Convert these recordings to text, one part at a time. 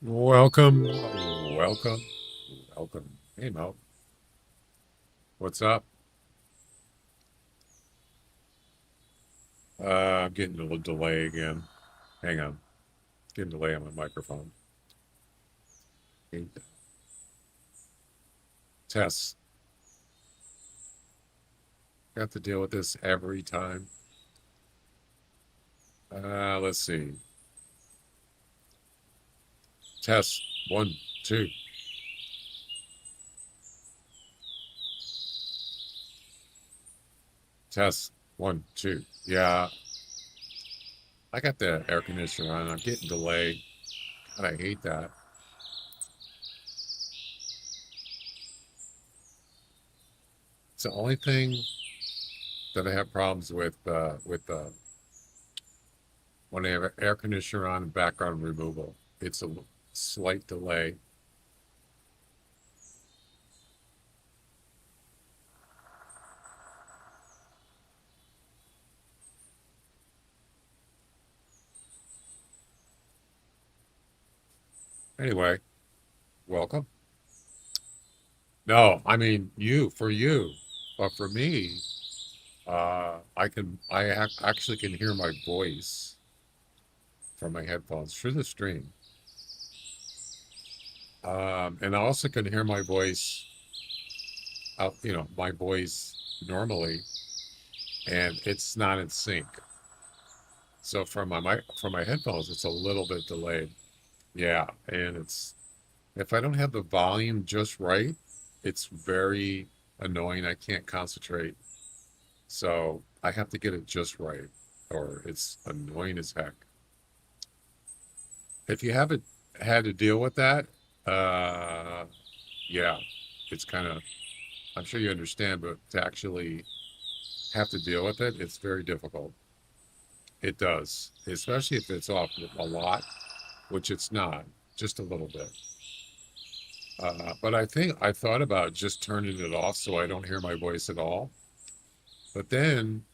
Welcome, welcome, welcome. Hey, Mo, what's up? I'm getting a little delay again. Hang on, getting delay on my microphone. Eight tests. Got to deal with this every time. Let's see. Test one, two. Test one, two. Yeah, I got the air conditioner on. I'm getting delay. God, I hate that. It's the only thing that I have problems with when I have an air conditioner on and background removal. It's a slight delay. Anyway, welcome. No, I mean you for you, but for me, actually can hear my voice from my headphones through the stream, and I also can hear my voice out. My voice normally, and it's not in sync. So from my headphones, it's a little bit delayed. Yeah, and it's if I don't have the volume just right, it's very annoying. I can't concentrate. So I have to get it just right, or it's annoying as heck. If you haven't had to deal with that, uh, yeah, it's kind of, I'm sure you understand, but to actually have to deal with it, it's very difficult. It does, especially if it's off a lot, which it's not, just a little bit. But I think I thought about just turning it off so I don't hear my voice at all. But then,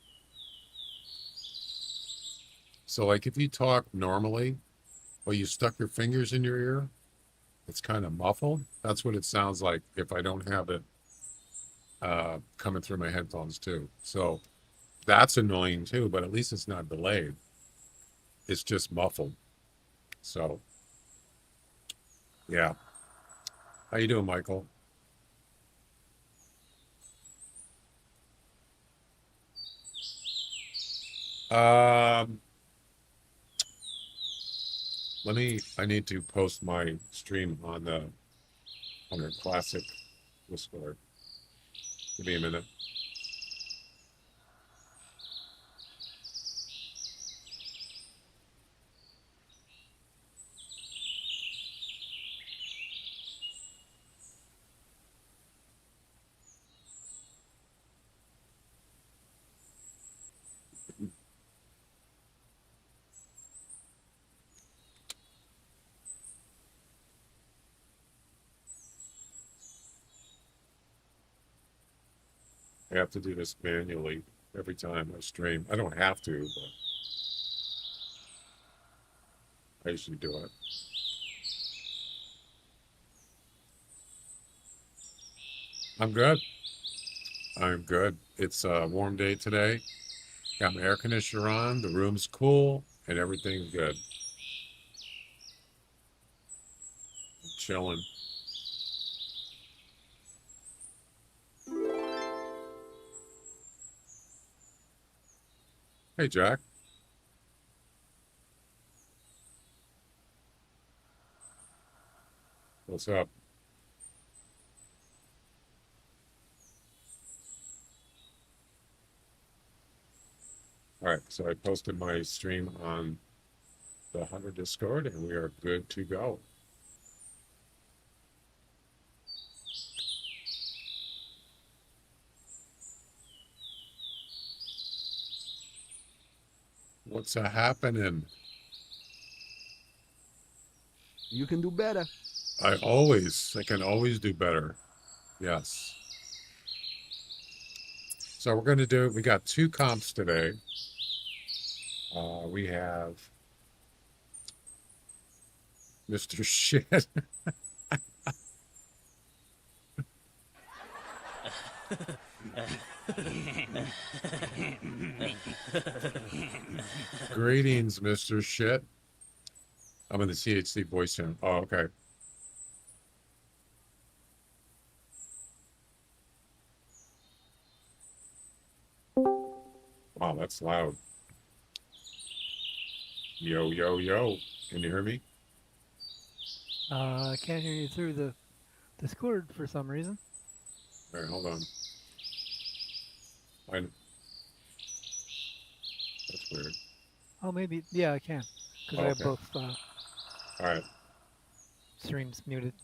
so like if you talk normally, well, you stuck your fingers in your ear, it's kind of muffled. That's what it sounds like if I don't have it coming through my headphones too. So that's annoying too, but at least it's not delayed. It's just muffled. So yeah. How you doing, Michael? Um, I need to post my stream on the Hunter Classic Discord. Give me a minute. I have to do this manually every time I stream. I don't have to, but I usually do it. I'm good. I'm good. It's a warm day today. Got my air conditioner on. The room's cool, and everything's good. I'm chilling. Hey, Jack. What's up? All right. So I posted my stream on the Hunter Discord, and we are good to go. What's happening? You can do better. I can always do better. Yes. So we got two comps today. We have Mr. Shit. Greetings, Mr. Shit. I'm in the CHC voice channel. Oh, okay. Wow, that's loud. Yo, yo, yo. Can you hear me? I can't hear you through the Discord for some reason. All right, hold on. I, that's weird. Oh, maybe. Yeah, I can. Because Oh, I have okay. both All right. streams muted.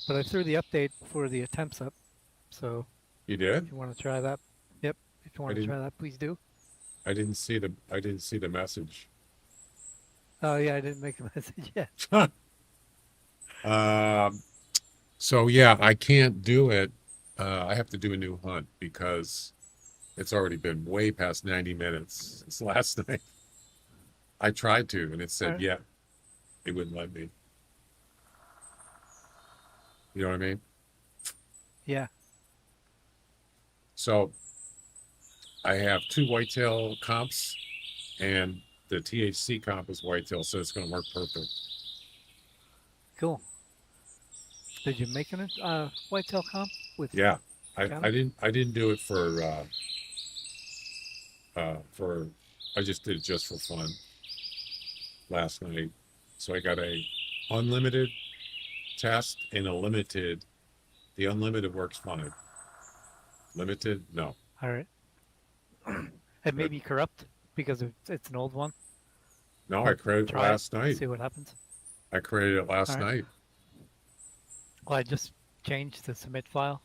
But I threw the update for the attempts up. So You did? if you want to try that, yep. If you I want to didn't try that, please do. I didn't see the message. Oh, yeah, I didn't make a message yet. Um, so yeah, I can't do it. I have to do a new hunt because it's already been way past 90 minutes since last night. I tried to, and it All said, right. yeah, it wouldn't let me. You know what I mean? Yeah. So I have two whitetail comps, and the THC comp is whitetail, so it's going to work perfect. Cool. Did you make an whitetail comp with Yeah, counter? I didn't do it for I just did it just for fun last night. So I got a unlimited test and a limited. The unlimited works fine. Limited, no. All right. It may But be corrupt because it's an old one, no, I but created it try it, last night. see what happens. I created it All last right. night. Well, I just changed the submit file,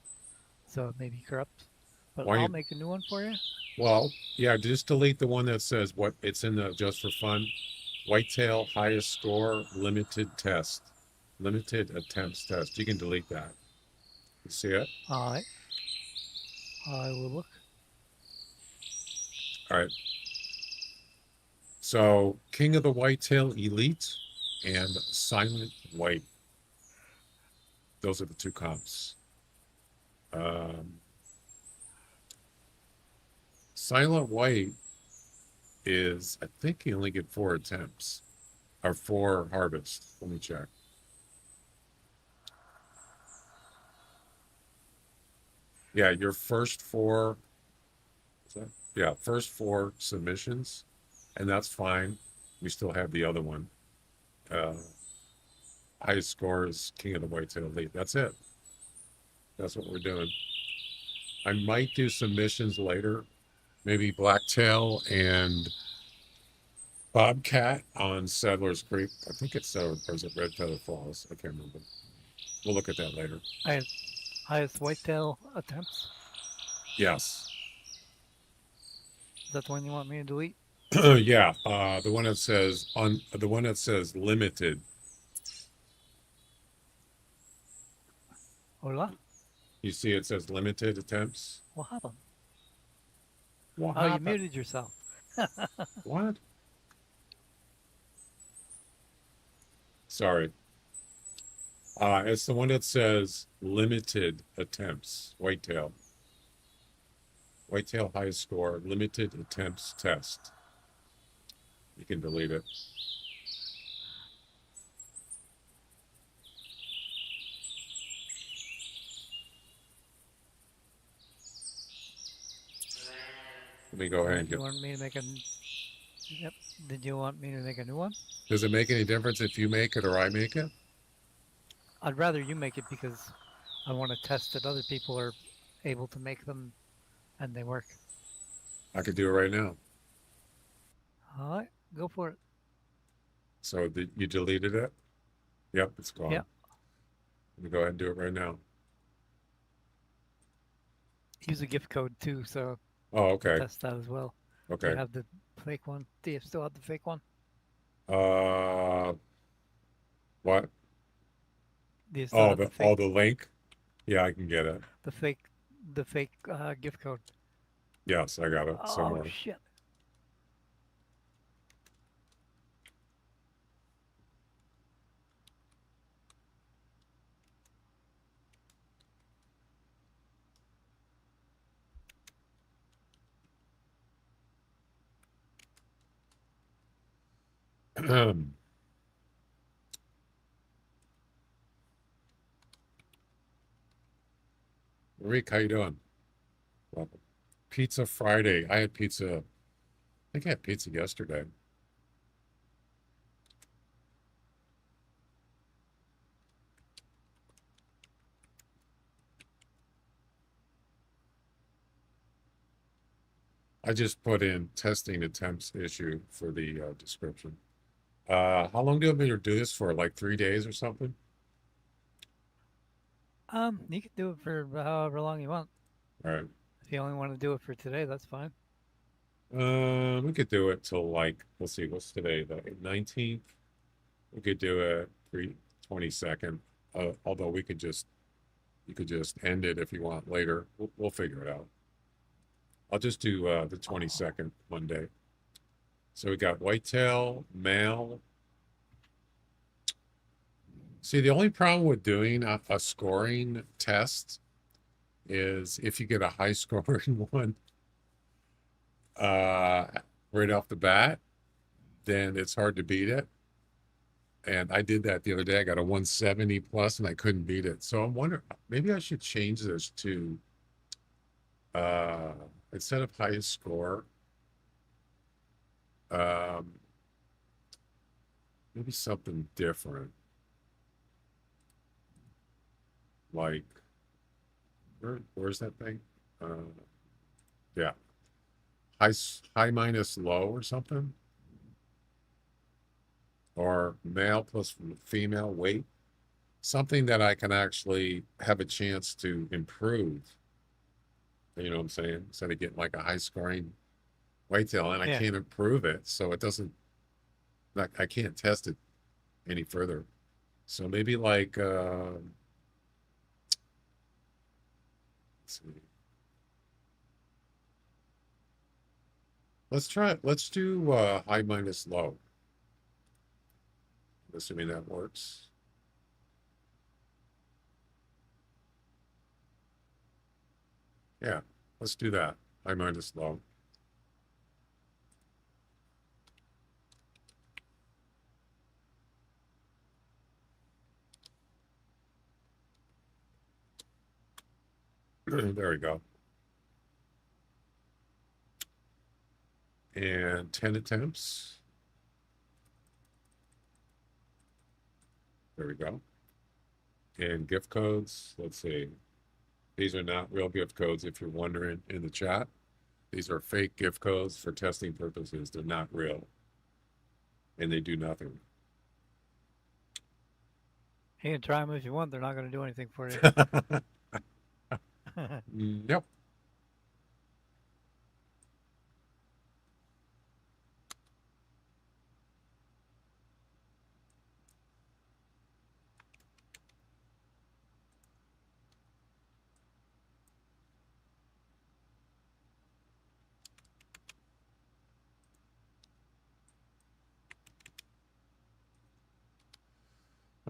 so it may be corrupt. But Why I'll you? make a new one for you. Well, yeah, just delete the one that says what it's in the just for fun. Whitetail highest score limited test, limited attempts test. You can delete that. You see it? All right. I will look. All right. So King of the Whitetail Elite and Silent White. Those are the two comps. Um, Silent White is, I think you only get 4 attempts or 4 harvests. Let me check. Yeah, your first four, is that- yeah, first 4 submissions, and that's fine. We still have the other one. Uh, Highest score is King of the Whitetail Elite. That's it. That's what we're doing. I might do submissions later, maybe Blacktail and Bobcat on Sadler's Creek. I think it's or is it Red Feather Falls? I can't remember. We'll look at that later. I have highest whitetail attempts. Yes. Is that the one you want me to delete? Yeah. The one that says on the one that says limited. Hola? You see it says limited attempts. What happened? What Oh, you happened? muted yourself. What? Sorry. It's the one that says limited attempts. Whitetail. Whitetail highest score, limited attempts test. You can delete it. Let me go All ahead right. and You get. want me to make a? Yep. Did you want me to make a new one? Does it make any difference if you make it or I make it? I'd rather you make it because I want to test that other people are able to make them and they work. I could do it right now. All right. Go for it. So you deleted it? Yep, it's Yeah. gone. Let me go ahead and do it right now. Use a gift code too, so Oh, we'll okay. test that as well. Do you Okay. have the fake one? Do you still have the fake one? Uh, what? Do you still Oh, have the fake, the link? Yeah, I can get it. the fake, the fake gift code? Yes, I got it Oh somewhere. shit! Rick, how you doing? Welcome. Pizza Friday. I had pizza. I think I had pizza yesterday. I just put in testing attempts issue for the description. How long do you want me to do this for? Like 3 days or something? You can do it for however long you want. All right. If you only want to do it for today, that's fine. We could do it till like, let's see, what's today? The 19th? We could do it 22nd. Although you could just end it if you want later. We'll figure it out. I'll just do the 22nd Monday. So we got whitetail, male. See, the only problem with doing a scoring test is if you get a high scoring one uh, right off the bat, then it's hard to beat it. And I did that the other day. I got a 170 plus and I couldn't beat it. So I'm wondering, maybe I should change this to uh, instead of highest score, um, maybe something different. Like, where's that thing? Yeah, high minus low or something, or male plus female weight, something that I can actually have a chance to improve. You know what I'm saying? Instead of getting like a high scoring whitetail, and I Yeah. can't improve it, so it doesn't. I can't test it any further. So maybe like, let's see. Let's try it. Let's do high minus low, assuming that works. Yeah, let's do that. High minus low. There we go. And 10 attempts. There we go. And gift codes. Let's see. These are not real gift codes if you're wondering in the chat. These are fake gift codes for testing purposes. They're not real. And they do nothing. You can try them if you want. They're not going to do anything for you. Nope.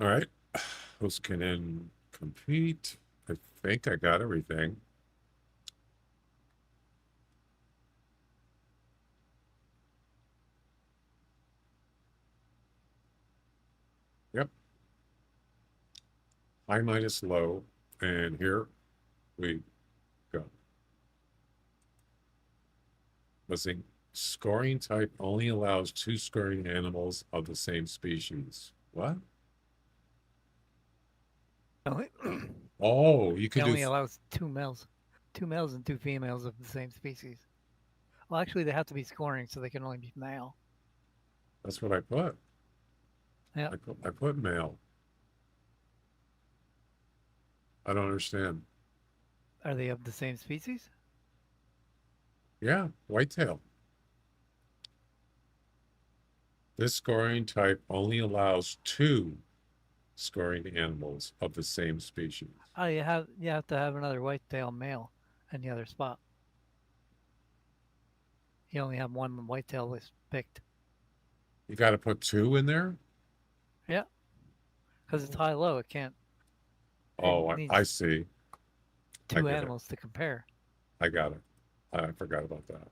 All right. Who's can compete? I think I got everything. Yep. High minus low. And here we go. Listening. Scoring type only allows 2 scoring animals of the same species. What? Oh, you It could do. only allows two males and two females of the same species. Well, actually, they have to be scoring, so they can only be male. That's what I put. Yeah. I put male. I don't understand. Are they of the same species? Yeah, whitetail. This scoring type only allows 2 scoring animals of the same species. Oh, you have to have another whitetail male in the other spot. You only have one whitetail list picked. You got to put 2 in there? Yeah, because it's high low. It Oh, I needs see. I two get it. animals to compare. I got it. I forgot about that.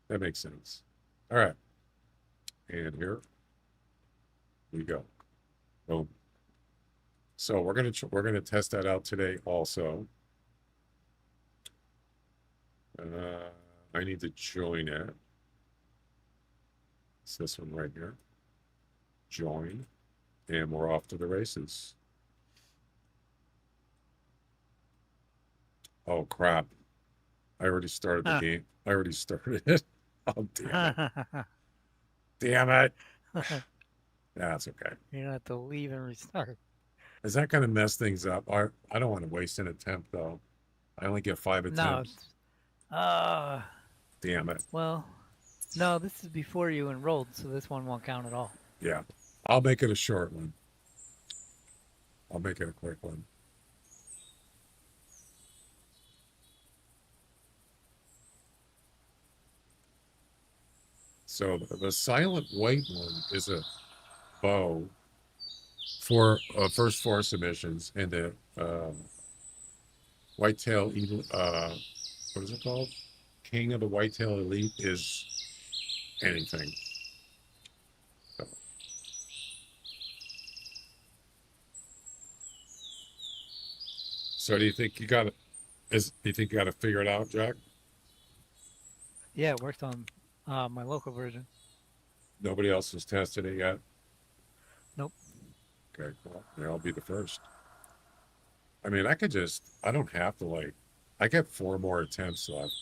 That makes sense. All right. And here. We go. Boom. So we're gonna test that out today also. I need to join it. It's this one right here. Join, and we're off to the races. Oh crap! I already started the game. I already started it. Oh damn it! Damn it! That's okay. You don't have to leave and restart. Is that gonna mess things up? I don't want to waste an attempt though. I only get 5 No, attempts. it's, Damn it. well, no, this is before you enrolled, so this one won't count at all. Yeah. I'll make it a short one. I'll make it a quick one. So the silent white one is a bow for first 4 submissions, and the whitetail what is it called? King of the Whitetail Elite is anything. So, so do you think you got it? Do you think you got to figure it out, Jack? Yeah, it worked on my local version. Nobody else has tested it yet. Nope. Okay, well, yeah, I'll be the first. I mean, I don't have to I get 4 more attempts left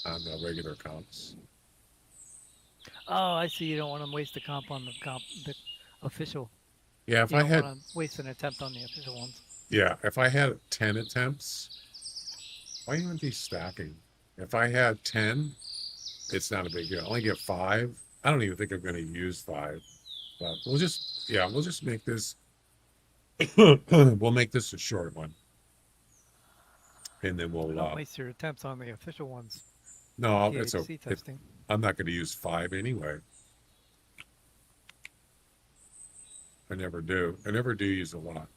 on the regular comps. Oh, I see. You don't want to waste the the official. Yeah, You don't want to waste an attempt on the official ones. yeah, if I had 10 attempts, why even be stacking? If I had 10, it's not a big deal. I only get 5. I don't even think I'm going to use 5, but we'll just make this, we'll make this a short one. And then we'll, Don't waste your attempts on the official ones. no, THC testing. I'm not going to use 5 anyway. I never do. I never do use a lot.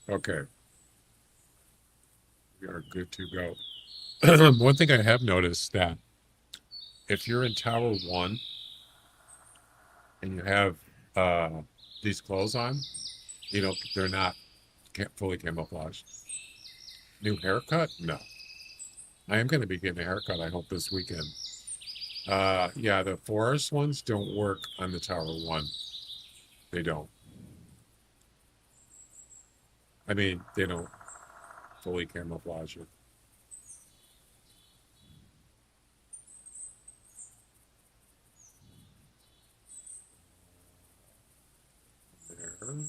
Okay. We are good to go. One thing I have noticed that if you're in Tower 1 and you have these clothes on, they're not fully camouflaged. New haircut? No. I am going to be getting a haircut, I hope, this weekend. Yeah, the forest ones don't work on the Tower 1. They don't. I mean, they don't fully camouflage it. There.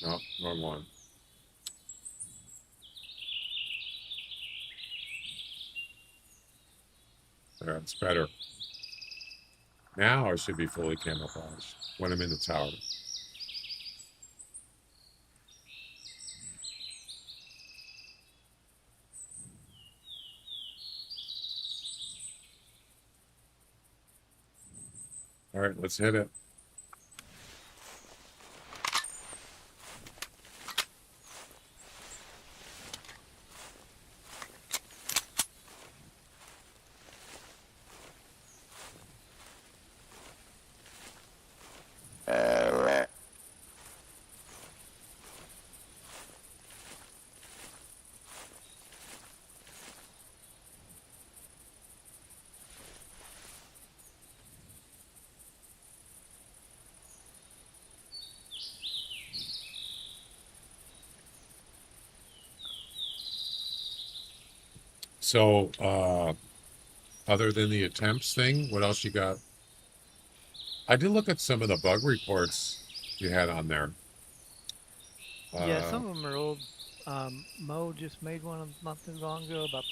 No, wrong one. There, it's better. Now I should be fully camouflaged when I'm in the tower. All right, let's hit it. So, other than the attempts thing, what else you got? I did look at some of the bug reports you had on there. Yeah, Uh, some of them are old. Mo just made one not too long ago about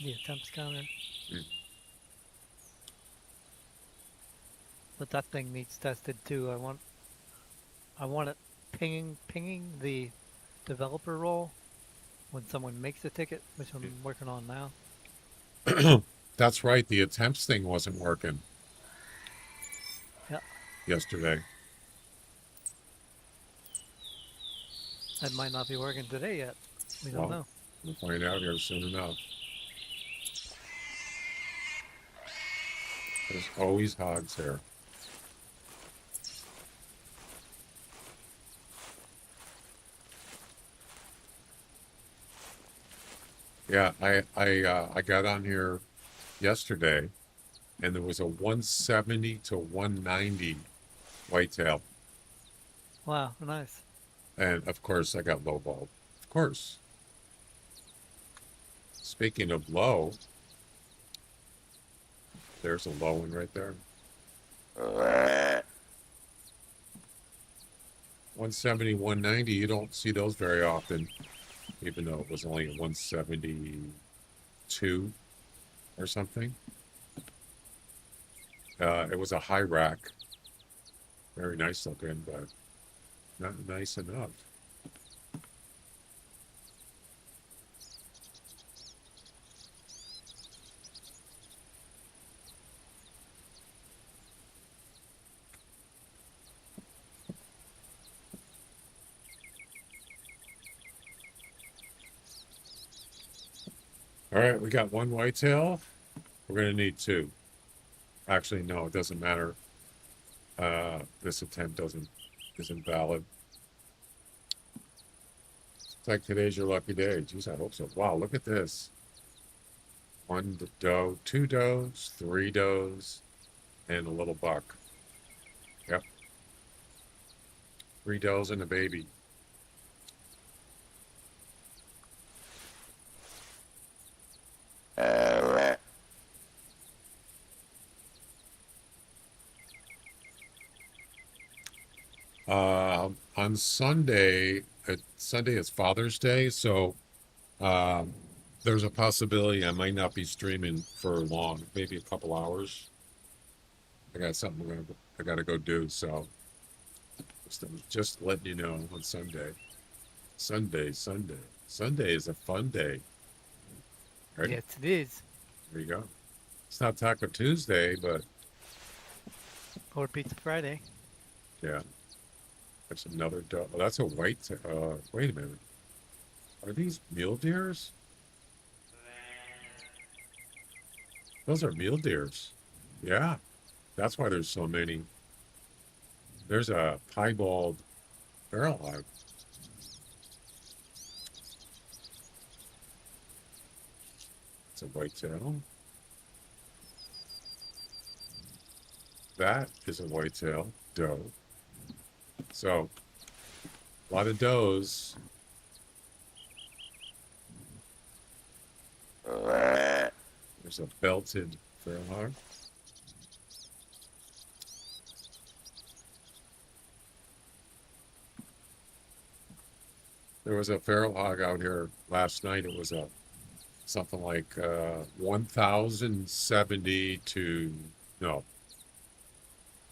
the attempts counter. mm, But that thing needs tested too. I want it pinging the developer role when someone makes a ticket, which I'm working on now. That's right. The attempts thing wasn't working Yeah, yesterday. it might not be working today yet. We don't Well, know. we'll find out here soon enough. There's always hogs here. Yeah, I got on here yesterday, and there was a 170 to 190 whitetail, Wow, nice. and of course I got lowballed. Of course. Speaking of low, there's a low one right there. 170, 190. You don't see those very often, even though it was only a 172 or something. It was a high rack, very nice looking, but not nice enough. All right, we got one whitetail. We're going to need two. Actually, no, it doesn't matter. This attempt isn't valid. It's like today's your lucky day. Geez, I hope so. Wow, look at this. One doe, two does, three does, and a little buck. Yep. Three does and a baby. On Sunday, Sunday is Father's Day, so um, there's a possibility I might not be streaming for long, maybe a couple hours. I got something I gotta go do, so just letting you know on Sunday. Sunday is a fun day, right? Yes, it is. There you go. It's not Taco Tuesday, but Or Pizza Friday. yeah, that's another dog. Oh, that's a white. Wait a minute. Are these mule deers? Those are mule deers. Yeah, that's why there's so many. There's a piebald barrel hog. It's a whitetail. That is a whitetail doe. So, a lot of does. There's a belted feral hog. There was a feral hog out here last night. It was a something like 1,070 to no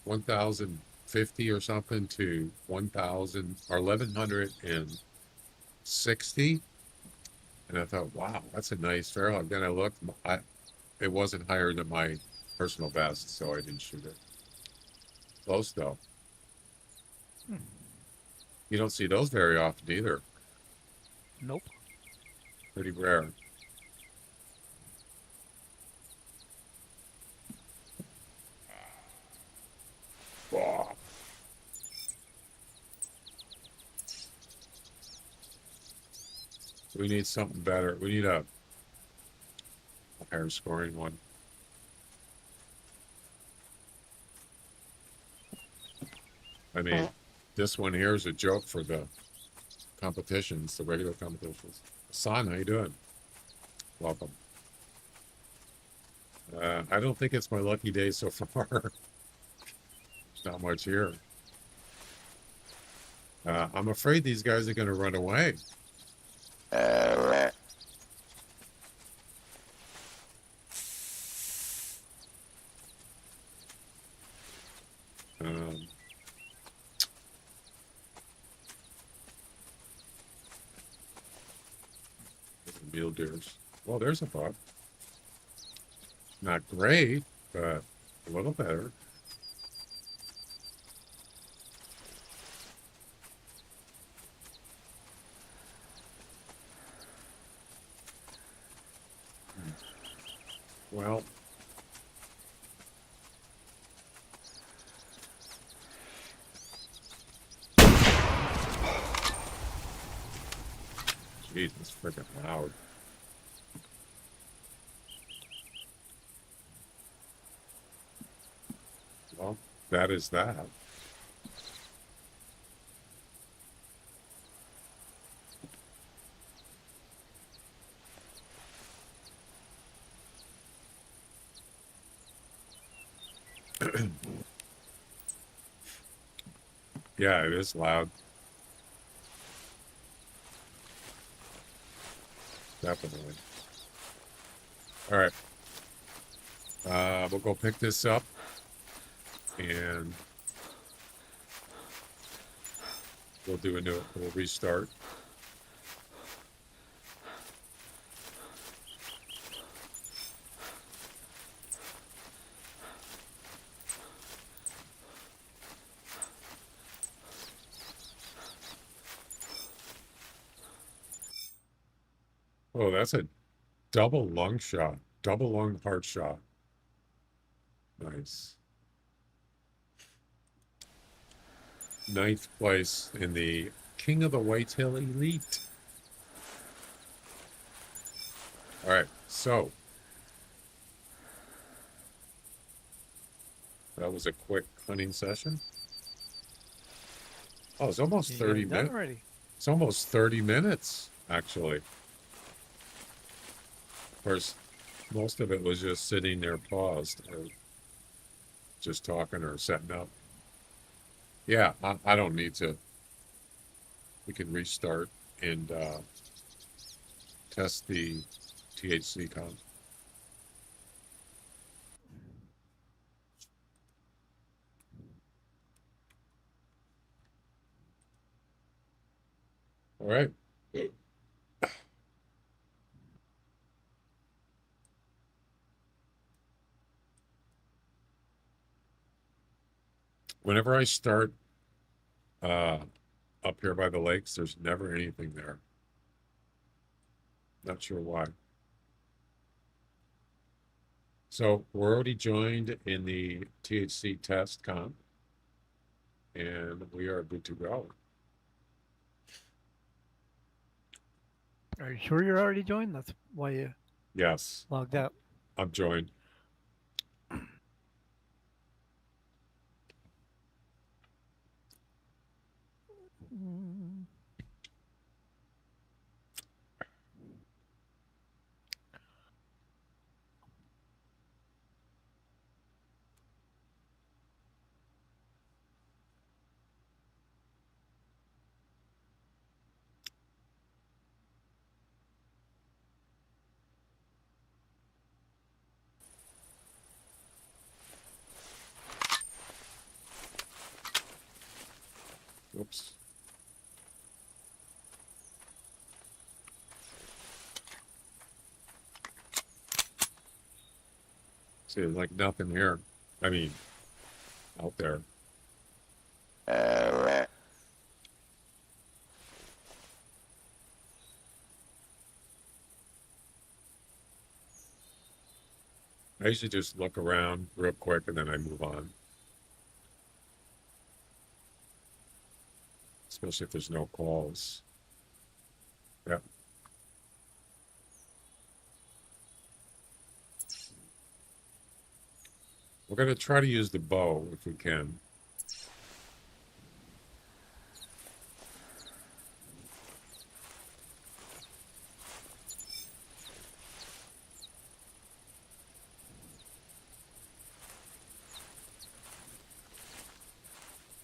1,050 or something to 1,000 or 1,160. And I thought, wow, that's a nice feral hog. Then I looked, it wasn't higher than my personal best, so I didn't shoot it. Close though. Hmm. You don't see those very often either. Nope. Pretty rare. Wow. We need something better. We need a higher scoring one. I mean, this one here is a joke for the competitions, the regular competitions. Son, how you doing? Welcome. I don't think it's my lucky day so far. There's not much here. I'm afraid these guys are going to run away. Um, Mule deers. Well, there's a buck. Not great, but a little better. Well, geez, it's freaking loud. Well, that is that. Yeah, it is loud. Definitely. All right. We'll go pick this up and we'll restart. Oh, that's a double lung shot, double lung heart shot. Nice. 9th place in the King of the Whitetail Elite. All right, so that was a quick hunting session. Oh, it's almost You 30 got it done minutes. already. It's almost 30 minutes, actually. Of course, most of it was just sitting there paused or just talking or setting up. Yeah, I don't need to. We can restart and test the THC count. All right. Whenever I start uh, up here by the lakes, there's never anything there. Not sure why. So we're already joined in the THC test comp, and we are good to go. Are you sure you're already joined? That's why you Yes, logged out. I'm joined. Mm. Oops. See, there's like nothing here. I mean, out there. I usually just look around real quick and then I move on. Especially if there's no calls. Yeah. We're going to try to use the bow if we can.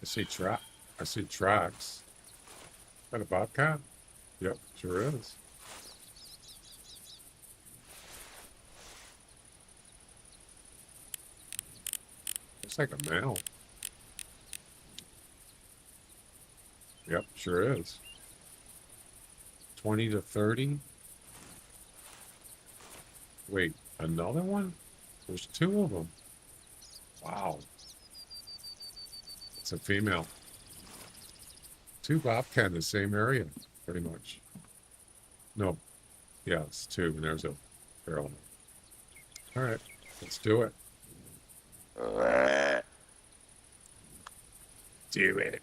I see tracks. Is that a bobcat? Yep, sure is. Looks like a male. Yep, sure is. 20 to 30. Wait, another one? There's two of them. Wow. It's a female. Two bobcat in the same area, pretty much. No, yeah, it's two, and there's a barrel. All right, let's do it. Do it.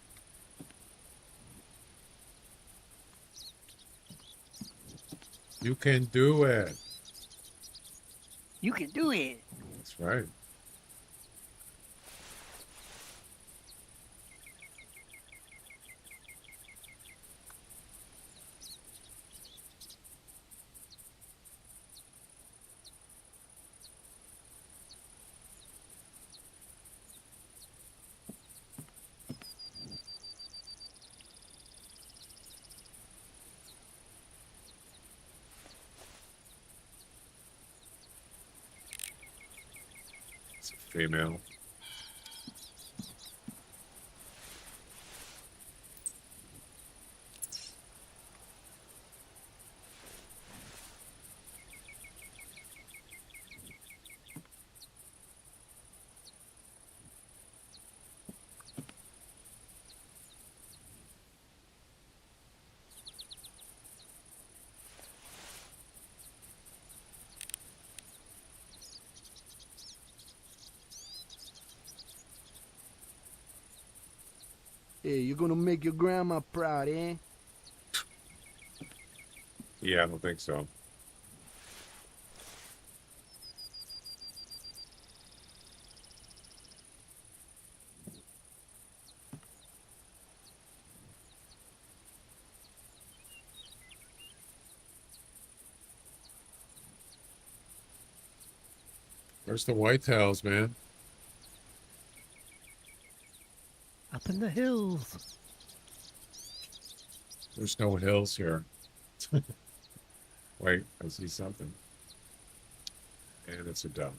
You can do it. You can do it. That's right. It's a female. Hey, you're gonna make your grandma proud, eh? Yeah, I don't think so. Where's the whitetails, man? Up in the hills. There's no hills here. Wait, I see something. And it's a dove.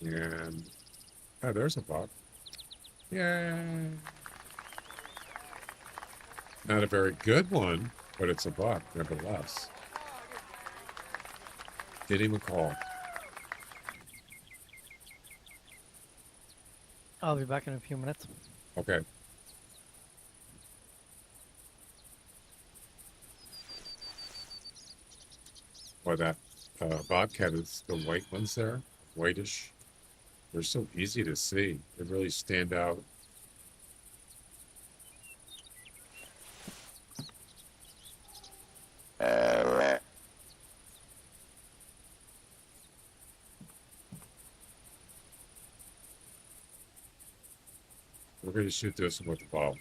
And oh, there's a buck. Yay! Not a very good one, but it's a buck nevertheless. Didn't even call. I'll be back in a few minutes. Okay. Well, that bobcat is the white ones there, whitish. They're so easy to see. They really stand out. We're going to shoot this with the bow.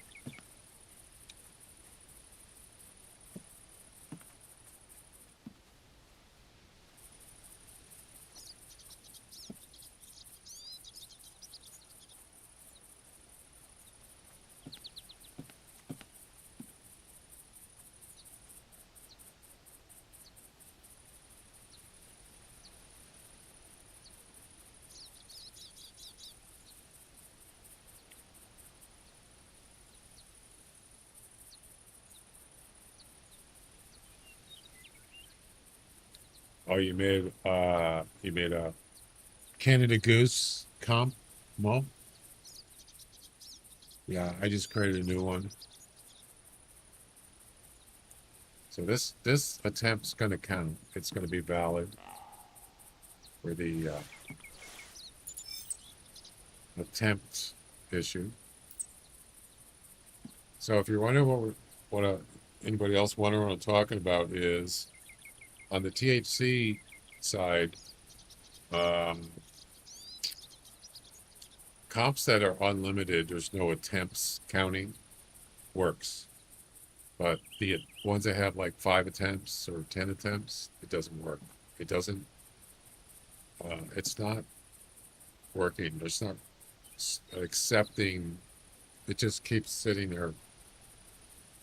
Oh, you made a Canada Goose comp, Mo? Yeah, I just created a new one. So this attempt's going to count. It's going to be valid for the attempt issue. So if you're wondering anybody else wondering what I'm talking about is on the THC side, comps that are unlimited, there's no attempts counting, works. But the ones that have like 5 attempts or 10 attempts, it doesn't work. It doesn't, it's not working. It's not accepting. It just keeps sitting there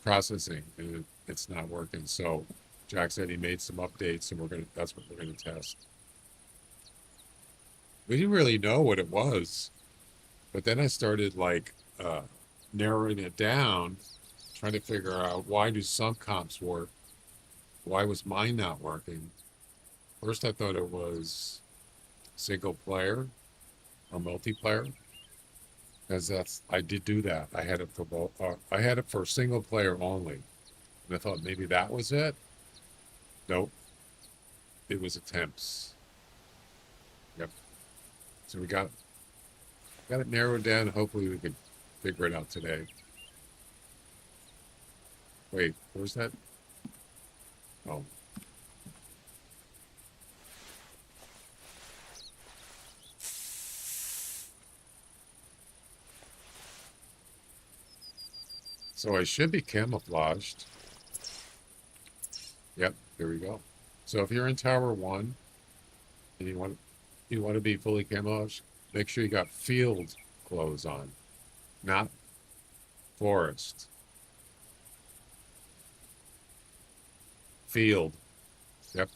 processing and it's not working. So Jack said he made some updates and that's what we're gonna test. We didn't really know what it was. But then I started like narrowing it down, trying to figure out why do some comps work? Why was mine not working? First, I thought it was single player or multiplayer, because that's I did do that. I had it for both. I had it for single player only, and I thought maybe that was it. Nope, it was attempts. Yep. So we got it narrowed down. Hopefully, we can figure it out today. Wait, where's that? Oh, so I should be camouflaged. Yep, here we go. So if you're in Tower 1 and you want to be fully camouflaged, make sure you got field clothes on, not forest. Field. Yep.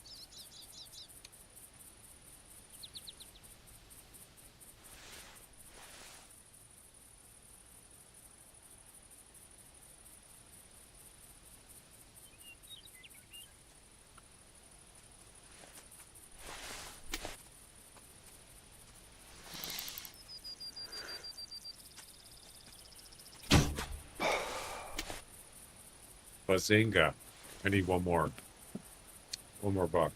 Bazinga. I need one more. One more buck.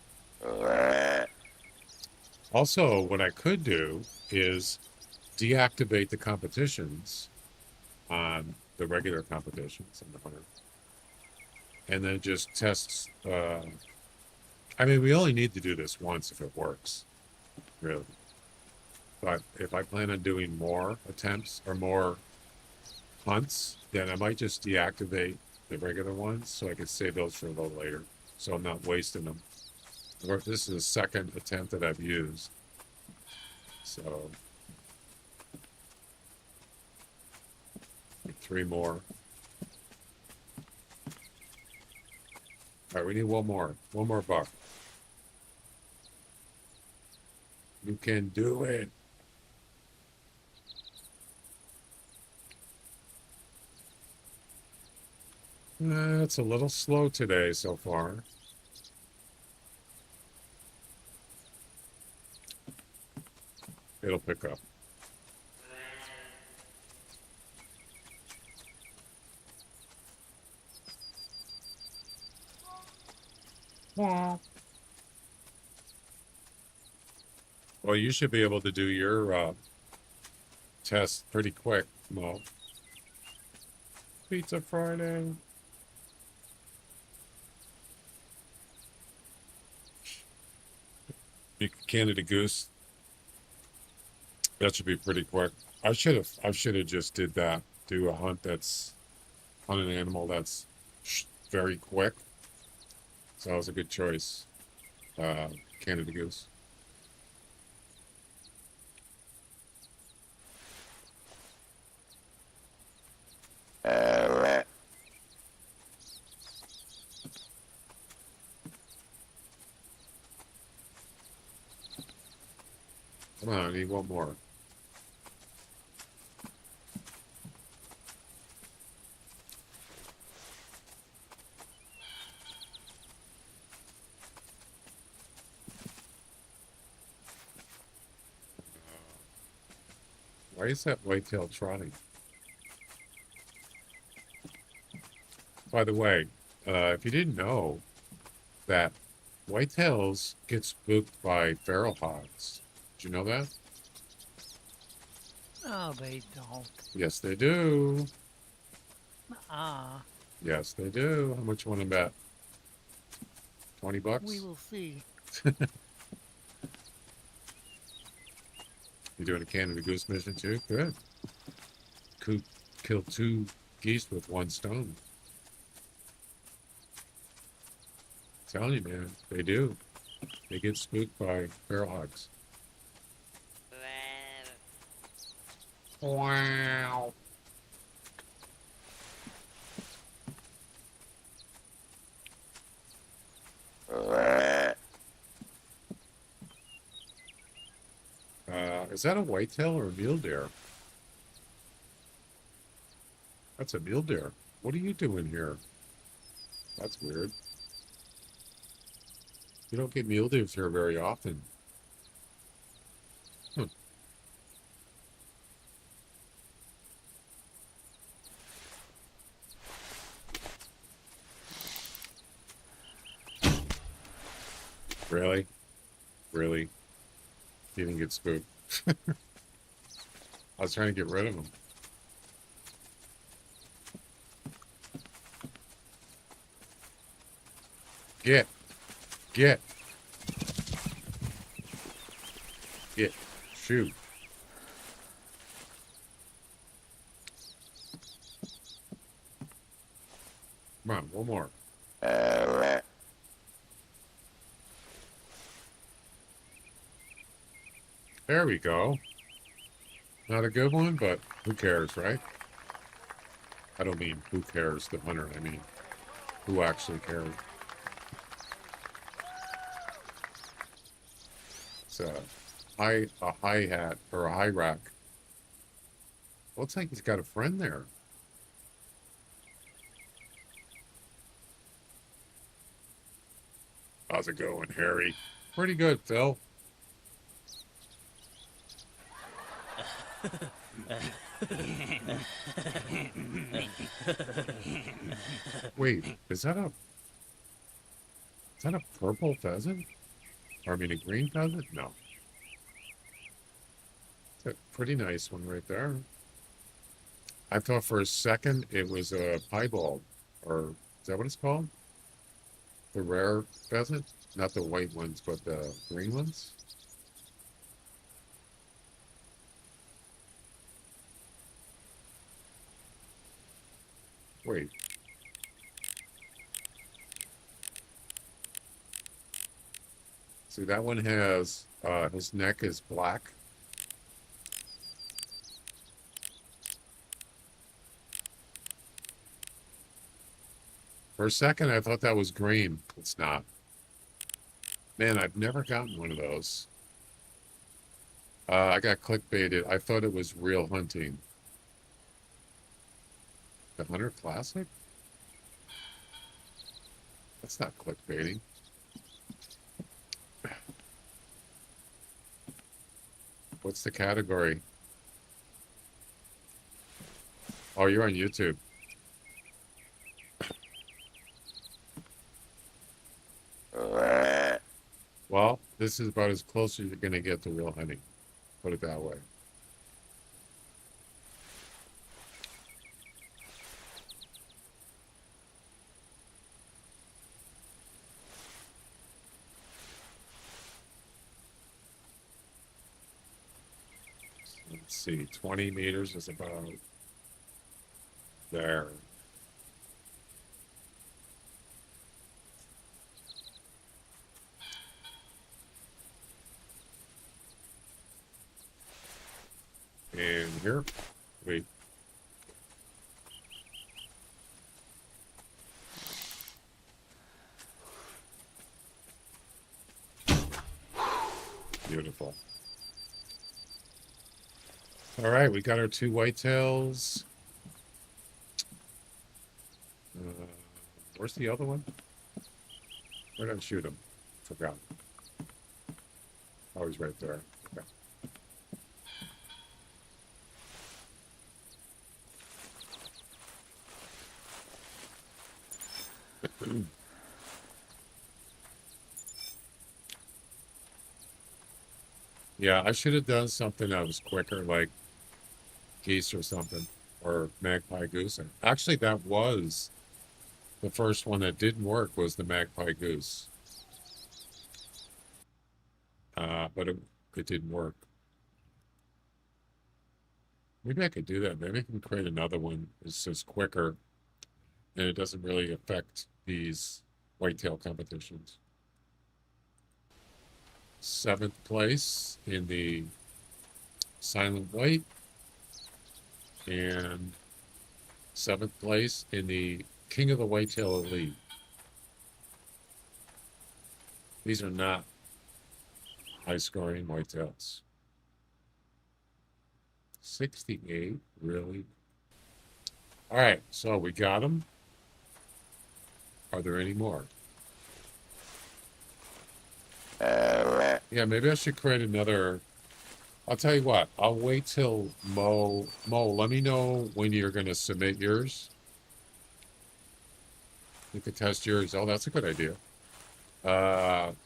Also, what I could do is deactivate the competitions on the regular competitions on the hunter, and then just test. I mean, we only need to do this once if it works, really. But if I plan on doing more attempts or more hunts, then I might just deactivate the regular ones so I can save those for a little later, so I'm not wasting them. This is the second attempt that I've used, so 3 more. All right, we need one more buck. You can do it. It's a little slow today so far. It'll pick up. Well, you should be able to do your test pretty quick, Mo. Pizza Friday. Canada Goose. That should be pretty quick. I should have just did that. Do a hunt that's on an animal that's very quick. So that was a good choice. Canada Goose. Come on, I need one more. Why is that whitetail trotting? By the way, if you didn't know that whitetails get spooked by feral hogs, did you know that? No, they don't. Yes, they do. Ah, Yes, they do. How much you want to bet? 20 we bucks? will see. You doing a Canada Goose mission too? Good. Could kill 2 geese with 1 stone. Telling you, man, they do. They get spooked by feral hogs. Wow. Is that a whitetail or a mule deer? That's a mule deer. What are you doing here? That's weird. You don't get mule deers here very often. Hmm. Really? Really? You didn't get spooked. I was trying to get rid of them. Get, get, get, shoot. Come on, one more. There we go. Not a good one, but who cares, right? I don't mean who cares, the hunter. I mean, who actually cares? It's a high hat or a high rack. Looks like he's got a friend there. How's it going, Harry? Pretty good, Phil. Wait, is that a purple pheasant? Or I mean a green pheasant? No. It's a pretty nice one right there. I thought for a second it was a piebald, or is that what it's called? The rare pheasant? Not the white ones, but the green ones? Wait. See, that one has, his neck is black. For a second, I thought that was green. It's not. Man, I've never gotten one of those. I got clickbaited. I thought it was real hunting. The Hunter Classic? That's not clickbaiting. What's the category? Oh, you're on YouTube. Well, this is about as close as you're going to get to real hunting. Put it that way. Let's see, 20 meters is about there. And here, wait. Beautiful. All right, we got our two whitetails. Where's the other one? Where did I shoot him? Forgot. Oh, he's right there. Okay. Yeah, I should have done something that was quicker, like geese or something, or magpie goose. And actually, that was the first one that didn't work was the magpie goose. But it didn't work. Maybe I could do that. Maybe I can create another one. It's just quicker, and it doesn't really affect these whitetail competitions. Seventh place in the silent white, and seventh place in the King of the Whitetail Elite. These are not high scoring whitetails. 68, really? All right, so we got them. Are there any more? Yeah, maybe I should create another. I'll tell you what. I'll wait till Mo. Let me know when you're going to submit yours. You can test yours. Oh, that's a good idea.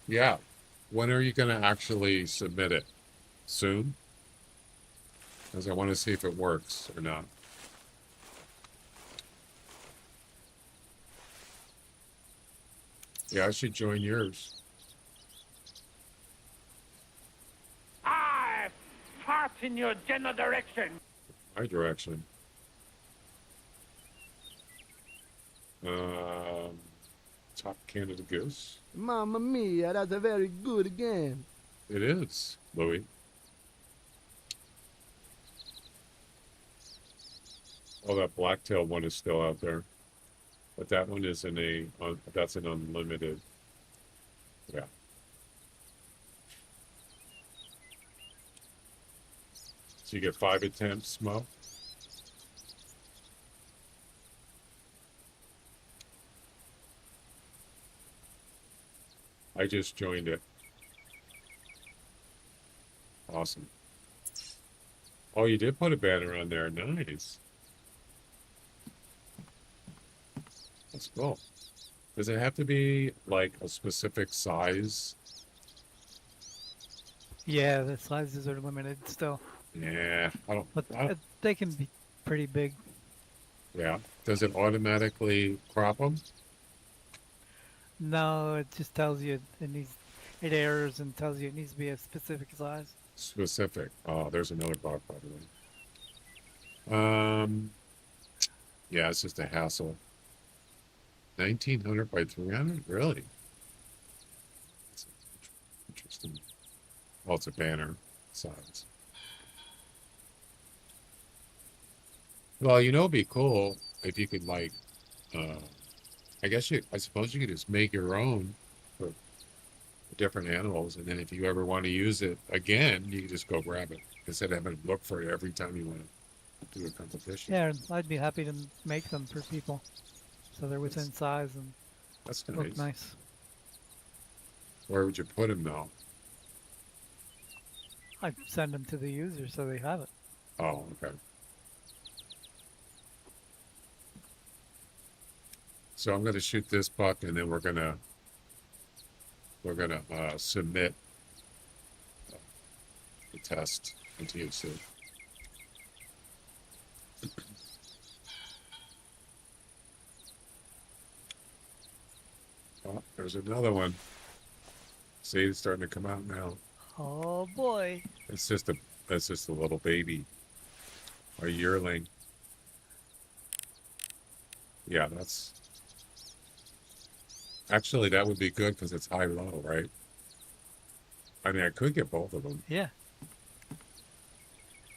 Yeah. When are you going to actually submit it? Soon? Because I want to see if it works or not. Yeah, I should join yours. I fart in your general direction. My direction. Um, Top Canada Goose. Mamma mia, that's a very good game. It is, Louis. Oh, that blacktail one is still out there, but that one is that's an unlimited. Yeah. So you get 5 attempts, Mo. I just joined it. Awesome. Oh, you did put a banner on there. Nice. That's cool. Does it have to be like a specific size? Yeah, the sizes are limited still, Yeah, but I don't, they can be pretty big. yeah. Does it automatically crop them? No, it just tells you it errors and tells you it needs to be a specific size. Specific. Oh, there's another bug, by the way. Yeah, it's just a hassle. 1900 by 300? Really? That's interesting. Well, it's a banner size. Well, it'd be cool if you could uh, I suppose you could just make your own for different animals, and then if you ever want to use it again, you can just go grab it instead of having to look for it every time you want to do a competition. Yeah, I'd be happy to make them for people, so they're That's, within size and that's look nice. nice. Where would you put them though? I send them to the user so they have it. Oh, okay. So I'm going to shoot this buck, and then we're gonna submit the test into YouTube. Oh, there's another one. See, it's starting to come out now. Oh boy. It's just a little baby, a yearling. Yeah, that's actually that would be good because it's high low, right? I mean, I could get both of them. Yeah,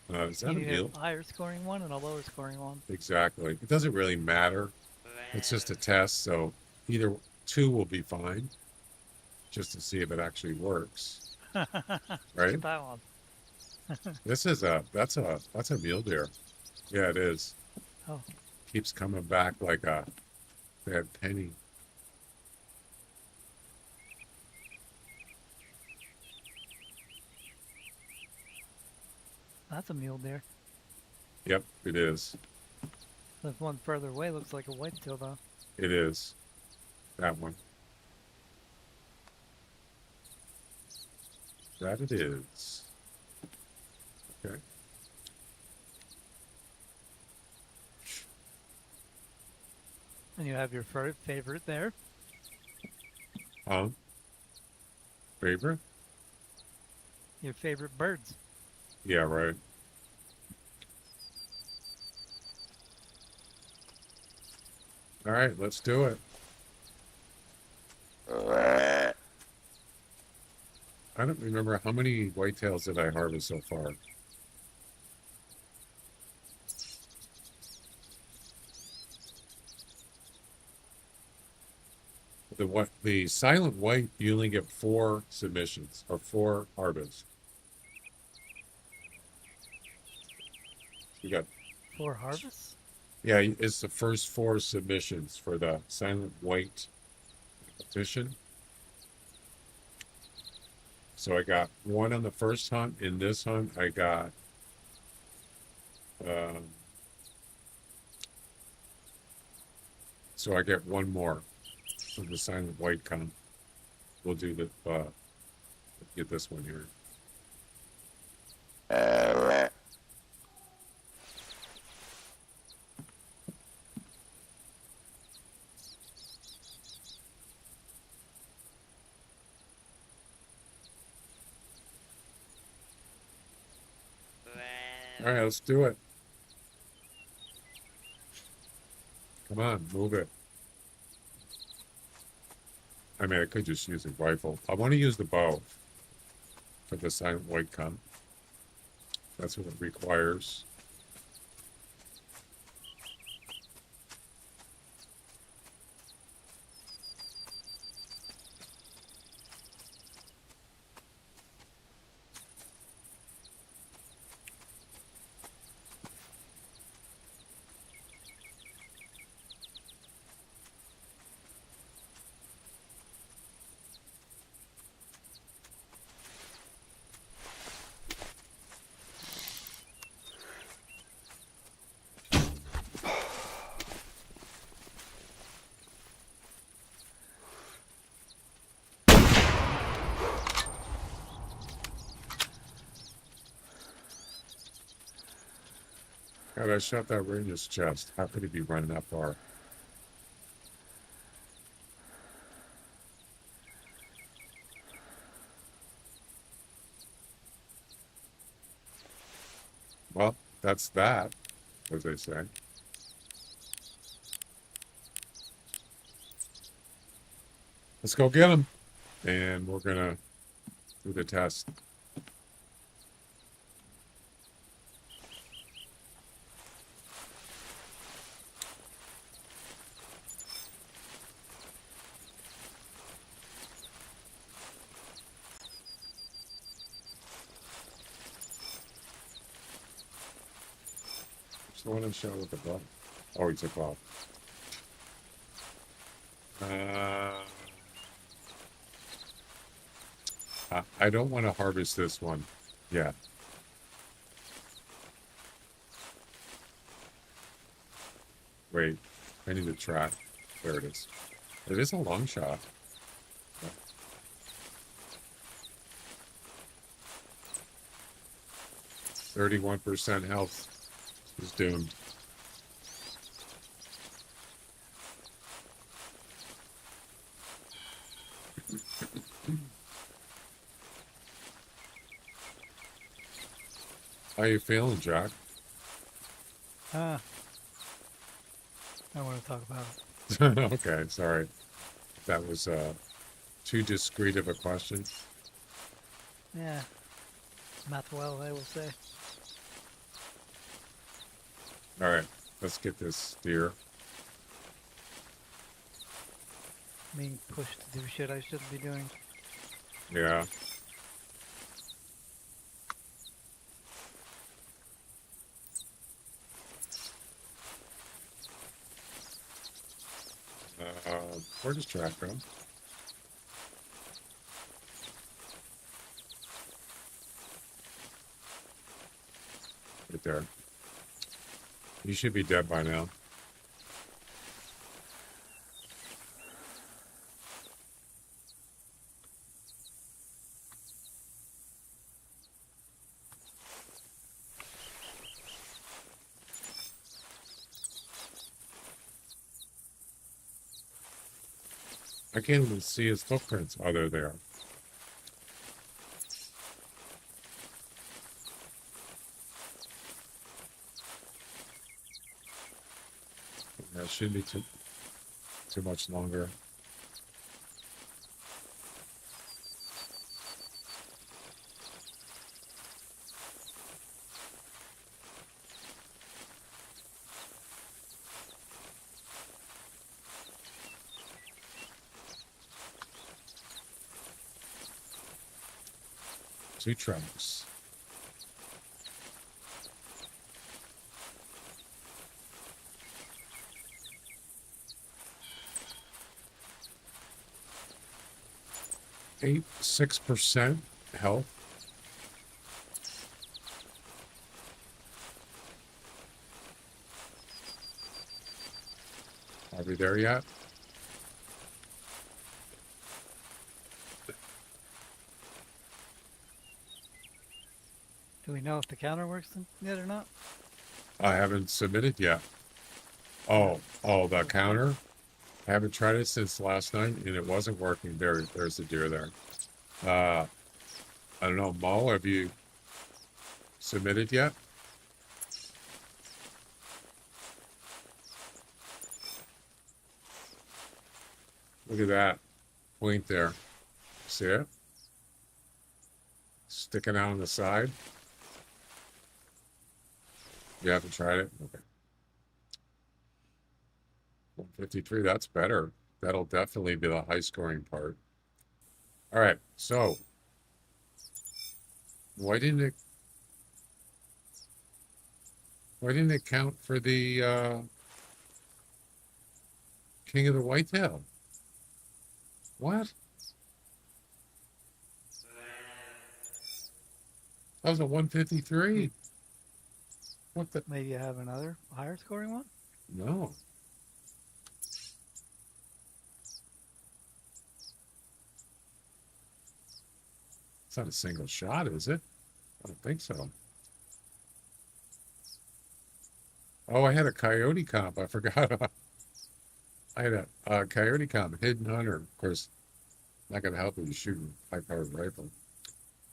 Is that you a need deal? a higher scoring one and a lower scoring one. Exactly. It doesn't really matter. It's just a test, so either two will be fine, just to see if it actually works, Look right? at that one. That's a mule deer. Yeah, it is. Oh, Keeps coming back like a bad penny. that's a mule deer. Yep, it is. The one further away looks like a whitetail though. It is. That one. That it is. Okay. And you have your favorite there. Favorite? Your favorite birds. Yeah, right. All right, let's do it. I don't remember how many whitetails did I harvest so far. The silent white, you only get 4 submissions or 4 harvests. You got 4 harvests? Yeah, it's the first 4 submissions for the silent white competition. So I got 1 on the first hunt. In this hunt, I got um, so I get 1 more from the silent white con. We'll do the get this one here. All right, let's do it. Come on, move it. I mean, I could just use a rifle. I want to use the bow for the silent white con. That's what it requires. God, I shot that right in his chest. How could he be running that far? Well, that's that, as they say. Let's go get him. And we're going to do the test. So one shot with the bow. Oh, he took off. I don't want to harvest this one. Yeah. Wait, I need to try. There it is. It is a long shot. 31% health is doomed. How you feeling, Jack? I don't want to talk about it. Okay, sorry. That was too discreet of a question. Yeah, not well, I will say. All right, let's get this deer. Being pushed to do shit I shouldn't be doing. Yeah. Where does track go? Right there. You should be dead by now. I can't even see his footprints. Oh, they're there. That shouldn't be too much longer. Two tracks. 6% health. Are we there yet? Do we know if the counter works yet or not? I haven't submitted yet. Oh, the counter? I haven't tried it since last night and it wasn't working. There's the deer there. I don't know, Mo, have you submitted yet? Look at that point there. See it? Sticking out on the side. You haven't tried it? Okay. 153, that's better. That'll definitely be the high scoring part. All right, so why didn't it count for the King of the Whitetail? What? That was a 153. What the? Maybe you have another higher scoring one? No. It's not a single shot, is it? I don't think so. Oh, I had a coyote comp. I forgot. I had a coyote comp, hidden hunter. Of course, not going to help if you shoot a high-powered rifle.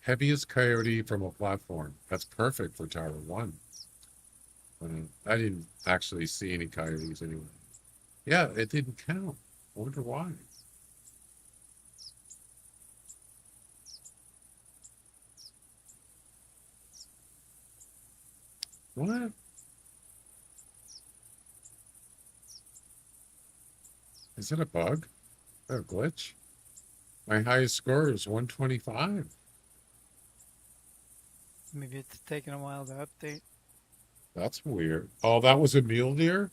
Heaviest coyote from a platform. That's perfect for Tower 1. I didn't actually see any coyotes anyway. Yeah, it didn't count. I wonder why. What? Is it a bug? Is that a glitch? My highest score is 125. Maybe it's taking a while to update. That's weird. Oh, that was a mule deer?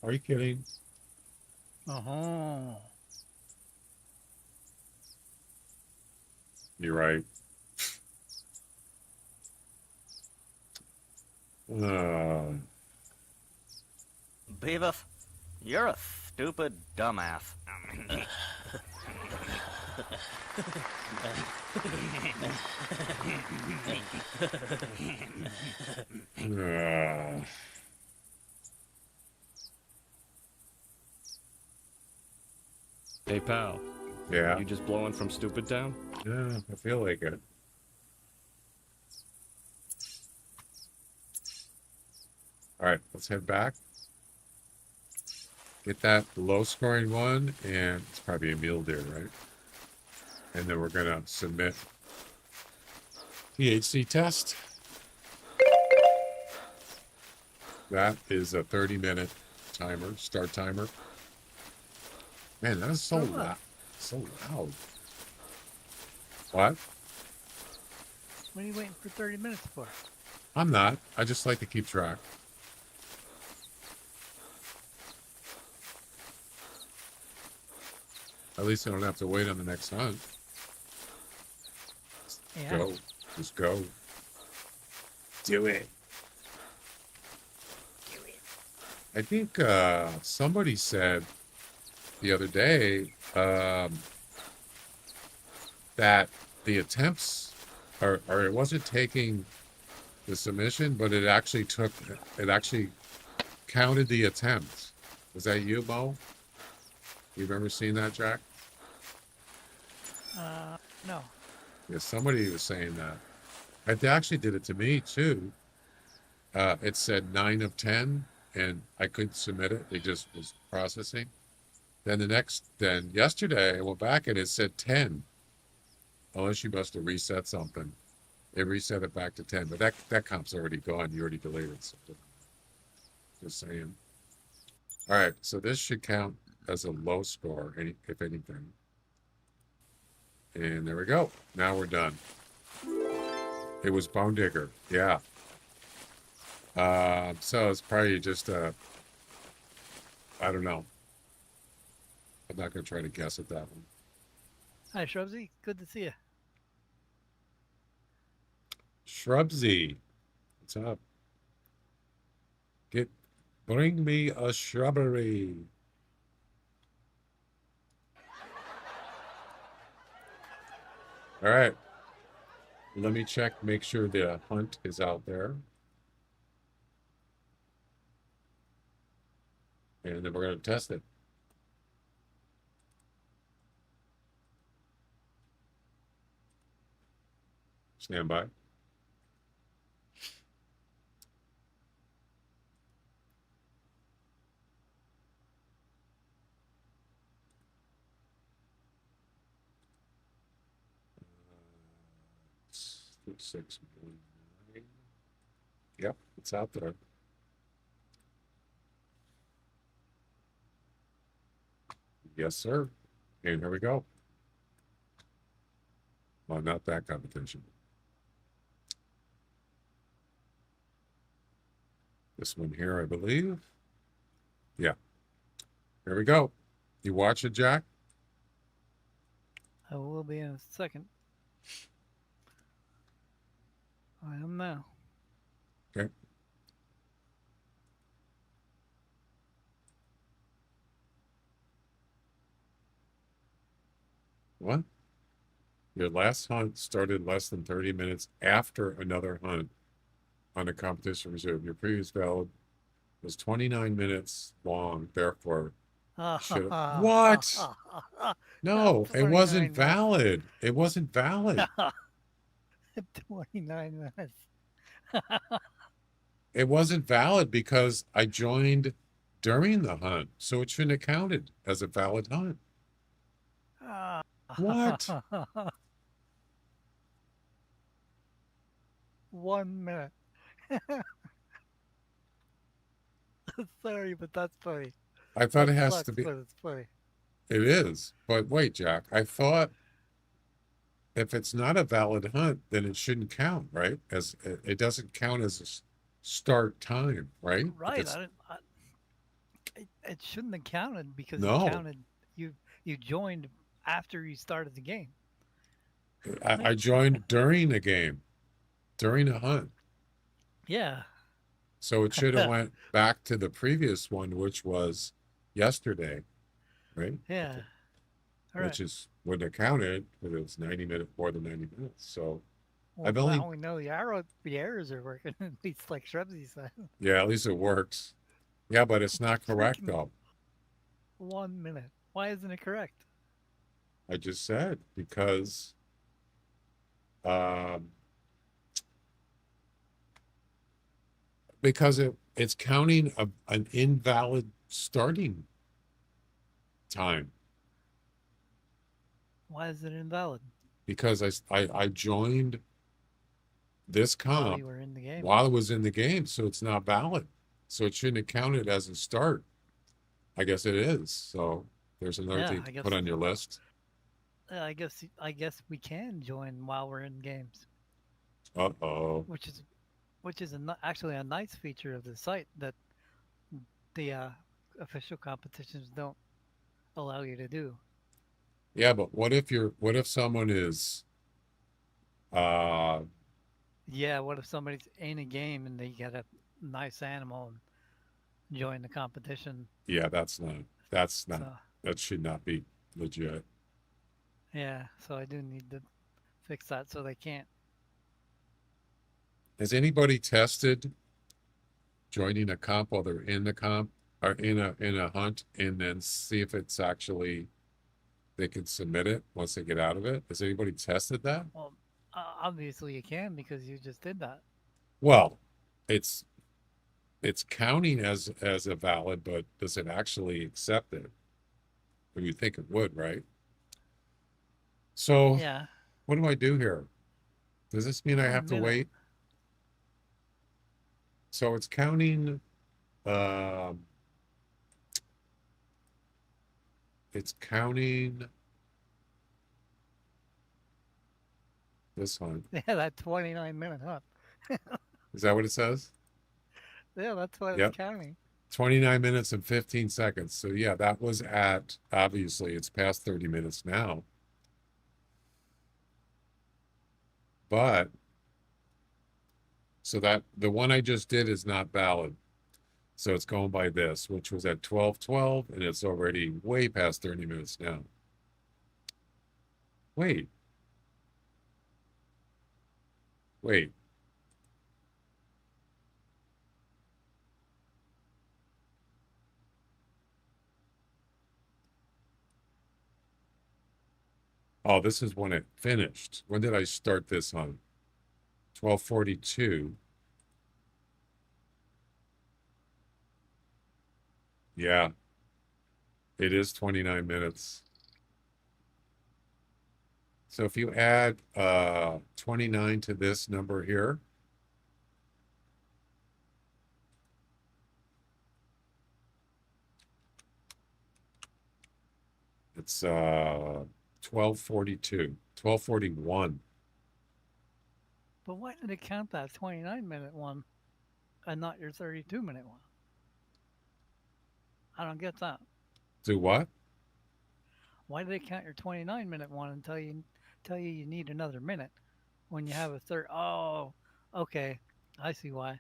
Are you kidding? Oh. You're right. Beavis, you're a stupid dumbass. Hey, pal. Yeah. You just blowing from Stupid Town? Yeah, I feel like it. All right, let's head back. Get that low scoring one, and it's probably a mule deer, right? And then we're gonna submit THC test. That is a 30-minute timer, start timer. Man, that is so loud. So loud. What? What are you waiting for 30 minutes for? I'm not. I just like to keep track. At least I don't have to wait on the next hunt. Yeah. Go. Just go. Do it. I think somebody said the other day that the attempts, or it wasn't taking the submission, but it actually counted the attempts. Was that you, Mo? You remember seeing that, Jack? No. Yeah, somebody was saying that. They actually did it to me too. It said 9 of 10, and I couldn't submit it. It just was processing. Then yesterday I went back and it said 10. Unless you must have reset something. It reset it back to 10, but that comp's already gone. You already deleted something. Just saying. All right, so this should count as a low score, if anything. And there we go. Now we're done. It was Bone Digger, yeah. So it's probably just I don't know. I'm not going to try to guess at that one. Hi, Shrubsy. Good to see you. Shrubsy, what's up? Bring me a shrubbery. All right. Let me check, make sure the hunt is out there. And then we're going to test it. Stand by. Uh, 619. Yep, it's out there. Yes, sir. And here we go. Well, not that competition. This one here, I believe. Yeah. Here we go. You watch it, Jack? I will be in a second. I am now. Okay. What? Your last hunt started less than 30 minutes after another hunt on a competition reserve. Your previous valid was 29 minutes long, therefore should have. What? No, it wasn't 29 minutes. valid. It wasn't valid. 29 minutes. It wasn't valid because I joined during the hunt, so it shouldn't have counted as a valid hunt. What? 1 minute. Sorry, but that's funny. I thought That it has sucks, to be. but it's funny. It is. But wait, Jack, I thought if it's not a valid hunt, then it shouldn't count, right? As it doesn't count as a start time, right? If Right. it's- It shouldn't have counted because No. you counted. You joined after you started the game. I joined during a game, during a hunt. Yeah. So it should have went back to the previous one, which was yesterday, right? Yeah. All Which right. is wouldn't have counted because it was 90 minutes, more than 90 minutes. So Well, I've only, now we know the arrows are working. At least, like Shrubsy said. yeah, at least it works. Yeah, but it's not correct Freaking though. 1 minute. Why isn't it correct? I just said because um it's counting an invalid starting time Why is it invalid? because I joined this While comp you were in the game. while it was in the game, so it's not valid. So it shouldn't have counted as a start. I guess it is. So there's another Yeah, thing I to guess. put on your list. I guess we can join while we're in games, Uh-oh. which is actually a nice feature of the site that the official competitions don't allow you to do. Yeah, but what if someone is uh Yeah, what if somebody's in a game and they get a nice animal and join the competition? yeah, that's not So that should not be legit. yeah, so I do need to fix that so they can't. Has anybody tested joining a comp while they're in the comp or in a hunt and then see if it's actually they can submit it once they get out of it? Has anybody tested that? Well, obviously you can because you just did that. Well, it's counting as a valid, but does it actually accept it? Well, you think it would, right? So Yeah. what do I do here? Does this mean I 1 have to minute. wait? So it's counting, um, it's counting this hunt. Yeah, that 29-minute hunt. Is that what it says? Yeah, that's what Yep. it's counting. 29 minutes and 15 seconds. So yeah, that was at, obviously it's past 30 minutes now. but so that the one I just did is not valid. So it's going by this, which was at 12:12, and it's already way past 30 minutes now. Wait. Wait. Oh, this is when it finished. When did I start this on? 12:42. Yeah, it is 29 minutes. So if you add 29 to this number here, it's 12:42, 12:41. But why did it count that 29-minute one and not your 32-minute one? I don't get that. Do what? Why did it count your 29-minute one and tell you you need another minute when you have a third? Oh, okay, I see why.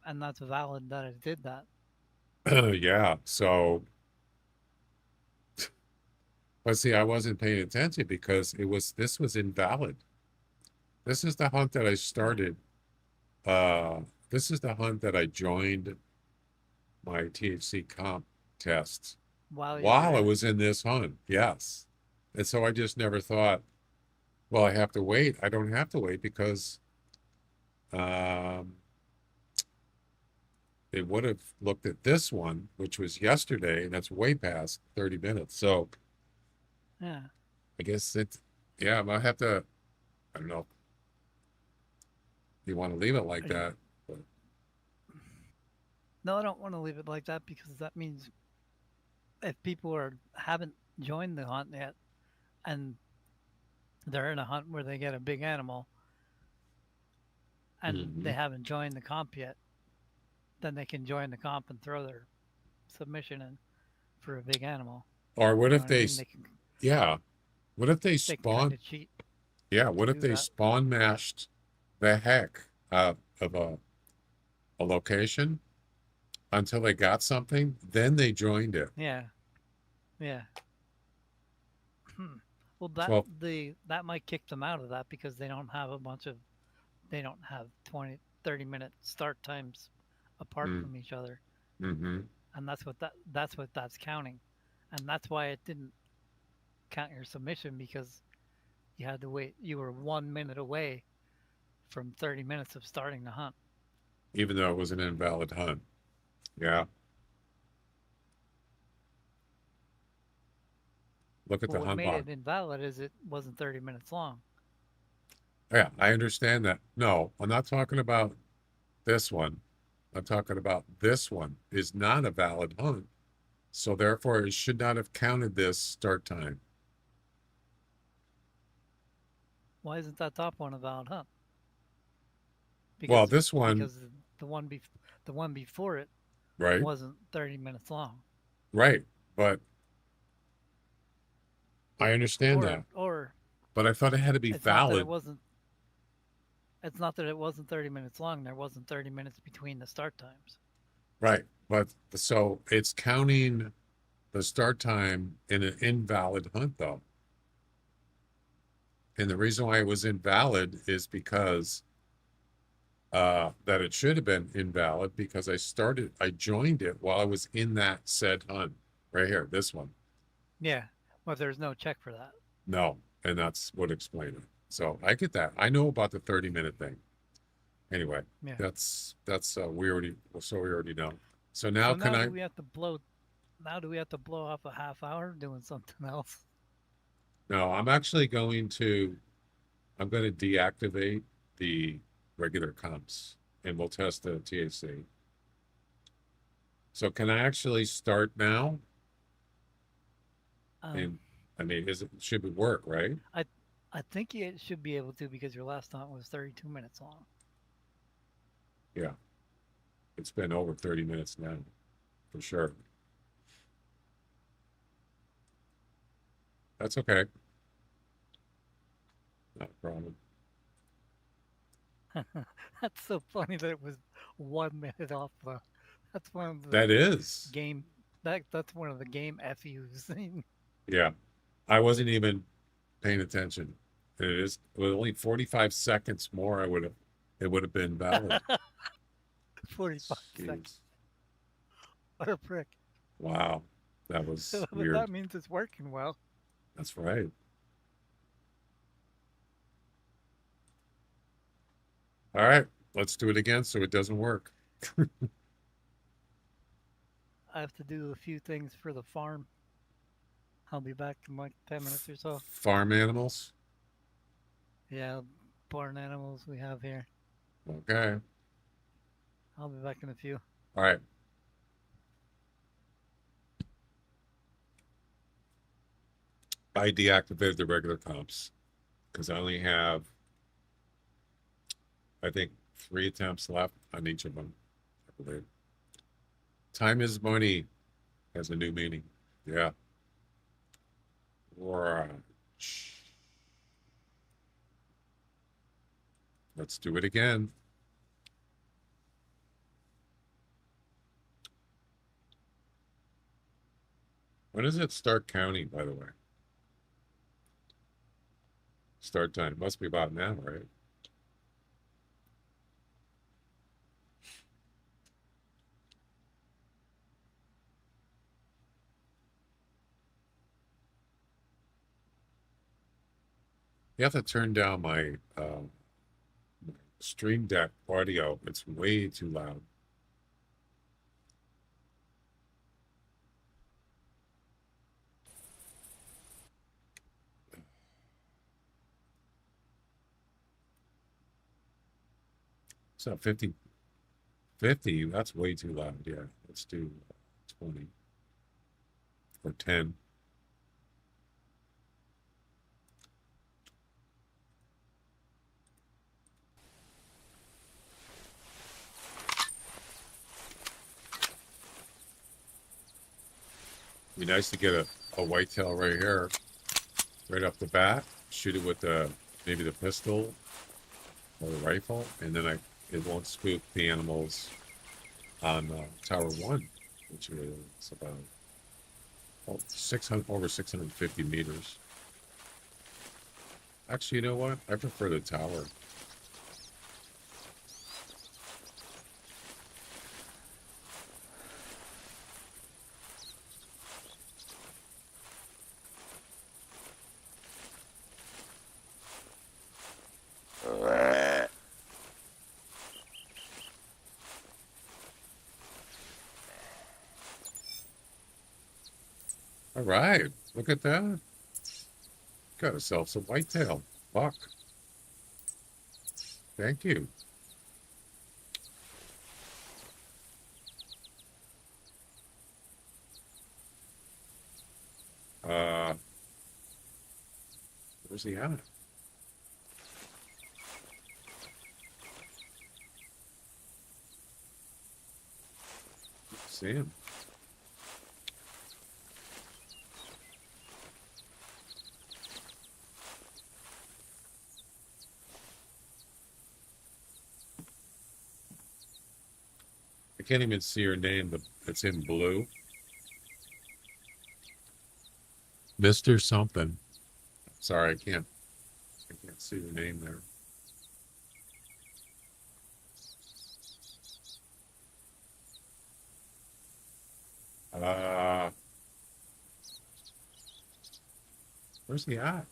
And that's valid that it did that. Yeah, so but see, I wasn't paying attention because this was invalid. This is the hunt that I started. This is the hunt that I joined my THC comp test While while I was in this hunt. Yes. And so I just never thought, well, I have to wait. I don't have to wait because it would have looked at this one, which was yesterday, and that's way past 30 minutes. So yeah. I guess yeah, I might have to, I don't know. You want to leave it like that. But No, I don't want to leave it like that because that means if people haven't joined the hunt yet and they're in a hunt where they get a big animal and they haven't joined the comp yet, then they can join the comp and throw their submission in for a big animal. Or what if they, can, yeah, what if they they spawn, cheat. yeah, what if they spawn mashed the heck out of a location until they got something, then they joined it. Yeah. Yeah. Well, that might kick them out of that because they don't have they don't have 20, 30-minute start times apart from each other. Mm-hmm. And that's what that's counting. And that's why it didn't count your submission because you had to wait. You were 1 minute away from 30 minutes of starting the hunt. Even though it was an invalid hunt. Yeah. Look at the hunt What log. made it invalid is it wasn't 30 minutes long. Yeah, I understand that. No, I'm not talking about this one. I'm talking about this one is not a valid hunt. So therefore it should not have counted this start time. Why isn't that top one a valid hunt? Well, this one, because the one before it right, wasn't 30 minutes long. right, but I understand that. But I thought it had to be valid. It's not that it wasn't 30 minutes long. There wasn't 30 minutes between the start times. Right, but so it's counting the start time in an invalid hunt, though. And the reason why it was invalid is because that it should have been invalid because I joined it while I was in that said hunt right here, this one. Yeah, well, there's no check for that. No, and that's what explained it. So I get that. I know about the 30-minute thing. Anyway, yeah. that's we already know. So now do we have to blow off a half hour doing something else? No, I'm going to deactivate the regular comps and we'll test the THC. So can I actually start now? And I mean, should it work, right? I think you should be able to because your last hunt was 32 minutes long. Yeah. It's been over 30 minutes now, for sure. That's okay. Not a problem. That's so funny that it was 1 minute off the. That's one of the That is. game. That's one of the game FUs. Yeah. I wasn't even paying attention. And it is with only 45 seconds more, it would have been valid. 45 seconds. Jeez. What a prick. Wow. That was But weird. that means it's working well. That's right. All right. Let's do it again so it doesn't work. I have to do a few things for the farm. I'll be back in like 10 minutes or so. Farm animals. Yeah, barn animals we have here. Okay. I'll be back in a few. All right. I deactivated the regular comps because I only have, I think, 3 attempts left on each of them, I believe. Time is money has a new meaning. Yeah. Right. Let's do it again. When does it start counting, by the way? Start time. Must be about now, right? You have to turn down my Stream Deck audio. It's way too loud. So 50, 50, that's way too loud. Yeah, let's do 20 or 10. Be nice to get a whitetail right here, right off the bat. Shoot it with maybe the pistol or the rifle, and then it won't spook the animals on Tower 1, which is about 600 over 650 meters. Actually, you know what? I prefer the tower. All right, look at that. Got ourselves a whitetail buck. Thank you. Uh, where's he at? See him. I can't even see your name, but it's in blue. Mr. Something. Sorry, I can't see your name there. Where's he at?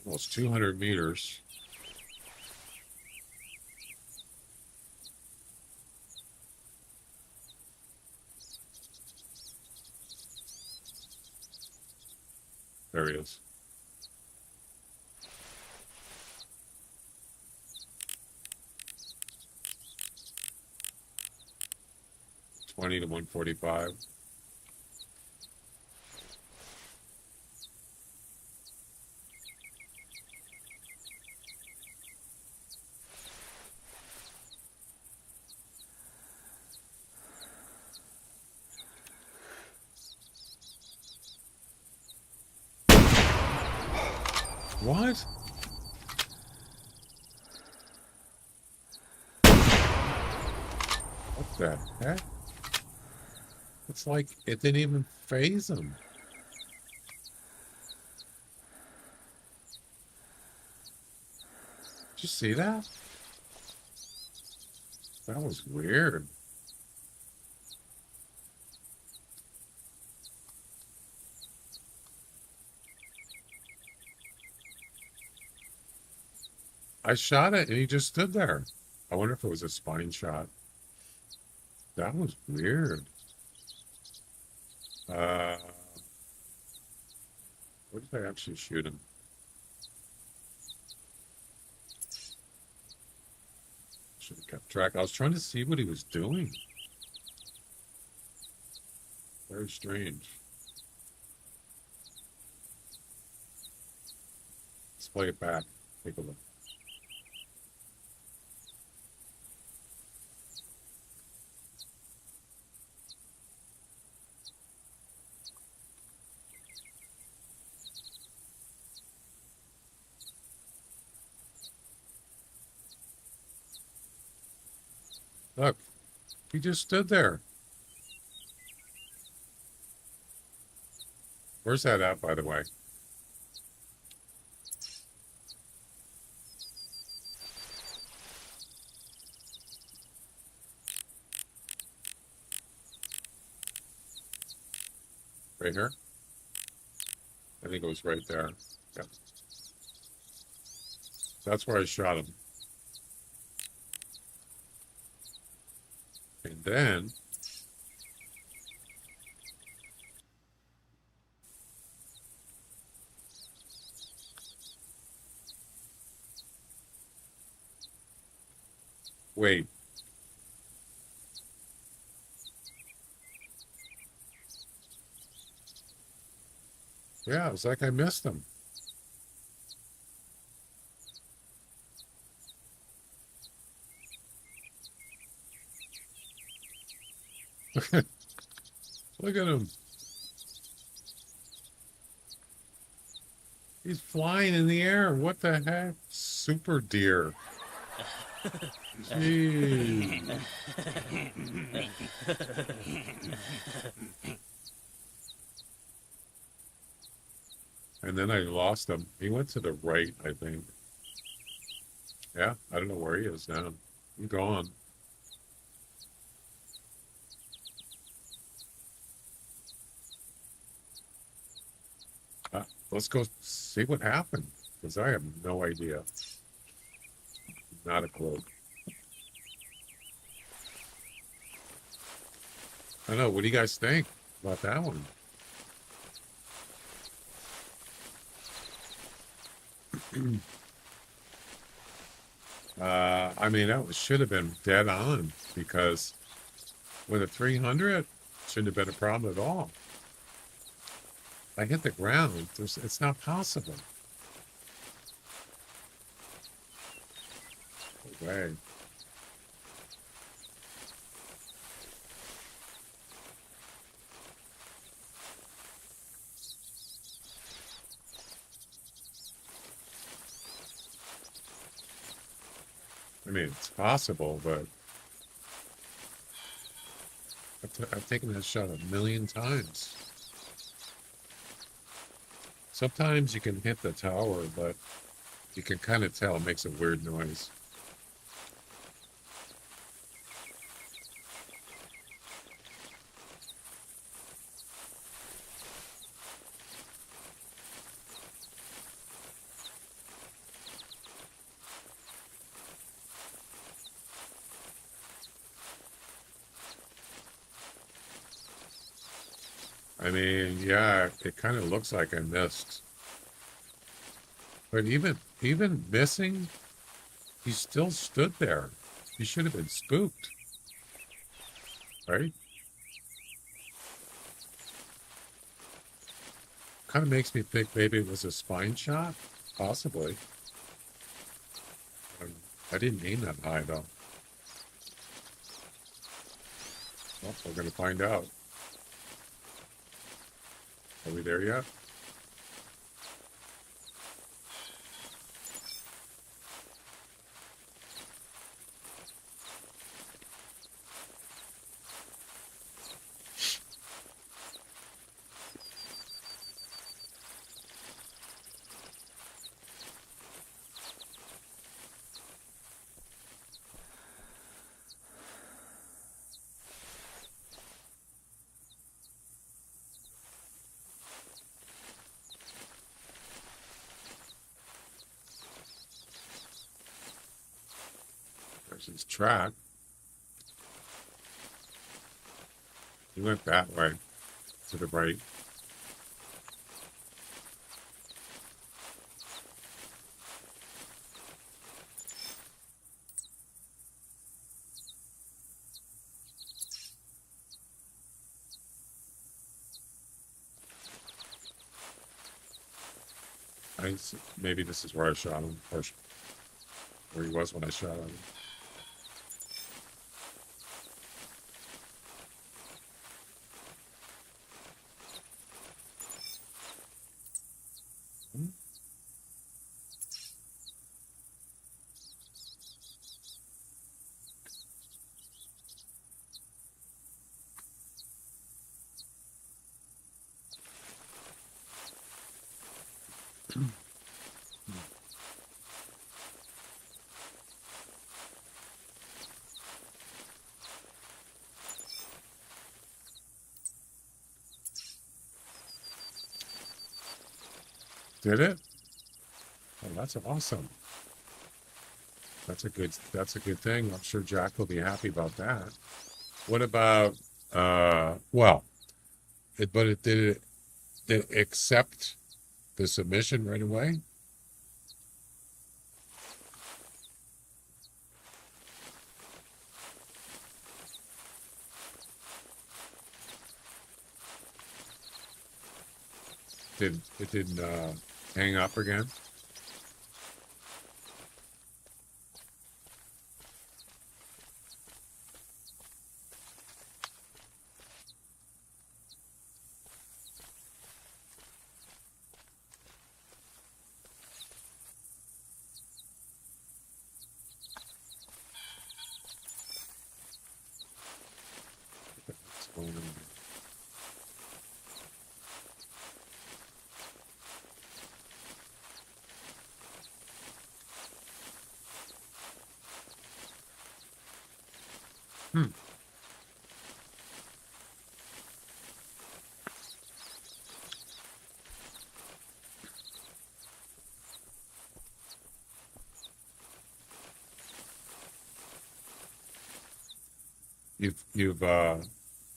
Almost 200 meters. There he is. $20 to $145. What? What the heck? It's like it didn't even phase him. Did you see that? That was weird. I shot it and he just stood there. I wonder if it was a spine shot. That was weird. Where did I actually shoot him? Should have kept track. I was trying to see what he was doing. Very strange. Let's play it back. Take a look. Look, he just stood there. Where's that at, by the way? Right here? I think it was right there. Yeah. That's where I shot him. And then wait. Yeah, it was like I missed him. Look at him. He's flying in the air. What the heck? Super deer. Jeez. And then I lost him. He went to the right, I think. Yeah, I don't know where he is now. I'm gone. Let's go see what happened, because I have no idea. Not a clue. I don't know. What do you guys think about that one? I mean, should have been dead on, because with a 300, shouldn't have been a problem at all. I hit the ground. It's not possible. No way. I mean, it's possible, but I've taken that shot a million times. Sometimes you can hit the tower, but you can kind of tell it makes a weird noise. I mean, yeah, it kind of looks like I missed. But even missing, he still stood there. He should have been spooked. Right? Kind of makes me think maybe it was a spine shot. Possibly. I didn't aim that high, though. Well, we're going to find out. Are we there yet? There's his track. He went that way, to the right. Maybe this is where I shot him, or where he was when I shot him. Did it? Oh, that's awesome. That's a good thing. I'm sure Jack will be happy about that. What about well, did it accept the submission right away? It didn't hang up again? What's going on?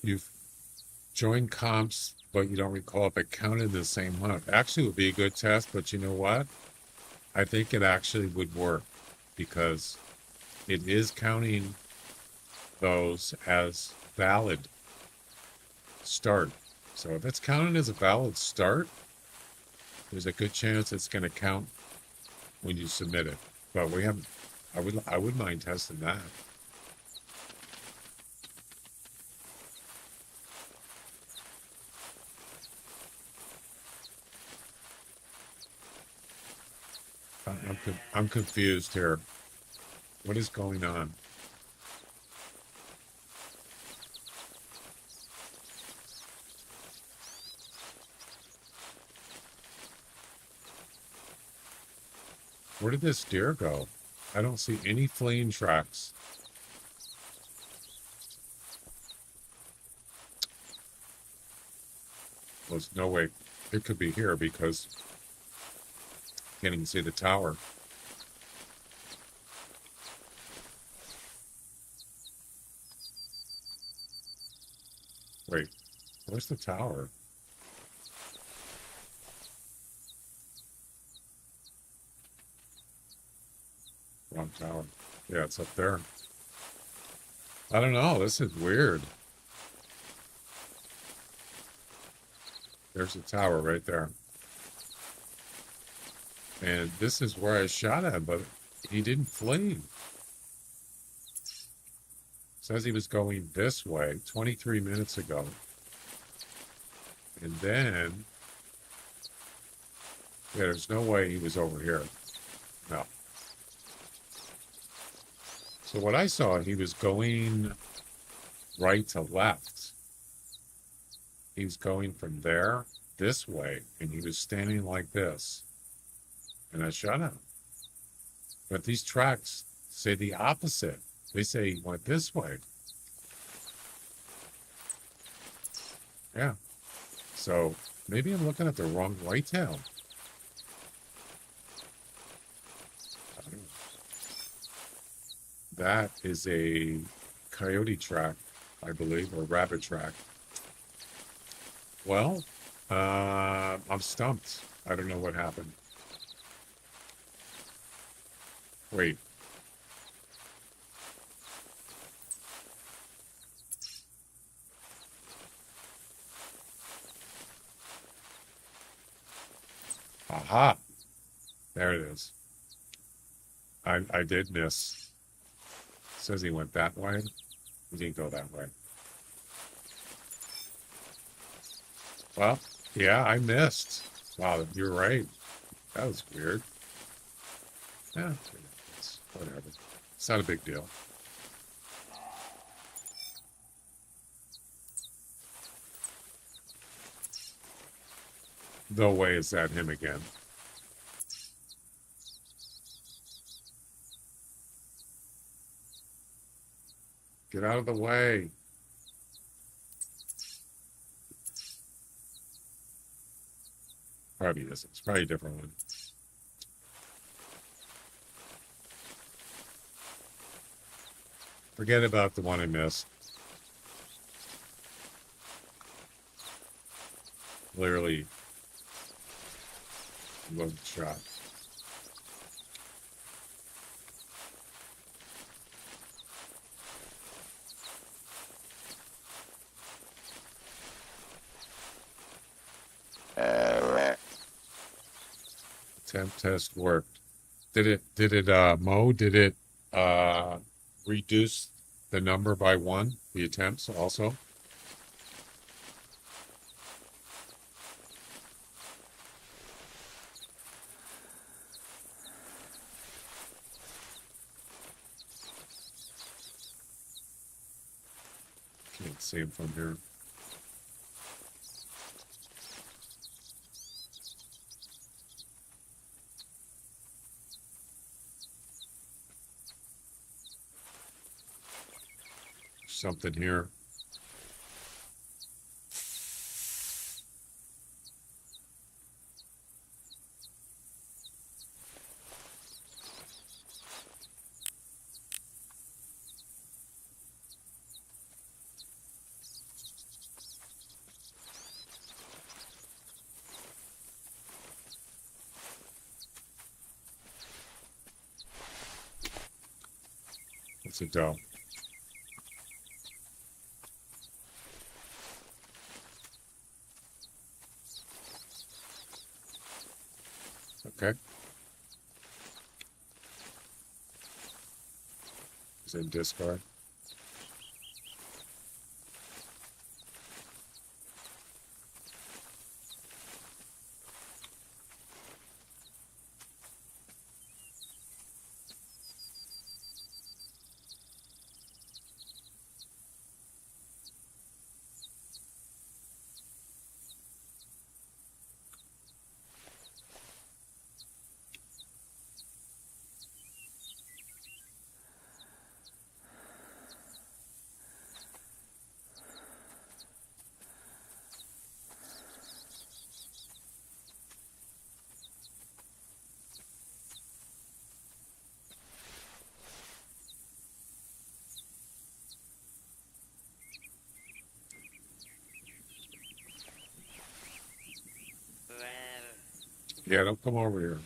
You've joined comps, but you don't recall if it counted the same hunt. Actually, it would be a good test, but you know what? I think it actually would work because it is counting those as valid start. So if it's counted as a valid start, there's a good chance it's going to count when you submit it. But we haven't. I wouldn't mind testing that. I'm confused here. What is going on? Where did this deer go? I don't see any fleeing tracks. Well, there's no way it could be here because I can't even see the tower. Wait, where's the tower? Wrong tower. Yeah, it's up there. I don't know. This is weird. There's the tower right there. And this is where I shot him, but he didn't flee. Says he was going this way 23 minutes ago. And then, yeah, there's no way he was over here. No. So what I saw, he was going right to left. He was going from there this way, and he was standing like this. And I shot him. But these tracks say the opposite. They say he went this way. Yeah. So maybe I'm looking at the wrong whitetail. That is a coyote track, I believe, or rabbit track. Well, I'm stumped. I don't know what happened. Wait. Aha. There it is. I did miss. Says he went that way. He didn't go that way. Well, yeah, I missed. Wow, you're right. That was weird. Yeah, it's whatever. It's not a big deal. No way is that him again. Get out of the way. Probably isn't. It's probably a different one. Forget about the one I missed. Literally wasn't shot. Temp test worked. Did it Mo, did it reduce the number by one, the attempts also? Can't see him from here. Something here. It's a doe. Okay. Is in discard. Yeah, don't come over here.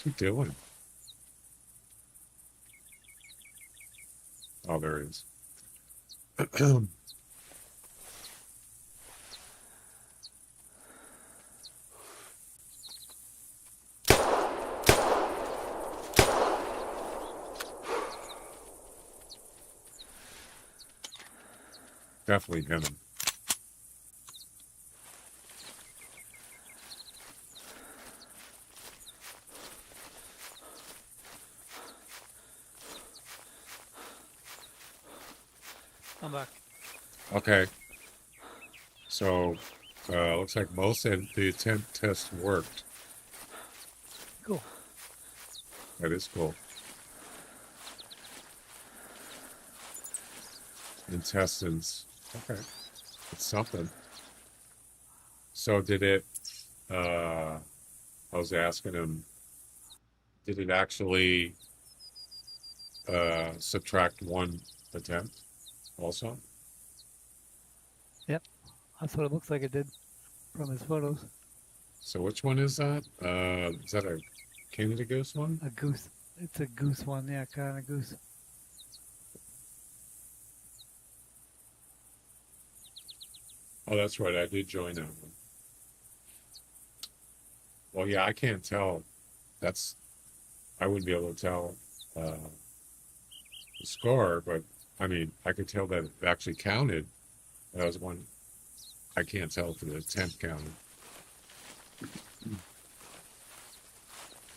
What's he doing? Oh, there he is. Definitely him. I'm back. Okay. So, looks like most of the attempt test worked. Cool. That is cool. Intestines. Okay. It's something. So did it, I was asking him, did it actually subtract one attempt also? Yep. That's what it looks like it did from his photos. So which one is that? Is that a Canada Goose one? A goose. It's a goose one. Yeah, kind of goose. Oh, that's right. I did join that one. Well, yeah, I can't tell. I wouldn't be able to tell the score, but I mean, I could tell that it actually counted. That was one. I can't tell if the attempt counted. You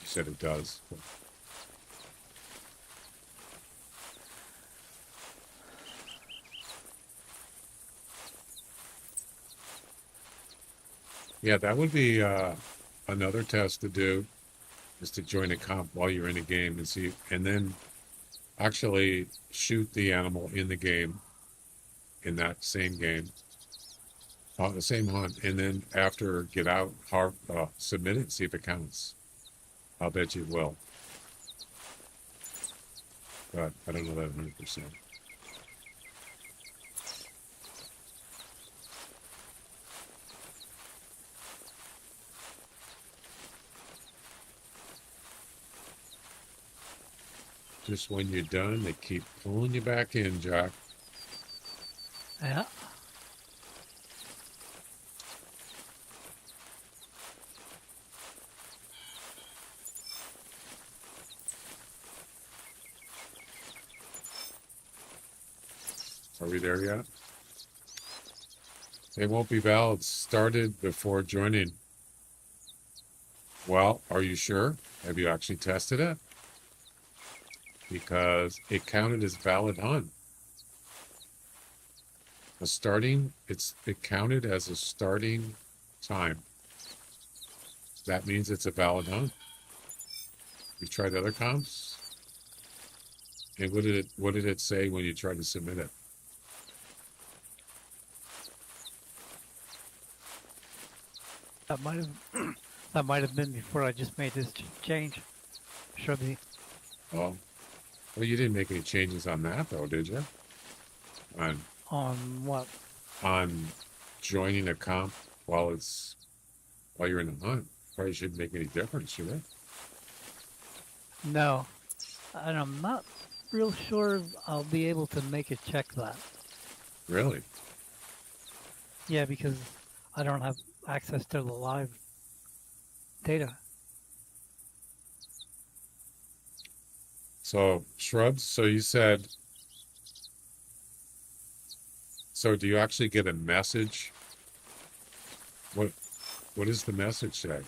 said it does. Yeah, that would be another test to do, is to join a comp while you're in a game and see, and then actually shoot the animal in the game, in that same game, on the same hunt, and then after get out, submit it, see if it counts. I'll bet you it will, but I don't know that 100%. Just when you're done, they keep pulling you back in, Jack. Yeah. Are we there yet? They won't be valid. Started before joining. Well, are you sure? Have you actually tested it? Because it counted as valid hunt. It counted as a starting time. That means it's a valid hunt. You tried other comps? And what did it say when you tried to submit it? That might have that might have been before I just made this change. Should be. Oh, well, you didn't make any changes on that though, did you? On what? On joining a comp while you're in the hunt. Probably shouldn't make any difference, should it? No. And I'm not real sure I'll be able to make it check that. Really? Yeah, because I don't have access to the live data. So shrubs. So you said. So do you actually get a message? What does the message say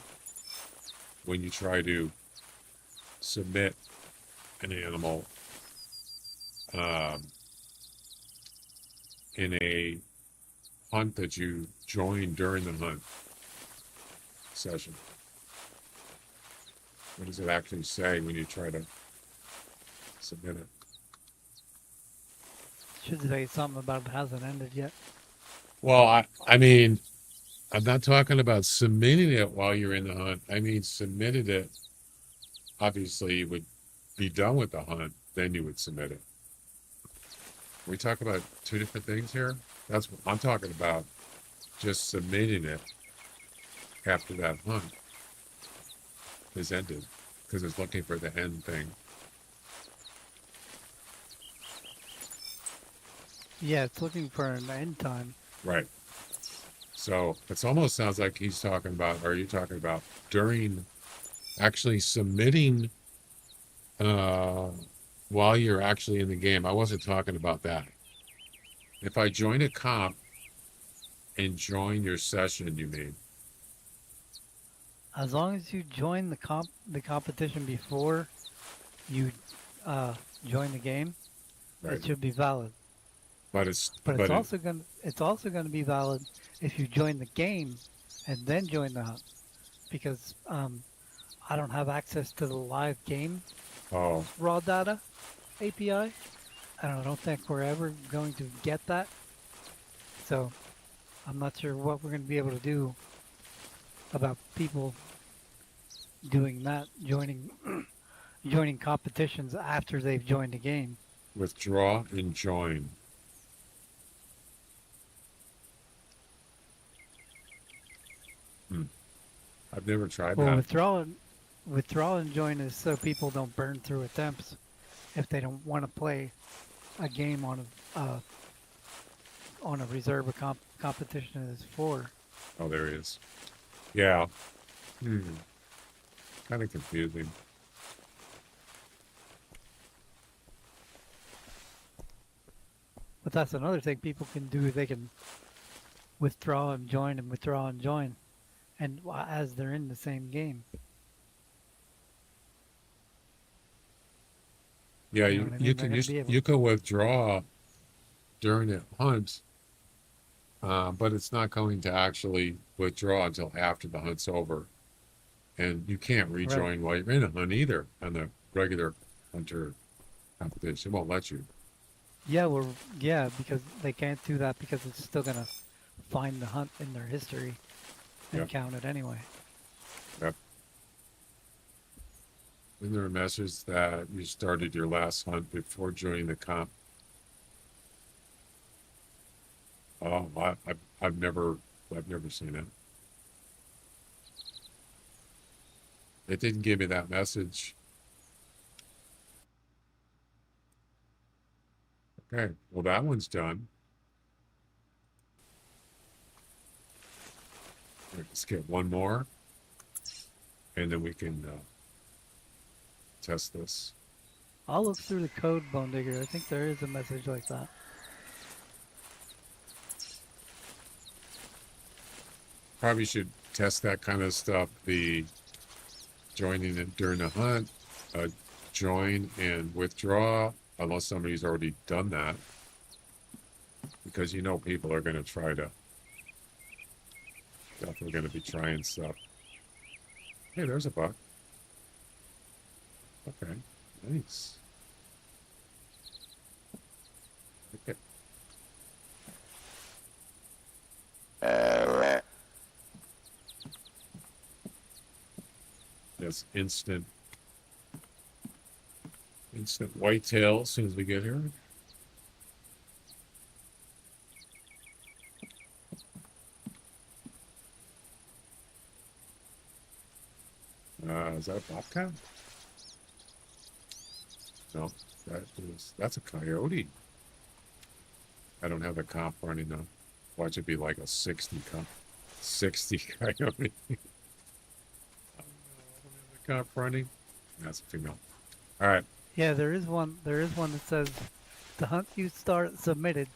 when you try to submit an animal in a hunt that you joined during the hunt session? What does it actually say when you try to submit it? Should say something about it hasn't ended yet. Well, I mean, I'm not talking about submitting it while you're in the hunt. I mean, submitted it. Obviously, you would be done with the hunt, then you would submit it. We talk about two different things here. That's what I'm talking about. Just submitting it after that hunt is ended, because it's looking for the end thing. Yeah, it's looking for an end time. Right. So it almost sounds like he's talking about, or are you talking about during actually submitting while you're actually in the game? I wasn't talking about that. If I join a comp and join your session, you mean? As long as you join the competition before you join the game, Right. it should be valid. But it's But but it's also gonna be valid if you join the game and then join the hunt, because I don't have access to the live game oh, raw data API, and I don't think we're ever going to get that. So I'm not sure what we're going to be able to do about people doing that, joining joining competitions after they've joined the game. withdraw and join. I've never tried Well, that. withdraw and join is so people don't burn through attempts if they don't want to play a game on a reserve or competition is for. Oh, there he is. Yeah. Kind of confusing. But that's another thing people can do. They can withdraw and join and withdraw and join, and as they're in the same game. Yeah, You know you, what I you mean? They're can gonna be able. you can withdraw during the hunt, but it's not going to actually withdraw until after the hunt's over. And you can't rejoin while you're in a hunt either on the regular hunter competition. It won't let you. Yeah, because they can't do that because it's still gonna find the hunt in their history and Yep. count it anyway. Yep. Isn't there a message that you started your last hunt before joining the comp? Oh, I've never seen it. It didn't give me that message. Okay, well that one's done. Let's get one more, and then we can test this. I'll look through the code, Bone Digger. I think there is a message like that. Probably should test that kind of stuff. The joining it during the hunt, join and withdraw, unless somebody's already done that, because you know people are going to try to. Definitely going to be trying stuff. Hey, there's a buck. Okay, nice. Okay. That's instant whitetail as soon as we get here. Is that a bobcat? No, that's a coyote. I don't have the comp running though. Watch it be like a 60 comp. 60 coyote. I don't have the comp running. That's a female. All right. Yeah, there is one. There is one that says the hunt you submitted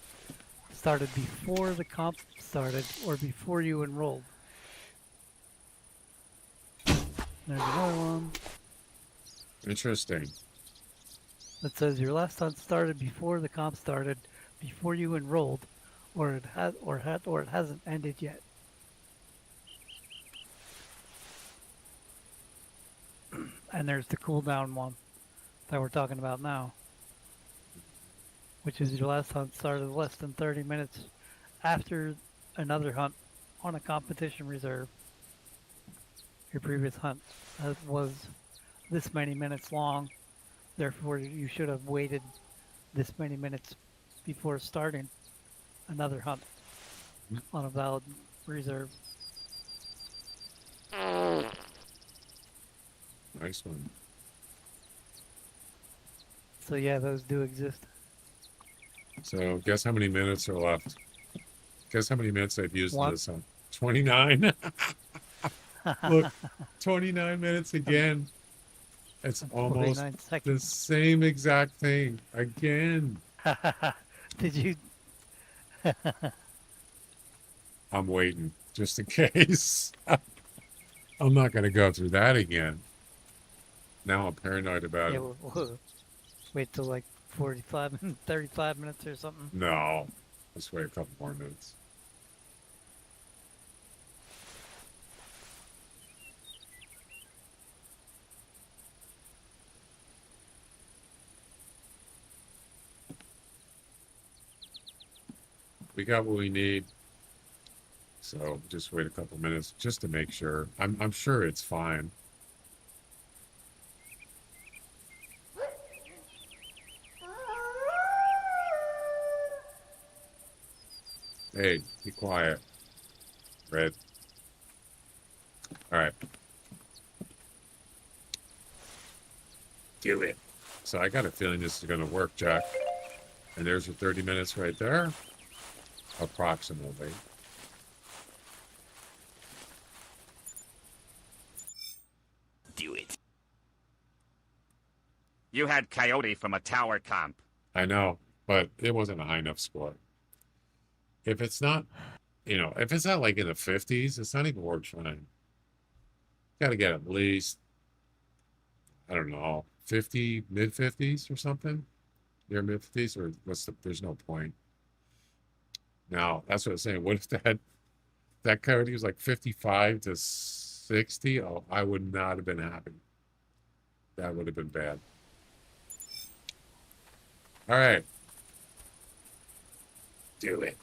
started before the comp started or before you enrolled. There's another one Interesting. that says your last hunt started before the comp started, before you enrolled, or it hasn't ended yet. And there's the cooldown one that we're talking about now, which is your last hunt started less than 30 minutes after another hunt on a competition reserve. Your previous hunt was this many minutes long, therefore you should have waited this many minutes before starting another hunt on a valid reserve. Nice one. So yeah, those do exist. So guess how many minutes are left? Guess how many minutes I've used in One. this hunt? 29. Look, 29 minutes again. It's almost 49 the seconds. same exact thing again. Did you? I'm waiting just in case. I'm not going to go through that again. Now I'm paranoid about Yeah, it. we'll wait till like 45, 35 minutes or something. No. Let's wait a couple more minutes. We got what we need. So just wait a couple minutes just to make sure. I'm sure it's fine. Hey, be quiet. Red. All right. Do it. So I got a feeling this is going to work, Jack. And there's your 30 minutes right there. Approximately. Do it. You had Coyote from a tower comp. I know, but it wasn't a high enough score. If it's not, if it's not like in the 50s, it's not even worth trying. Got to get at least, I don't know, 50, mid 50s or something. Near mid 50s, or there's no point. Now, that's what I'm saying. What if that coyote was like 55 to 60? Oh, I would not have been happy. That would have been bad. All right. Do it.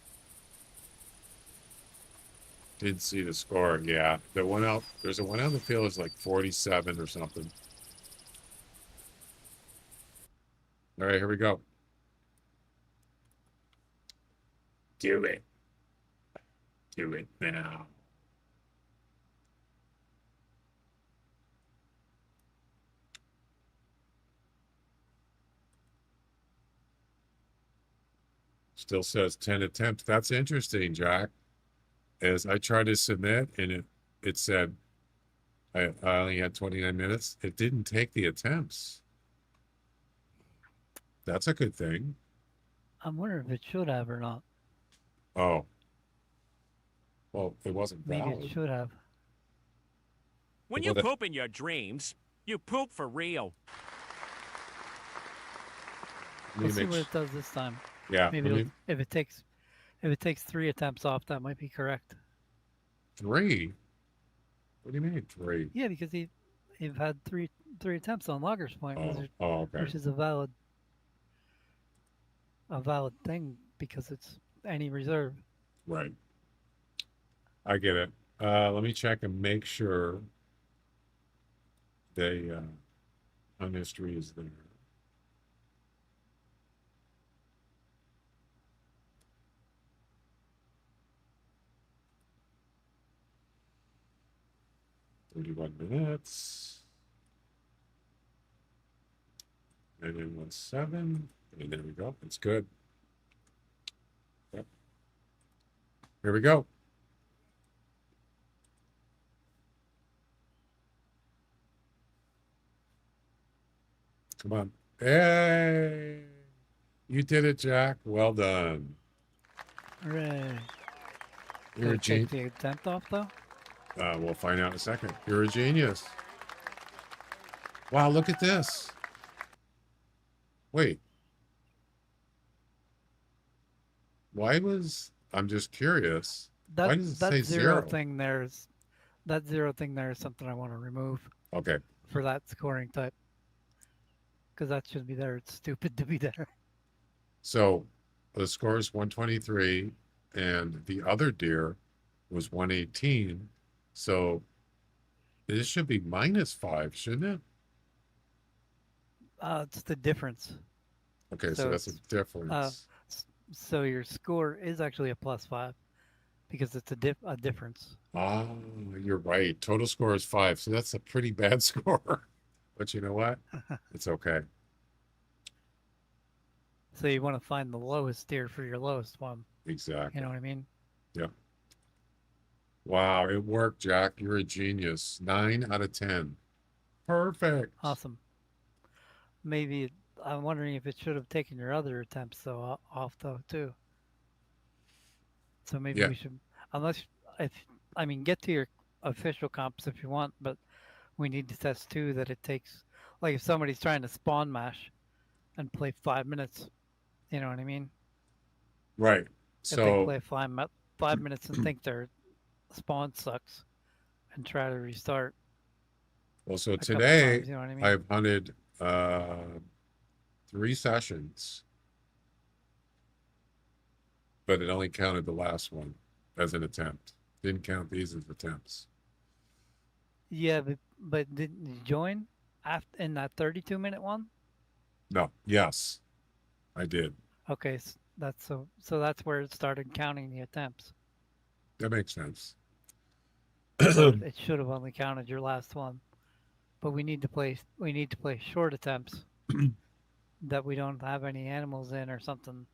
Didn't see the score. Yeah. There's a one out in the field is like 47 or something. All right, here we go. Do it. Do it now. Still says 10 attempts. That's interesting, Jack. As I tried to submit and it said I only had 29 minutes. It didn't take the attempts. That's a good thing. I'm wondering if it should have or not. Oh. Well, it wasn't Maybe valid. it should have. When Well, you that- poop in your dreams, you poop for real. Let me We'll see make what sh- it does this time. Yeah. Maybe let me- if it takes 3 attempts off, that might be correct. 3? What do you mean 3? Yeah, because you've had three attempts on Logger's Point, Okay. which is a valid thing because it's any reserve. Right. I get it. Let me check and make sure the hunt history is there. $31 minutes. 917. And there we go. It's good. Yep. Here we go. Come on. Hey! You did it, Jack. Well done. Hooray. You're a Did it take genius. the attempt off though? We'll find out in a second. You're a genius. Wow, look at this. Wait. I'm just curious. Why does it say zero? That zero thing there is something I want to remove Okay. for that scoring type. Because that should be there. It's stupid to be there. So the score is 123 and the other deer was 118. So this should be -5, shouldn't it? It's the difference. Okay, so So that's a difference. So your score is actually a +5 because it's a difference. Ah, you're right. Total score is 5. So that's a pretty bad score. But you know what? It's okay. So you want to find the lowest deer for your lowest one. Exactly. You know what I mean? Yep. Wow, it worked, Jack. You're a genius. 9 out of 10. Perfect. Awesome. Maybe I'm wondering if it should have taken your other attempts though off though too. So maybe Yeah. we should, get to your official comps if you want, but we need to test too that it takes, like if somebody's trying to spawn mash, and play 5 minutes. You know what I mean? Right. If they So, play 5 minutes and think their spawn sucks and try to restart well, so a couple today times, you know what I mean? I've hunted 3 sessions, but it only counted the last one as an attempt. Didn't count these as attempts. Yeah, but didn't you join after in that 32-minute one? No. Yes, I did. Okay, so that's where it started counting the attempts. That makes sense. So it should have only counted your last one. But we need to play short attempts that we don't have any animals in or something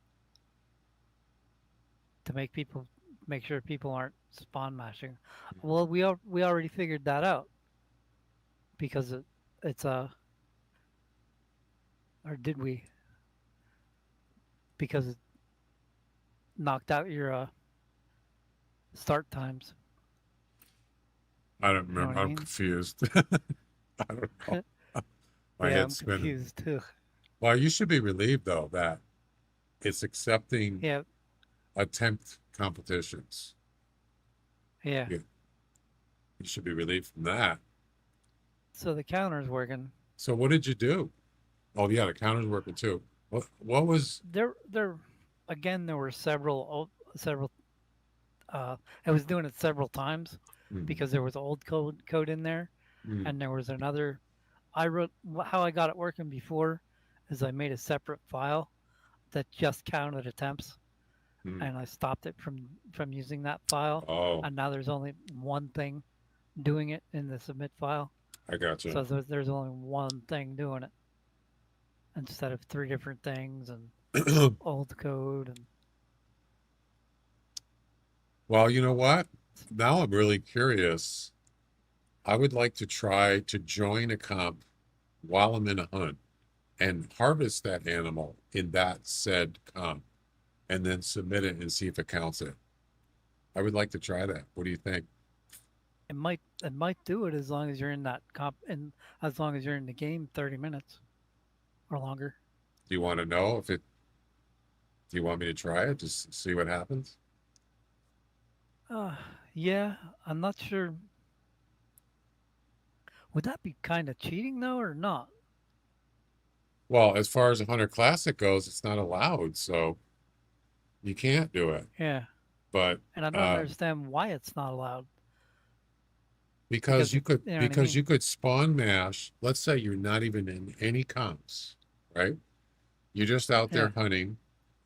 to make sure people aren't spawn mashing. Well, we already figured that out because it's or did we? Because it knocked out your start times. I don't You know what remember. I I'm mean? confused. I don't know. My Yeah, head's I'm spinning. confused too. Well, you should be relieved though that it's accepting Yeah, attempt competitions. yeah. You, you should be relieved from that. So the counter's working. So what did you do? Oh yeah, the counter's working too. What was There again. There were several. Uh, I was doing it several times mm, because there was old code in there, mm, and there was another. I wrote how I got it working before, is I made a separate file that just counted attempts, mm. and I stopped it from using that file, Oh, and now there's only one thing doing it in the submit file. I got you. So there's only one thing doing it instead of three different things and old code and Well, you know what? Now I'm really curious. I would like to try to join a comp while I'm in a hunt and harvest that animal in that said comp and then submit it and see if it counts it. I would like to try that. What do you think? it might do it as long as you're in that comp and as long as you're in the game 30 minutes or longer. Do you want to know if it, do you want me to try it? Just see what happens? Uh, yeah, I'm not sure. Would that be kind of cheating though, or not? Well, as far as a Hunter Classic goes, it's not allowed, so you can't do it. Yeah, But and I don't uh, understand why it's not allowed because because you could, you know what I because mean. you could spawn mash. Let's say you're not even in any comps, right? You're just out there Yeah, hunting,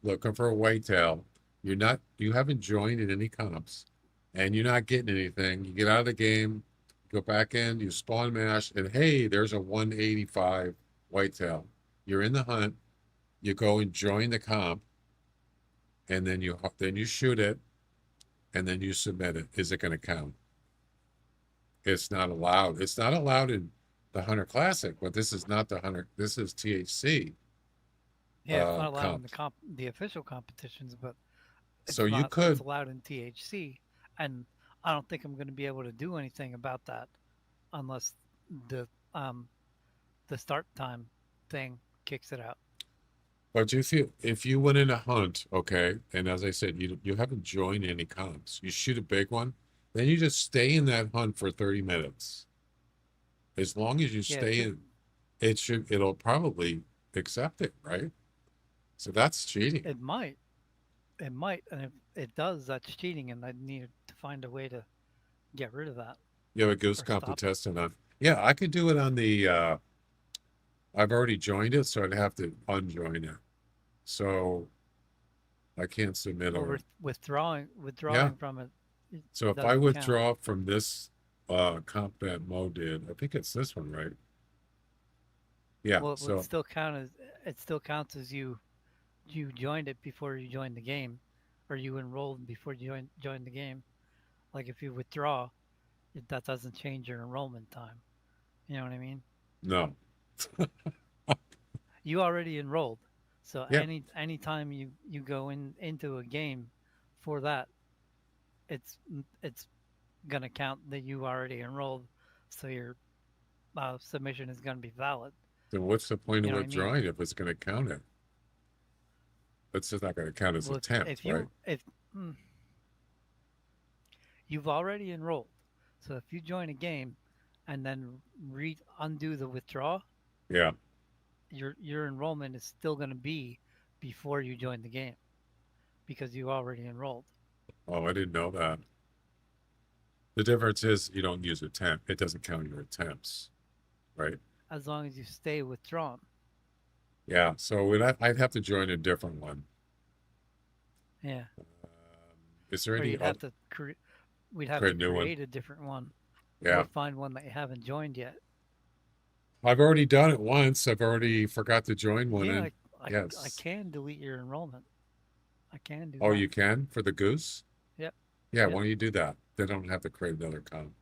looking for a whitetail. You're not, you haven't joined in any comps, and you're not getting anything. You get out of the game, go back in, you spawn mash, and hey, there's a 185 whitetail. You're in the hunt. You go and join the comp, and then you shoot it, and then you submit it. Is it going to count? It's not allowed. It's not allowed in the Hunter Classic, but this is not the Hunter. This is THC yeah, it's not allowed in comp. the official competitions, but So it's you not. It's could, allowed in THC, and I don't think I'm going to be able to do anything about that unless the um the start time thing kicks it out. but if you went in a hunt, okay, and as I said, you haven't joined any comps. You shoot a big one, then you just stay in that hunt for 30 minutes. As long as you Yeah, it stay should. in, it'll probably accept it, right? So that's cheating. It might. It might, and if it does, that's cheating, and I need to find a way to get rid of that You have a goose or comp to stop it. test it on. Yeah, I could do it on the I've already joined it, so I'd have to unjoin it. So I can't submit Well, or withdrawing yeah. withdrawing from it, it So if I doesn't count. withdraw from this comp that Mo did, I think it's this one, right? Yeah. Well, it would So still count as it still counts as you joined it before you joined the game, or you enrolled before you joined the game. Like if you withdraw, that doesn't change your enrollment time. You know what I mean? no. You already enrolled, so Yeah. any time you go into a game for that, it's gonna count that you already enrolled, so your submission is gonna be valid. Then what's the point You of know what I mean? withdrawing if it's going to count it? It's just not going to count as Well, attempt, right? if mm, you've already enrolled, so if you join a game and then undo the withdraw, Yeah. your enrollment is still going to be before you join the game because you already enrolled. Oh, I didn't know that. The difference is you don't use attempt. It doesn't count your attempts, right? As long as you stay withdrawn. Yeah. So I'd have to join a different one. Yeah. Is there Or any you'd have to we'd have create to a new one? create a different one Yeah. or find one that you haven't joined yet. I've already done it once. I've already forgot to join one. Yeah, And I yes. can delete your enrollment. I can do Oh, that. you can for the goose? Yep. Yeah. Yep. Why don't you do that? They don't have to create another account.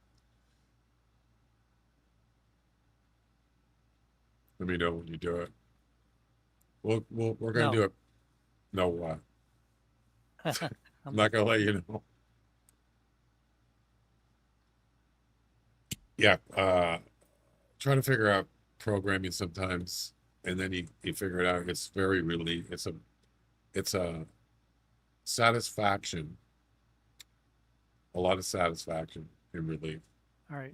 Let me know when you do it. We're going to do No. it. No, what? I'm I'm not going to let you know. Yeah. Trying to figure out programming sometimes, and then you figure it out. It's very relief. It's a satisfaction, a lot of satisfaction and relief. All right.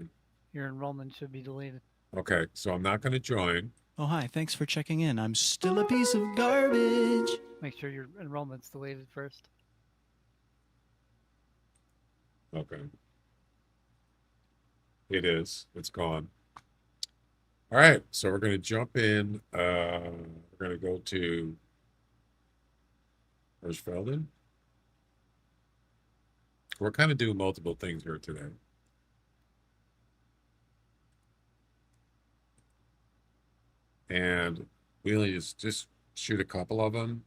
Your enrollment should be deleted. Okay, so I'm not going to join. Oh, hi. Thanks for checking in. I'm still a piece of garbage. Make sure your enrollment's deleted first. Okay. It is. It's gone. All right, so we're going to jump in. We're going to go to Hirschfelden. We're kind of doing multiple things here today. And we only just shoot a couple of them.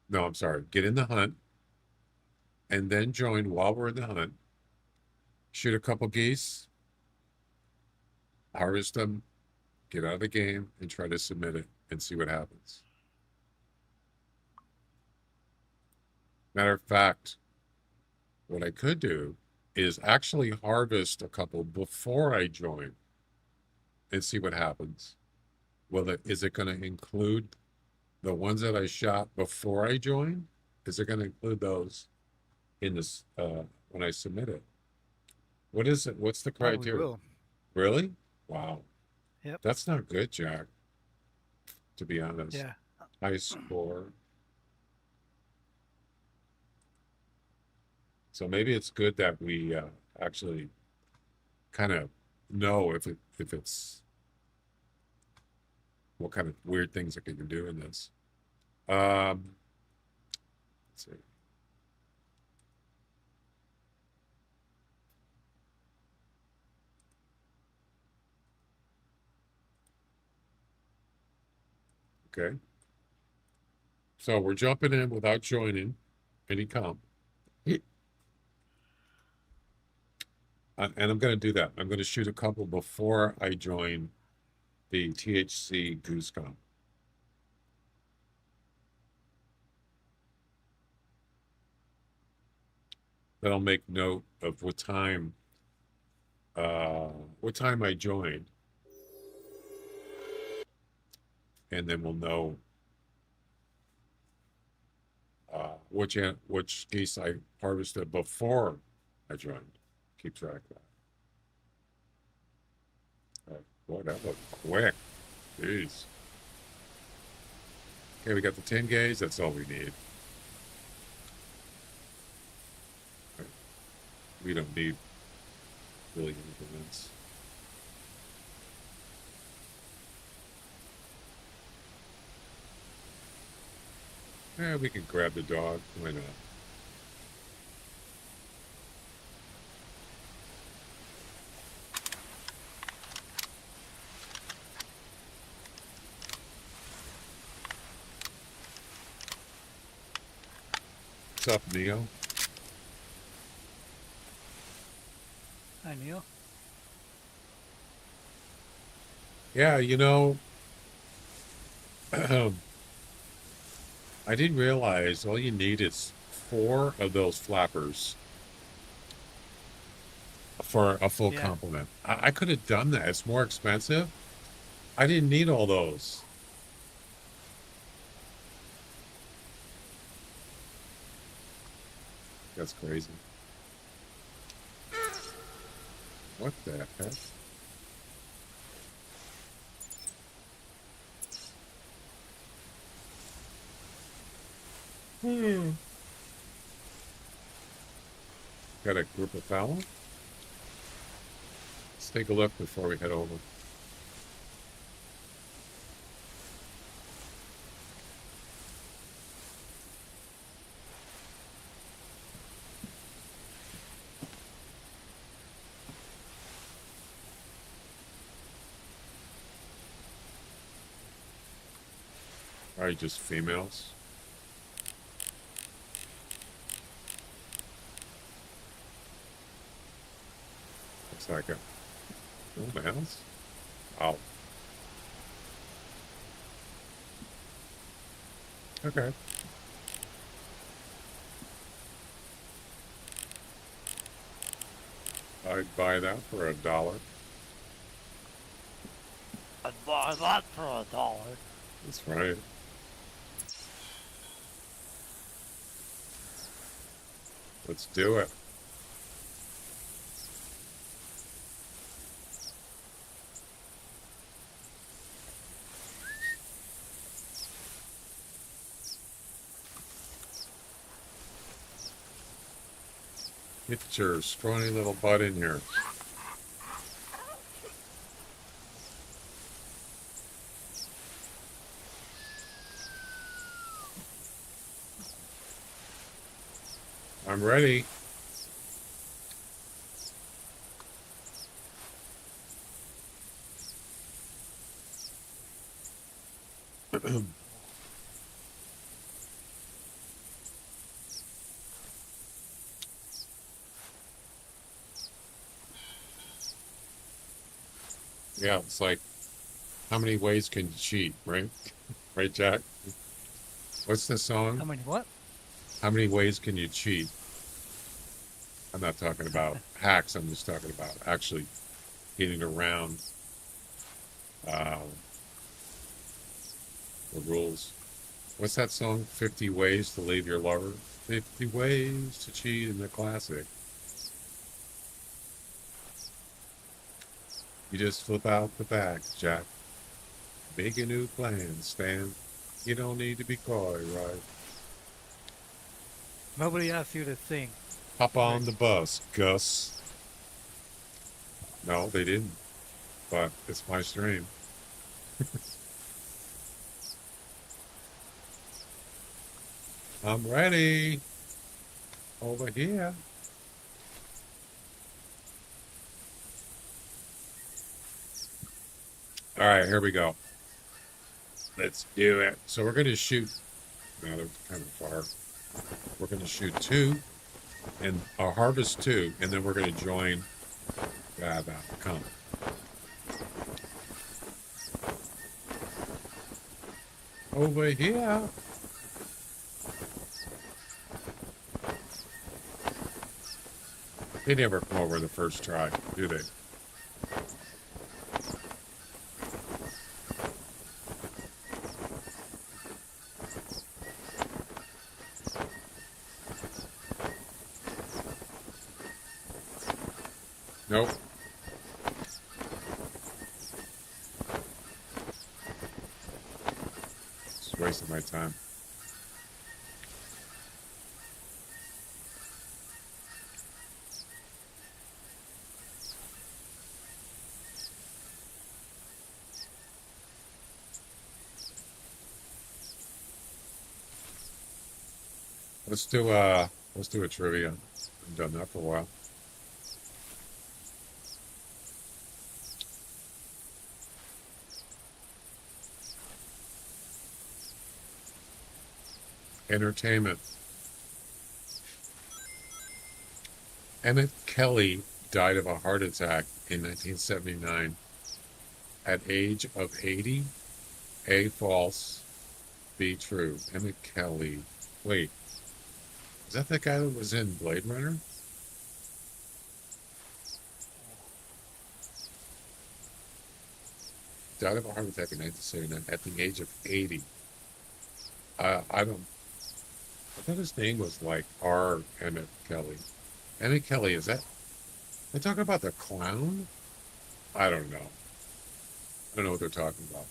No, I'm sorry. Get in the hunt and then join while we're in the hunt. Shoot a couple geese, harvest them, get out of the game, and try to submit it and see what happens. Matter of fact, what I could do is actually harvest a couple before I join and see what happens. Is it going to include the ones that I shot before I join? Is it going to include those in this when I submit it? What is it? What's the Probably criteria? will. Really? Wow. Yep. That's not good, Jack. To be honest. Yeah. High score. So maybe it's good that we actually kind of know if it's what kind of weird things it can do in this. Let's see. Okay. So we're jumping in without joining any comp. And I'm going to do that. I'm going to shoot a couple before I join the THC Goose Comp. Then I'll make note of what time I joined. And then we'll know which geese I harvested before I joined. Keep track of that. Boy, that looked quick. Jeez. Okay, we got the 10 gauge. That's all we need. We don't need really anything else. Yeah, we can grab the dog. Why not? What's up, Neo? Hi, Neil. Yeah, I didn't realize all you need is 4 of those flappers for a full Yeah. complement. I could have done that. It's more expensive, I didn't need all those. That's crazy. What the heck? Got a group of fowl? Let's take a look before we head over. Probably just females. Looks like a males. Wow. Okay. I'd buy that for $1. I'd buy that for $1. That's right. Let's do it. Get your scrawny little butt in here. I'm ready. Yeah, it's like, how many ways can you cheat, right? Right, Jack? What's the How song? many what? How many ways can you cheat? I'm not talking about hacks. I'm just talking about actually getting around uh, the rules. What's that song? 50 Ways to Leave Your Lover? 50 Ways to Cheat in the classic. You just flip out the back, Jack. Make a new plan, Stan. You don't need to be coy, right? Nobody asked you to sing. Hop on the bus, Gus. No, they didn't. But it's my stream. I'm ready. Over here. All right, here we go. Let's do it. So we're going to shoot. Now they're kind of far. We're going to shoot 2 and harvest 2, and then we're going to join. Come. Over here. They never come over the first try, do they? Nope. Just wasting my time. Let's do a trivia. I've done that for a while. Entertainment. Emmett Kelly died of a heart attack in 1979 at age of 80. A, false. B, true. Emmett Kelly. Wait. Is that the guy that was in Blade Runner? died of a heart attack in 1979 at the age of 80. I don't. I thought his name was like R. Emmett Kelly. Emmett Kelly, is that? They talking about the clown? I don't know. I don't know what they're talking about.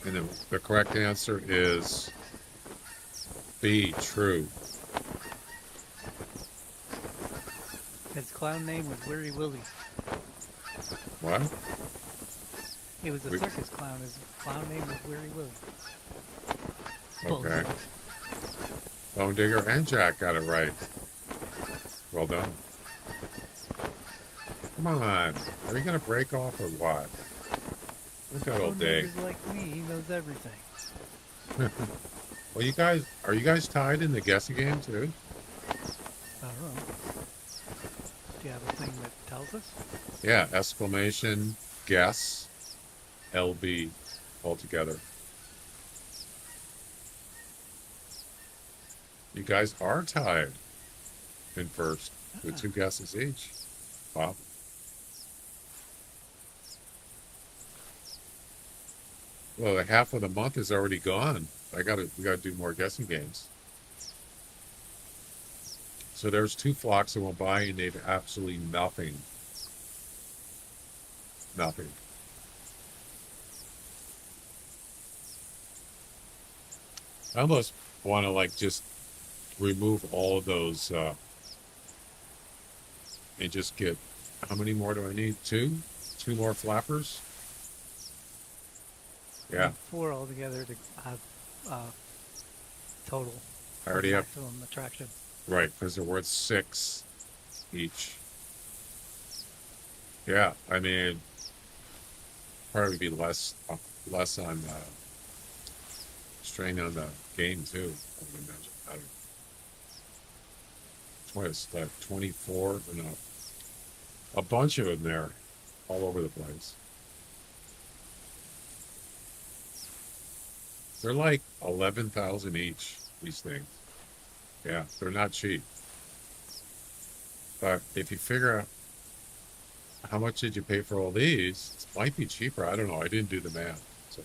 And the correct answer is B, true. His clown name was Weary Willie. What? He was a We- circus clown. His clown name was Weary Willie. Okay. Bone Digger and Jack got it right. Well done. Come on. Are you going to break off or what? Look at old Dave. He's like me. He knows everything. Well, are you guys tied in the guessing game too? I don't know. Do you have a thing that tells us? Yeah, exclamation, guess, LB all together. You guys are tied in first with 2 guesses each. Wow. Well, half of the month is already gone. We gotta do more guessing games. So there's 2 flocks that went by and they've absolutely nothing. Nothing. I almost want to like just remove all of those and just get, how many more do I need? 2? 2 more flappers? Yeah, 4 altogether to have total. I already have, maximum attraction. right, because they're worth 6 each. Yeah, I mean, probably be less on strain on the game too. I would imagine. I don't know. What is that? 24? No, a bunch of them there, all over the place. They're like 11,000 each. These things. Yeah, they're not cheap. But if you figure out how much did you pay for all these, it might be cheaper. I don't know. I didn't do the math. So,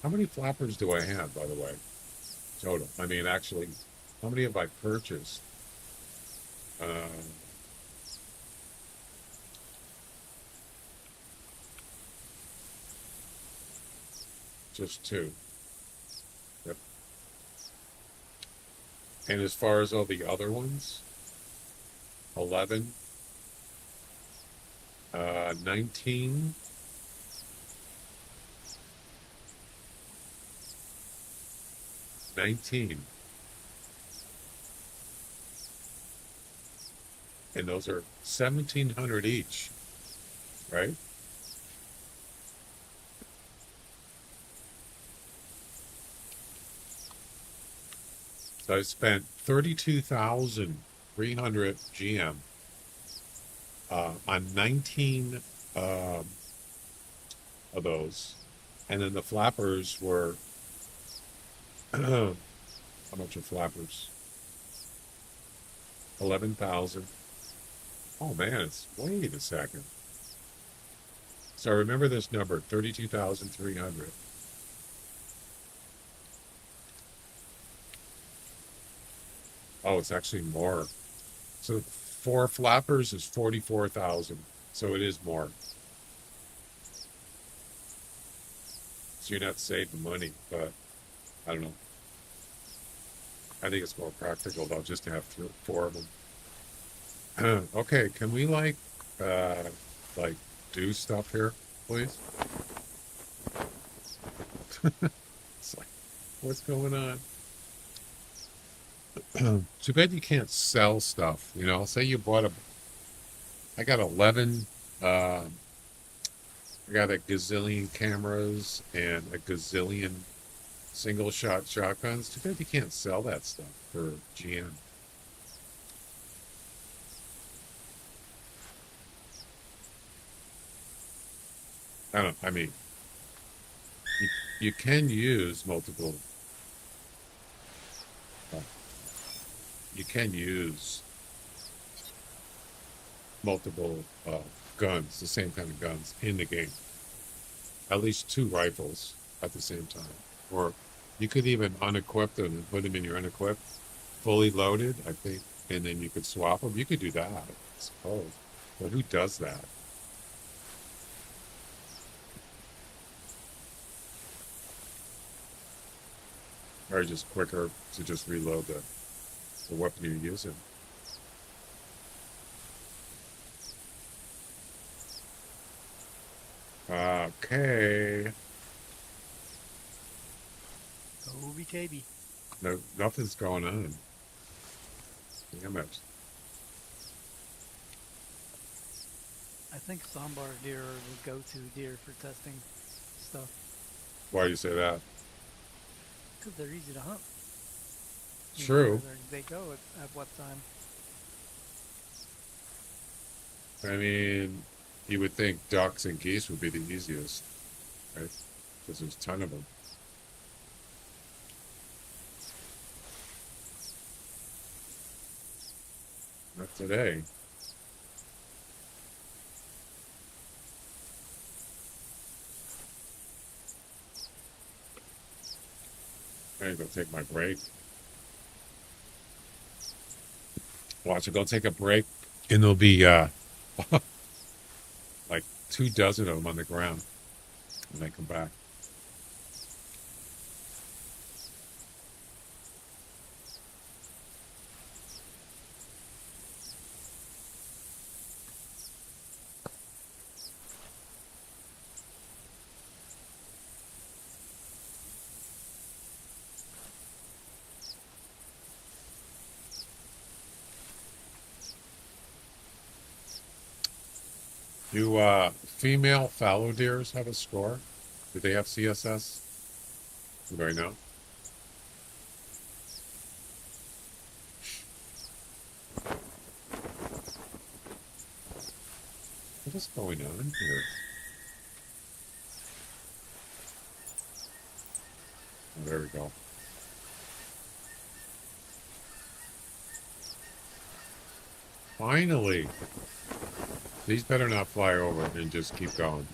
how many flappers do I have, by the way? Total. I mean, actually, how many have I purchased? Just 2. Yep. And as far as all the other ones, 11, 19, 19. And those are 1,700 each, right? So I spent 32,300 GM on 19 of those, and then the flappers were how much are flappers? 11,000. Oh man, wait a second. So remember this number, 32,300. Oh, it's actually more. So 4 flappers is 44,000. So it is more. So you're not saving money, but I don't know. I think it's more practical though, just to have 4 of them. Okay, can we like do stuff here, please? It's like, what's going on? Too bad you can't sell stuff. You know, say you bought I got 11. I got a gazillion cameras and a gazillion Single shot shotguns. Too bad you can't sell that stuff for GM. I mean, you can use multiple. You can use multiple guns, the same kind of guns in the game. At least 2 rifles at the same time. Or you could even unequip them and put them in your unequipped, fully loaded, I think, and then you could swap them. You could do that, I suppose. But who does that? Or just quicker to just reload the weapon you're using. Okay. Toby Taby. No, nothing's going on. Damn it. I think sambar deer are the go-to deer for testing stuff Why do you say that? because they're easy to hunt. You know True. where they go at what time. I mean, you would think ducks and geese would be the easiest, right? Because there's a ton of them. Not today. I need to go take my break. Watch it, go take a break, and there'll be like 24 of them on the ground when I come back. Do female fallow deers have a score? Do they have CSS? Anybody know? What is going on here? Oh, there we go. Finally! These better not fly over and just keep going.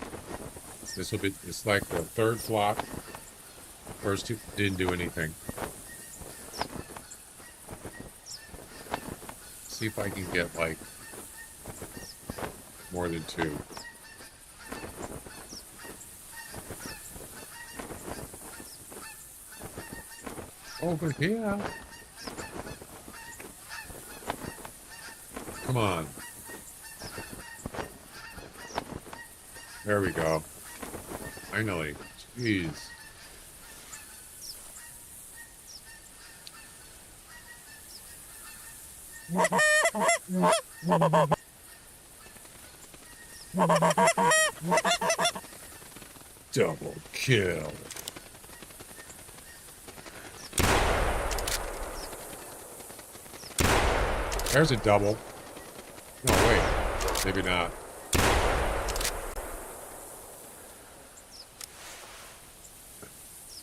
This will be, it's like the 3rd flock. First 2 didn't do anything. See if I can get like more than 2. Over here. Come on. There we go. Finally. Jeez. Double kill. There's a double. No, wait. Maybe not.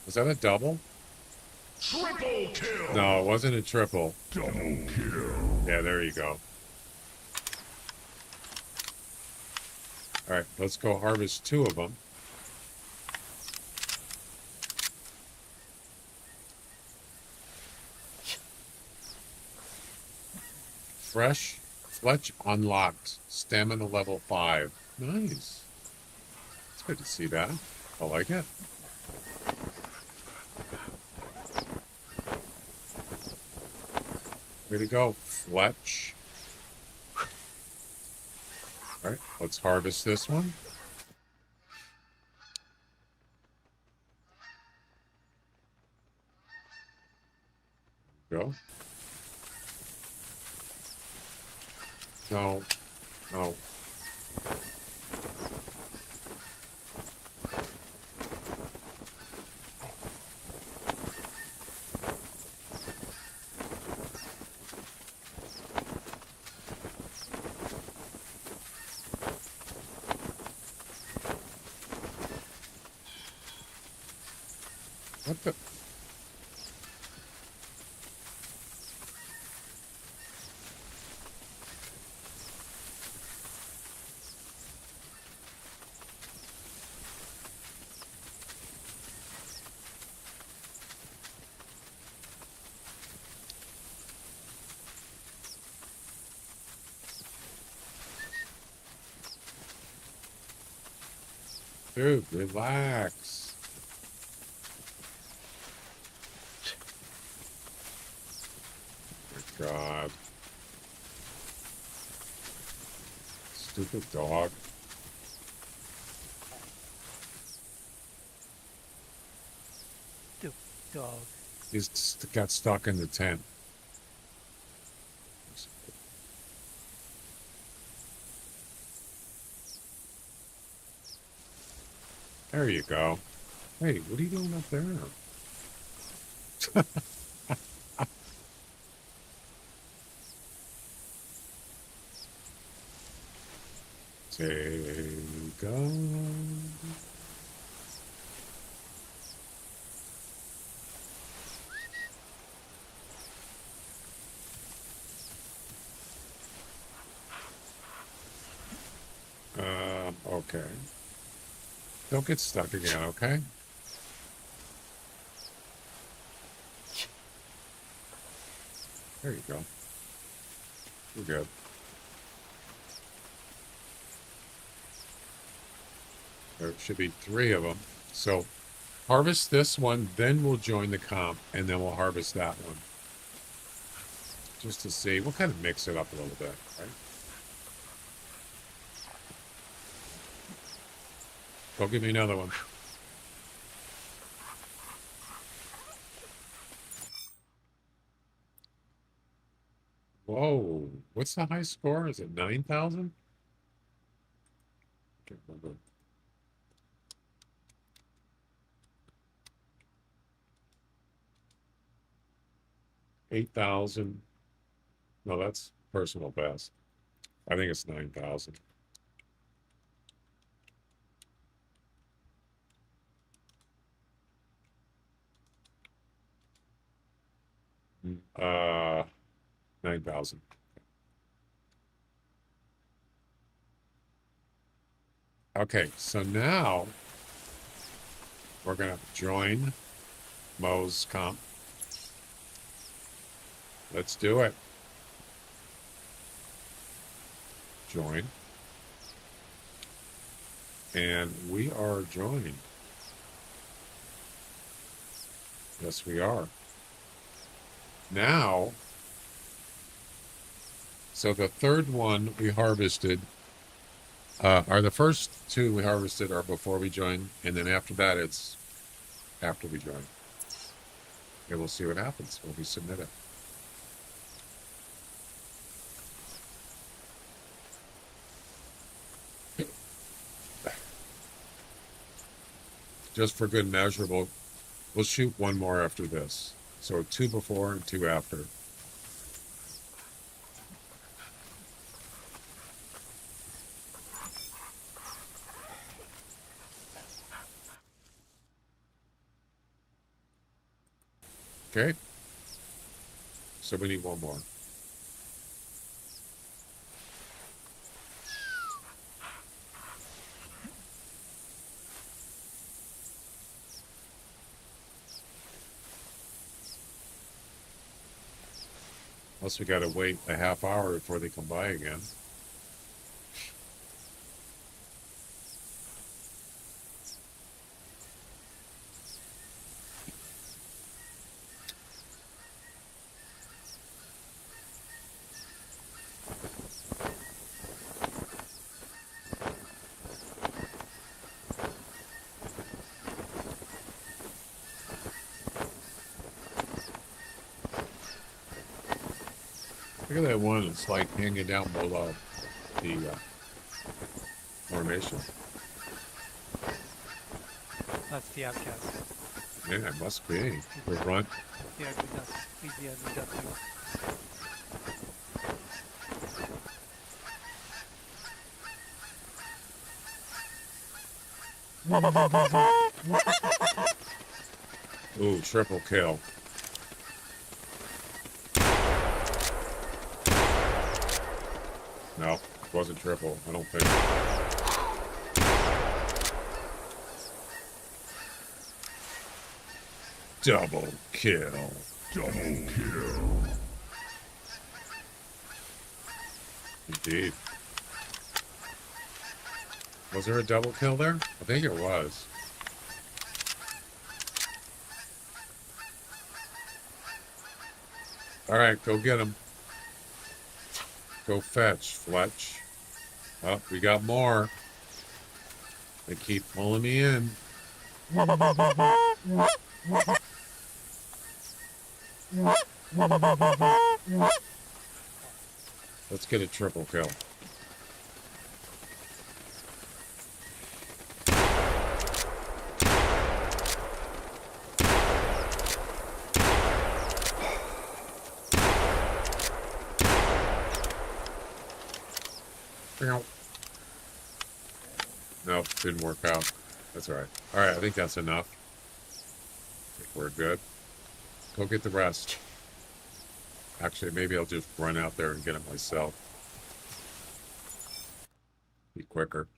Was that a double? Triple kill! No, it wasn't a triple. Double kill! Yeah, there you go. Alright, let's go harvest 2 of them. Fresh Fletch unlocked. Stamina level 5. Nice. It's good to see that. I like it. Way to go, Fletch. Alright, let's harvest this one. Go. No. No. What the? Dude, relax. Oh my God. Stupid dog. Stupid dog. He's got stuck in the tent. There you go. Hey, what are you doing up there? Take on. Okay. Don't get stuck again, okay? There you go. You're good. There should be 3 of them. So harvest this one, then we'll join the comp, and then we'll harvest that one. Just to see. We'll kind of mix it up a little bit, right? Go give me another one. Whoa. What's the high score? Is it 9,000? Can't remember. 8,000. No, that's personal best. I think it's 9,000. Uh, 9,000. Okay, so now we're gonna join Mo's comp. Let's do it. Join. And we are joining. Yes, we are. Now, so the third one we harvested, are the first 2 we harvested are before we join, and then after that it's after we join. And we'll see what happens when we submit it. Just for good measure, we'll shoot 1 more after this. So 2 before and 2 after. Okay. So we need 1 more. Unless we gotta wait a half hour before they come by again. Look at that one, it's like hanging down below the formation. That's the outcast. Yeah, it must be. The runt. The ugly duck. He's the ugly duckling. Ooh, triple kill. No, it wasn't triple. I don't think. Double kill. Double kill. Indeed. Was there a double kill there? I think it was. All right, go get him. Go fetch, Fletch. Oh, we got more. They keep pulling me in. Let's get a triple kill. Nope, didn't work out. That's all right. All right, I think that's enough. I think we're good. Go get the rest. Actually, maybe I'll just run out there and get it myself. Be quicker.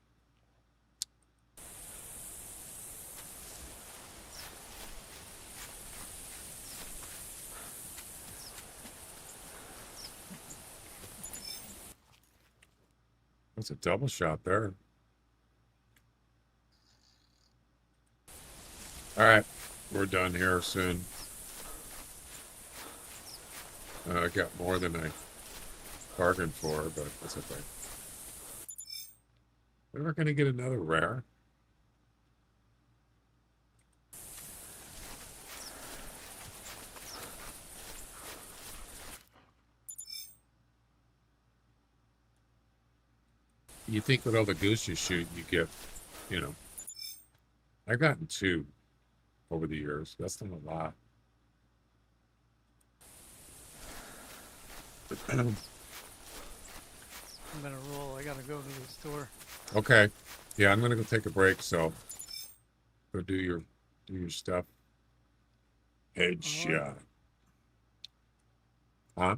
That's a double shot there. All right, we're done here soon. I got more than I bargained for, but that's okay. We're not going to get another rare. You think with all the goose you shoot, you get, you know. I've gotten 2 over the years. That's not a lot. I'm gonna roll. I gotta go to the store. Okay. Yeah, I'm gonna go take a break, so go do your stuff. Headshot. Huh?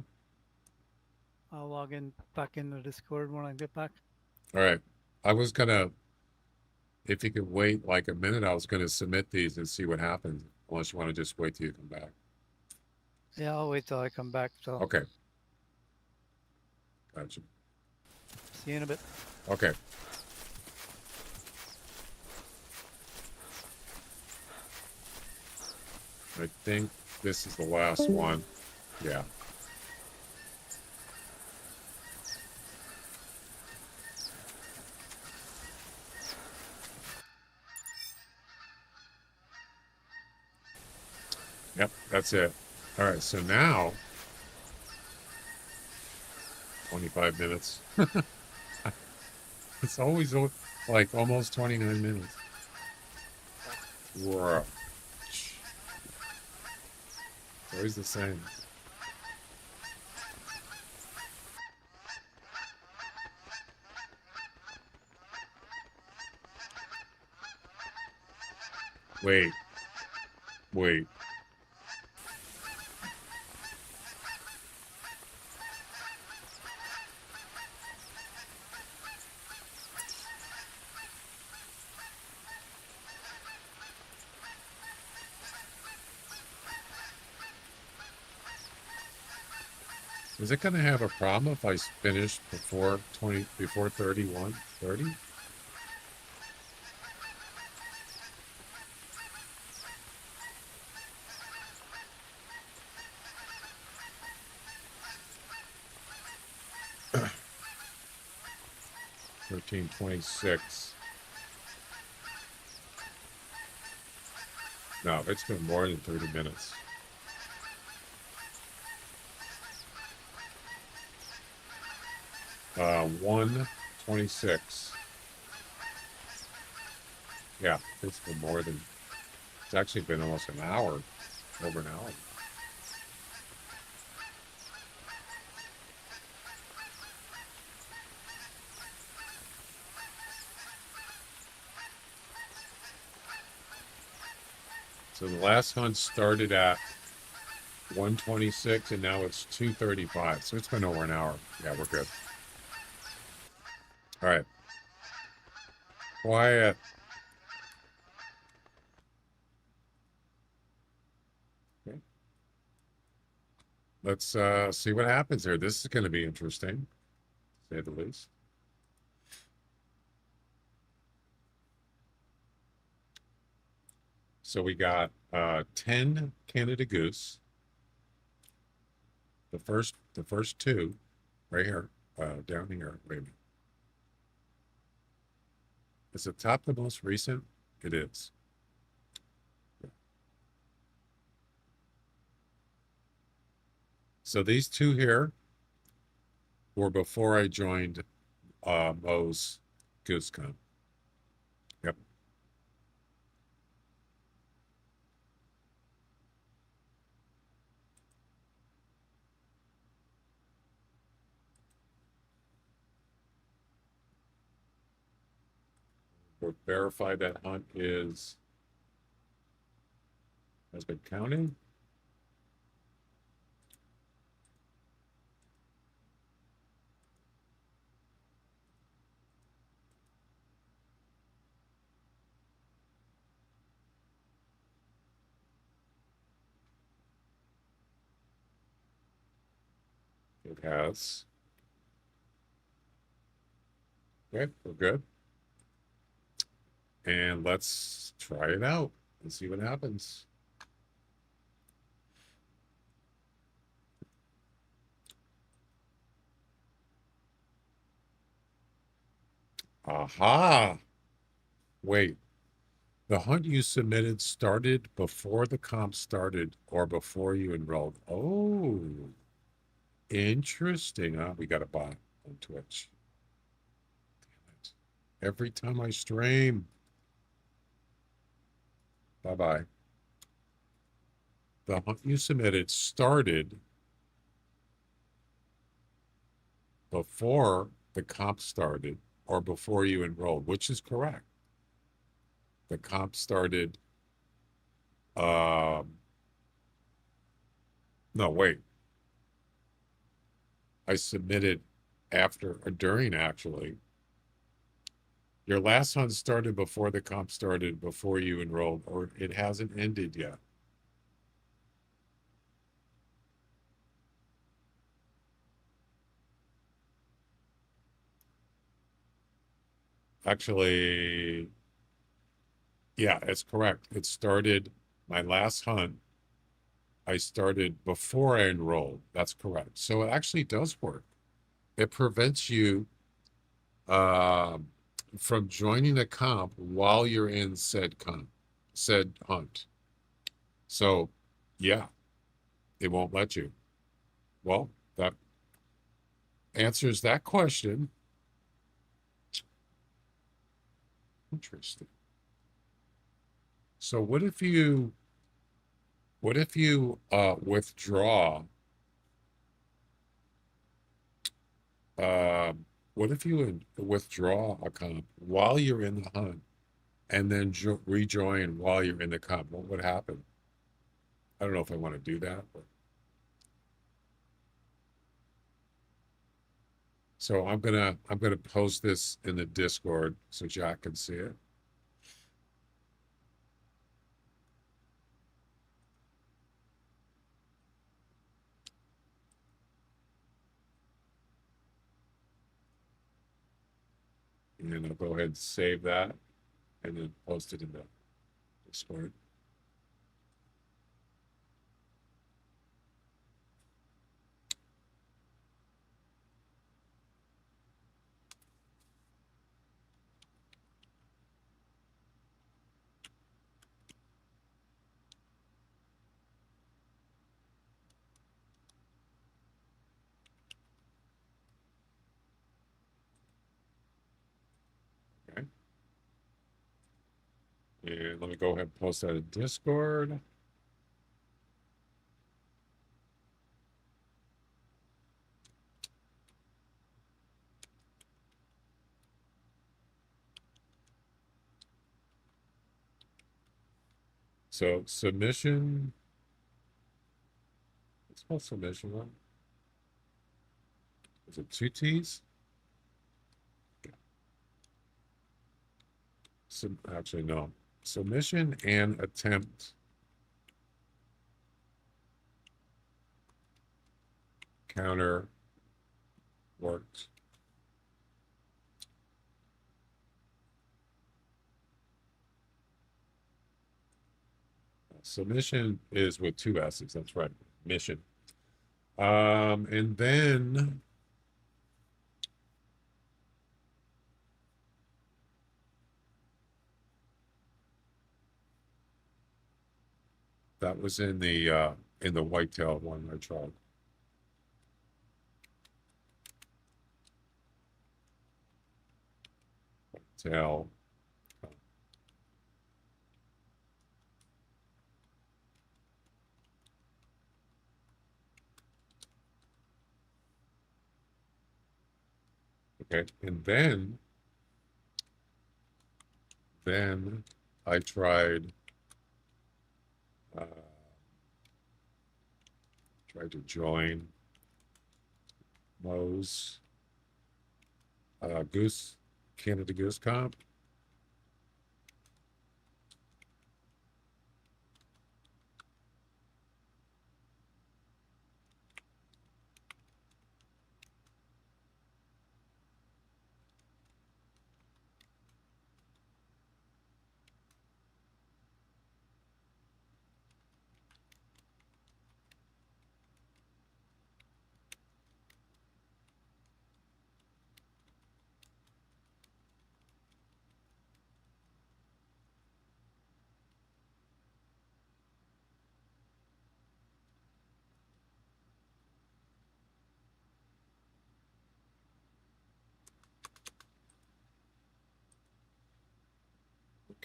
I'll log in back into Discord when I get back. All right. I was gonna, if you could wait like a minute, I was gonna submit these and see what happens. Unless you want to just wait till you come back. Yeah, I'll wait till I come back. So Okay. Gotcha. see you in a bit. Okay. I think this is the last one. Yeah. Yep, that's it. All right, so now 25 minutes. It's always like almost 29 minutes. Whoa. It's always the same. Wait. Wait. Is it going to have a problem if I finish before 31, 30? $13.26. No, it's been more than 30 minutes. Uh, 1:26. Yeah, it's been more than. It's actually been almost an hour, over an hour. So the last hunt started at 1:26 and now it's 2:35. So it's been over an hour. Yeah, we're good. All right. Quiet. Okay. Let's see what happens here. This is going to be interesting, to say the least. So we got 10 Canada goose. The first two right here, down here. Wait a minute. Is the top the most recent? It is. So these two here were before I joined Mo's Goose Con. Yep. We'll verify that hunt has been counted. It has. Okay, we're good. And let's try it out and see what happens. Aha! Wait, the hunt you submitted started before the comp started or before you enrolled. Oh, interesting. Huh? We got a bot on Twitch. Damn it. Every time I stream. Bye-bye. The hunt you submitted started before the comp started or before you enrolled, which is correct. The comp started, no, wait. I submitted after or during, actually. Your last hunt started before the comp started, before you enrolled, or it hasn't ended yet. Actually, yeah, it's correct. It started, my last hunt, I started before I enrolled. That's correct. So it actually does work. It prevents you from joining a comp while you're in said hunt. So, yeah, it won't let you. Well, that answers that question. Interesting. So what if you withdraw what if you withdraw a comp while you're in the hunt and then rejoin while you're in the comp? What would happen? I don't know if I want to do that, but so I'm gonna post this in the Discord so Jack can see it. And I'll go ahead and save that and then post it in the Discord. Okay. And let me go ahead and post that in Discord. So submission. What's called submission one? Is it two T's? Actually, no. Submission and attempt counter worked. Submission is with two S's. That's right. Mission. And then that was in the whitetail one I tried. Whitetail. Okay, and then I tried to join Moe's Canada Goose Comp.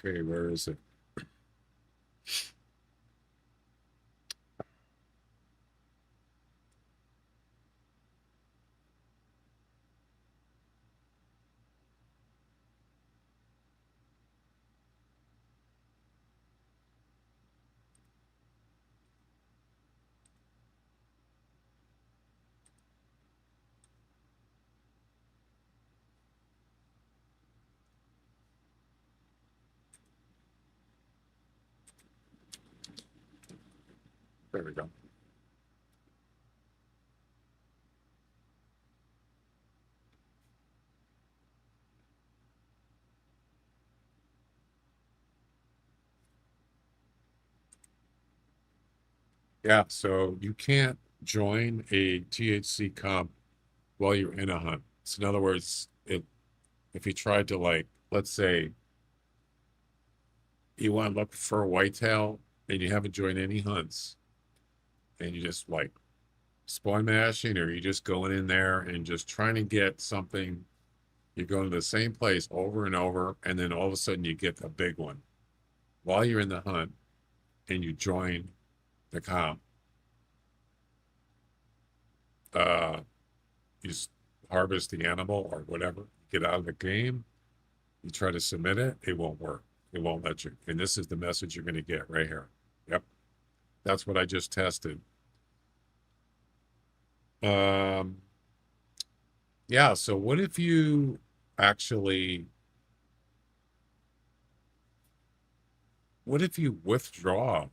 Okay, where is it? There we go. Yeah, so you can't join a THC comp while you're in a hunt. So in other words, if you tried to, like, let's say you want to look for a whitetail and you haven't joined any hunts and you just like spawn mashing, or you're just going in there and just trying to get something, you're going to the same place over and over, and then all of a sudden you get a big one while you're in the hunt and you join the comp. You just harvest the animal or whatever, get out of the game, you try to submit it, it won't work. It won't let you. And this is the message you're going to get right here. Yep. That's what I just tested. Yeah, so what if you actually, what if you withdraw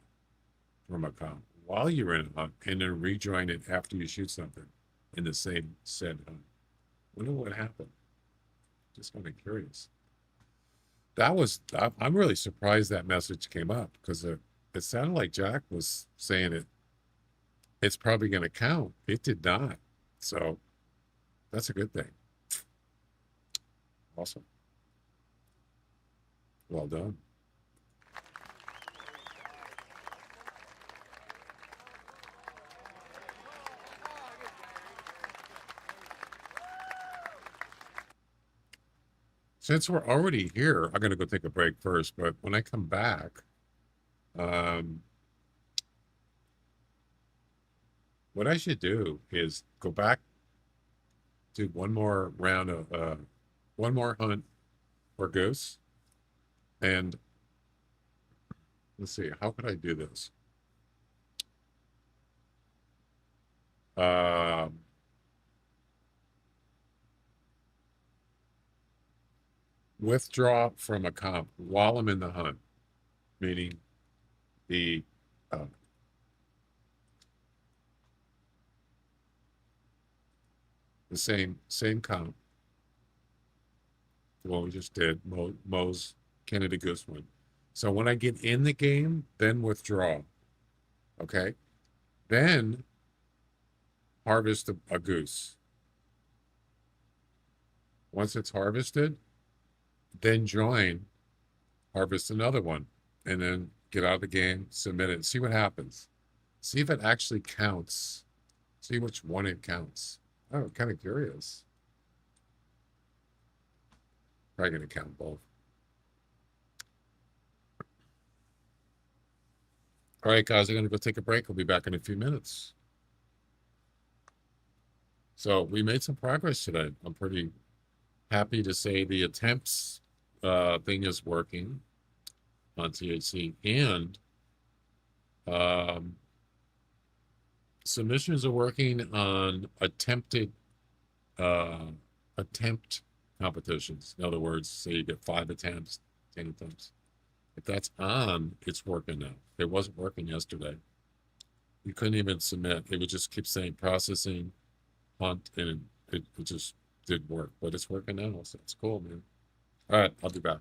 from a comp while you're in a hunt and then rejoin it after you shoot something in the same said hunt? Wonder what happened. Just kind of curious. I'm really surprised that message came up, because it sounded like Jack was saying it's probably going to count. It did not. So that's a good thing. Awesome. Well done. Since we're already here, I'm going to go take a break first, but when I come back, what I should do is go back, do one more round of, one more hunt for goose, and let's see, how could I do this? Um, withdraw from a comp while I'm in the hunt, meaning the uh, same comp, the one we just did, Mo's Canada Goose one. So when I get in the game, then withdraw. Okay, then harvest a goose. Once it's harvested, then join, harvest another one, and then get out of the game, submit it, and see what happens. See if it actually counts. See which one it counts. Oh, I'm kind of curious. Probably going to count both. All right, guys, I'm going to go take a break. We'll be back in a few minutes. So we made some progress today. I'm pretty happy to say the attempts thing is working on THC, and submissions are working on attempt competitions. In other words, say you get 5 attempts, 10 attempts. If that's on, it's working now. It wasn't working yesterday. You couldn't even submit. It would just keep saying processing, hunt, and it just didn't work. But it's working now, so it's cool, man. All right, I'll be back.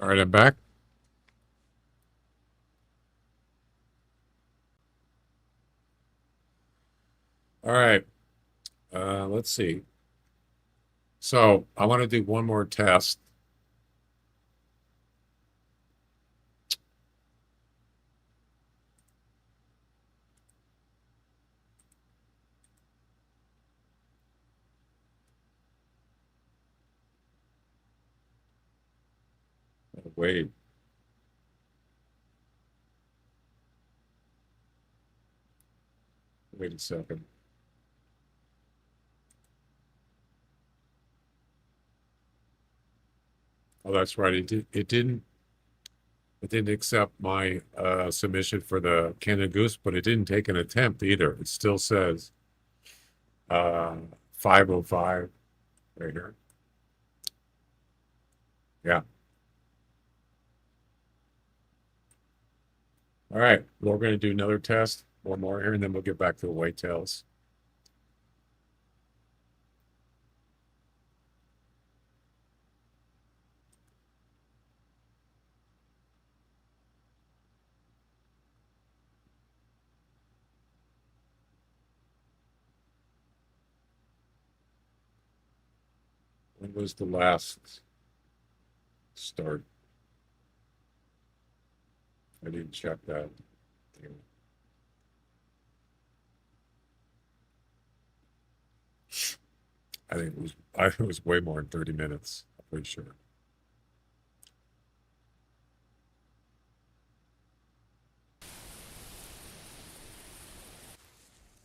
All right, I'm back. All right, let's see. So I want to do one more test. Wait. Wait a second. Oh, that's right. It didn't accept my submission for the Canada Goose, but it didn't take an attempt either. It still says 505 right here. Yeah. All right. We're going to do another test, one more here, and then we'll get back to the whitetails. When was the last start? I didn't check that. I think it was way more than 30 minutes, I'm pretty sure.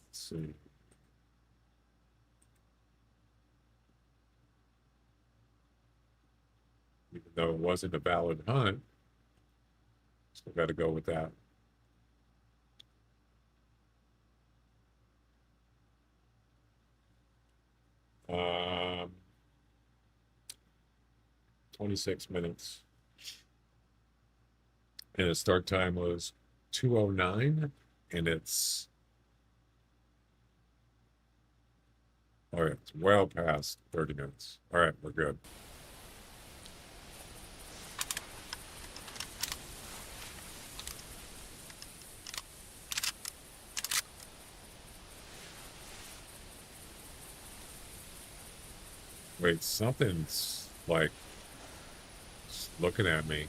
Let's see. Even though it wasn't a valid hunt, still got to go with that. Um, 26 minutes. And the start time was 2:09, and it's all right, it's well past 30 minutes. All right, we're good. Wait, something's like just looking at me.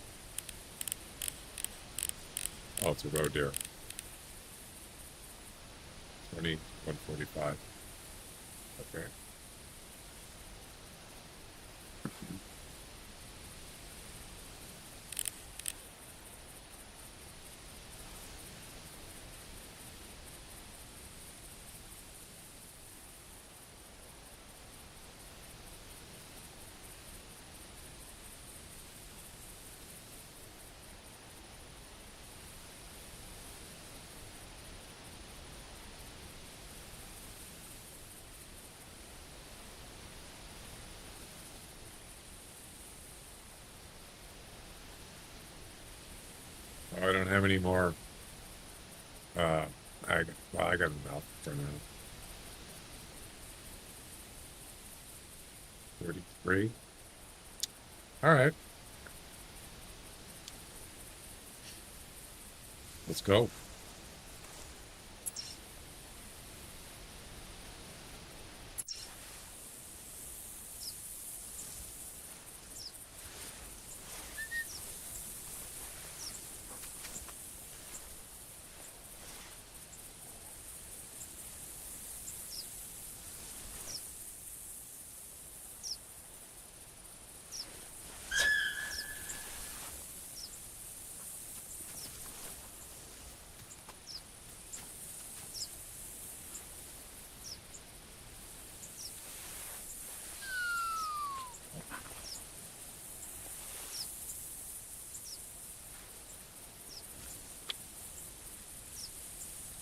Oh, it's a roe deer. 145. Okay. Oh, I don't have any more. Uh, I got enough for now. 33. All right. Let's go.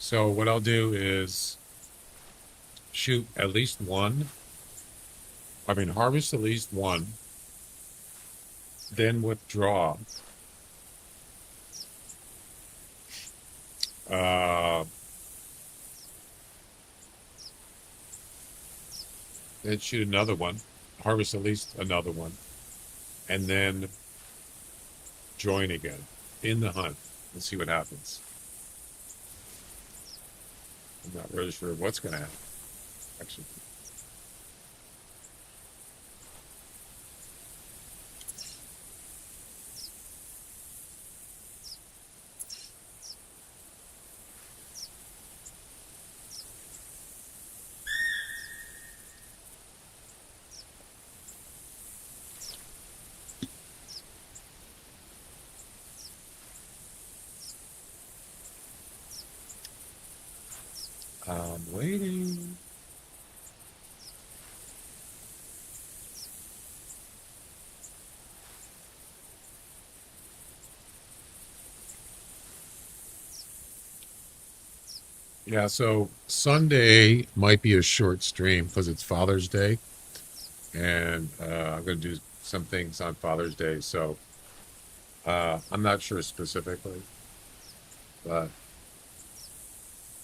So what I'll do is shoot at least one. Harvest at least one, then withdraw. Uh, then shoot another one, harvest at least another one, and then join again in the hunt and see what happens. I'm not really sure what's going to happen, actually. I'm waiting. Yeah, so Sunday might be a short stream because it's Father's Day, and I'm going to do some things on Father's Day. So I'm not sure specifically, but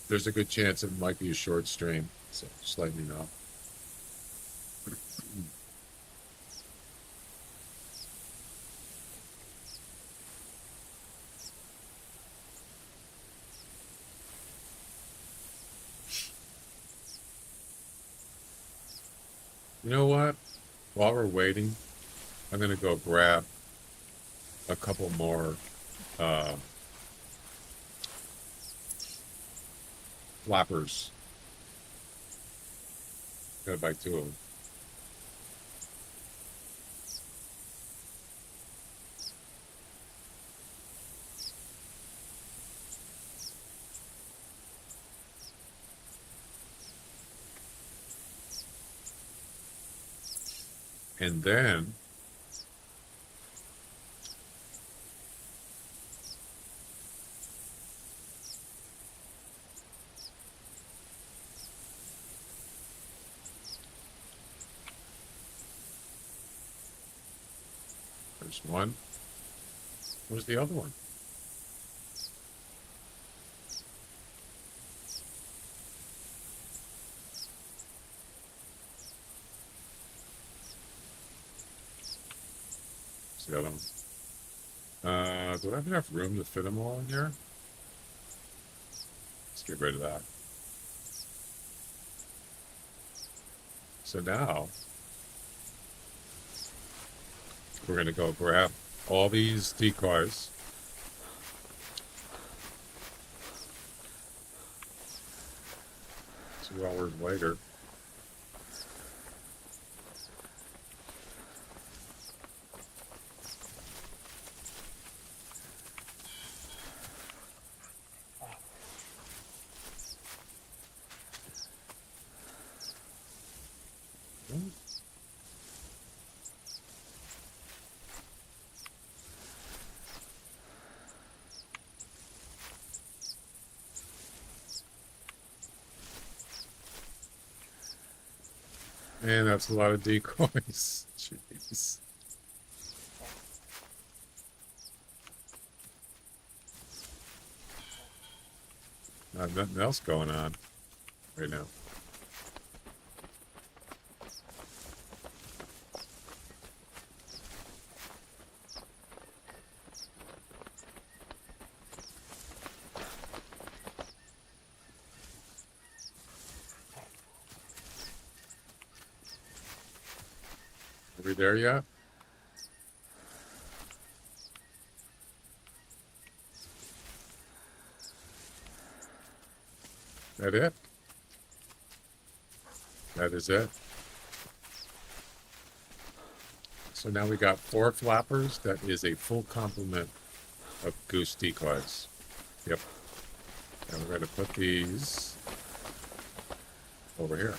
there's a good chance it might be a short stream. So just let me know. You know what? While we're waiting, I'm going to go grab a couple more flappers. Gotta buy 2 of them. And then there's one. Where's the other one? Where's the other one? Do I have enough room to fit them all in here? Let's get rid of that. So now we're going to go grab all these decoys. 2 hours later. Man, that's a lot of decoys. Jeez. Nothing else going on right now. Are we there yet? That it? That is it. So now we got 4 flappers. That is a full complement of goose decoys. Yep. And we're going to put these over here.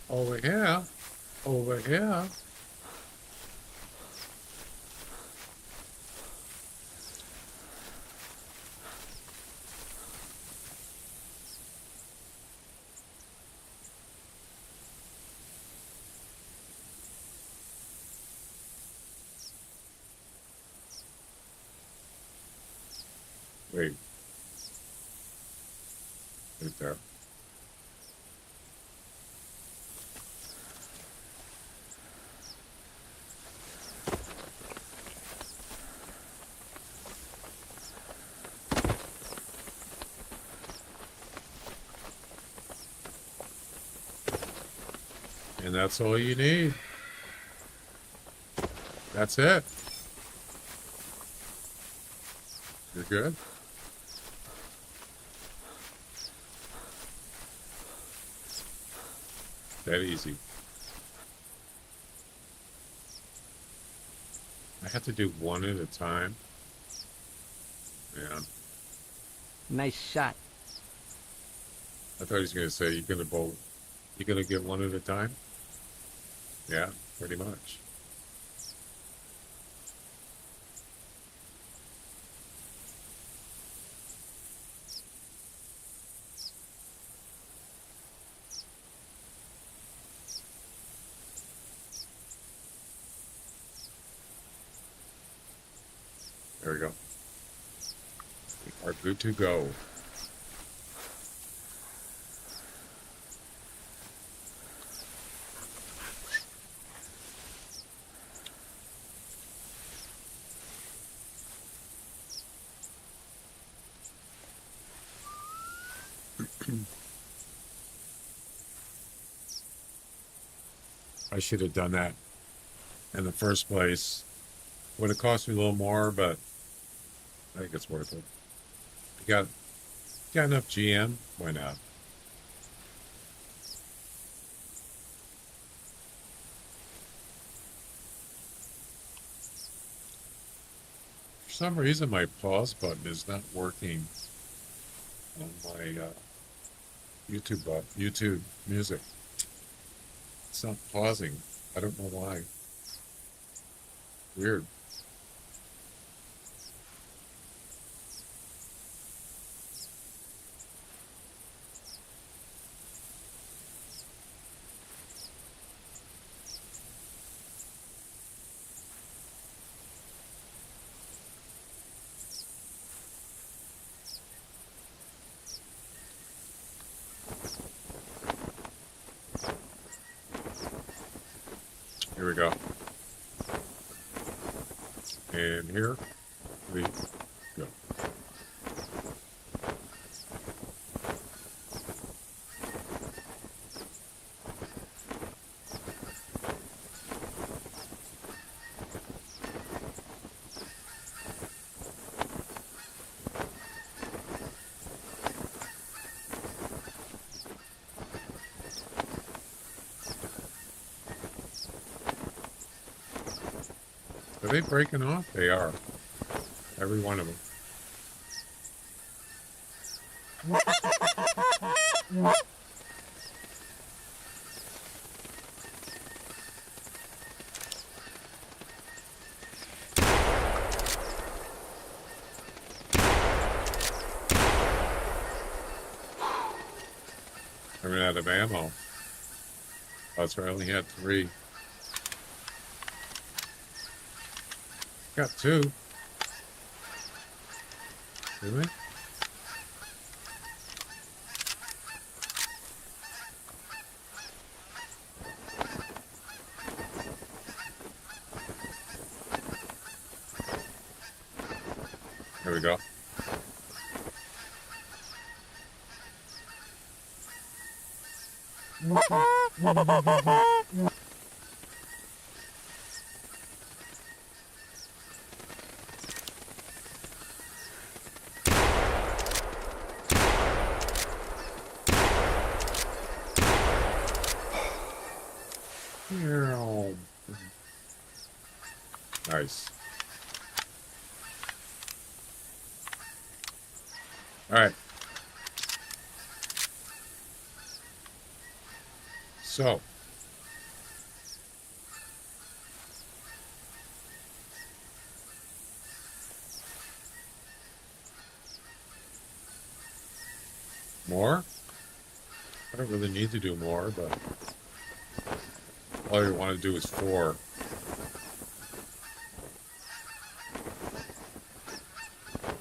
Over here. Over here. Wait. Right there. And that's all you need. That's it. You're good. That easy. I have to do one at a time. Yeah. Nice shot. I thought he was gonna say you're gonna get one at a time? Yeah, pretty much. There we go. We are good to go. I should have done that in the first place. Would have cost me a little more, but I think it's worth it. You got enough GM? Why not? For some reason, my pause button is not working on my YouTube music. It's not pausing. I don't know why. Weird. Here we go. And here we go. Are they breaking off? They are. Every one of them. I ran out of ammo. That's why I only had 3. Got 2. Did we? There we go. Nice. All right. So, more? I don't really need to do more, but all you want to do is 4.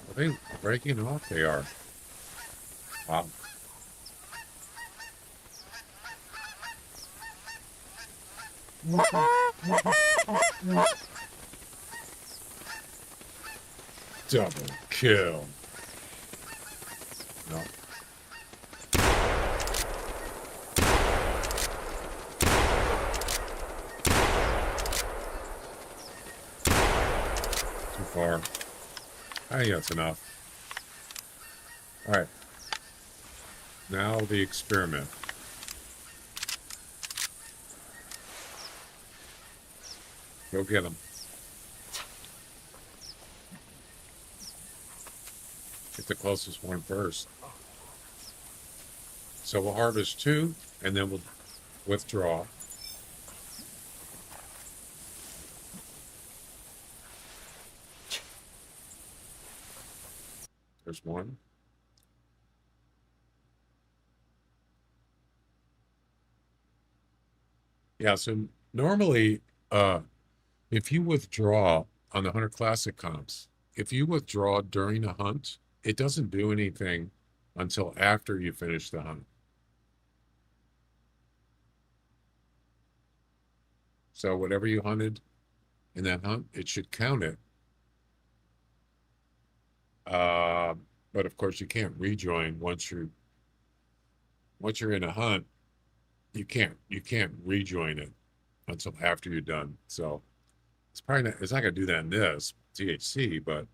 Are they breaking off? They are. Wow. Double kill. No. far. I think that's enough. All right. Now the experiment. Go get them. Get the closest one first. So we'll harvest 2, and then we'll withdraw. There's 1. Yeah, so normally, if you withdraw on the Hunter Classic comps, if you withdraw during a hunt, it doesn't do anything until after you finish the hunt. So whatever you hunted in that hunt, it should count it. But of course, you can't rejoin once you're in a hunt. You can't rejoin it until after you're done. So it's probably not, it's not gonna do that in this THC, but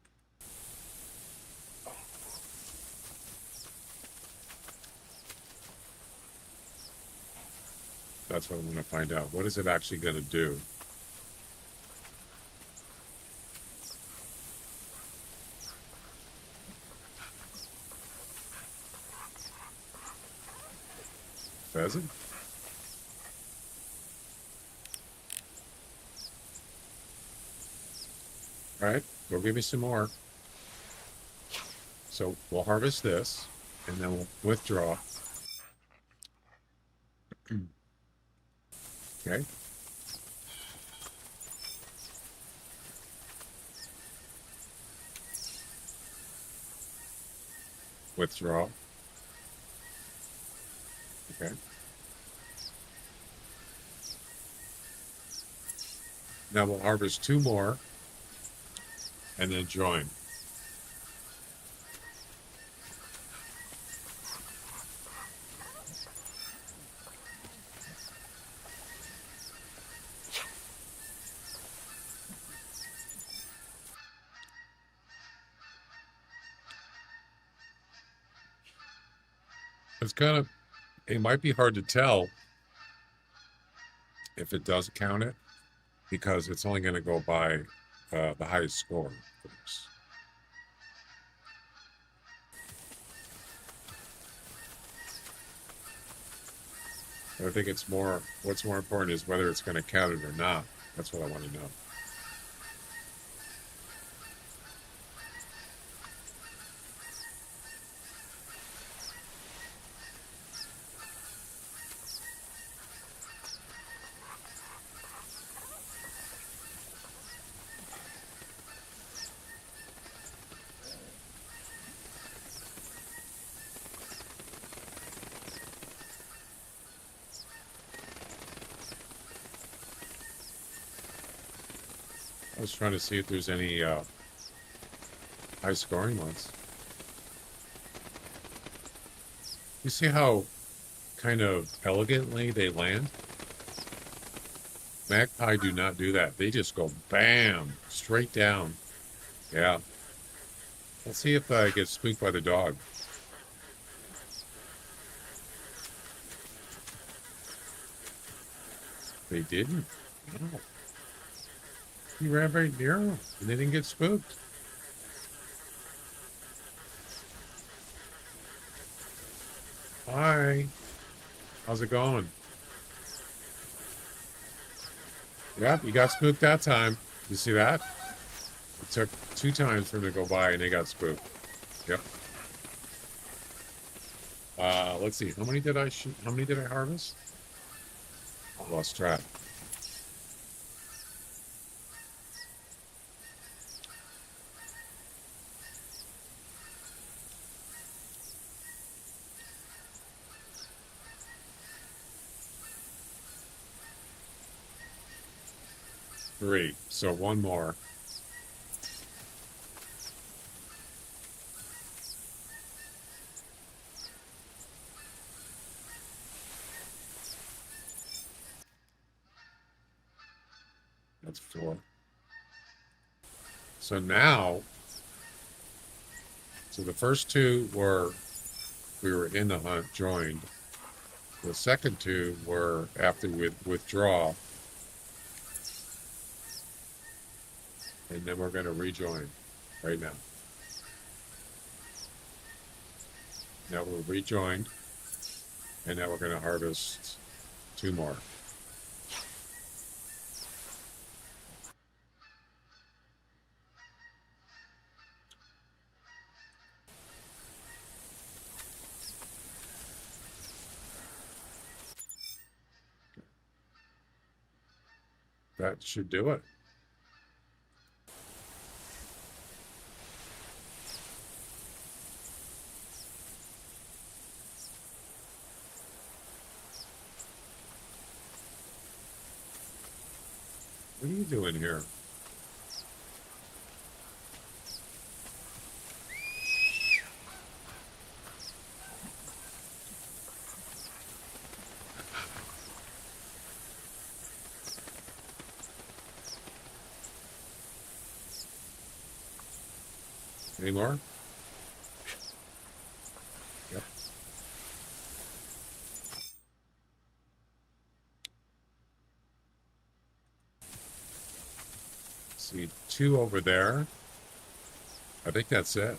that's what I'm gonna find out. What is it actually gonna do? Pheasant? All right, go give me some more. So we'll harvest this, and then we'll withdraw. Okay. Withdraw. Okay. Now we'll harvest 2 more, and then join. It's kind of, it might be hard to tell if it does count it, because it's only going to go by the highest score, of course. I think it's more, what's more important is whether it's going to count it or not. That's what I want to know. I was trying to see if there's any high scoring ones. You see how kind of elegantly they land? Magpie do not do that. They just go bam, straight down. Yeah. Let's see if I get spooked by the dog. They didn't. No. He ran right near them, and they didn't get spooked. Hi. How's it going? Yeah, you got spooked that time. You see that? It took 2 times for them to go by, and they got spooked. Yep. Let's see. How many did I shoot? How many did I harvest? I lost track. Three. So 1 more. That's 4. So now, so the first two were, we were in the hunt, joined. The second two were after we withdraw. And then we're going to rejoin right now. Now we're rejoined. And now we're going to harvest 2 more. That should do it. What are you doing here? Any more? Yep. See 2 over there. I think that's it.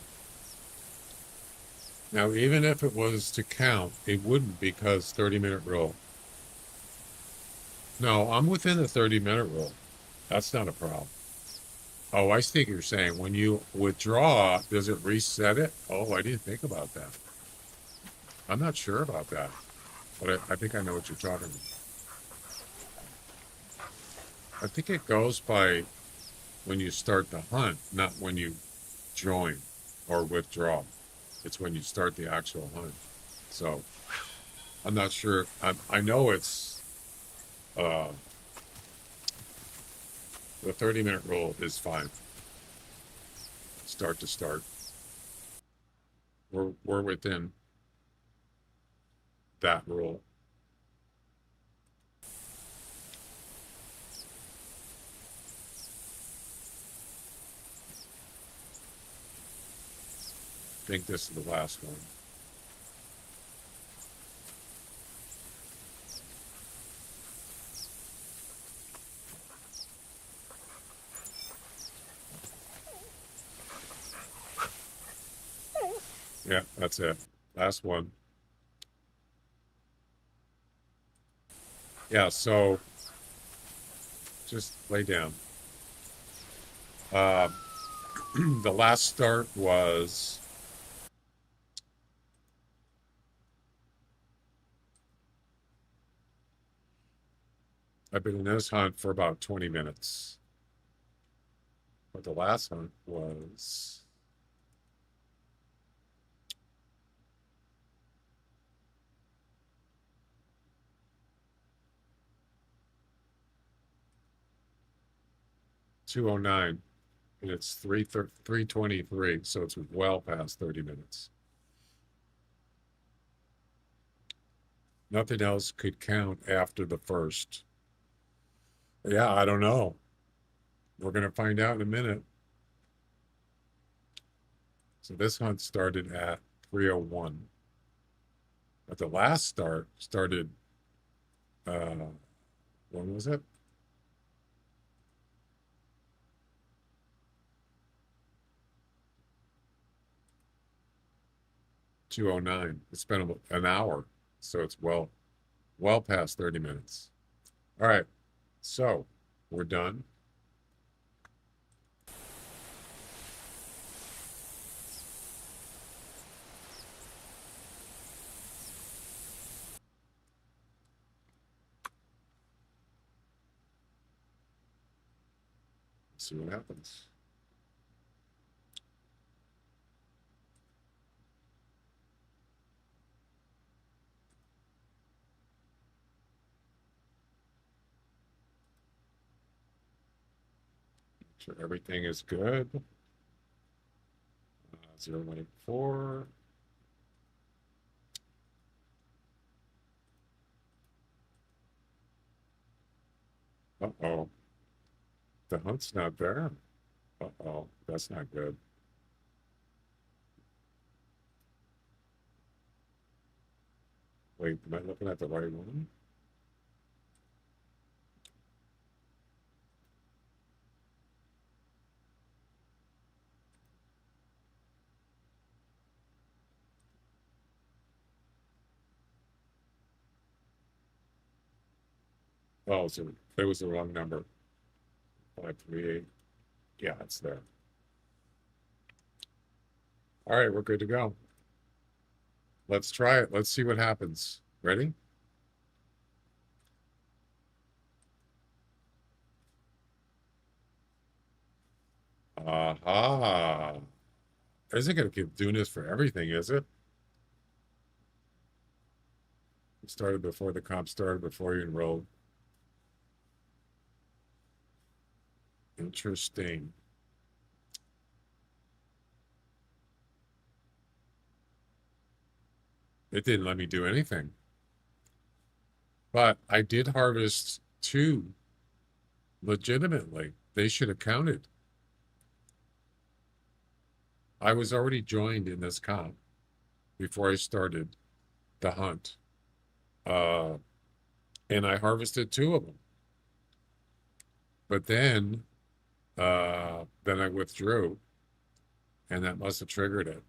Now, even if it was to count, it wouldn't because 30-minute rule. No, I'm within the 30-minute rule. That's not a problem. Oh, I think you're saying when you withdraw, does it reset it? Oh, I didn't think about that. I'm not sure about that, but I think I know what you're talking about. I think it goes by when you start the hunt, not when you join or withdraw. It's when you start the actual hunt. So I'm not sure. I know it's the 30-minute rule is fine. Start to start. We're within that rule. I think this is the last one. Yeah, that's it. Last one. Yeah, so just lay down. The last start was I've been in this hunt for about 20 minutes. But the last hunt was $2:09, and it's 3:23, so it's well past 30 minutes. Nothing else could count after the first. Yeah, I don't know. We're going to find out in a minute. So this hunt started at 3:01. But the last start started, when was it? $2:09. It's been an hour, so it's well past 30 minutes. All right, so we're done. See what happens. Sure everything is good. 0.4. Uh-oh. The hunt's not there. Uh-oh, that's not good. Wait, am I looking at the right one? Oh, so it was the wrong number. 538. Yeah, it's there. All right, we're good to go. Let's try it. Let's see what happens. Ready? Aha. Isn't going to keep doing this for everything, is it? It started before the comp started, before you enrolled. Interesting. It didn't let me do anything. But I did harvest 2 legitimately. They should have counted. I was already joined in this comp before I started the hunt. And I harvested 2 of them. But then I withdrew, and that must have triggered it.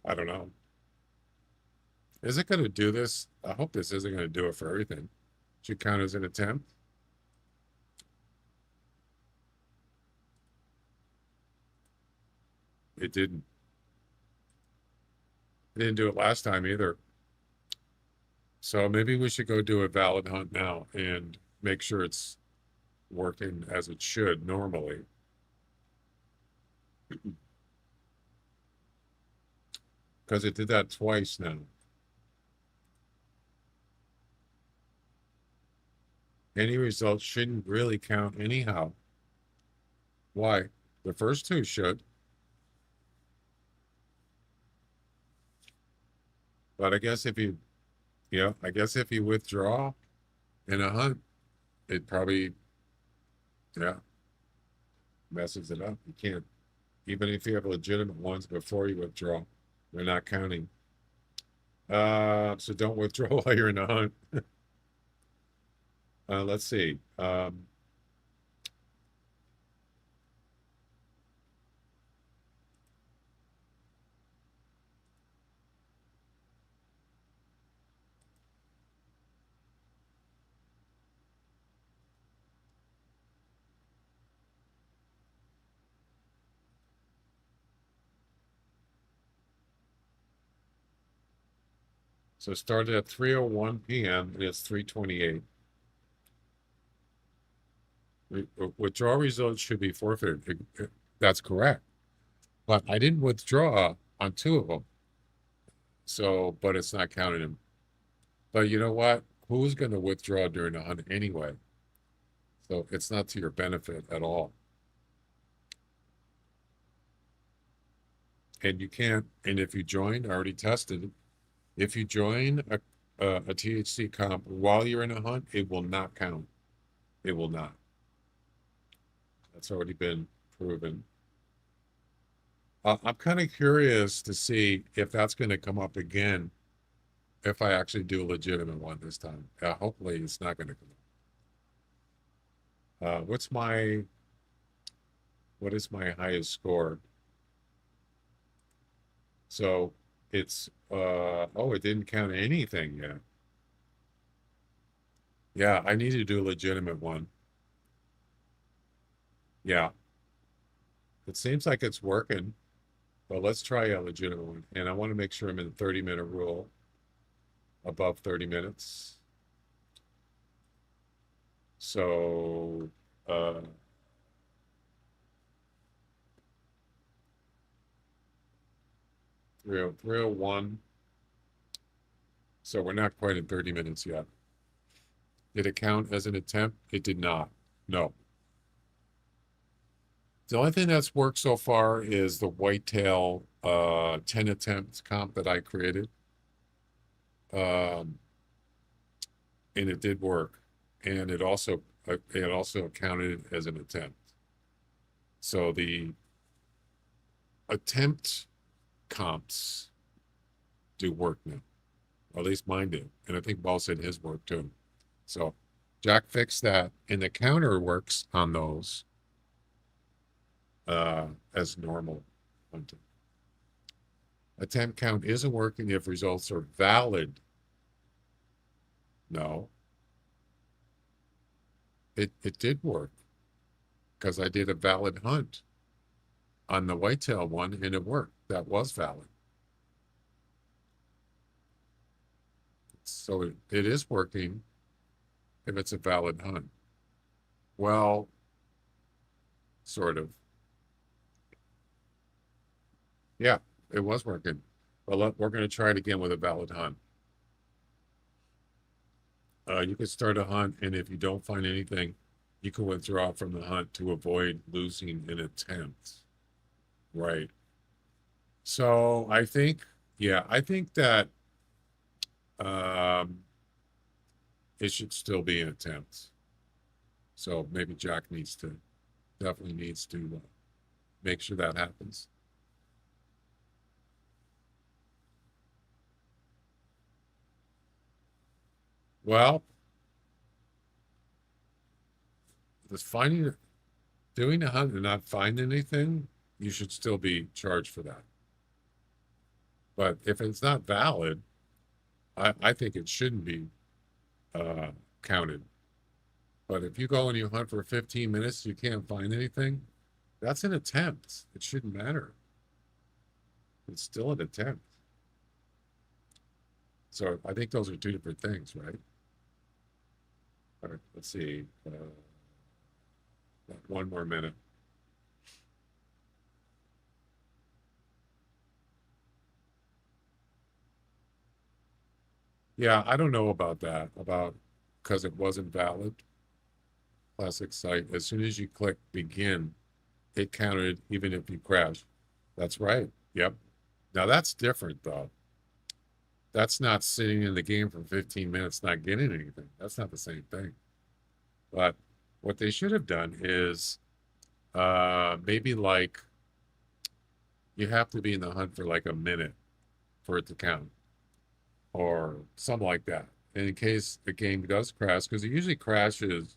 I don't know. Is it going to do this? I hope this isn't going to do it for everything. Should count as an attempt. It didn't. It didn't do it last time either. So maybe we should go do a valid hunt now and make sure it's working as it should normally. Because it did that twice now. Any results shouldn't really count anyhow. Why? The first 2 should. But I guess if you withdraw in a hunt, it probably, messes it up. You can't, even if you have legitimate ones before you withdraw, they're not counting. So don't withdraw while you're in a hunt. Let's see. So it started at 3:01 p.m. and it's 3:28. Withdrawal results should be forfeited. That's correct. But I didn't withdraw on 2 of them. So, but it's not counting them. But you know what? Who's going to withdraw during a hunt anyway? So it's not to your benefit at all. And you can't, and if you join, I already tested it. If you join a THC comp while you're in a hunt, it will not count. It will not. That's already been proven. I'm kind of curious to see if that's going to come up again if I actually do a legitimate one this time. Hopefully it's not going to come up. What is my highest score? So it's, it didn't count anything yet. Yeah, I need to do a legitimate one. Yeah. It seems like it's working, but let's try a legitimate one. And I want to make sure I'm in the 30-minute rule, above 30 minutes. So, 301. So we're not quite in 30 minutes yet. Did it count as an attempt? It did not. No. The only thing that's worked so far is the Whitetail 10 attempts comp that I created. And it did work. And it also counted as an attempt. So the attempt comps do work now. Or at least mine did. And I think Ball said his work too. So Jack fixed that. And the counter works on those as normal hunting. Attempt count isn't working if results are valid. No. It did work because I did a valid hunt on the whitetail one and it worked. That was valid. So it is working if it's a valid hunt. Well, sort of. Yeah, it was working. Well, we're going to try it again with a valid hunt. You can start a hunt, and if you don't find anything, you can withdraw from the hunt to avoid losing an attempt. Right. So I think that it should still be an attempt. So maybe Jack definitely needs to make sure that happens. Well, doing a hunt and not finding anything, you should still be charged for that. But if it's not valid, I think it shouldn't be counted. But if you go and you hunt for 15 minutes, you can't find anything, that's an attempt. It shouldn't matter. It's still an attempt. So I think those are two different things, right? All right, let's see. One more minute. Yeah, I don't know about that, because it wasn't valid. Classic site. As soon as you click begin, it counted even if you crashed. That's right. Yep. Now that's different though. That's not sitting in the game for 15 minutes not getting anything. That's not the same thing. But what they should have done is maybe like you have to be in the hunt for like a minute for it to count or something like that. And in case the game does crash, because it usually crashes,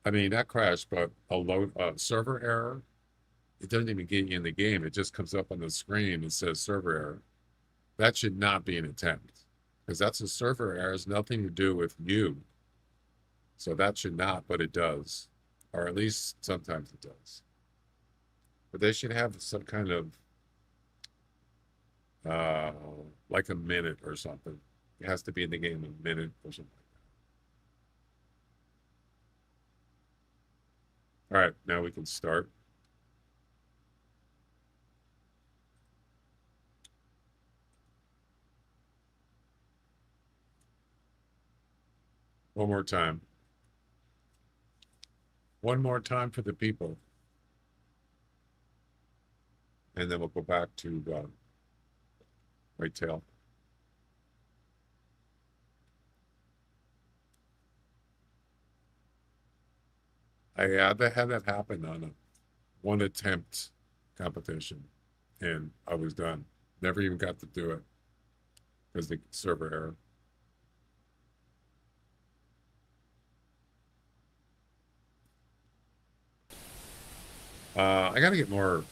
I mean, not crash, but a server error. It doesn't even get you in the game. It just comes up on the screen and says server error. That should not be an attempt because that's a server error. It has nothing to do with you. So that should not, but it does. Or at least sometimes it does. But they should have some kind of like a minute or something. It has to be in the game a minute or something like that. All right, now we can start. One more time. One more time for the people. And then we'll go back to Whitetail. I had that happen on a one attempt competition, and I was done. Never even got to do it because the server error. I got to get more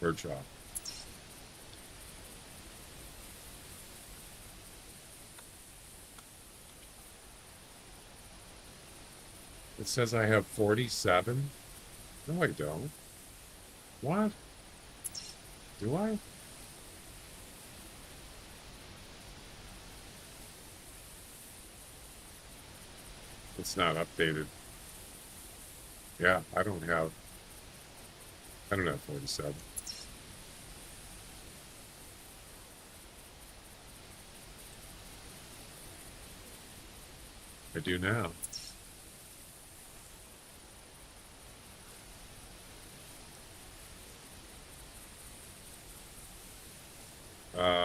birdshot. It says I have 47. No, I don't. What? Do I? It's not updated. Yeah, I don't have 47. I do now.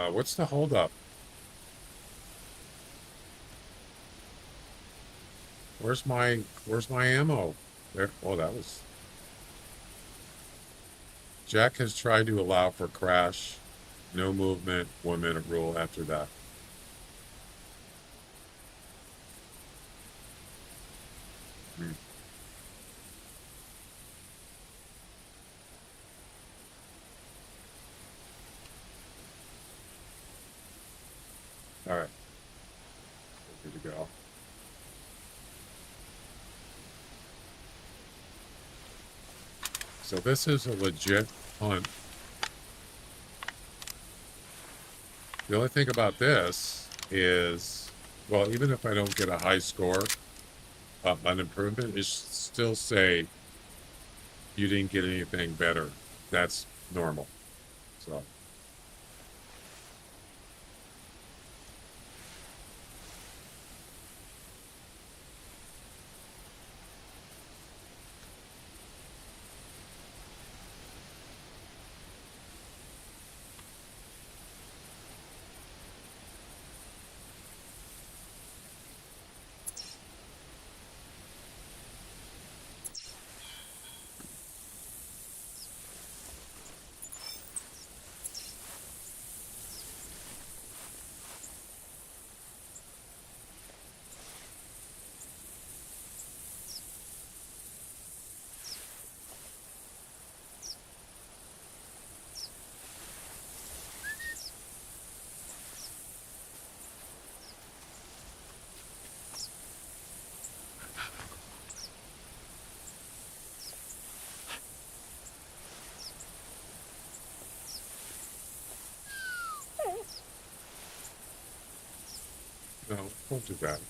What's the holdup? Where's my ammo? There. Oh, that was Jack has tried to allow for crash, no movement, 1 minute rule after that. Hmm. All right, good to go. So this is a legit hunt. The only thing about this is, well, even if I don't get a high score on improvement, it should still say you didn't get anything better. That's normal. So. No, don't do that.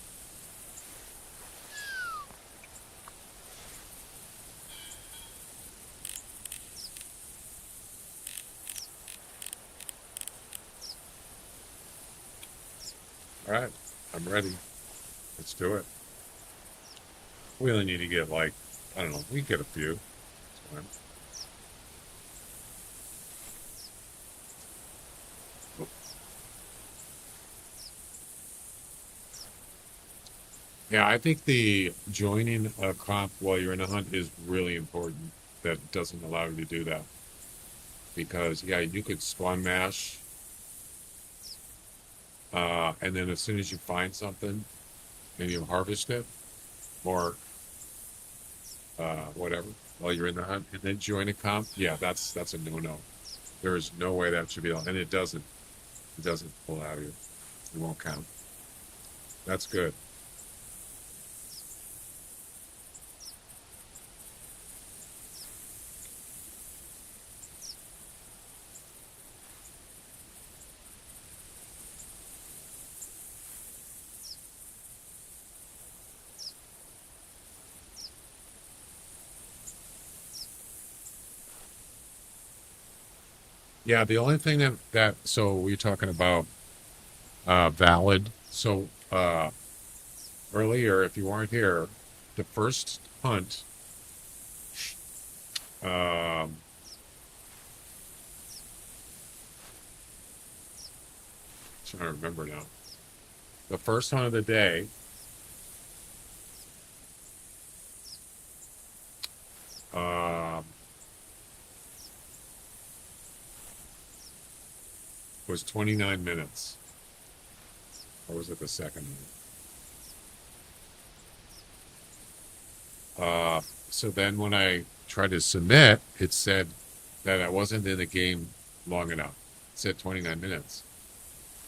All right, I'm ready. Let's do it. We only need to get like, I don't know, we can get a few. It's fine. Yeah, I think the joining a comp while you're in a hunt is really important. That doesn't allow you to do that. Because, yeah, you could spawn mash, and then as soon as you find something and you harvest it, or whatever, while you're in the hunt, and then join a comp, yeah, that's a no-no. There is no way that should be, and it doesn't allow you. It won't count. That's good. Yeah, the only thing so we're talking about valid. So earlier, if you weren't here, the first hunt, um, trying to remember now. The first hunt of the day, um, was 29 minutes. Or was it the second one? So then when I tried to submit, it said that I wasn't in the game long enough. It said 29 minutes.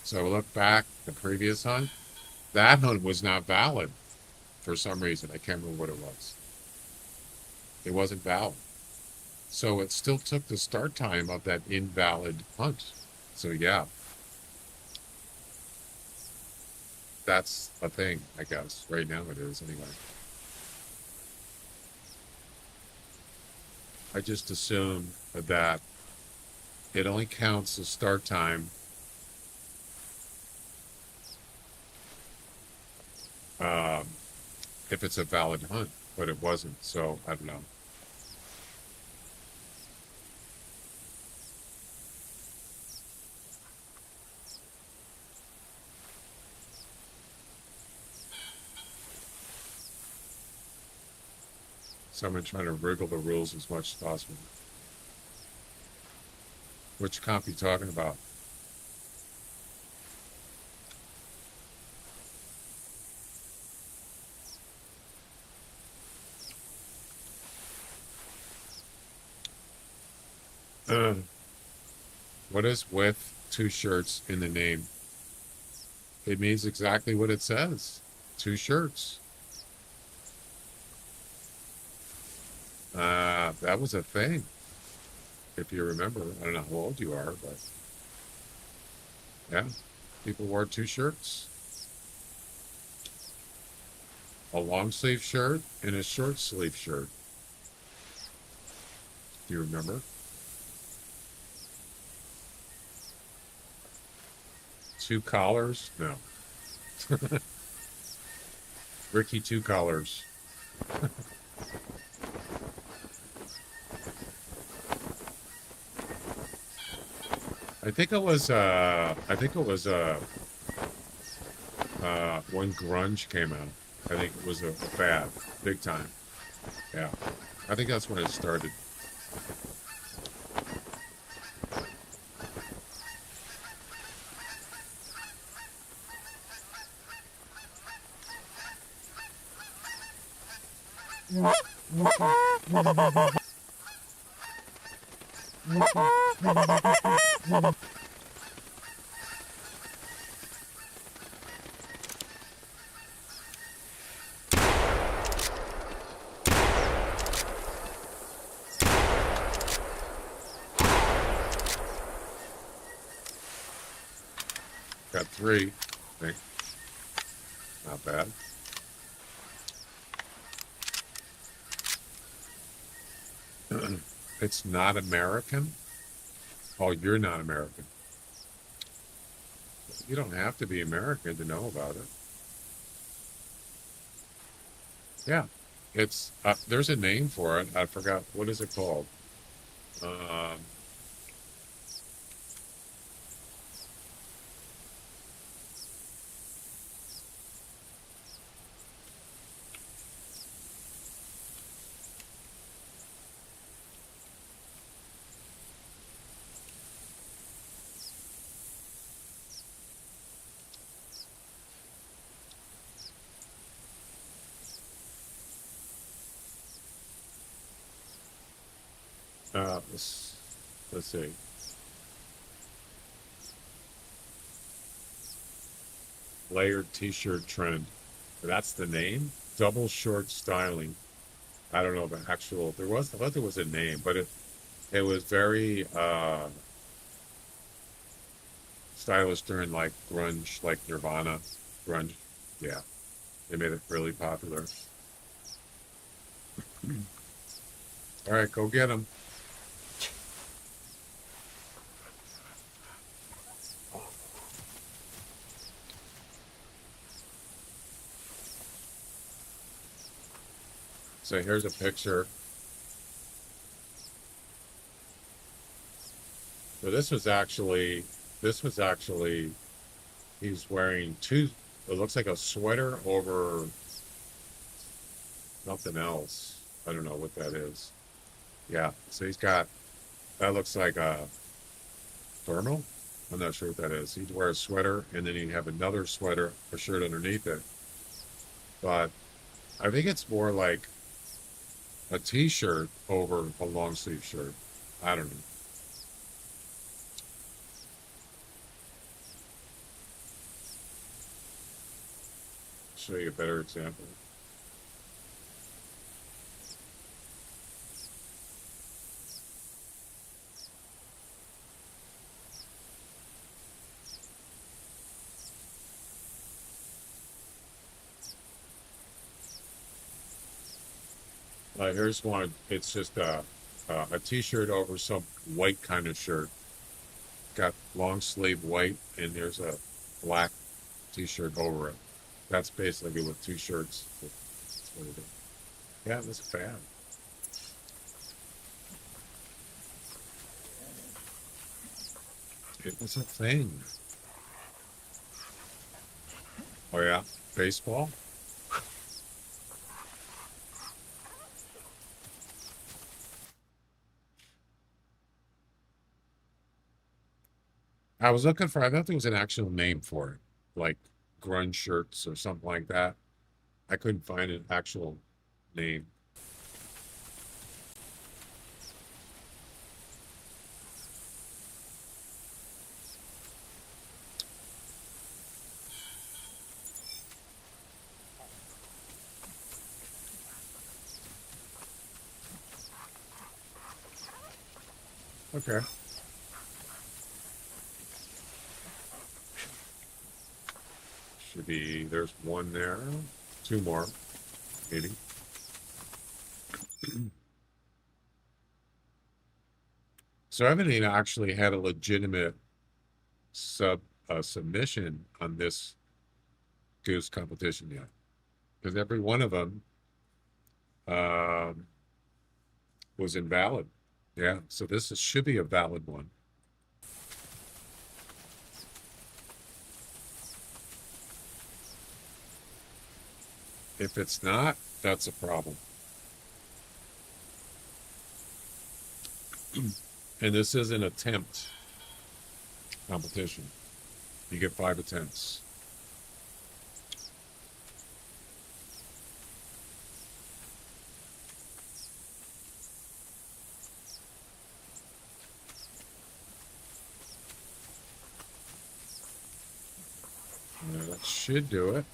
So I looked back the previous hunt. That hunt was not valid for some reason. I can't remember what it was. It wasn't valid. So it still took the start time of that invalid hunt. So yeah, that's a thing, I guess. Right now it is anyway. I just assume that it only counts the start time um, if it's a valid hunt, but it wasn't. So I don't know. So I'm trying to wriggle the rules as much as possible. Which comp you talking about? What is with two shirts in the name? It means exactly what it says. Two shirts. That was a thing. If you remember, I don't know how old you are, but yeah, people wore two shirts. A long sleeve shirt and a short sleeve shirt. Do you remember? Two collars? No. Ricky two collars. I think it was when grunge came out. I think it was a fad, big time. Yeah. I think that's when it started. Got three, I think. Not bad. It's not American? Oh, you're not American. You don't have to be American to know about it. Yeah. It's there's a name for it. I forgot. What is it called? Um, let's see. Layered T-shirt trend. That's the name. Double short styling. I don't know the actual. There was. I thought there was a name, but it was very stylish during like grunge, like Nirvana, grunge. Yeah, they made it really popular. All right, go get them. So here's a picture. So this was actually he's wearing two. It looks like a sweater over something else. I don't know what that is. Yeah. So he's got that looks like a thermal. I'm not sure what that is. He'd wear a sweater and then he'd have another sweater, a shirt underneath it. But I think it's more like a t-shirt over a long sleeve shirt. I don't know. Show you a better example. Here's one. It's just a t-shirt over some white kind of shirt. Got long sleeve white, and there's a black t-shirt over it. That's basically with two shirts. That's what it is. Yeah, it was a fad. It was a thing. Oh yeah, baseball. I was looking for, I thought there was an actual name for it, like grunge shirts or something like that. I couldn't find an actual name. Okay. Should be, there's one there, two more, maybe. So I haven't even actually had a legitimate submission on this goose competition yet, because every one of them was invalid. Yeah, so should be a valid one. If it's not, that's a problem. And this is an attempt competition. You get 5 attempts. That should do it.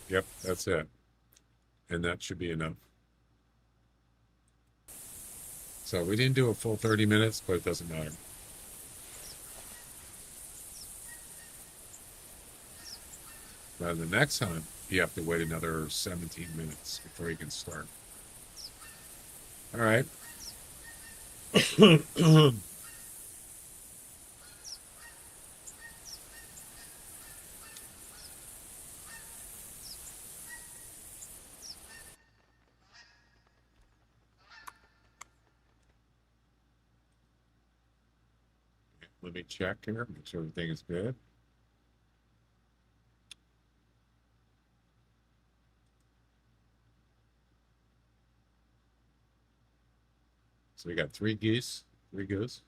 Yep, that's it. And that should be enough. So we didn't do a full 30 minutes, but it doesn't matter. Now the next time, you have to wait another 17 minutes before you can start. All right. Let me check here, make sure everything is good. So we got 3 geese, 3 goose.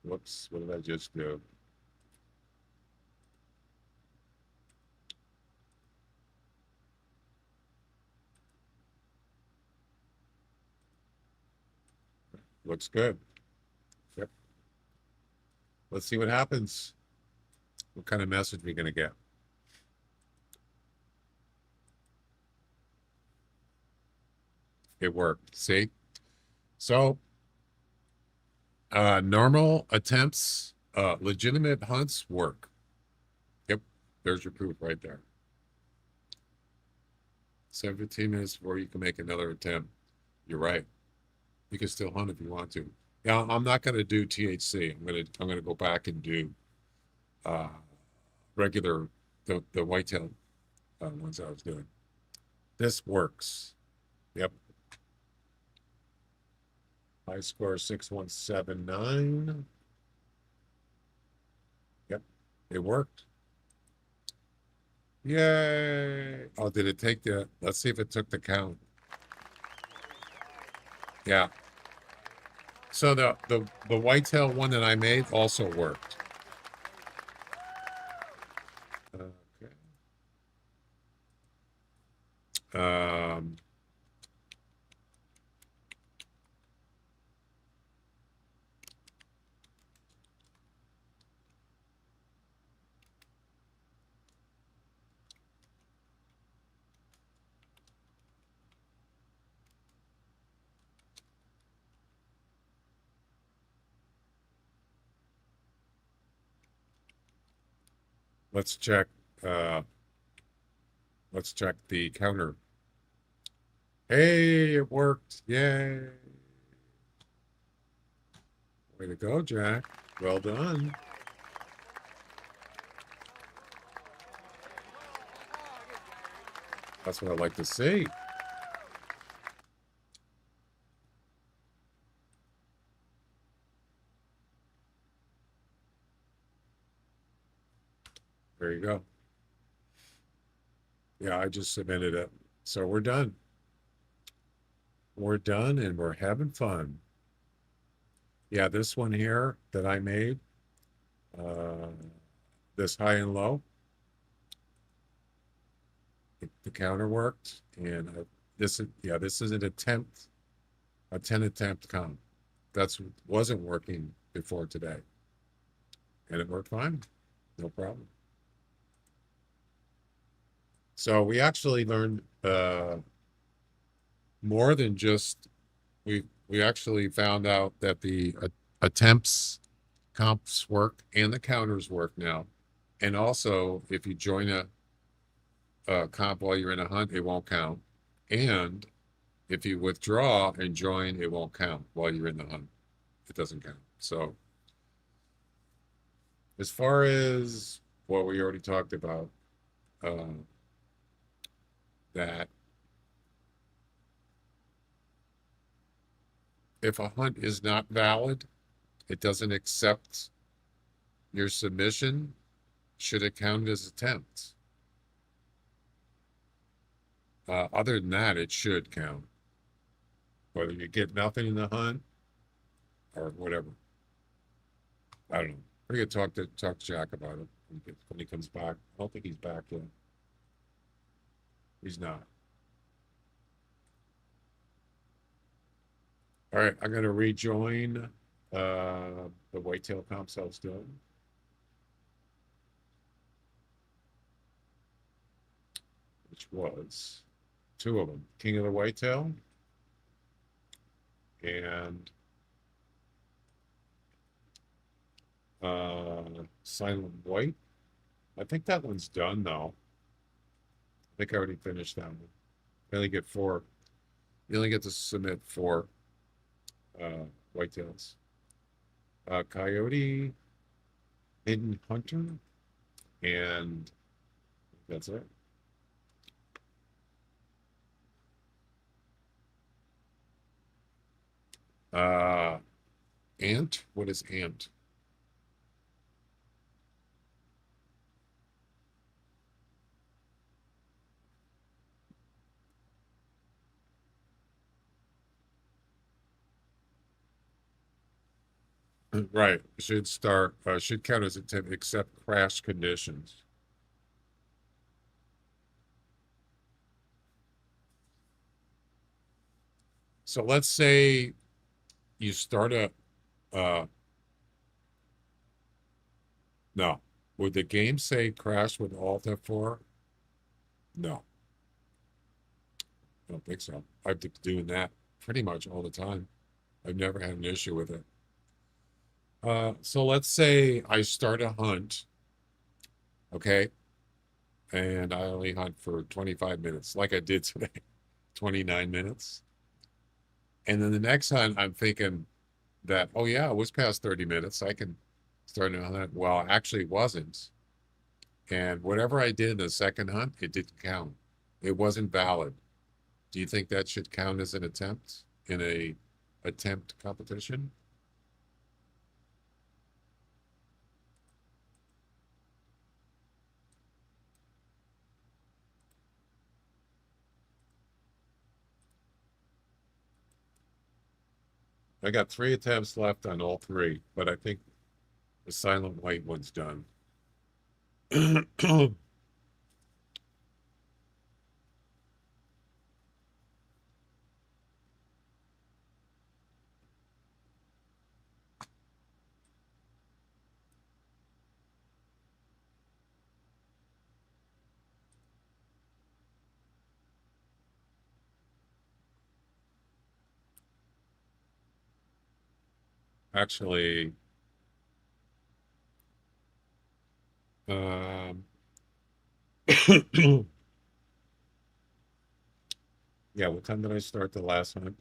Whoops, what did I just do? Looks good. Yep. Let's see what happens. What kind of message are we going to get? It worked. See? So, normal attempts, legitimate hunts work. Yep. There's your proof right there. 17 minutes before you can make another attempt. You're right. You can still hunt if you want to. Yeah, I'm not going to do THC. I'm going to go back and do regular the whitetail ones I was doing. This works. Yep. High score 6179. Yep, it worked. Yay! Oh, did it take the? Let's see if it took the count. Yeah. So the whitetail one that I made also worked. Okay. Let's check. Let's check the counter. Hey, it worked. Yay. Way to go, Jack. Well done. That's what I like to see. There you go. Yeah, I just submitted it. So we're done. We're done and we're having fun. Yeah, this one here that I made, uh, this high and low, the counter worked, and this is an attempt, a 10 attempt comp. That's wasn't working before today, and it worked fine, no problem. So we actually learned more than just we actually found out that the attempts comps work and the counters work now, and also if you join a comp while you're in a hunt, it won't count, and if you withdraw and join, it won't count while you're in the hunt. It doesn't count. So as far as what we already talked about, that if a hunt is not valid, it doesn't accept your submission, should it count as attempt? Other than that, it should count. Whether you get nothing in the hunt or whatever. I don't know. We could talk to Jack about it when he comes back. I don't think he's back yet. He's not. All right, I'm going to rejoin the Whitetail comps I was doing. Which was two of them, King of the Whitetail and Silent White. I think that one's done though. I think I already finished that one. You only get four. You only get to submit four whitetails. Coyote, Hidden Hunter, and that's it. Ant? What is ant? Right. Should start, should count as attempt except crash conditions. So let's say you start no. Would the game say crash with Alt F4? No. I don't think so. I've been doing that pretty much all the time. I've never had an issue with it. So let's say I start a hunt, okay, and I only hunt for 25 minutes, like I did today, 29 minutes. And then the next hunt, I'm thinking that, oh yeah, it was past 30 minutes. I can start a hunt. Well, actually, it wasn't. And whatever I did in the second hunt, it didn't count. It wasn't valid. Do you think that should count as an attempt in a attempt competition? I got 3 attempts left on all 3, but I think the Silent White one's done. Actually, um, yeah, what time did I start the last hunt?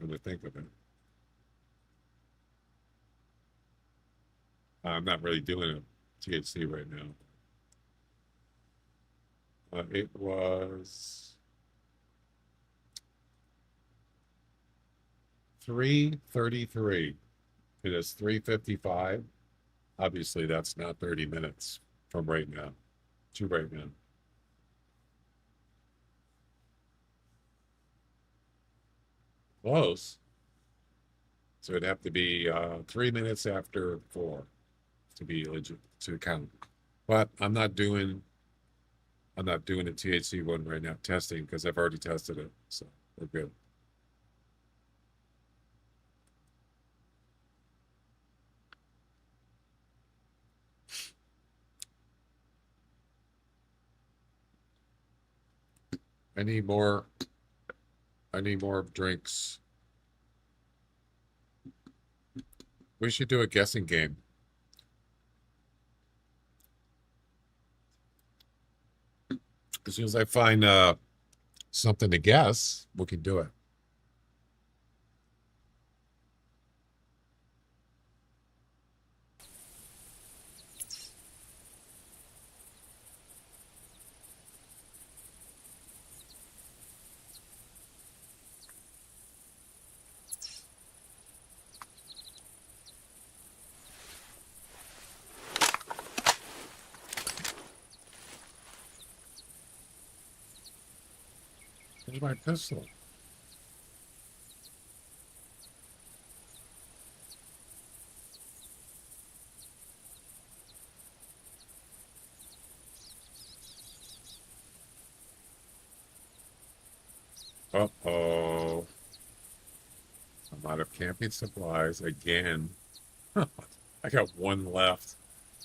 Come to think of it. I'm not really doing a THC right now. It was 3:33. It is 3:55. Obviously, that's not 30 minutes from right now to right now. Close. So it'd have to be 3 minutes after 4 to be legit to count. But I'm not doing a THC one right now testing because I've already tested it. So we're good. I need more drinks. We should do a guessing game. As soon as I find something to guess, we can do it. Where's my pistol? Uh-oh. I'm out of camping supplies again. I got one left.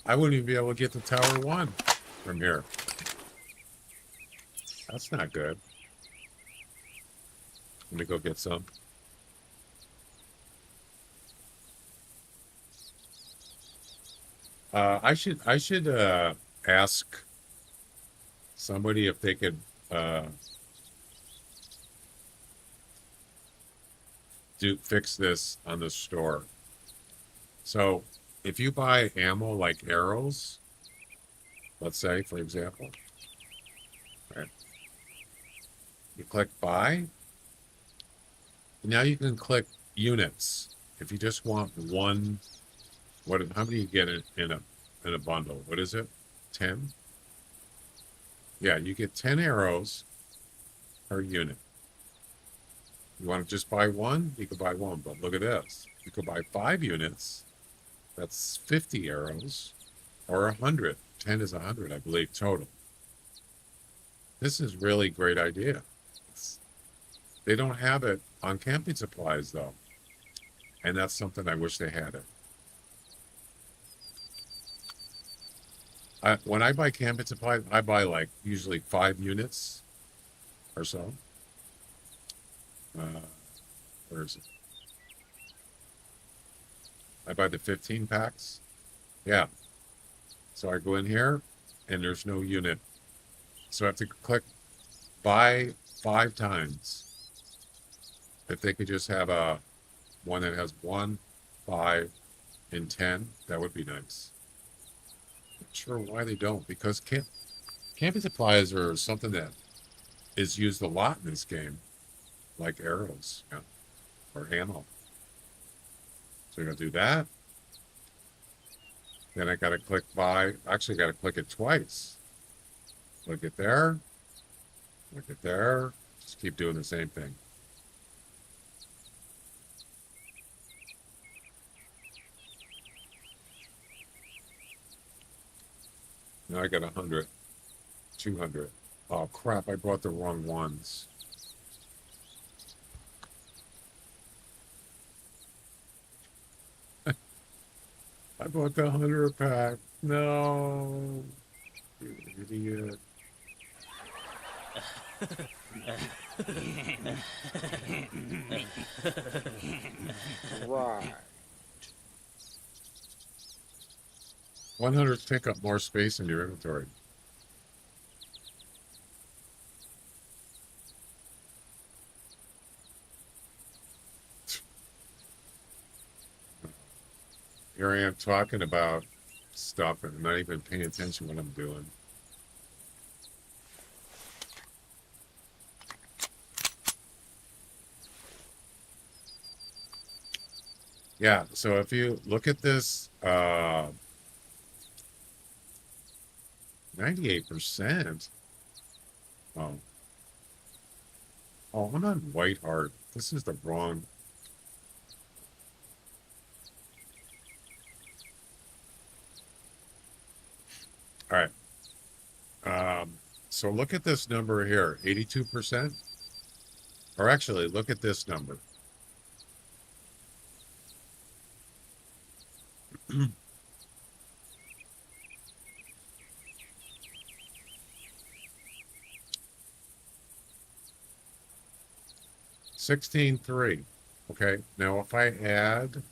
I wouldn't even be able to get to Tower 1 from here. That's not good. Let me go get some. I should ask somebody if they could fix this on the store. So if you buy ammo like arrows, let's say for example, right, you click buy. Now you can click units. If you just want one, how many you get in a bundle? What is it? 10? Yeah, you get 10 arrows per unit. You want to just buy one? You can buy one, but look at this. You could buy 5 units. That's 50 arrows or 100. 10 is 100, I believe, total. This is really great idea. They don't have it on camping supplies, though. And that's something I wish they had it. When I buy camping supplies, I buy like usually 5 units or so. Where is it? I buy the 15 packs. Yeah. So I go in here and there's no unit. So I have to click buy 5 times. If they could just have a one that has 1, 5, and 10, that would be nice. Not sure why they don't, because camping supplies are something that is used a lot in this game, like arrows, yeah, or ammo. So you're gonna do that. Then I gotta click buy. Actually, I gotta click it twice. Click it there. Click it there. Just keep doing the same thing. Now I got 100, 200. Oh crap, I bought the wrong ones. I bought the 100 pack. No. You idiot. Right. 100s take up more space in your inventory. Here I am talking about stuff and not even paying attention to what I'm doing. Yeah, so if you look at this 98%. Oh. Oh, I'm on White Heart. This is the wrong. All right. So look at this number here, 82%. Or actually, look at this number. $16.3. Okay. Now, if I add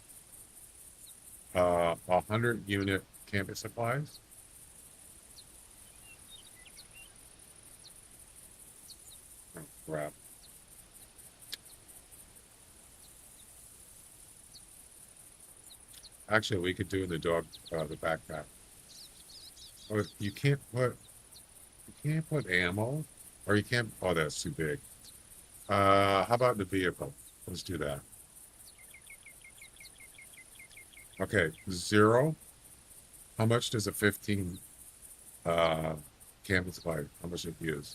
100 unit camping supplies, oh, crap. Actually, we could do in the the backpack. Oh, you can't put ammo, or you can't. Oh, that's too big. How about the vehicle? Let's do that. Okay, 0. How much does a 15 camping supply? How much it use?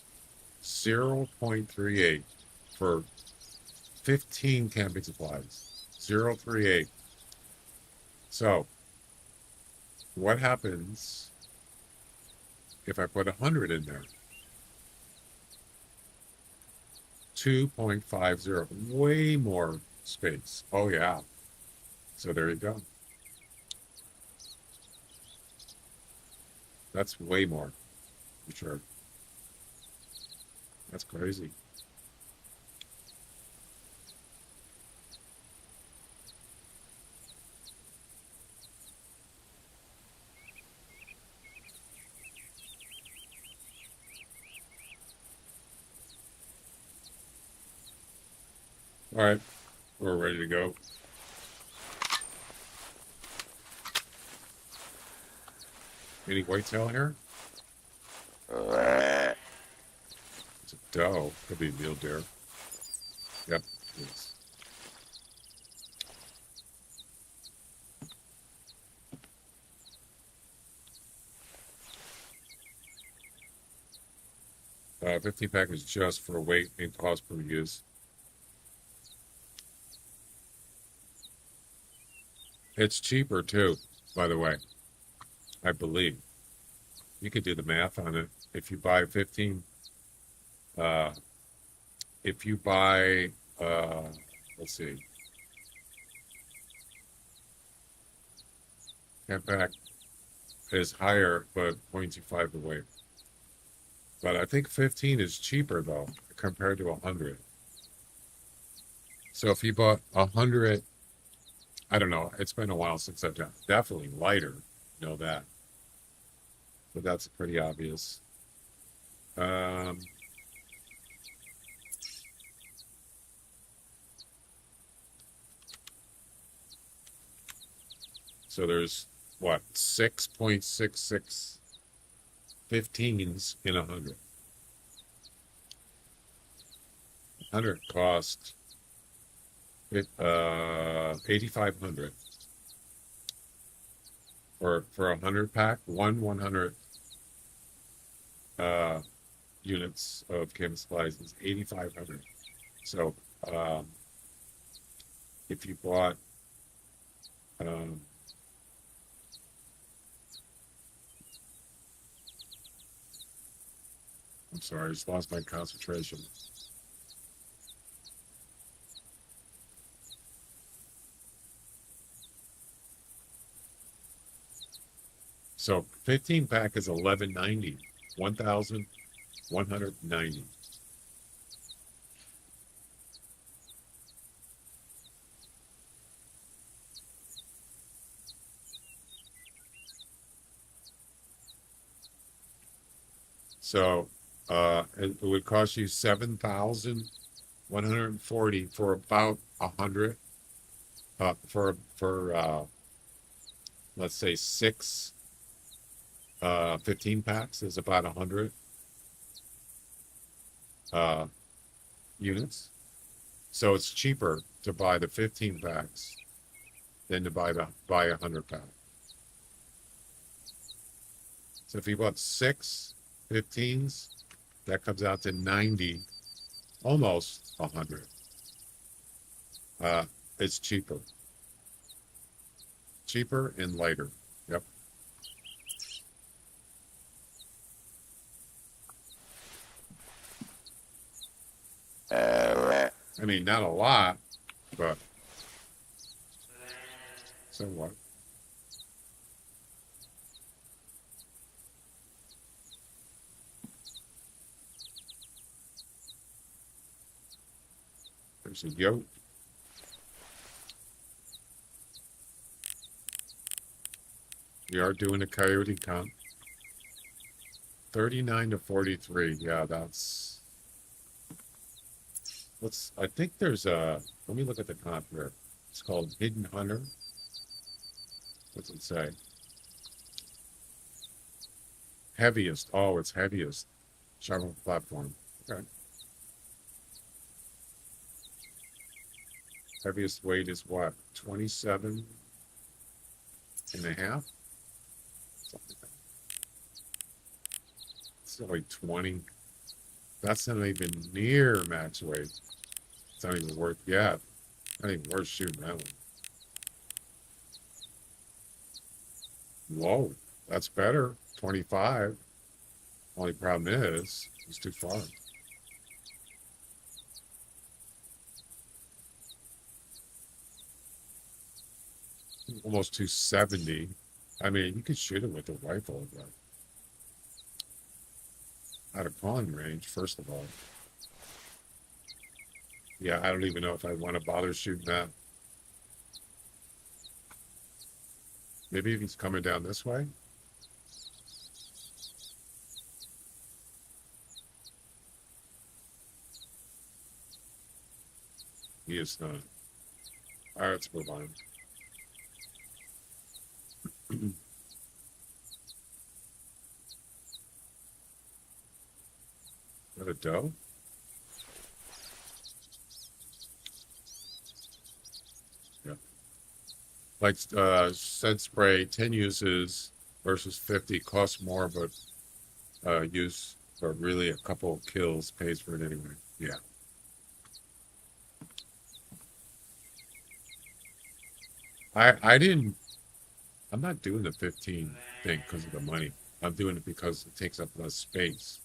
0.38 for 15 camping supplies. 0.38. So, what happens if I put 100 in there? 2.50. Way more space. Oh, yeah. So there you go. That's way more, for sure. That's crazy. All right, we're ready to go. Any whitetail here? It's a doe. Could be a mule deer. Yep. It's 15 pack is just for weight and cost per use. It's cheaper too, by the way. I believe. You could do the math on it. If you buy 15, if you buy, let's see, 10 pack is higher, but 0.25 the weight. But I think 15 is cheaper though, compared to 100. So if you bought 100, I don't know, it's been a while since I've done, definitely lighter, you know that. But that's pretty obvious. So there's what, 6.66 15s in 100. 100 cost 8,500 for a 100 pack. 100 units of camping supplies is 8,500. So if you bought I'm sorry, I just lost my concentration. So 15 pack is 1190, 1,190. So it would cost you 7,140 for about 100. For let's say 6 15 packs is about 100 units. So it's cheaper to buy the 15 packs than to buy 100 pack. So if you bought 6 15s, that comes out to 90, almost 100. It's cheaper. Cheaper and lighter. Yep. I mean, not a lot, but so what? There's a yoke. We are doing a coyote count. 39 to 43. Yeah, that's. I think there's a. Let me look at the comp here. It's called Hidden Hunter. What's it say? Heaviest. Oh, it's heaviest. Travel platform. Okay. Heaviest weight is what? 27 and a half? Something like that. It's only 20. That's not even near max weight. It's not even worth, yeah, not even worth shooting that one. Whoa, that's better. 25. Only problem is, it's too far. Almost 270. I mean, you could shoot it with a rifle, but out of calling range, first of all. Yeah, I don't even know if I want to bother shooting that. Maybe if he's coming down this way. He is not. All right, let's move on. Is that a doe? Yeah. Like scent spray, 10 uses versus 50 costs more, but use for really a couple of kills pays for it anyway. Yeah. I'm not doing the 15 thing because of the money. I'm doing it because it takes up less space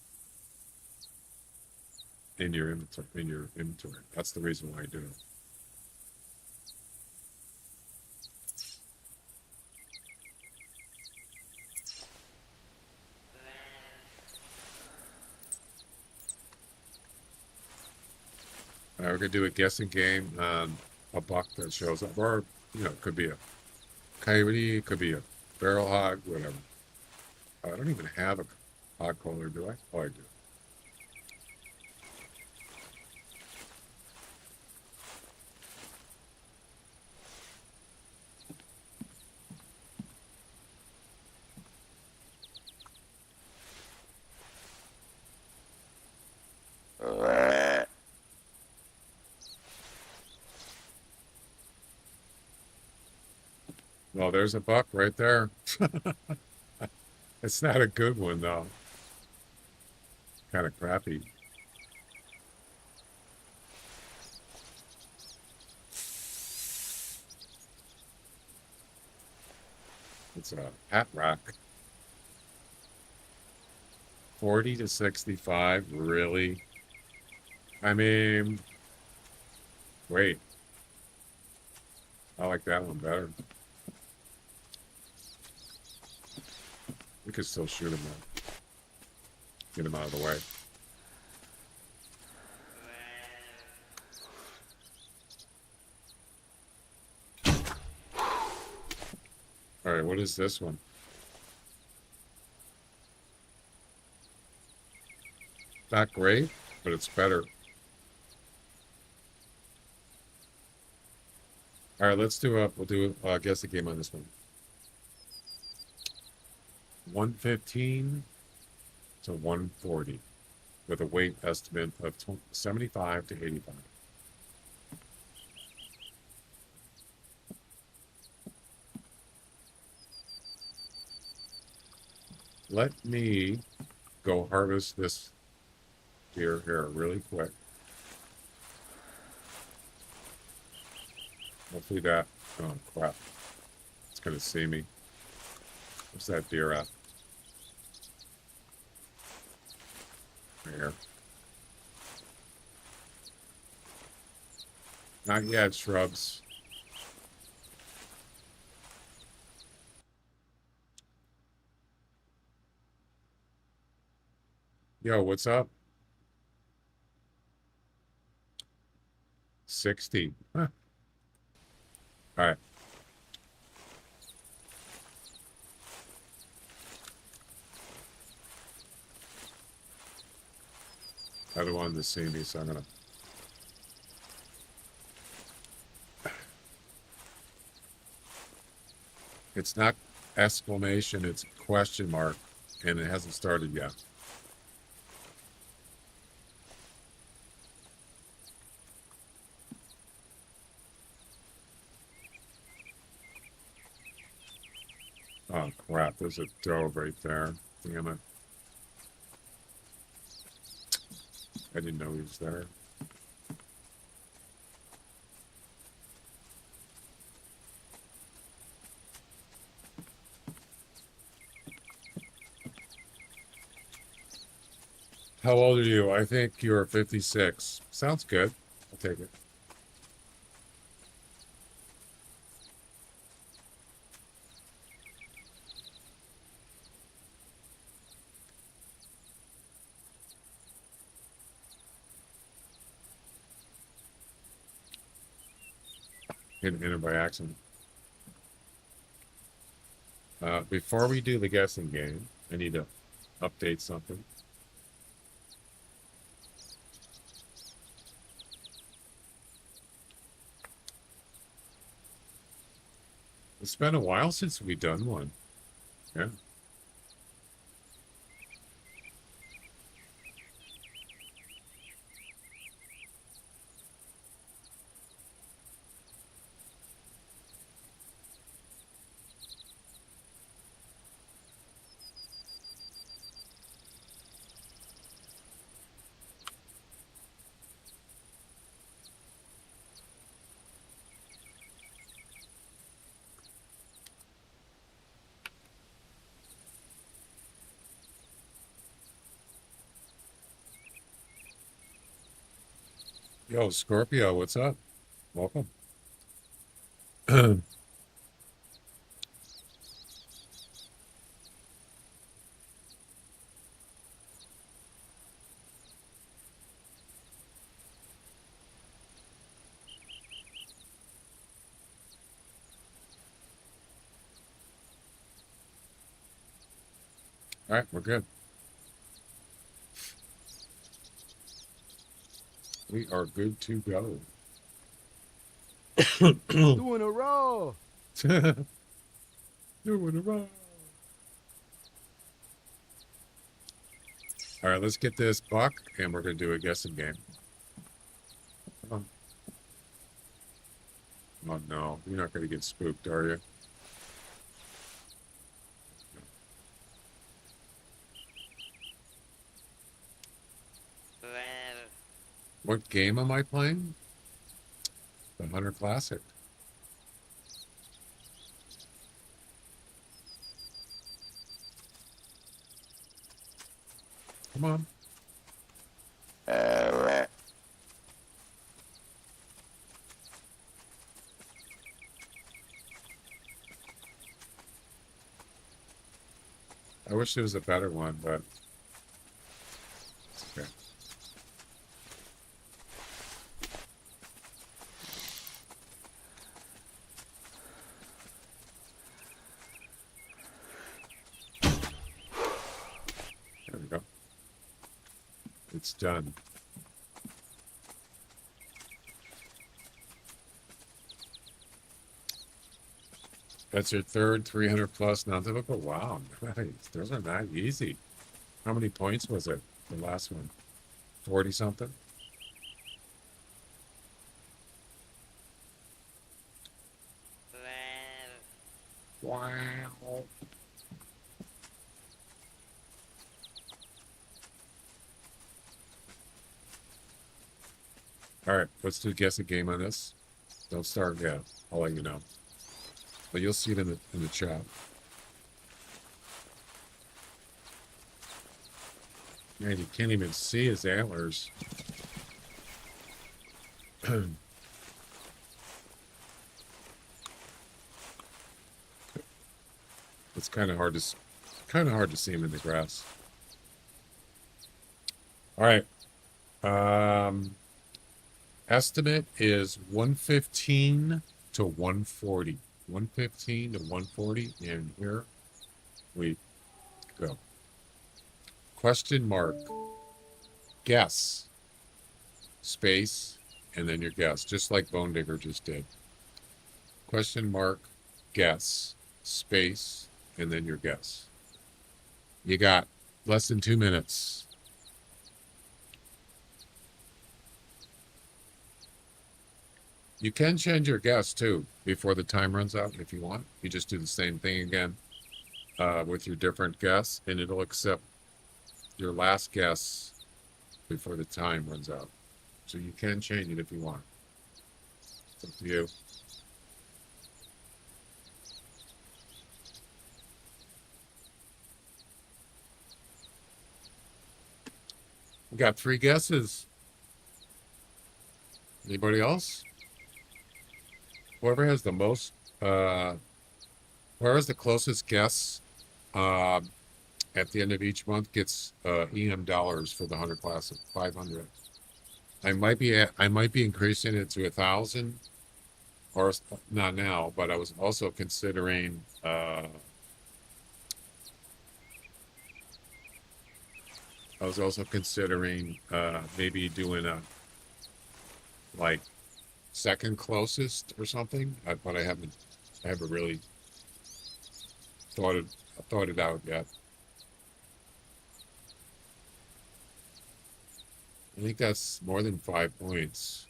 in your inventory. That's the reason why I do it. All right, we're gonna do a guessing game on a buck that shows up, or it could be a coyote, it could be a barrel hog, whatever. I don't even have a hog collar, do I? Oh, I do. Well, there's a buck right there. It's not a good one, though. Kind of crappy. It's a hat rock. 40 to 65, really? I mean, wait. I like that one better. We could still shoot him though. Get him out of the way. All right, what is this one? Not great, but it's better. All right, we'll do guess the game on this one. 115 to 140 with a weight estimate of 75 to 85. let me go harvest this deer here really quick. Hopefully that, oh crap, it's gonna see me. Where's that deer at? Right here. Not yet, shrubs. Yo, what's up? 60. Huh. All right. I don't want him to see me, so I'm gonna. It's not exclamation, it's question mark, and it hasn't started yet. Oh crap, there's a doe right there. Damn it. I didn't know he was there. How old are you? I think you're 56. Sounds good. I'll take it. Hit it by accident. Before we do the guessing game, I need to update something. It's been a while since we've done one. Yeah. Yo, Scorpio, what's up? Welcome. All right, we're good. We are good to go. Doing a roll. Doing it wrong. All right, let's get this buck, and we're going to do a guessing game. Come on. Oh, no. You're not going to get spooked, are you? What game am I playing? The Hunter Classic. Come on. I wish there was a better one, but it's okay. There we go. It's done. That's your third 300 plus non-typical. Wow, nice. Those are not easy. How many points was it? The last one, 40 something. Wow. All right, let's do guess a game on this. Don't start yet. I'll let you know. But you'll see it in the chat. Man, you can't even see his antlers. It's kind of hard to see him in the grass. All right. Estimate is 115 to 140. 115 to 140, and here we go. Question mark. Guess. Space, and then your guess, just like Bone Digger just did. Question mark. Guess. Space, and then your guess. You got less than 2 minutes. You can change your guess too before the time runs out if you want. You just do the same thing again with your different guess, and it'll accept your last guess before the time runs out. So you can change it if you want. It's up to you. We got 3 guesses. Anybody else? Whoever has the most, whoever has the closest guess at the end of each month gets EM dollars for the Hunter class of 500. I might be increasing it to 1,000, or not now, but I was also considering maybe doing a like second closest or something, but I haven't really thought it out yet. I think that's more than 5 points.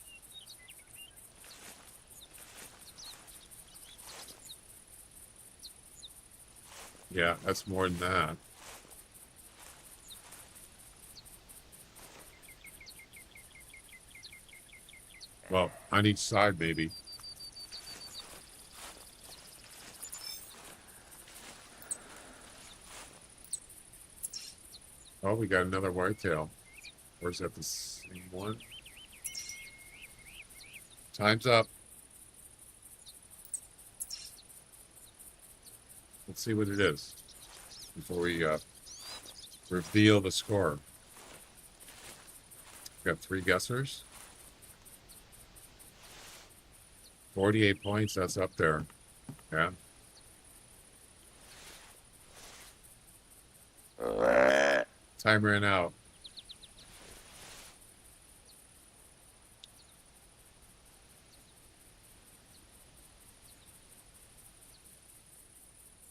Yeah, that's more than that. Well, on each side, maybe. Oh, we got another whitetail. Or is that the same one? Time's up. Let's see what it is before we reveal the score. We got 3 guessers. 48 points, that's up there. Yeah. Time ran out.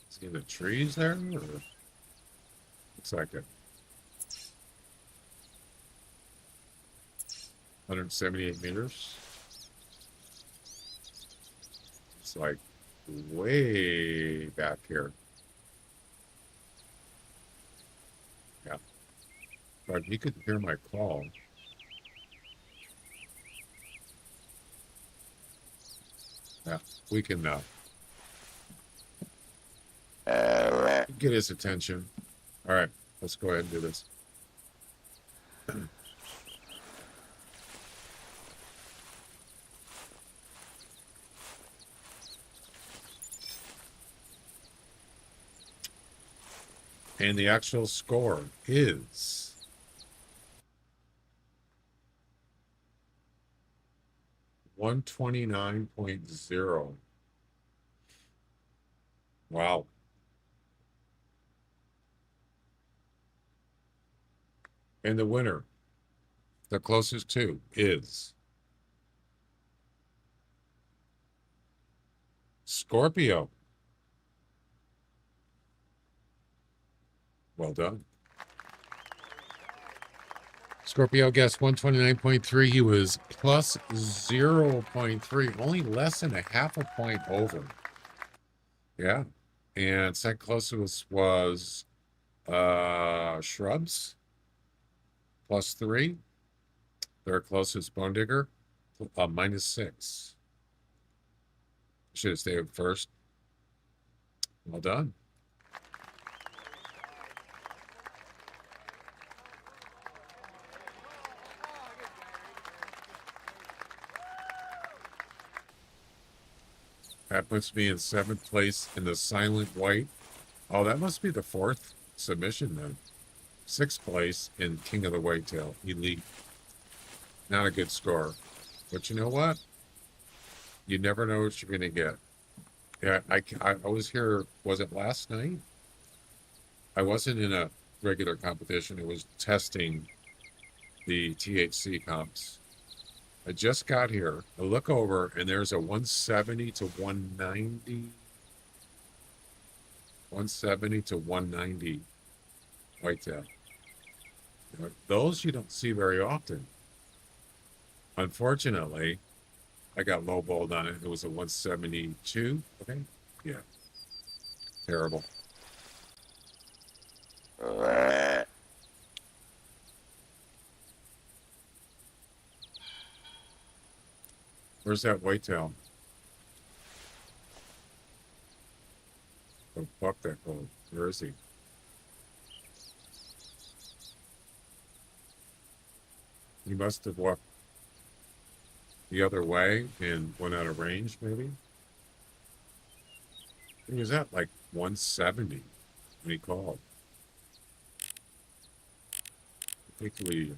See the trees there? Or looks like it. 178 meters. It's like way back here. Yeah. But he could hear my call. Yeah, we can get his attention. All right, let's go ahead and do this. And the actual score is 129.0. Wow. And the winner, the closest to, is Scorpio. Well done. Scorpio guessed 129.3. He was plus 0.3, only less than a half a point over. Yeah. And second closest was Shrubs, plus 3. Third closest Bone Digger, -6. Should have stayed first. Well done. That puts me in 7th place in the silent white. Oh, that must be the 4th submission then. 6th place in King of the Whitetail, Elite. Not a good score. But you know what? You never know what you're going to get. Yeah, I was here, was it last night? I wasn't in a regular competition. It was testing the THC comps. I just got here. I look over, and there's a 170 to 190. 170 to 190 whitetail. Those you don't see very often. Unfortunately, I got lowballed on it. It was a 172. Okay. Yeah. Terrible. Where's that whitetail? Oh, fuck that cold. Where is he? He must have walked the other way and went out of range, maybe. He was at like 170 when he called. I think we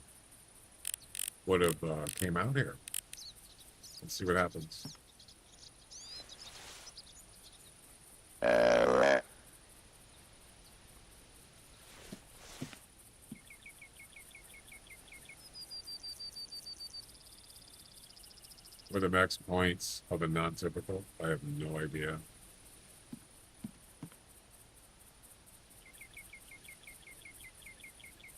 would have came out here. Let's see what happens. What are the max points of a non-typical? I have no idea.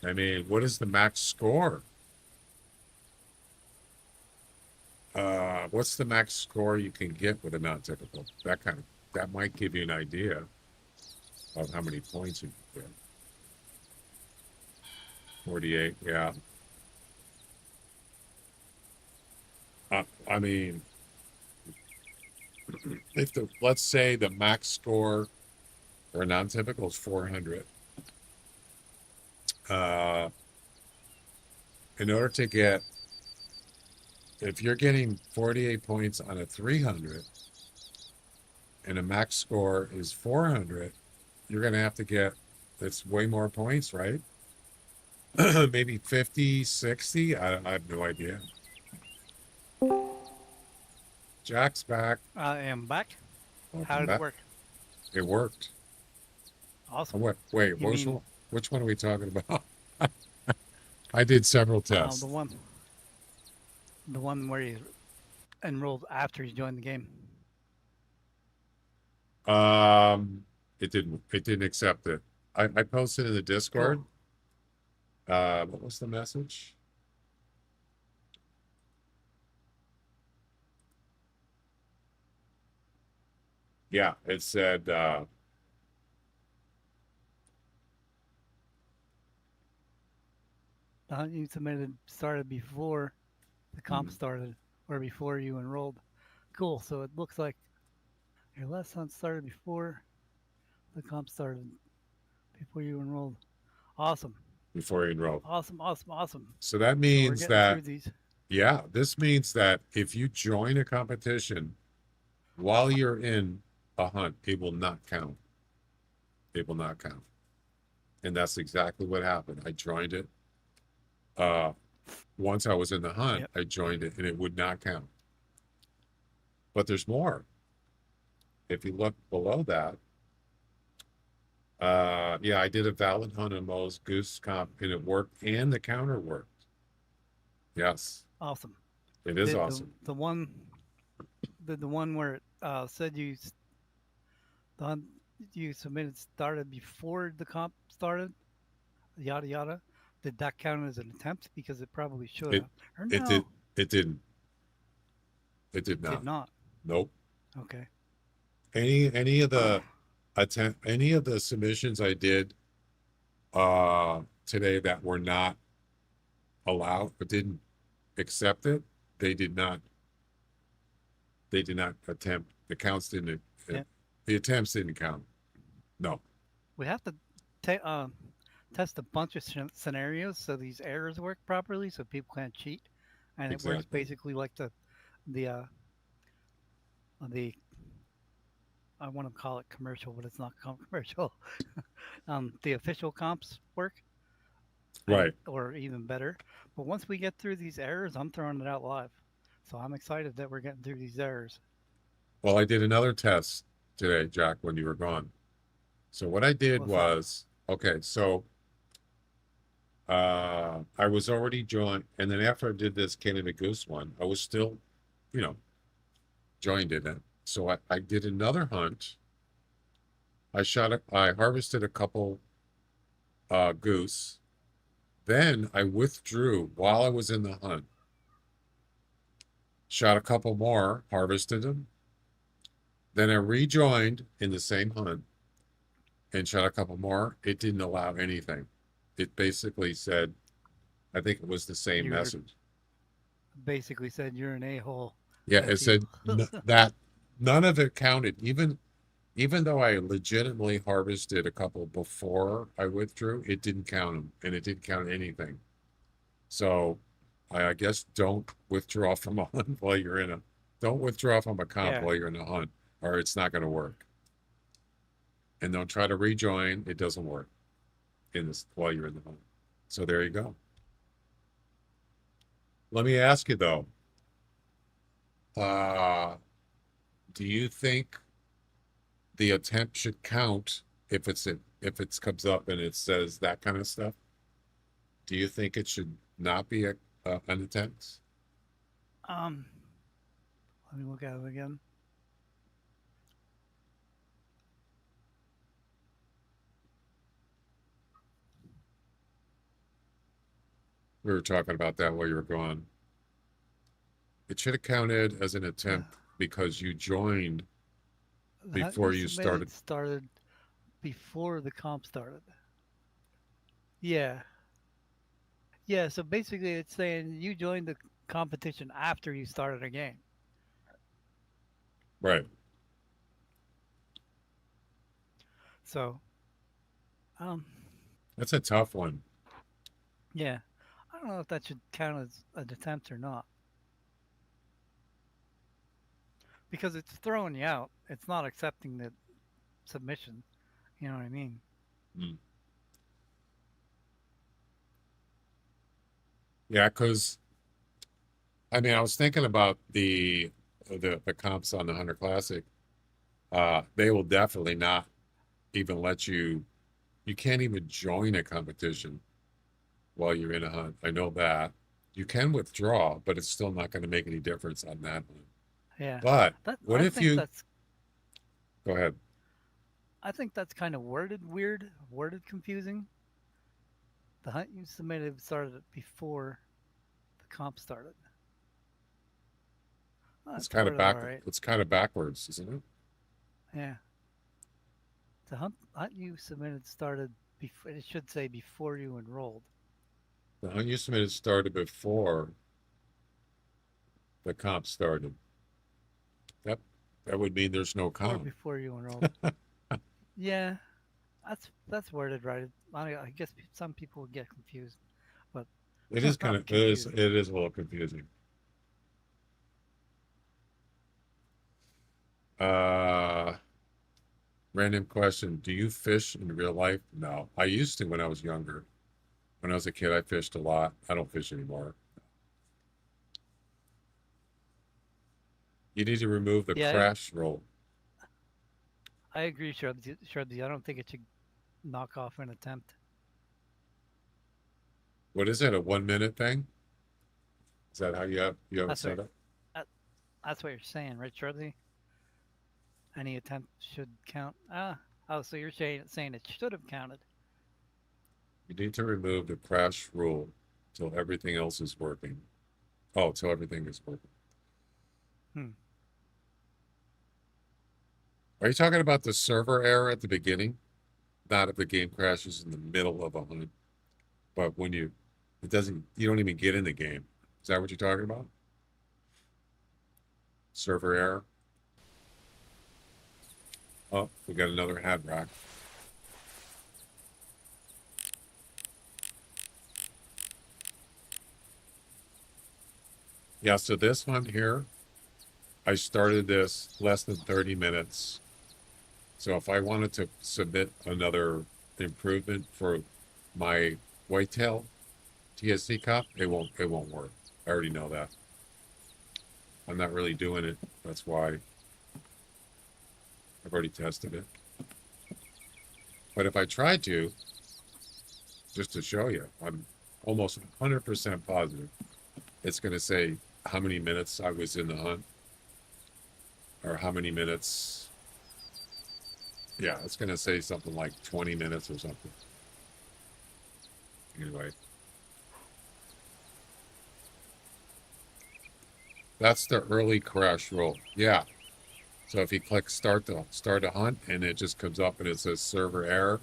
I mean, what is the max score? What's the max score you can get with a non-typical? That might give you an idea of how many points you can get. 48, yeah. I mean, let's say the max score for a non-typical is 400. In order to get, if you're getting 48 points on a 300 and a max score is 400, you're going to have to get, that's way more points, right? Maybe 50, 60. I have no idea. Jack's back. I am back. Welcome How did back. it work? It worked. Awesome. Wait, You mean- which one are we talking about? I did several tests. The one where you enrolled after you joined the game. It didn't accept it. I posted in the Discord. What was the message? Yeah, it said The hunt you submitted started before the comp Mhm. started or before you enrolled. Cool. So it looks like your last hunt started before the comp started, before you enrolled. Awesome. before you enrolled. Awesome. So that So we're means getting that, through these. yeah, this means that if you join a competition while you're in a hunt, it will not count. It will not count. And that's exactly what happened. I joined it. Once I was in the hunt, Yep. I joined it and it would not count. But there's more. If you look below that, yeah, I did a valid hunt on Mo's goose comp and it worked and the counter worked. Yes, Awesome. it is the, awesome. The one where it said the hunt you submitted started before the comp started, yada yada. Did that count as an attempt? Because it probably should It- have. Or It no, did. It didn't. It did Did not. not. Nope. Okay. Any of the submissions I did today that were not allowed or didn't accept it, they did not they did not attempt. The counts didn't. Yeah. The attempts didn't count. No. We have to test a bunch of scenarios so these errors work properly, so people can't cheat, and it works Exactly. basically like the the I want to call it commercial, but it's not commercial. The official comps work, Right. or even better. But once we get through these errors, I'm throwing it out live. So I'm excited that we're getting through these errors. Well, I did another test today, Jack, when you were gone. So what I did What's that? was, okay, so I was already joined, and then after I did this Canada Goose one, I was still, you know, joined in it. So I did another hunt. I harvested a couple goose. Then I withdrew while I was in the hunt. Shot a couple more, harvested them. Then I rejoined in the same hunt and shot a couple more. It didn't allow anything. It basically said, I think it was the same You're message. basically said you're an a-hole. Yeah, F it said that none of it counted. Even though I legitimately harvested a couple before I withdrew, it didn't count them, and it didn't count anything. So I guess don't withdraw from a hunt while you're in a don't withdraw from a comp Yeah. while you're in a hunt, or it's not going to work. And don't try to rejoin; it doesn't work in this while you're in the hunt. So there you go. Let me ask you though, do you think the attempt should count if it comes up and it says that kind of stuff? Do you think it should not be an attempt? Let me look at it again. We were talking about that while you were gone. It should have counted as an attempt because you joined The hunt before you submitted started. started before the comp started. Yeah. Yeah, so basically it's saying you joined the competition after you started a game. Right. So, um, That's a tough one. yeah. I don't know if that should count as an attempt or not. Because it's throwing you out. It's not accepting the submission. You know what I mean? Mm. Yeah, because I mean, I was thinking about the comps on the Hunter Classic. They will definitely not even let you. You can't even join a competition while you're in a hunt. I know that. You can withdraw, but it's still not going to make any difference on that one. Yeah. But That what I if think you that's go ahead? I think that's kind of worded weird, worded confusing. The hunt you submitted started before the comp started. It's That's kind of worded all back. right. It's kind of backwards, isn't it? Yeah. The hunt you submitted started before. It should say before you enrolled. The hunt you submitted started before the comp started. That that would mean there's no Or comp. before you enrolled. Yeah, that's worded right. I guess some people would get confused, but It is kind I'm of confused. it is a little confusing. Uh, Random question: do you fish in real life? No, I used to when I was younger. When I was a kid, I fished a lot. I don't fish anymore. You need to remove the Yeah, crash roll. I agree, Shrubsy. I don't think it should knock off an attempt. What is it? A 1 minute thing? Is that how you have it That's what set up? that, that's what you're saying, right, Shrubsy? Any attempt should count. Oh, so you're saying it should have counted. You need to remove the crash rule till everything else is working. Oh, till everything is working. Hmm. Are you talking about the server error at the beginning? Not if the game crashes in the middle of a hunt, but when it doesn't, you don't even get in the game. Is that what you're talking about? Server error. Oh, we got another head rack. Yeah, so this one here, I started this less than 30 minutes. So if I wanted to submit another improvement for my Whitetail TSC cop, it won't work. I already know that. I'm not really doing it. That's why I've already tested it. But if I tried to, just to show you, I'm almost 100% positive it's going to say how many minutes I was in the hunt or how many minutes. Yeah, it's going to say something like 20 minutes or something. Anyway. That's the early crash rule. Yeah. So if you click start a hunt and it just comes up and it says server error,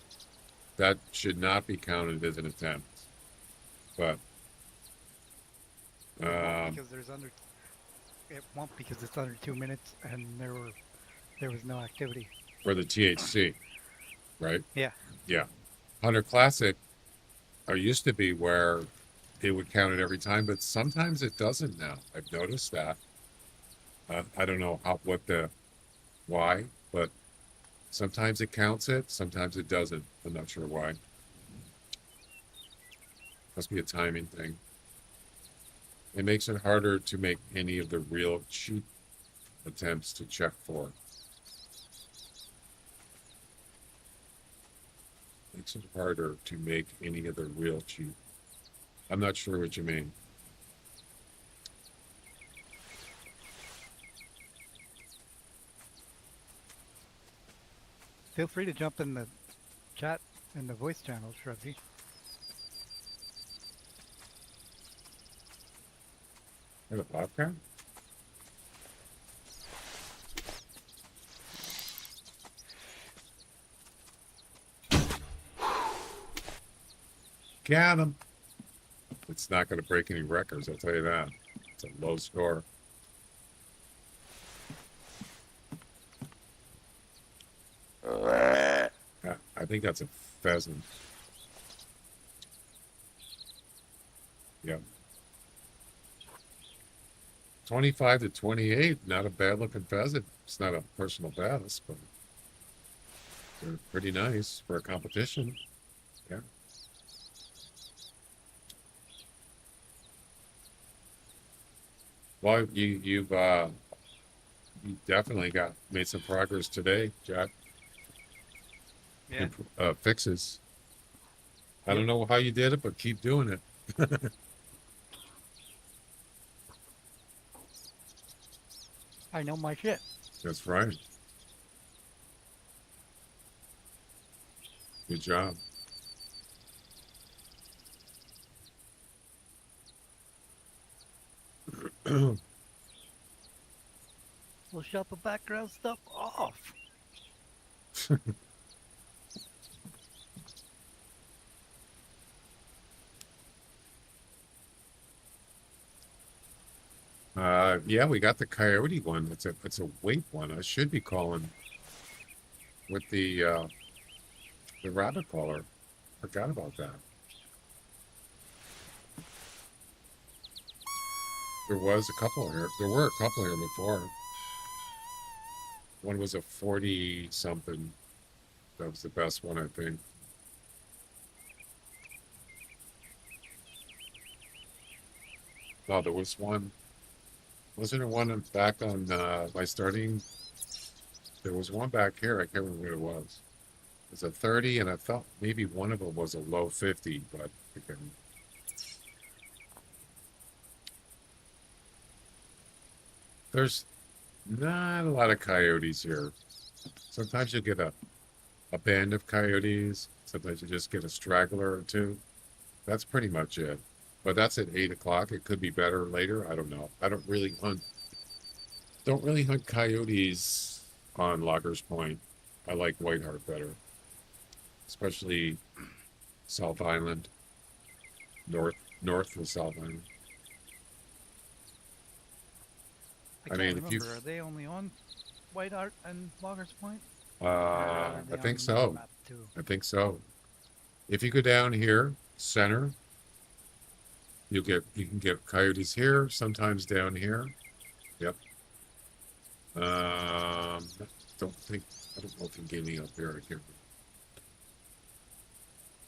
that should not be counted as an attempt. But because there's under it won't because it's under 2 minutes and there was no activity. For the THC, right? Yeah. Yeah. Hunter Classic used to be where it would count it every time, but sometimes it doesn't now. I've noticed that. I don't know why, but sometimes it counts it, sometimes it doesn't. I'm not sure why. Must be a timing thing. It makes it harder to make any of the real cheap attempts to check for. Makes it harder to make any of the real cheap. I'm not sure what you mean. Feel free to jump in the chat in the voice channel, Shrubsy. Have a popcorn? Got him. It's not going to break any records, I'll tell you that. It's a low score. I think that's a pheasant. Yep. 25 to 28, not a bad looking pheasant. It's not a personal best, but they're pretty nice for a competition. Yeah. Well, you definitely made some progress today, Jack. Yeah. Fixes. I don't know how you did it, but keep doing it. I know my shit. That's right. Good job. We'll shut the background stuff off. Yeah, we got the coyote one. It's a weight one. I should be calling with the rabbit caller. Forgot about that. There were a couple here before. One was a 40 something. That was the best one, I think. No, there was one. Wasn't there one back on my starting? There was one back here. I can't remember what it was. It was a 30, and I thought maybe one of them was a low 50, but again. There's not a lot of coyotes here. Sometimes you'll get a band of coyotes. Sometimes you just get a straggler or two. That's pretty much it. But that's at 8 o'clock. It could be better later. I don't know. I don't really hunt coyotes on Loggers Point. I like Whiteheart better. Especially South Island. North of South Island. I mean, can't if you, remember. Are they only on White Art and Loggers Point? Or I are they think on the so. map too? I think so. If you go down here, center, you can get coyotes here, sometimes down here. Yep. Don't think I don't know if you can get any up here. I can't.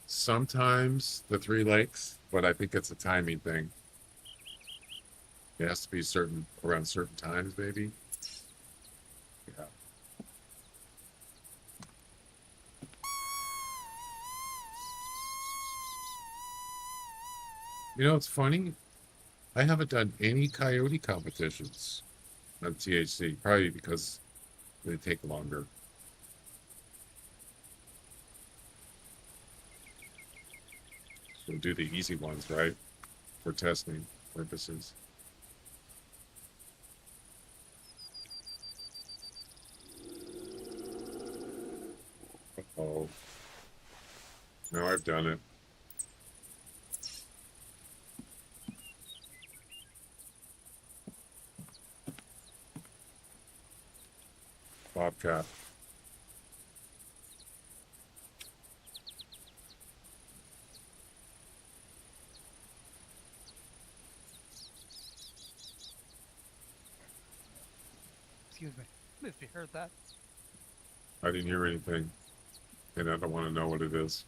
Sometimes the Three Lakes, but I think it's a timing thing. It has to be around certain times, maybe. Yeah. You know, it's funny. I haven't done any coyote competitions on THC, probably because they take longer. So do the easy ones, right? For testing purposes. Oh, no, I've done it. Bobcat. Excuse me. If you heard that. I didn't hear anything, and I don't want to know what it is.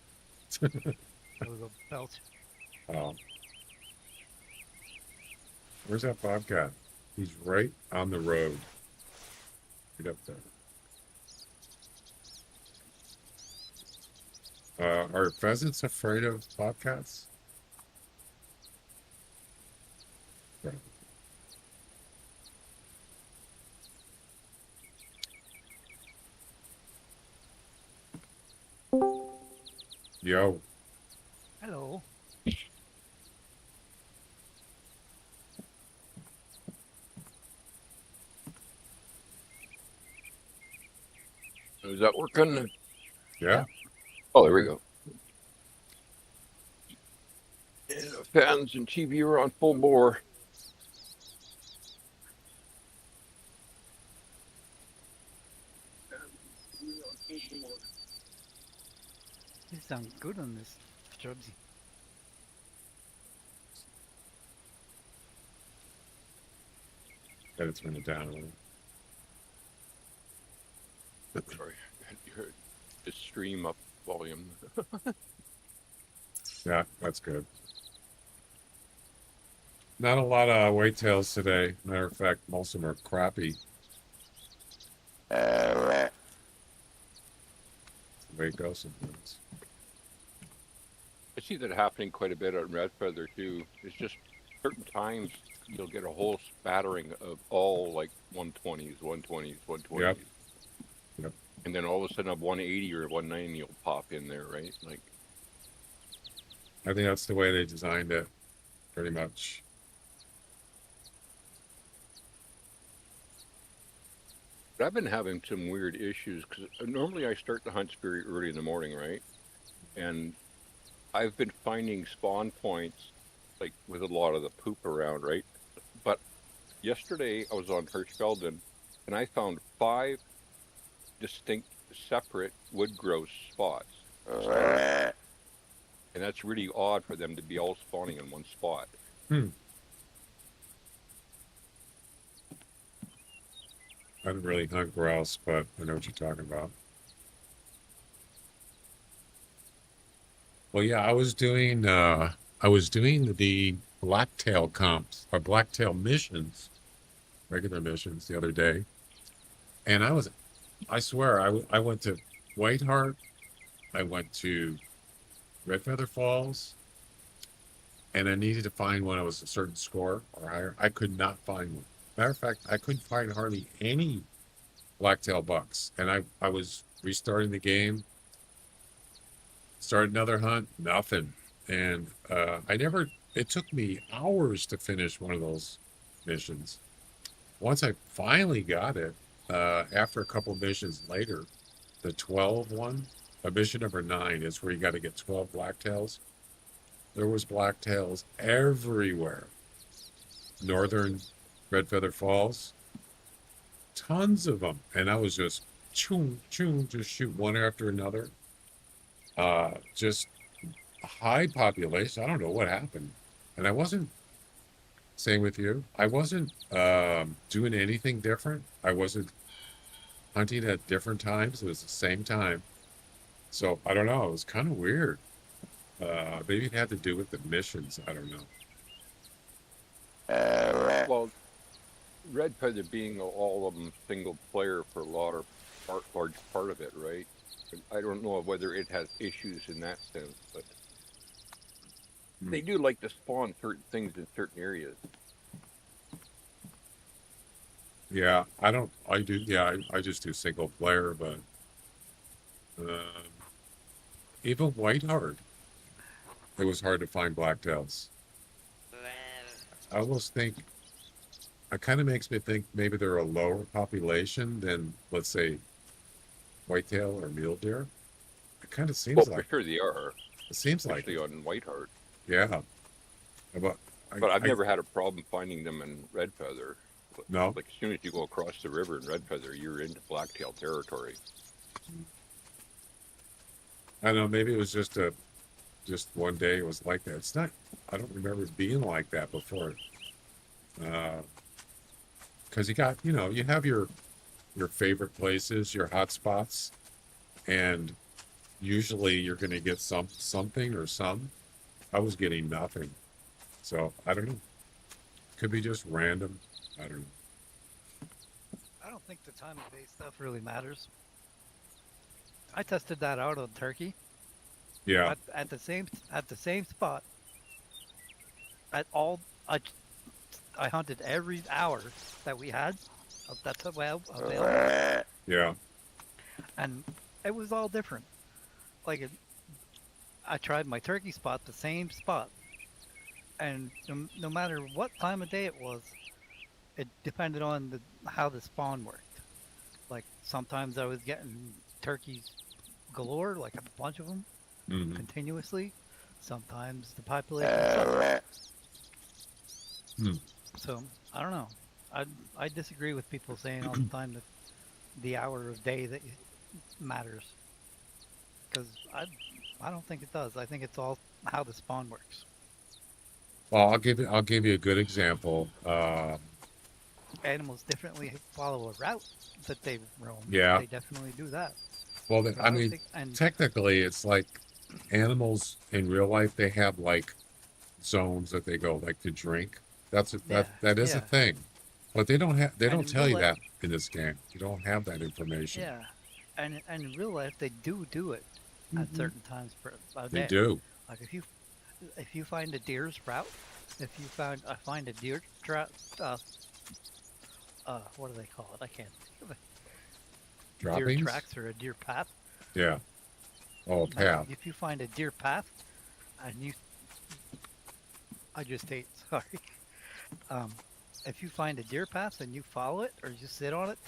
That was a belch. Oh. Where's that bobcat? He's right on the road. Right up there. Are pheasants afraid of bobcats? Right. Yo, Hello. Is that working? yeah. Oh, there we go. Yeah, fans and TV are on full bore. You sound good on this, Jubsy. Gotta turn it down a little. Sorry, you heard the stream up volume. Yeah, that's good. Not a lot of whitetails today. Matter of fact, most of them are crappie. The way it goes sometimes. I see that happening quite a bit on red feather too. It's just certain times you'll get a whole spattering of all like 120s, 120s, 120s. Yep. Yep. And then all of a sudden a 180 or 190 will pop in there, right? Like, I think that's the way they designed it, pretty much. but I've been having some weird issues because normally I start the hunts very early in the morning, right? And I've been finding spawn points like with a lot of the poop around, right? But yesterday I was on Hirschfelden and I found 5 distinct separate wood grouse spots. And that's really odd for them to be all spawning in one spot. I don't really hunt grouse, but I know what you're talking about. Well, yeah, I was doing the blacktail comps or blacktail missions, regular missions the other day, and I swear, I went to Whiteheart, I went to Red Feather Falls, and I needed to find one that was a certain score or higher. I could not find one. Matter of fact, I couldn't find hardly any blacktail bucks, and I was restarting the game, started another hunt, nothing, and it took me hours to finish one of those missions. Once I finally got it, after a couple missions later, the 12 one, mission number 9 is where you got to get 12 blacktails. There was blacktails everywhere. Northern Red Feather Falls, tons of them, and I was just choo choo, just shoot one after another. Just a high population. I don't know what happened, and I wasn't. Same with you. I wasn't doing anything different. I wasn't hunting at different times. It was the same time. So I don't know. It was kind of weird. Maybe it had to do with the missions. I don't know. Well, Red Feather being all of them single player for a large part of it, right? I don't know whether it has issues in that sense, but they do like to spawn certain things in certain areas. Yeah, I don't. I do. Yeah, I just do single player, but um, even Whiteheart, it was hard to find blacktails. I almost think it kind of makes me think maybe they're a lower population than, let's say, whitetail or mule deer. It kind of seems Well, for like sure they are, it seems like especially it. on Whiteheart. Yeah, but But I've I never had a problem finding them in Red Feather. no. Like as soon as you go across the river in Red Feather, you're into blacktail territory. I don't know. Maybe it was just one day it was like that. It's not. I don't remember it being like that before. Because you got, you have your favorite places, your hot spots, and usually you're going to get something or some. I was getting nothing, so I don't know. Could be just random. I don't know. I don't think the time of day stuff really matters. I tested that out on turkey Yeah, at the same spot. At all, I hunted every hour that we had. That's available, yeah, and it was all different. Like I tried my turkey spot, the same spot, and no matter what time of day it was, it depended on how the spawn worked. Like sometimes I was getting turkeys galore, like a bunch of them hmm continuously. Sometimes the population suffered. Hmm. So I don't know. I disagree with people saying all the time that the hour of day that matters, because I don't think it does. I think it's all how the spawn works. Well, I'll give you a good example. Animals differently follow a route that they roam. Yeah. They definitely do that. Well, But I I don't mean, think, and technically, it's like animals in real life. They have like zones that they go like to drink. yeah, That is a yeah, thing, but they and don't in tell real you life, that in this game. You don't have that information. yeah, and in real life they do it at Hmm. certain times per a They day. do. Like if you find a deer's route, if you find a deer trap, what do they call it? I can't think of it. Deer Droppings. tracks or a deer path. Yeah. Oh, a Like path. if you find a deer path, and I just ate. Sorry. Um, if you find a deer path and you follow it, or you sit on it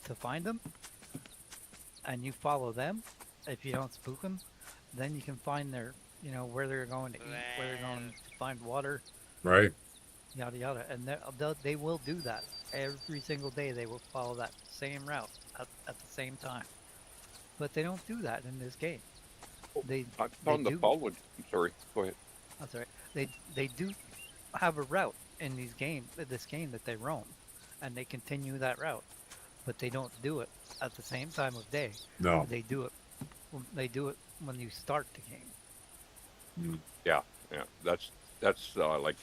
to find them, and you follow them, if you don't spook them, then you can find where they're going to eat, where they're going to find water, Right. yada yada, and they will do that every single day. They will follow that same route at the same time, but they don't do that in this game. They I they found the do. following. Sorry, go ahead. That's right. They do have a route in this game that they roam, and they continue that route, but they don't do it at the same time of day. No. They do it. They do it when you start the game. Mm. Yeah, that's like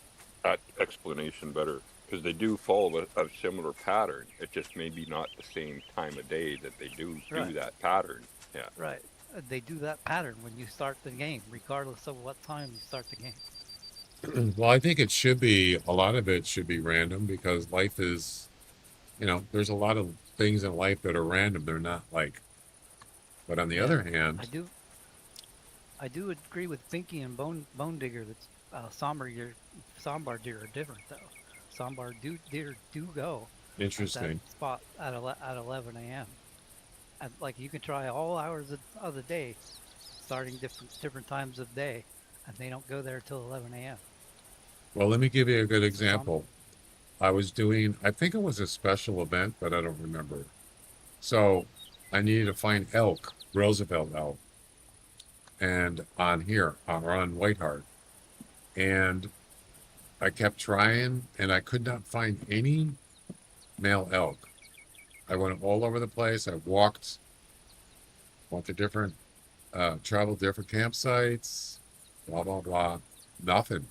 that explanation better because they do follow a similar pattern. It just maybe not the same time of day that they do Right. that pattern. Yeah. Right. They do that pattern when you start the game, regardless of what time you start the game. Well, I think it should be a lot of it should be random because life is, there's a lot of things in life that are random. They're not like, but on the Yeah, other I hand, do. I do agree with Pinky and Bone Digger that sambar deer are different though. Deer do go at that interesting. spot at 11 a.m. And like you can try all hours of the day, starting different times of day, and they don't go there till 11 a.m. Well, let me give you a good Some example. I was doing, I think it was a special event, but I don't remember. So I needed to find elk, Roosevelt elk, and on here, or on Whiteheart. And I kept trying, and I could not find any male elk. I went all over the place. I went to different, traveled different campsites, blah, blah, blah. Nothing.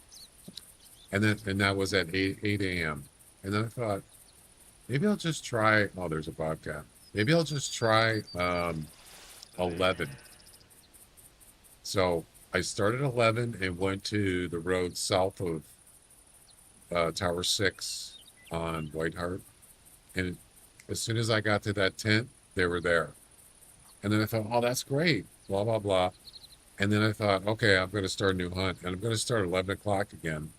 And that was at 8 a.m. And then I thought, maybe I'll just try, oh, there's a bobcat. Maybe I'll just try 11. So I started 11 and went to the road south of Tower 6 on Whiteheart. And as soon as I got to that tent, they were there. And then I thought, oh, that's great, blah, blah, blah. And then I thought, okay, I'm going to start a new hunt. And I'm going to start at 11 o'clock again.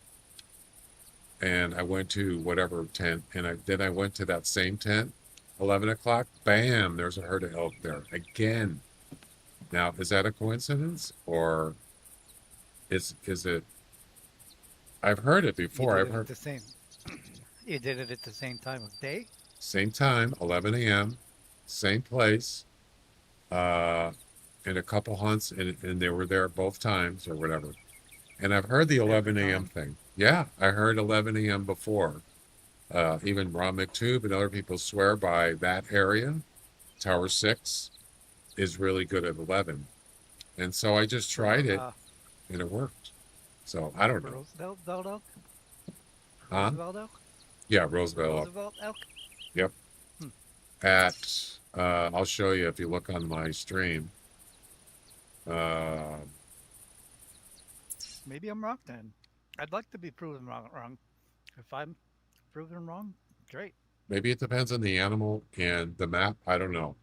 And I went to whatever tent. And then I went to that same tent, 11 o'clock. Bam, there's a herd of elk there again. Now, is that a coincidence? Or is it? I've heard it before. I've heard the same. You did it at the same time of day. same time, 11 a.m., same place, and a couple hunts, and they were there both times or whatever. And I've heard the 11 a.m. thing. Yeah, I heard 11 a.m. before. Even Ron McTube and other people swear by that area. Tower 6 is really good at 11. And so I just tried it, and it worked. So I don't know. Roosevelt elk? Huh? Roosevelt elk? Yeah, Roosevelt. Roosevelt elk? Yep. At, I'll show you if you look on my stream. Maybe I'm wrong then. I'd like to be proven wrong. If I'm proven wrong, great. Maybe it depends on the animal and the map. I don't know.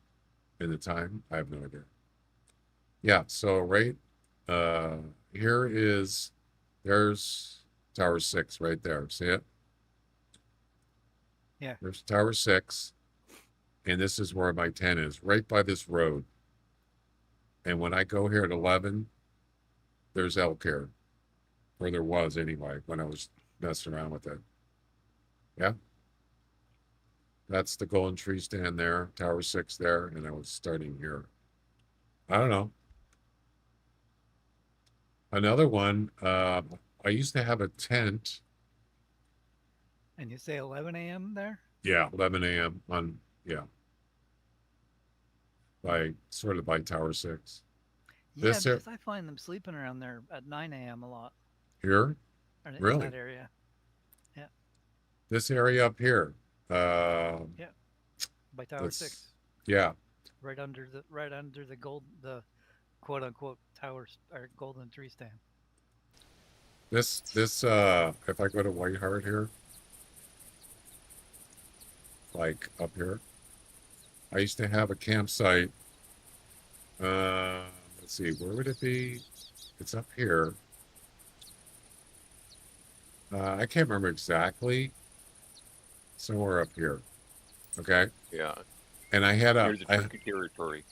In the time, I have no idea. Yeah, so right there's Tower 6 right there. See it? Yeah. There's Tower 6. And this is where my tent is, right by this road. And when I go here at 11, there's elk here. Or there was anyway, when I was messing around with it. Yeah. That's the golden tree stand there, Tower 6 there, and I was starting here. I don't know. Another one, I used to have a tent. And you say 11 a.m. there? Yeah, 11 a.m. on, yeah. By Tower 6. Yeah, This here- because I find them sleeping around there at 9 a.m. a lot. Here? Or in Really? that area. Yeah. This area up here. By Tower Let's- 6. Yeah. Right under the quote unquote towers or golden tree stand. This if I go to Whiteheart here, like up here, I used to have a campsite. Let's see, where would it be? It's up here. I can't remember exactly. Somewhere up here. Okay. Yeah. And I had Near the turkey territory.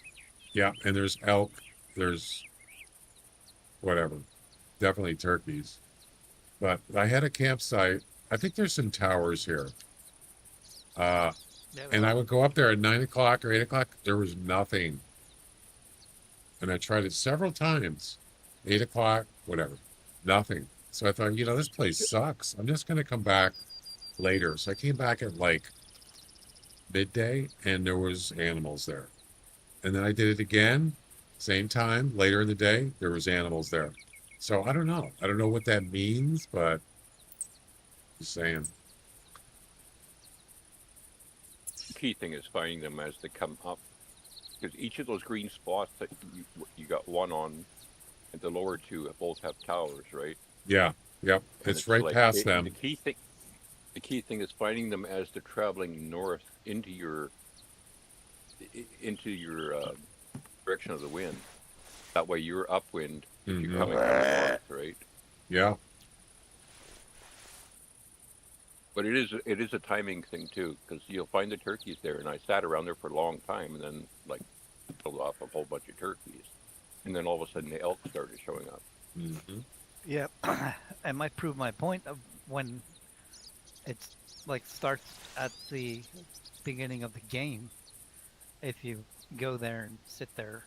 yeah, and there's elk, there's whatever, definitely turkeys. But I had a campsite. I think there's some towers here. And I would go up there at 9 o'clock or 8 o'clock. There was nothing. And I tried it several times. 8 o'clock, whatever. Nothing. So I thought, this place sucks. I'm just going to come back later. So I came back at like midday and there was animals there. And then I did it again, same time, later in the day, there was animals there. So I don't know. I don't know what that means, but just saying. The key thing is finding them as they come up. Because each of those green spots that you got one on, and the lower two both have towers, right? Yeah, yep. And It's right like, past them. The key thing is finding them as they're traveling north into your direction of the wind. That way you're upwind if you're coming from the north, right? Yeah. But it is a timing thing too, because you'll find the turkeys there, and I sat around there for a long time, and then like pulled off a whole bunch of turkeys, and then all of a sudden the elk started showing up. Mm-hmm. Yeah, I might prove my point of when it's like starts at the beginning of the game. If you go there and sit there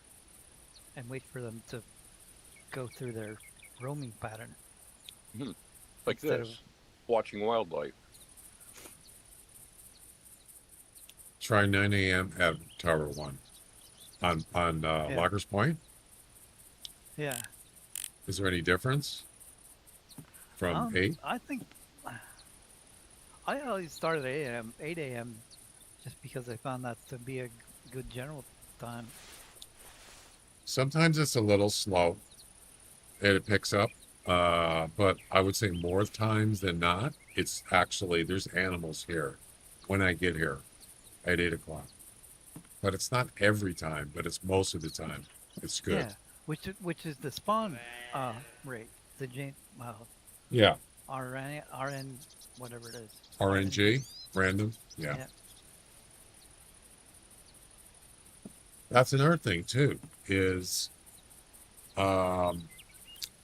and wait for them to go through their roaming pattern Like instead this, of watching wildlife. Try 9 a.m. at Tower 1 on yeah, Loggers Point. yeah. Is there any difference from 8? I think I always started at 8 a.m. just because I found that to be a good general time. Sometimes it's a little slow and it picks up, but I would say more times than not, it's actually there's animals here when I get here at 8 o'clock. But it's not every time, but it's most of the time. It's good. Yeah, which is the spawn rate, the Yeah. RN whatever it is. RNG, random. Yeah. Yeah. That's another thing too, is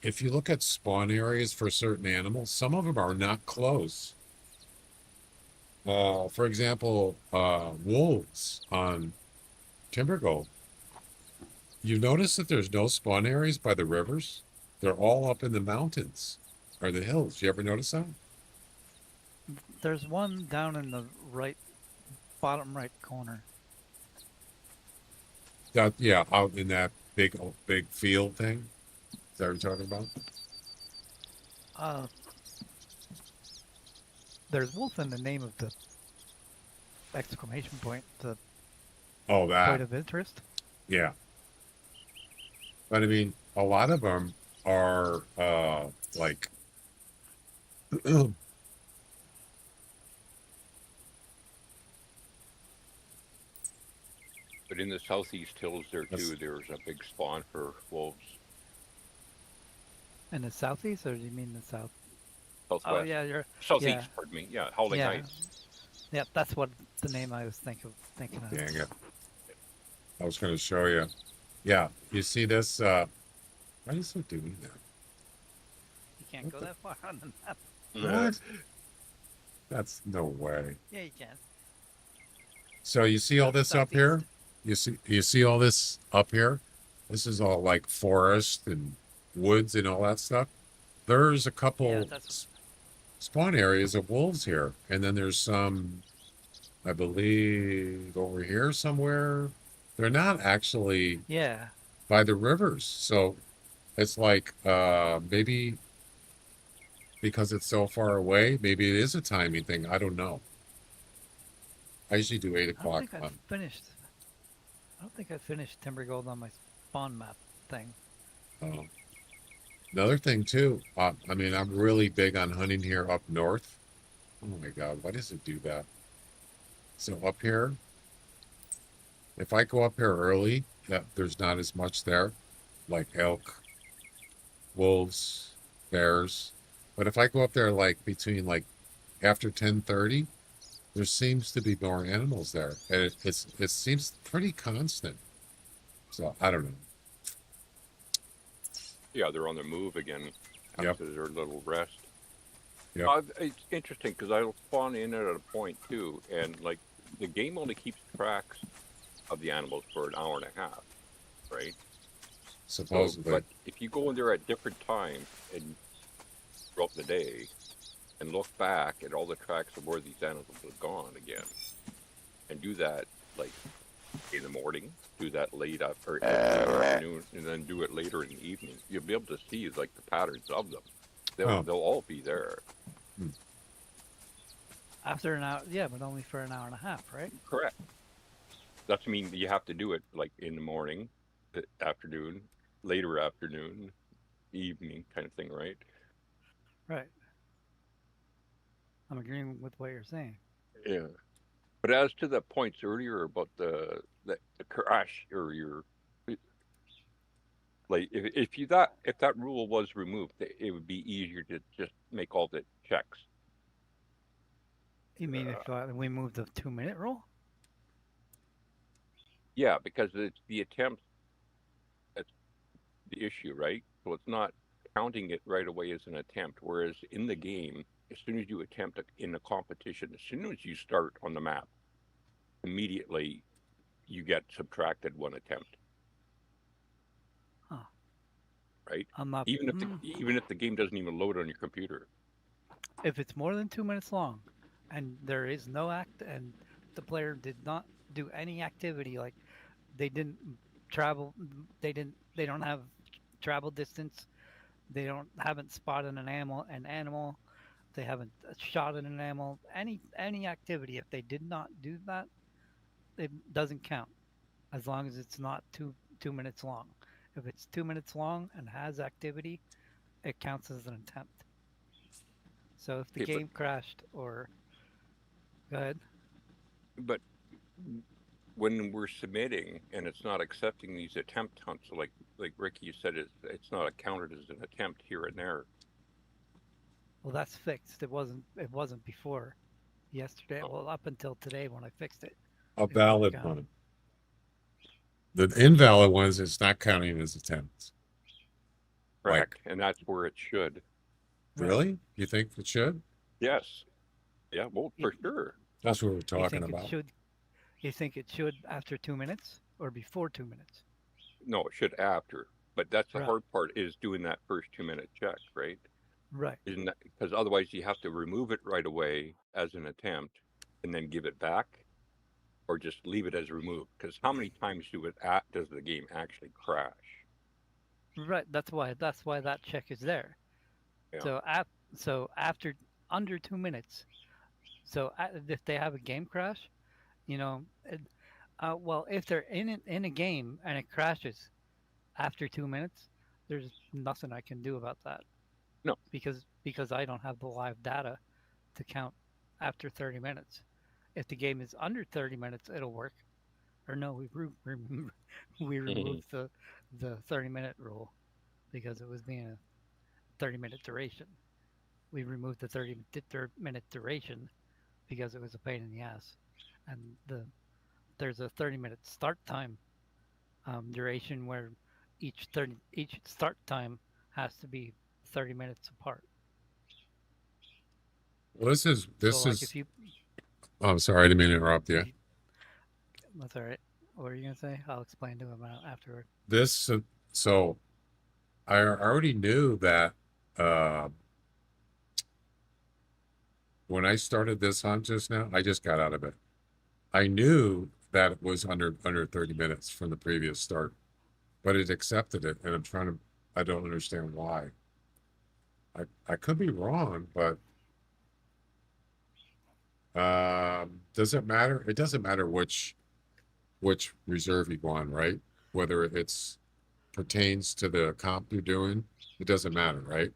if you look at spawn areas for certain animals, some of them are not close. For example, wolves on Timber Gold. You notice that there's no spawn areas by the rivers? They're all up in the mountains or the hills. You ever notice that? There's one down in the bottom right corner. That yeah, out in that big field thing. Is that what you're talking about? There's wolf in the name of the exclamation point, the Oh, point that. of interest. Yeah. But I mean, a lot of them are like But in the southeast hills there That's- too, there's a big spawn for wolves. In the southeast, or do you mean the south? Southwest. Oh yeah, Southeast, yeah. pardon me. Yeah, Howling Yeah. Heights. Yeah, that's what the name I was thinking of. dang it. I was gonna show you. Yeah, you see this why is it doing that? You can't go that far on the map. What? That's no way. Yeah, you can. So you see all this up here? Southeast. You see all this up here? This is all like forest and woods and all that stuff. There's a couple Yeah, that's spawn areas of wolves here, and then there's some, I believe, over here somewhere. They're not actually yeah. by the rivers, so it's like maybe because it's so far away, maybe it is a timing thing. I don't know. I usually do 8 I don't o'clock. think I finished. I don't think I finished Timber Gold on my spawn map thing. Another thing too. I mean, I'm really big on hunting here up north. Oh my God, why does it do that? So up here, if I go up here early, there's not as much there, like elk, wolves, bears. But if I go up there like between like after 10:30, there seems to be more animals there, and it seems pretty constant. So I don't know. Yeah, they're on the move again Yep. after their little rest. Yep. It's interesting because I'll spawn in at a point too, and like the game only keeps tracks of the animals for an hour and a half, right? So, Supposedly. but if you go in there at different times and throughout the day and look back at all the tracks of where these animals have gone again, and do that like in the morning, do that late up or in the afternoon, and then do it later in the evening, you'll be able to see like the patterns of them. They'll all be there. After an hour, yeah, but only for an hour and a half, right? Correct. That's mean you have to do it like in the morning, the afternoon, later afternoon, evening kind of thing, right? Right. I'm agreeing with what you're saying. Yeah. But as to the points earlier about the crash earlier, like if that rule was removed, it would be easier to just make all the checks. You mean if we moved the 2-minute rule? Yeah, because it's the attempt that's the issue, right? So it's not counting it right away as an attempt, whereas in the game, as soon as you attempt in a competition, as soon as you start on the map, immediately you get subtracted one attempt. Huh. Right? I'm not. Even if the game doesn't even load on your computer. If it's more than 2 minutes long, and there is no act, and the player did not do any activity, like they didn't travel, they don't have travel distance, they haven't spotted an animal, they haven't shot at an animal, any activity. If they did not do that, it doesn't count, as long as it's not 2 minutes long. If it's 2 minutes long and has activity, it counts as an attempt. So if the Okay, game crashed or go ahead. But when we're submitting and it's not accepting these attempt hunts, like Ricky, you said, it's not counted as an attempt here and there. Well, that's fixed. It wasn't before yesterday. Oh. Well, up until today when I fixed it. A valid one. The invalid ones, it's not counting as attempts. Correct. And that's where it should. Really? You think it should? Yes. Yeah, well, for sure. That's what we're talking about. You think it should after 2 minutes or before 2 minutes? No, it should after. But that's the hard part, is doing that first 2-minute check, right? Right. Isn't that, because otherwise you have to remove it right away as an attempt and then give it back, or just leave it as removed. Because how many times does the game actually crash? Right. That's why that check is there. Yeah. So after under 2 minutes, so if they have a game crash, well, if they're in a game and it crashes after 2 minutes, there's nothing I can do about that. No, because I don't have the live data to count after 30 minutes. If the game is under 30 minutes, it'll work. Or no, we removed the 30-minute rule because it was being a 30-minute duration. We removed the 30-minute duration because it was a pain in the ass, and there's a 30-minute start time duration where each start time has to be 30 minutes apart. Well, this is I'm sorry, I didn't mean to interrupt you. That's all right. What were you gonna say? I'll explain to him afterward. So I already knew that when I started this hunt just now, I just got out of it. I knew that it was under 30 minutes from the previous start, but it accepted it, and I don't understand why. I could be wrong, but does it matter? It doesn't matter which reserve you go on, right? Whether it's pertains to the comp you're doing, it doesn't matter, right?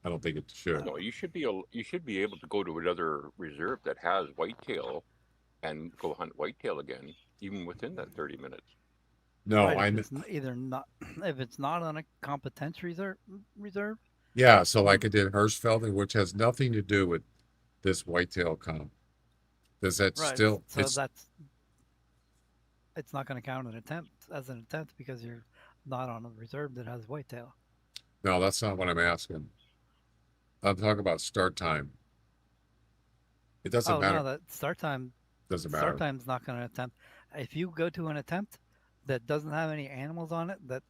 I don't think it should. No, you should be able to go to another reserve that has whitetail and go hunt whitetail again, even within that 30 minutes. No, right, if it's not on a competence reserve. Yeah, so like I did Hirschfelden, which has nothing to do with this whitetail comp. Does that still? So it's not going to count as an attempt because you're not on a reserve that has whitetail. No, that's not what I'm asking. I'm talking about start time. It doesn't matter. No, that start time doesn't matter. Start time's not going to attempt. If you go to an attempt that doesn't have any animals on it, that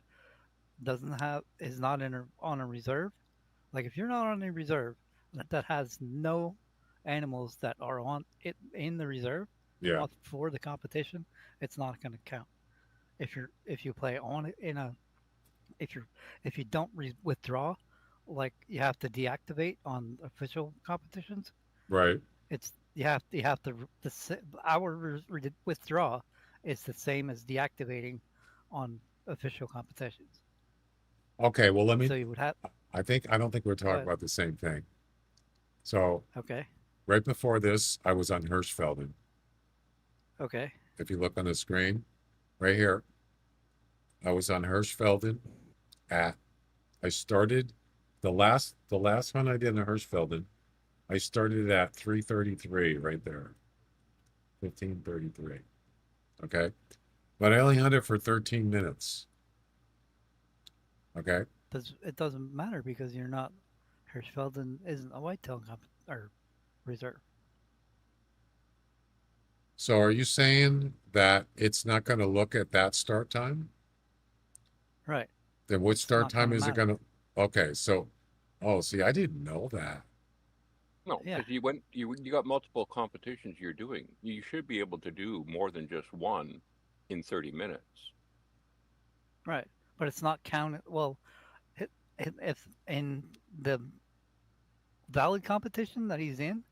is not on a reserve, like if you're not on a reserve that has no animals that are on it in the reserve, for the competition, it's not going to count. If you play on it if you don't withdraw, like you have to deactivate on official competitions, right? You have to our withdraw is the same as deactivating on official competitions. Okay, well So you would have. I don't think we're talking about the same thing. So okay, right before this, I was on Hirschfelden. Okay. If you look on the screen, right here, I was on Hirschfelden. I started the last hunt I did in Hirschfelden. I started at 3:33 right there. 15:33. Okay. But I only hunted for 13 minutes. Okay. It doesn't matter because you're not Hirschfelden isn't a whitetail or reserve. So are you saying that it's not going to look at that start time? Right. Then what It's start not time gonna is it matter. going to? Okay, so, oh, see, I didn't know that. No, Yeah. because you got multiple competitions you're doing. You should be able to do more than just one in 30 minutes. Right. But it's not counted. Well, if in the valid competition that he's in,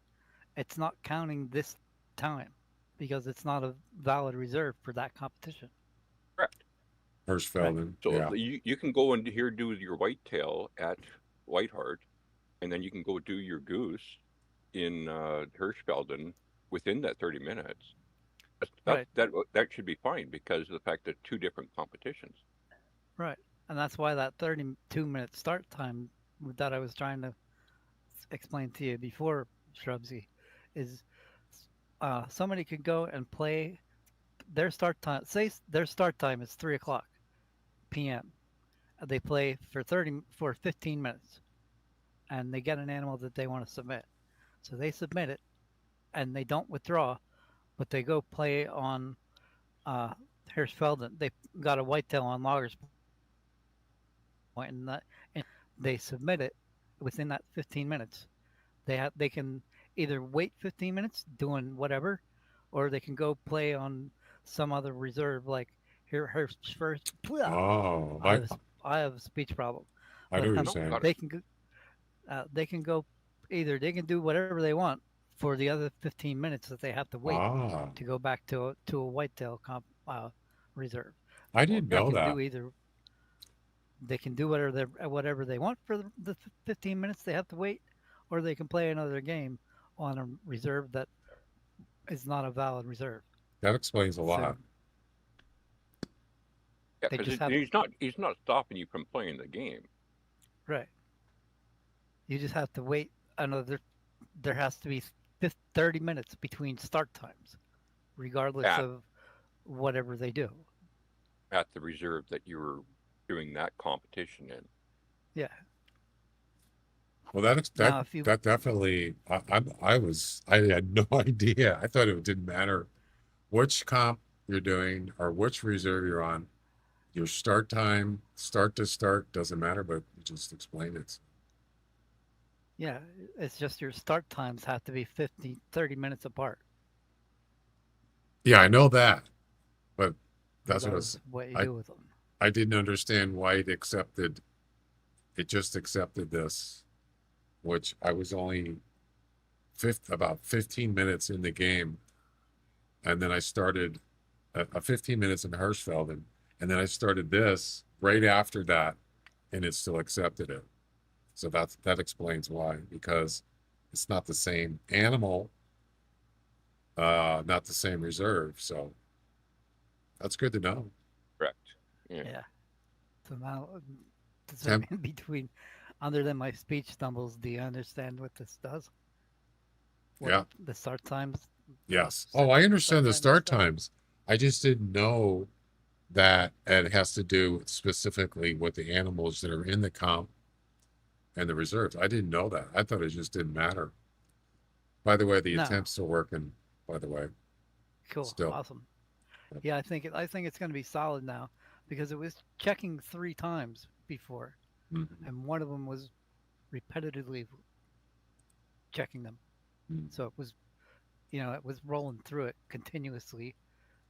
it's not counting this time because it's not a valid reserve for that competition. Correct. Right. Hirschfelden, So yeah. you can go and here do your whitetail at Whiteheart, and then you can go do your goose in Hirschfelden within that 30 minutes. Right. That should be fine because of the fact that two different competitions. Right. And that's why that 32-minute start time that I was trying to explain to you before, Shrubsy, is somebody could go and play their start time. Say their start time is 3 o'clock p.m. They play for 15 minutes, and they get an animal that they want to submit. So they submit it, and they don't withdraw, but they go play on uh, Hirschfelden. They got a whitetail on Loggers Point, and they submit it within that 15 minutes. They can either wait 15 minutes doing whatever, or they can go play on some other reserve like her first. Oh, I have I have a speech problem, I know but what you're No, saying. got it. they can go either they can do whatever they want for the other 15 minutes that they have to wait Ah, to go back to a whitetail reserve, I or didn't they know can that. do either they can do whatever they want for the 15 minutes they have to wait, or they can play another game on a reserve that is not a valid reserve. That explains a So lot. Yeah, they because just have he's not stopping you from playing the game. right. You just have to wait another. There has to be 30 minutes between start times, regardless at of whatever they do. at the reserve that you were doing that competition in. Yeah. Well, Now, if you that definitely. I had no idea. I thought it didn't matter which comp you're doing or which reserve you're on. Your start time, start to start, doesn't matter. But you just explained it. yeah, it's just your start times have to be 30 minutes apart, Yeah, I know that, but that's what I regardless was. of what you I do with them. I didn't understand why it accepted. It just accepted this, which I was only about 15 minutes in the game, and then I started 15 minutes in Hirschfelden, and then I started this right after that, and it still accepted it. So that explains why, because it's not the same animal, not the same reserve. So that's good to know. Correct. Yeah. Yeah. So now, so Temp, in between, other than my speech stumbles, do you understand what this does? What yeah, the start times? yes. Oh, Set I start understand the time and start stuff. times. I just didn't know that it has to do specifically with the animals that are in the comp and the reserves. I didn't know that. I thought it just didn't matter. By the way, the No. attempts are working. By the way, Cool. still. Awesome. Yeah, I think it's going to be solid now because it was checking 3 times before, Mhm. and one of them was repetitively checking them. Mhm. So it was, it was rolling through it continuously,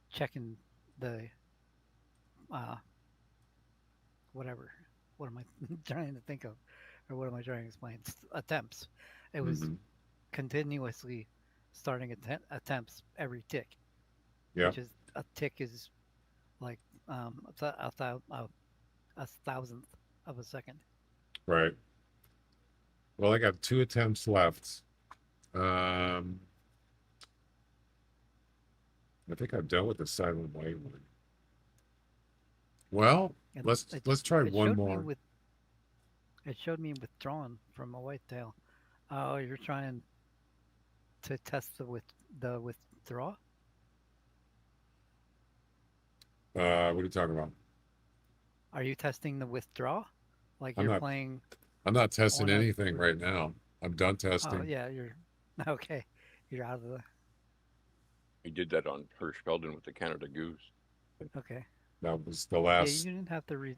checking the uh, whatever. What am I trying to think of, or what am I trying to explain? Attempts. It was Mhm. continuously starting attempts every tick, Yeah, which is a tick is like a thousandth of a second. right. Well, I got 2 attempts left. Um, I think I'm done with the silent white one. Well, And let's try it one showed me more. with it showed me withdrawn from a whitetail. Oh, you're trying to test the withdraw? What are you talking about? Are you testing the withdraw? Like I'm you're not. playing I'm not testing wanna- anything right now. I'm done Oh testing. yeah, you're okay. You're out of the He did that on Hirschfelden with the Canada Goose. okay. That was the Yeah, you last. didn't have to you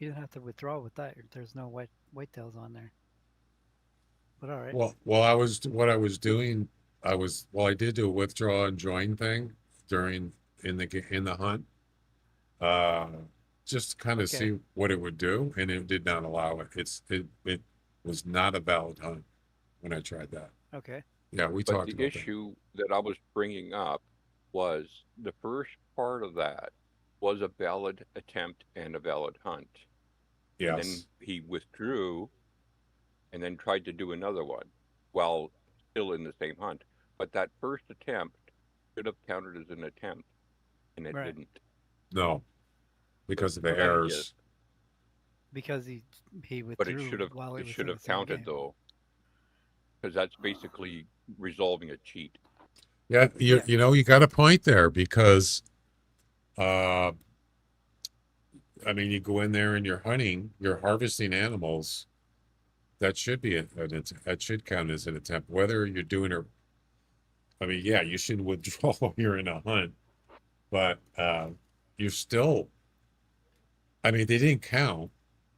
didn't have to withdraw with that. There's no whitetails on there. But all right. Well, what I was doing. I did do a withdraw and join thing during in the hunt, uh, just to kind of Okay. see what it would do, and it did not allow it. It was not a valid hunt when I tried that. Okay. Yeah, we But talked the about that. issue that I was bringing up was the first part of that was a valid attempt and a valid hunt. And then Yes. he withdrew and then tried to do another one while still in the same hunt. But that first attempt should have counted as an attempt, and it Right. didn't. No, because of the So he errors. just, Because he but withdrew while he it was should in the have same counted game. though, because that's basically resolving a cheat. Yeah, Yeah. you got a point there because, uh, I mean, you go in there and you're hunting, you're harvesting animals. That should be that should count as an attempt, whether you're doing it. I mean, yeah, you should withdraw when you're in a hunt, but you're still. I mean, they didn't count.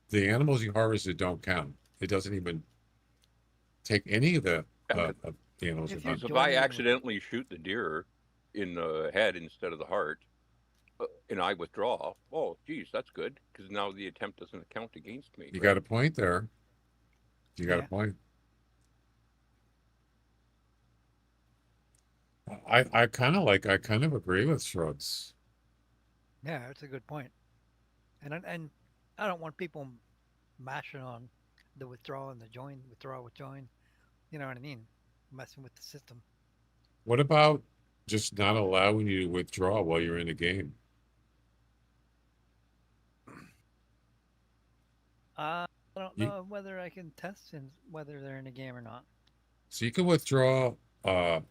The animals you harvested don't count. It doesn't even take any of the Yeah, of the animals If you you're hunt. because if I joining in with accidentally shoot the deer in the head instead of the heart, and I withdraw, oh, geez, that's good, because now the attempt doesn't count against me, You right? got a point there. You got a yeah. point. I kind of agree with Shrugs. Yeah, that's a good point. And I don't want people mashing on the withdraw and the join, withdraw with join. You know what I mean? Messing with the system. What about just not allowing you to withdraw while you're in a game? I don't You know whether I can test and whether they're in a game or not. so you can withdraw on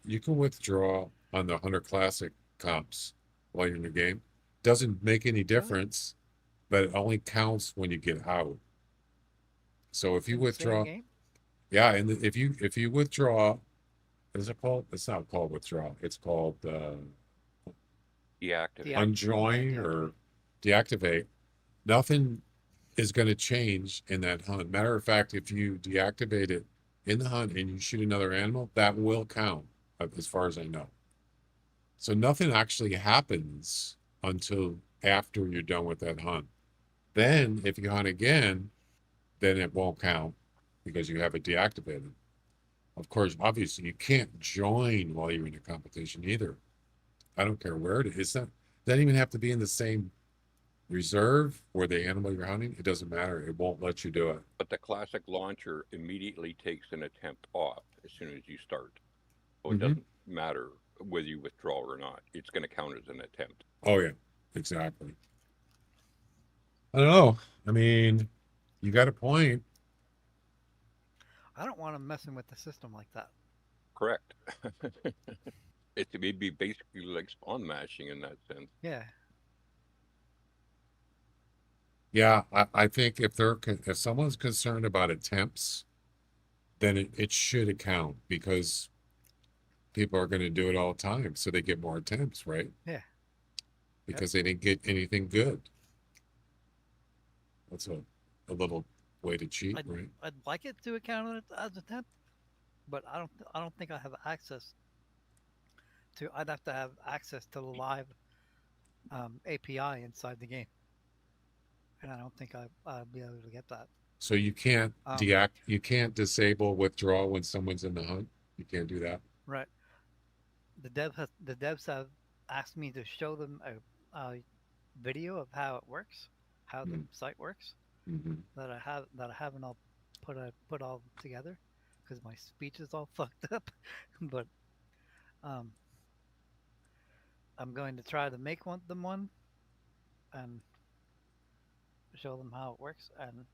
the Hunter Classic comps while you're in the game. Doesn't make any Really? difference, but it only counts when you get out. So if you In the same withdraw, game? yeah, and if you withdraw, is it called? It's not called withdraw. It's called Deactivate. unjoin or Deactivate. deactivate. Nothing is going to change in that hunt. Matter of fact, if you deactivate it in the hunt and you shoot another animal, that will count, as far as I know. So nothing actually happens until after you're done with that hunt. Then, if you hunt again, then it won't count because you have it deactivated. Of course, obviously, you can't join while you're in a competition either. I don't care where it is. It's not, doesn't even have to be in the same reserve or the animal you're hunting. It doesn't matter. It won't let you do it. But the classic launcher immediately takes an attempt off as soon as you start. So it Mm-hmm. doesn't matter whether you withdraw or not. It's going to count as an attempt. Oh yeah, exactly. I don't know. I mean, you got a point. I don't want them messing with the system like that. Correct. It may be basically like spawn mashing in that sense. Yeah. Yeah, I think if someone's concerned about attempts, then it should count because people are going to do it all the time, so they get more attempts, right? Yeah. Because they didn't get anything good. That's a little way to cheat, right? I'd like it to account as a temp, but I don't think I have access to. I'd have to have access to the live API inside the game, and I don't think I'd be able to get that. So you can't Um, you can't disable withdraw when someone's in the hunt. You can't do that. right. The devs have asked me to show them a video of how it works, how the site works. Mm-hmm. That I haven't all put all together because my speech is all fucked up. But um, I'm going to try to make one and show them how it works, and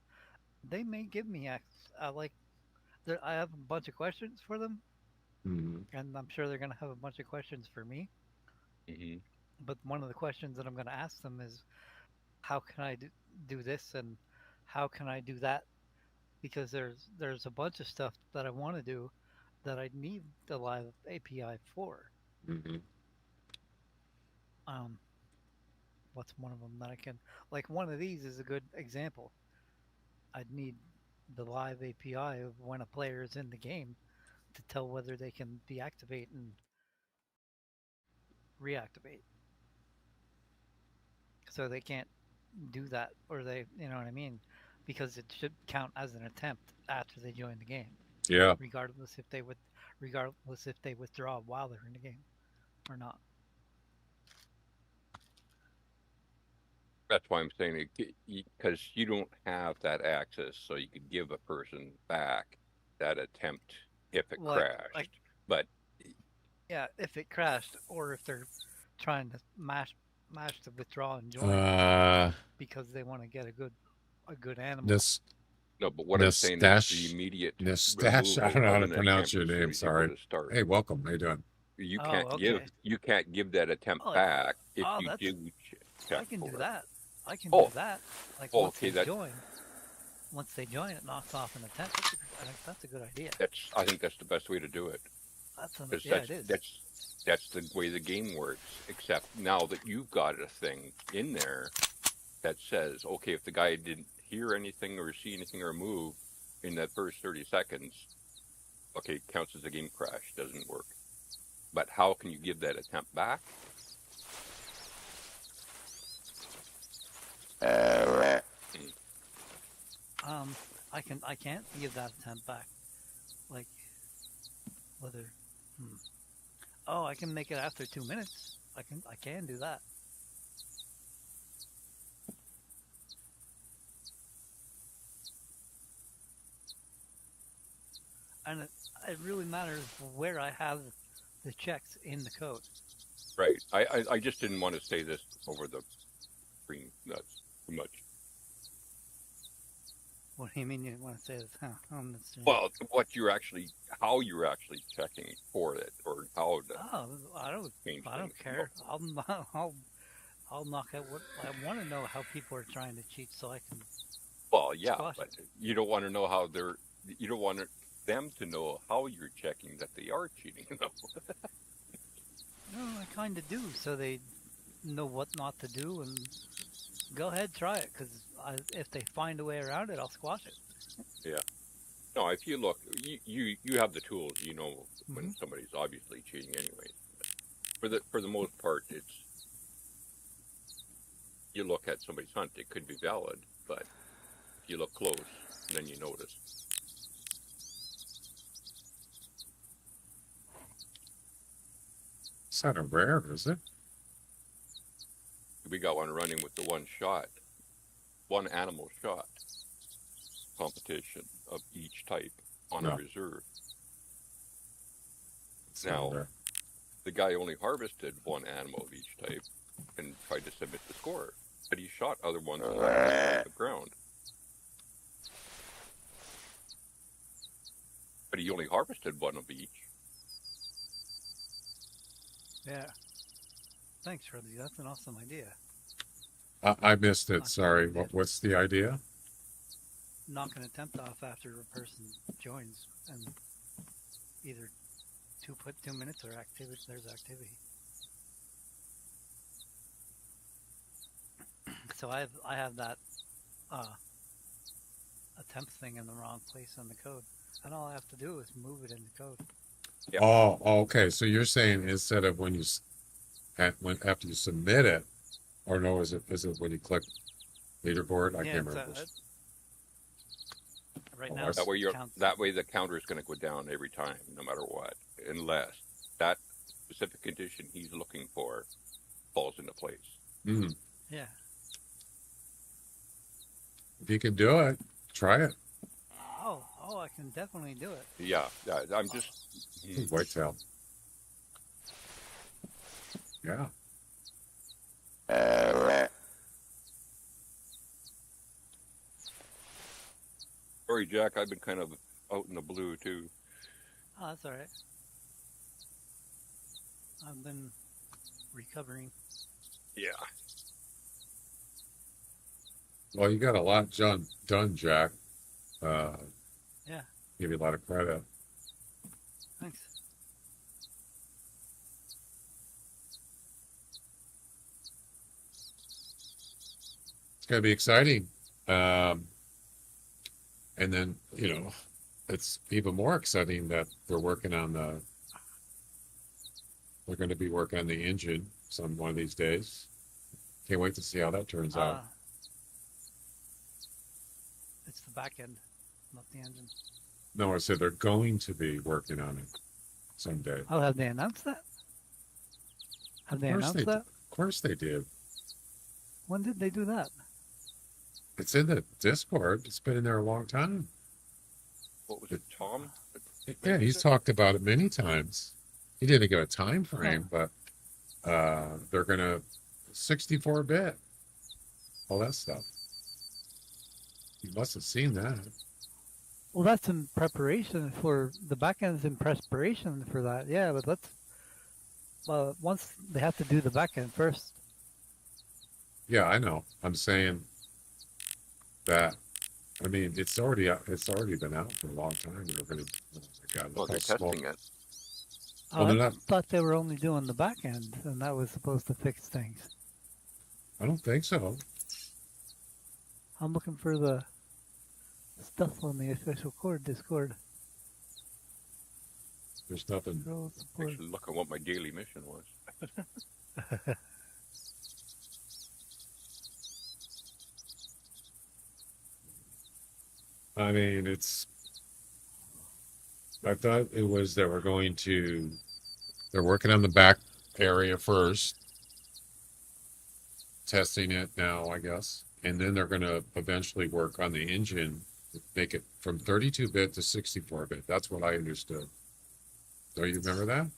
they may give me access. I have a bunch of questions for them, Mm-hmm. and I'm sure they're going to have a bunch of questions for me. Mm-hmm. But one of the questions that I'm going to ask them is, how can I do this and how can I do that because there's a bunch of stuff that I want to do that I need the live API for. Hmm. Um, what's one of them that I can, like, one of these is a good example. I'd need the live API of when a player is in the game to tell whether they can deactivate and reactivate. So they can't do that, or you know what I mean? Because it should count as an attempt after they join the game, Yeah. regardless if they withdraw while they're in the game or not. That's why I'm saying it, because you don't have that access, so you could give a person back that attempt if it crashed. But yeah, if it crashed, or if they're trying to mash the withdraw and join because they want to get a good animal. This no, but what I'm saying is the Nistache. immediate Nistache. I don't know how to pronounce your name. Sorry. Start. Hey, welcome. How you doing? You Oh, can't okay. you can't give that attempt Oh, back if oh, you that's- do I check can for do it. that. I can Oh. do that. Like Oh, once okay, they join, it knocks off an attempt. I think that's a good idea. I think that's the best way to do it. It is. That's the way the game works. Except now that you've got a thing in there that says, okay, if the guy didn't hear anything or see anything or move in that first 30 seconds, okay, counts as a game crash. Doesn't work. But how can you give that attempt back? I can't give that attempt back. Like whether. Oh, I can make it after 2 minutes. I can do that. And it really matters where I have the checks in the code. Right. I just didn't want to say this over the screen. That's too much. What do you mean you didn't want to say this? Well, how you're actually checking for it, or how to I don't care. I'll knock out what I want to know how people are trying to cheat, so I can. Well, yeah, squash but it. you don't want to know how you don't want them to know how you're checking that they are cheating. No, I kind of do, so they know what not to do, and go ahead, try it, because if they find a way around it, I'll squash it. Yeah. No, if you look, you have the tools. You know when somebody's obviously cheating, anyway. For the most part, it's you look at somebody's hunt. It could be valid, but if you look close, then you notice. It's not a rare, is it? We got one running with the one animal shot competition of each type on a reserve. Now, the guy only harvested one animal of each type and tried to submit the score, but he shot other ones on the ground. But he only harvested one of each. Yeah. Thanks, Freddy. That's an awesome idea. I missed it. Sorry. What's the idea? Knock an attempt off after a person joins, and either 2 minutes or activity. There's activity. So I have that attempt thing in the wrong place in the code, and all I have to do is move it in the code. Yep. Oh, okay. So you're saying instead of when you after you submit it, or no, is it when you click leaderboard? I can't remember. Right now, that way the counter is going to go down every time, no matter what, unless that specific condition he's looking for falls into place. Mm. Yeah. If you can do it, try it. Oh, I can definitely do it. Yeah, I'm just Whitetail. Yeah. Sorry, Jack. I've been kind of out in the blue too. Oh, that's all right. I've been recovering. Yeah. Well, you got a lot done, Jack. Give you a lot of credit. Thanks. It's going to be exciting. And then, it's even more exciting that they're going to be working on the engine one of these days. Can't wait to see how that turns out. It's the back end, not the engine. No, I said they're going to be working on it someday. Oh, have they announced that? Have they announced that? Of course they did. When did they do that? It's in the Discord. It's been in there a long time. What was it, Tom? Yeah, he's talked about it many times. He didn't give a time frame, but they're gonna 64-bit, all that stuff. You must have seen that. Well, that's in preparation for the back end's in preparation for that. Yeah, but let's once they have to do the back end first. Yeah, I know. I'm saying that. I mean, it's already been out for a long time. They're gonna. Oh my God! Well, they're testing it. Well, I thought they were only doing the back end, and that was supposed to fix things. I don't think so. I'm looking for the stuff on the official Discord. There's nothing. I should look at what my daily mission was. I mean, I thought it was that they're working on the back area first, testing it now, I guess, and then they're going to eventually work on the engine, make it from 32-bit to 64-bit. That's what I understood. Do you remember that?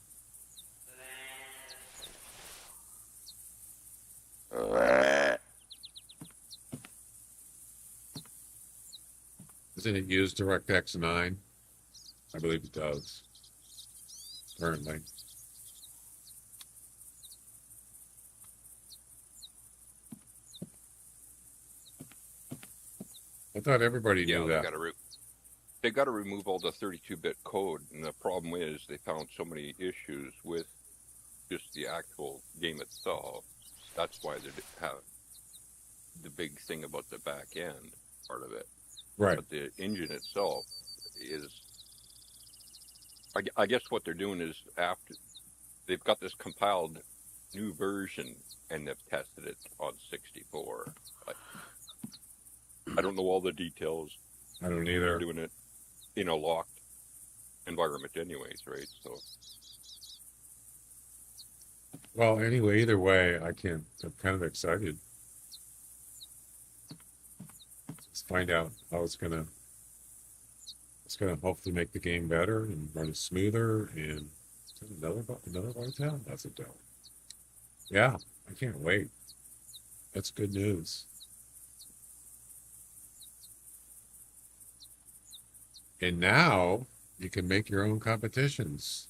Doesn't it use DirectX 9? I believe it does. Currently. I thought everybody knew that. They got to remove all the 32-bit code, and the problem is they found so many issues with just the actual game itself. That's why they have the big thing about the back end part of it. Right. But the engine itself is, I guess what they're doing is after they've got this compiled new version and they've tested it on 64. I don't know all the details. I don't either. They're doing it in a locked environment anyways, right? So. Well, anyway, either way, I'm kind of excited. Let's find out how it's gonna hopefully make the game better and run it smoother. And another Whitetail? That's a dope. Yeah, I can't wait. That's good news. And now you can make your own competitions,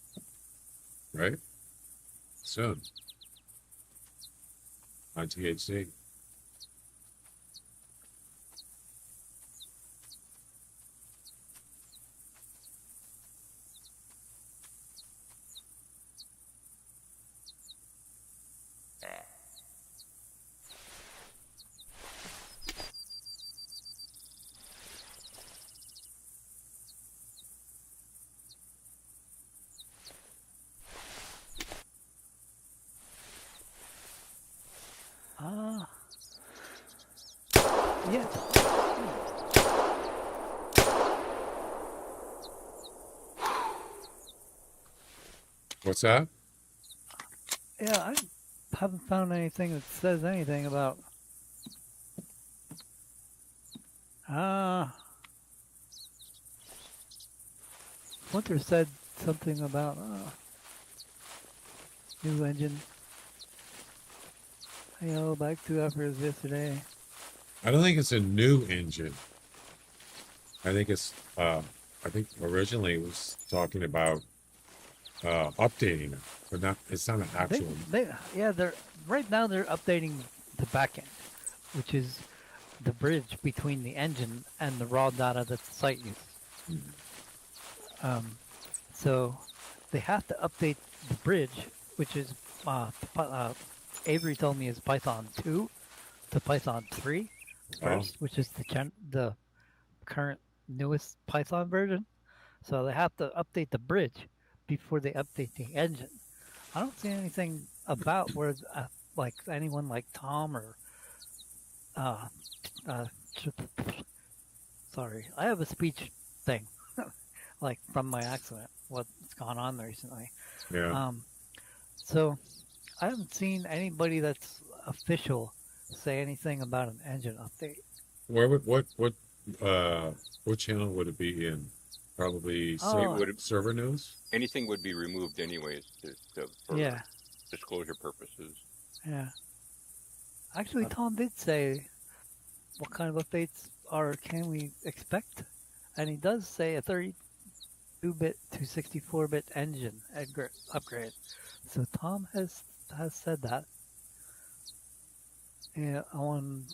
right? Soon on THC. Yeah. What's that? Yeah, I haven't found anything that says anything about. Winter said something about new engine. Back 2 hours yesterday. I don't think it's a new engine. I think originally it was talking about updating it, but it's not an actual. They're right now they're updating the back end, which is the bridge between the engine and the raw data that the site uses. So they have to update the bridge, which is Avery told me is Python 2 to Python 3 first, which is the current newest Python version. So they have to update the bridge before they update the engine. I don't see anything about where like anyone like Tom or uh, uh, sorry, I have a speech thing like from my accident. What's gone on recently? Yeah. So I haven't seen anybody that's official say anything about an engine update. Where would what channel would it be in? Probably server news. Anything would be removed anyways for Yeah. disclosure purposes. Yeah. Actually, Tom did say what kind of updates can we expect, and he does say a 32-bit to 64-bit engine upgrade. So Tom has said that on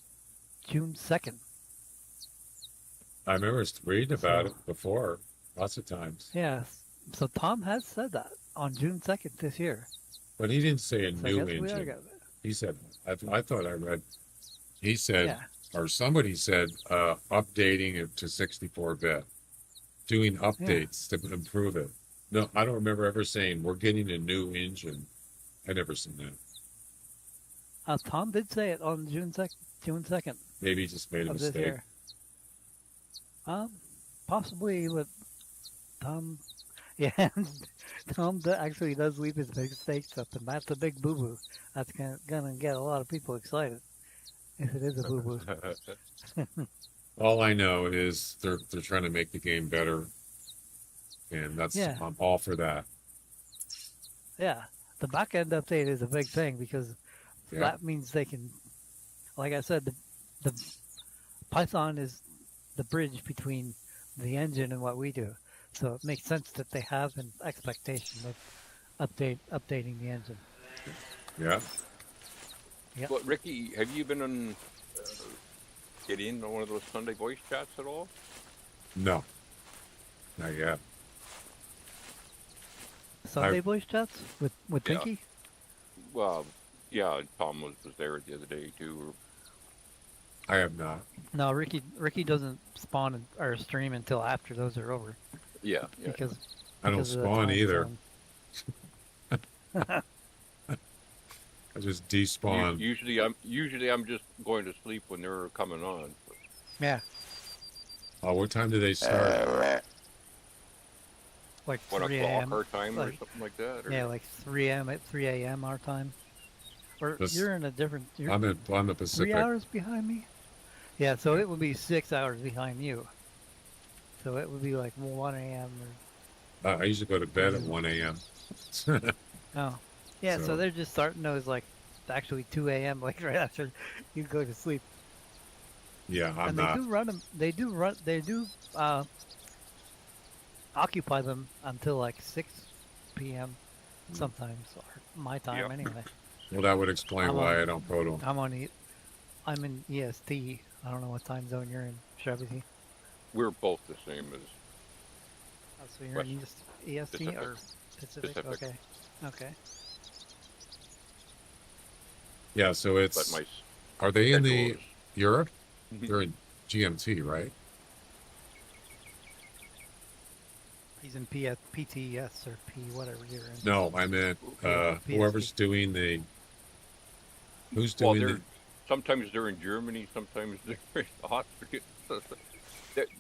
June 2nd. I remember reading about it before, lots of times. Yeah. So Tom has said that on June 2nd this year. But he didn't say a So I new guess we are engine. good. He said, I thought I read, he said, Yeah. or somebody said, updating it to 64-bit, doing updates to improve it. No, I don't remember ever saying we're getting a new engine. I never seen that. Tom did say it on June 2nd. Maybe he just made a Of this mistake. year. Possibly with Tom. Yeah, Tom actually does leave his mistakes up, and that's a big boo-boo. That's gonna get a lot of people excited if it is a boo-boo. All I know is they're trying to make the game better, and I'm all for that. Yeah, the back-end update is a big thing because that means they can, like I said, the Python is the bridge between the engine and what we do. So it makes sense that they have an expectation of updating the engine. Yeah. Yep. Well, Ricky, have you been on getting on one of those Sunday voice chats at all? No. Not yet. Sunday voice chats with Pinky? Well, yeah, Tom was there the other day too. I have not. No, Ricky doesn't spawn or stream until after those are over. Yeah. Because I don't of the spawn time either. zone. I just despawn. Usually I'm just going to sleep when they're coming on. Yeah. Oh, what time do they start? Like 1 3 o'clock a.m. our time or like- something like that. Or? Yeah, like 3 a.m. at 3 a.m. our time. Or you're in a different. You're I'm the Pacific. 3 hours behind me. Yeah, so it would be 6 hours behind you. So it would be like 1 a.m. I usually go to bed at 1 a.m. Oh, yeah. So So- they're just starting those like actually 2 a.m. like right after you go to sleep. Yeah, I'm And not. they do run them. They do occupy them until like 6 p.m. sometimes, or my time anyway. Well, that would explain I'm why on- I don't go to them. I'm in EST. I don't know what time zone you're in, Chevy. We're both the same as. Oh, so you're in EST Pacific. or Pacific? Pacific. Okay. Okay. Yeah, so But it's. my Are they in the schedule Europe? Mhm. They're in GMT, right? He's in PTS or P whatever you're in. No, I meant PST. whoever's doing the. Who's well, doing they're the? sometimes they're in Germany, sometimes they're in Austria.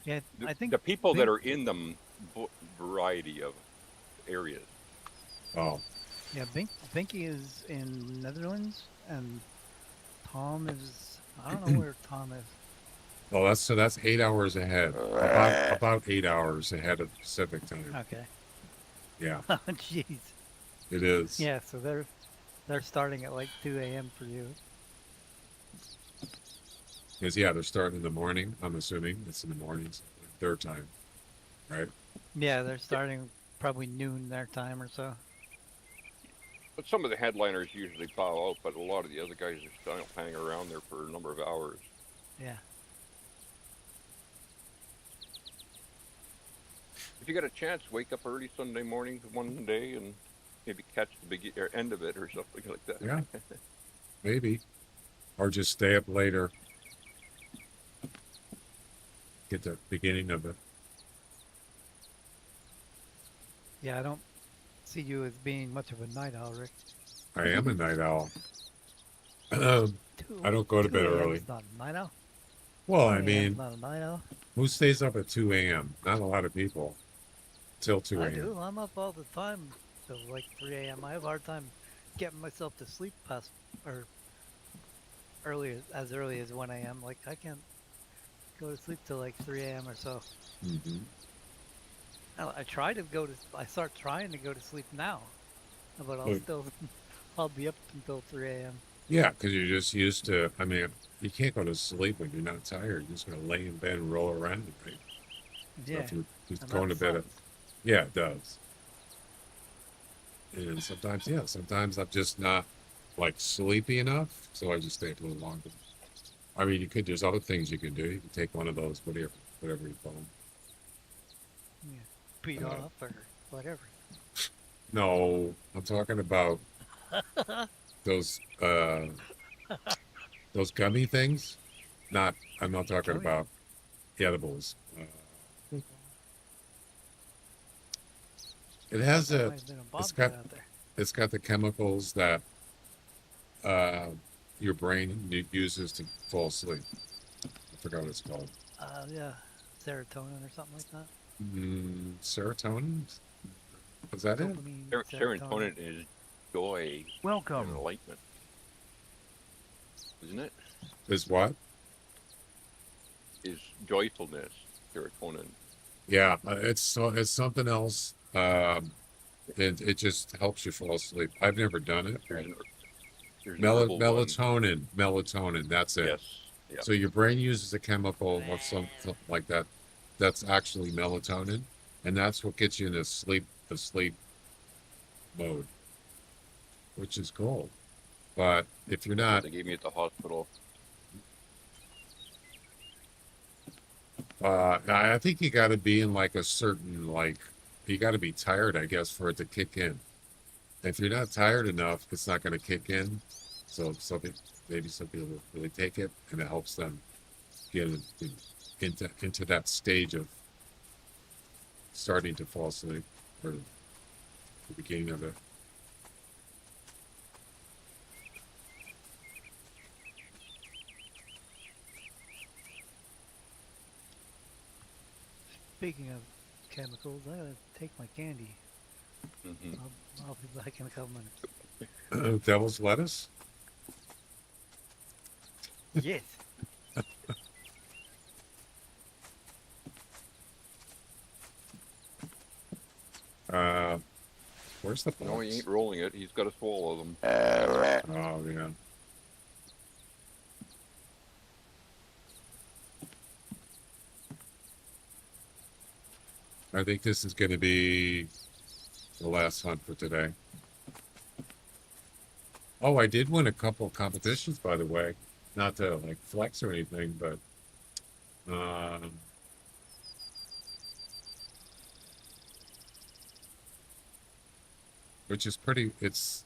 Yeah, I think the people that are in them variety of areas. Oh, Yeah, Binky is in Netherlands, and Tom is. I don't know where Tom is. well, that's 8 hours ahead. About 8 hours ahead of Pacific time. Okay. Yeah, Oh, jeez. it is. Yeah, so they're starting at like 2 a.m. for you. Because they're starting in the morning. I'm assuming it's in the mornings, their time, right? Yeah, they're starting probably noon their time or so. But some of the headliners usually bow out, but a lot of the other guys are still hanging around there for a number of hours. Yeah. if you get a chance, wake up early Sunday morning one day and maybe catch the end of it or something like that. Yeah, maybe. Or just stay up later. Get the beginning of it. Yeah, I don't see you as being much of a night owl, Rick. I am a night owl. I Two, don't go to 2 bed a.m. early. is not a night owl. Well, 2 I a.m. mean, is not a night owl. who stays up at 2 a.m.? Not a lot of people. Till 2 I a.m. do. I'm up all the time till like 3 a.m. I have a hard time getting myself to sleep past or as early as 1 a.m. Like I can't go to sleep till like 3 a.m. or so. Mm-hmm. I start trying to go to sleep now, but Look. I'll be up until 3 a.m. Yeah, because you're just used to, I mean, you can't go to sleep when you're not tired. You're just going to lay in bed and roll around, right? Yeah. So if you're just and going to that bed, sucks. yeah, it does. And sometimes I'm just not like sleepy enough, so I just stay up a little longer. I mean, there's other things you can do. You can take one of those, whatever you call them. Yeah. Beat off or whatever. No, I'm talking about those gummy things. I'm not talking Gummy? about edibles. It has That a, might have been a it's bobcat got out there. it's got the chemicals that your brain uses to fall asleep. I forgot what it's called. Yeah, serotonin or something like that. Serotonin? Was that it? Dopamine, Serotonin is joy and enlightenment, isn't it? Is what? Is joyfulness, serotonin. Yeah, it's something else. It just helps you fall asleep. I've never done it. There's an herbal one. Melatonin. That's it. Yes. Yeah. So your brain uses a chemical or something like that. That's actually melatonin, and that's what gets you in the sleep mode, which is cool. But if you're not, They gave me at the hospital. I think you got to be in like a certain you got to be tired, I guess, for it to kick in. If you're not tired enough, it's not going to kick in. So maybe some people really take it, and it helps them get into that stage of starting to fall asleep, or the beginning of it. Speaking of chemicals, I gotta take my candy. Mm-hmm. I'll be back in a couple minutes. Devil's lettuce. Yes. Where's the box? No, he ain't rolling it. He's got to swallow them. Oh yeah. I think this is going to be the last hunt for today. Oh, I did win a couple of competitions, by the way. Not to like flex or anything, but which is pretty. It's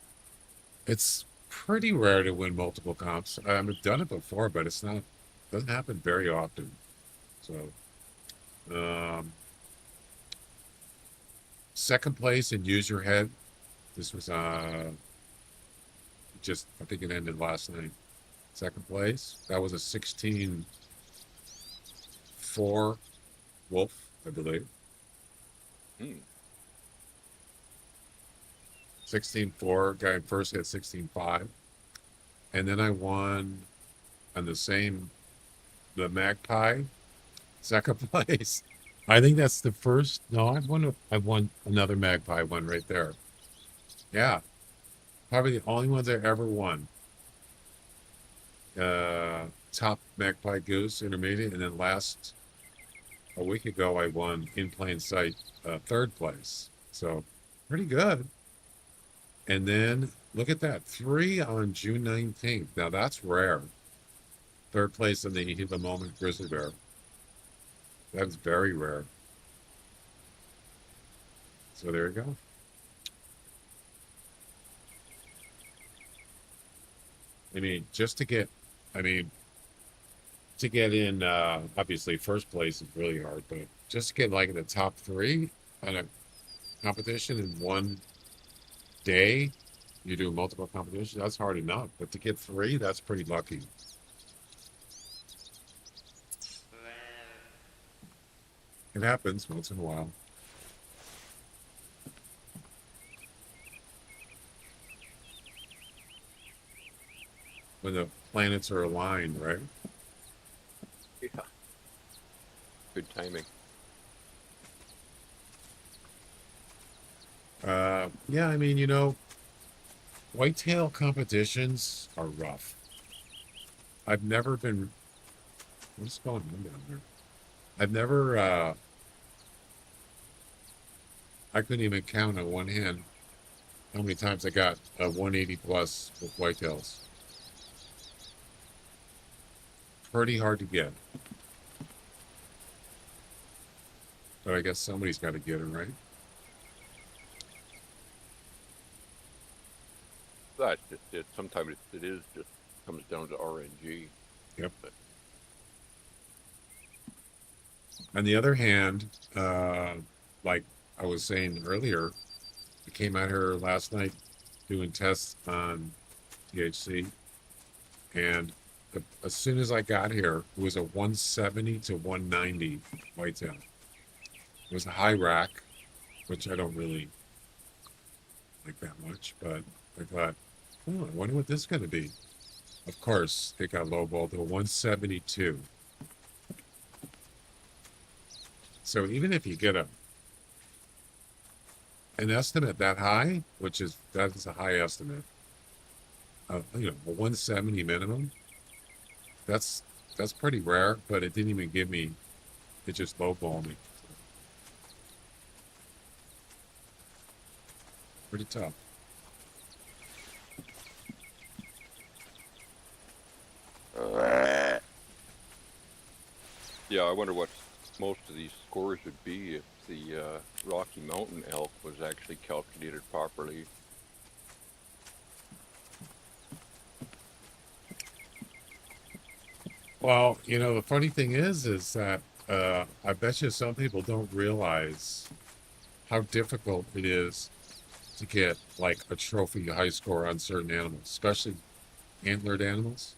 pretty rare to win multiple comps. I've done it before, but doesn't happen very often. So, second place in Use Your Head. This was I think it ended last night. Second place. That was a 16-4 wolf, I believe. 16-4. Guy first hit 16-5. And then I won on the Magpie, second place. I think that's the first. No, I've won another Magpie one right there. Yeah. Probably the only ones I ever won. Top Magpie Goose, intermediate, and then a week ago, I won in plain sight, third place. So pretty good. And then look at that, 3 on June 19th. Now that's rare. Third place in the Heat of the Moment grizzly bear. That's very rare. So there you go. I mean, just to get, I mean, to get in, obviously first place is really hard, but just to get like in the top three on a competition in one day, you do multiple competitions, that's hard enough. But to get three, that's pretty lucky. It happens once in a while. When the planets are aligned, right? Yeah. Good timing. Yeah, I mean, whitetail competitions are rough. I've never been. What's going on down there? I've never. I couldn't even count on one hand how many times I got a 180 plus with whitetails. Pretty hard to get. But I guess somebody's got to get it, right? That's just it. Sometimes it is just comes down to RNG. Yep. But On the other hand, like I was saying earlier, I came out here last night doing tests on THC, and as soon as I got here, it was a 170 to 190 whitetail. It was a high rack, which I don't really like that much, but I thought, oh, I wonder what this is going to be. Of course, it got lowballed to a 172. So even if you get an estimate that high, that is a high estimate, a 170 minimum, that's pretty rare, but it didn't even give me, it just lowballed me. Pretty tough. yeah, I wonder what most of these scores would be if the Rocky Mountain elk was actually calculated properly. Well, the funny thing is that I bet you some people don't realize how difficult it is to get like a trophy high score on certain animals, especially antlered animals.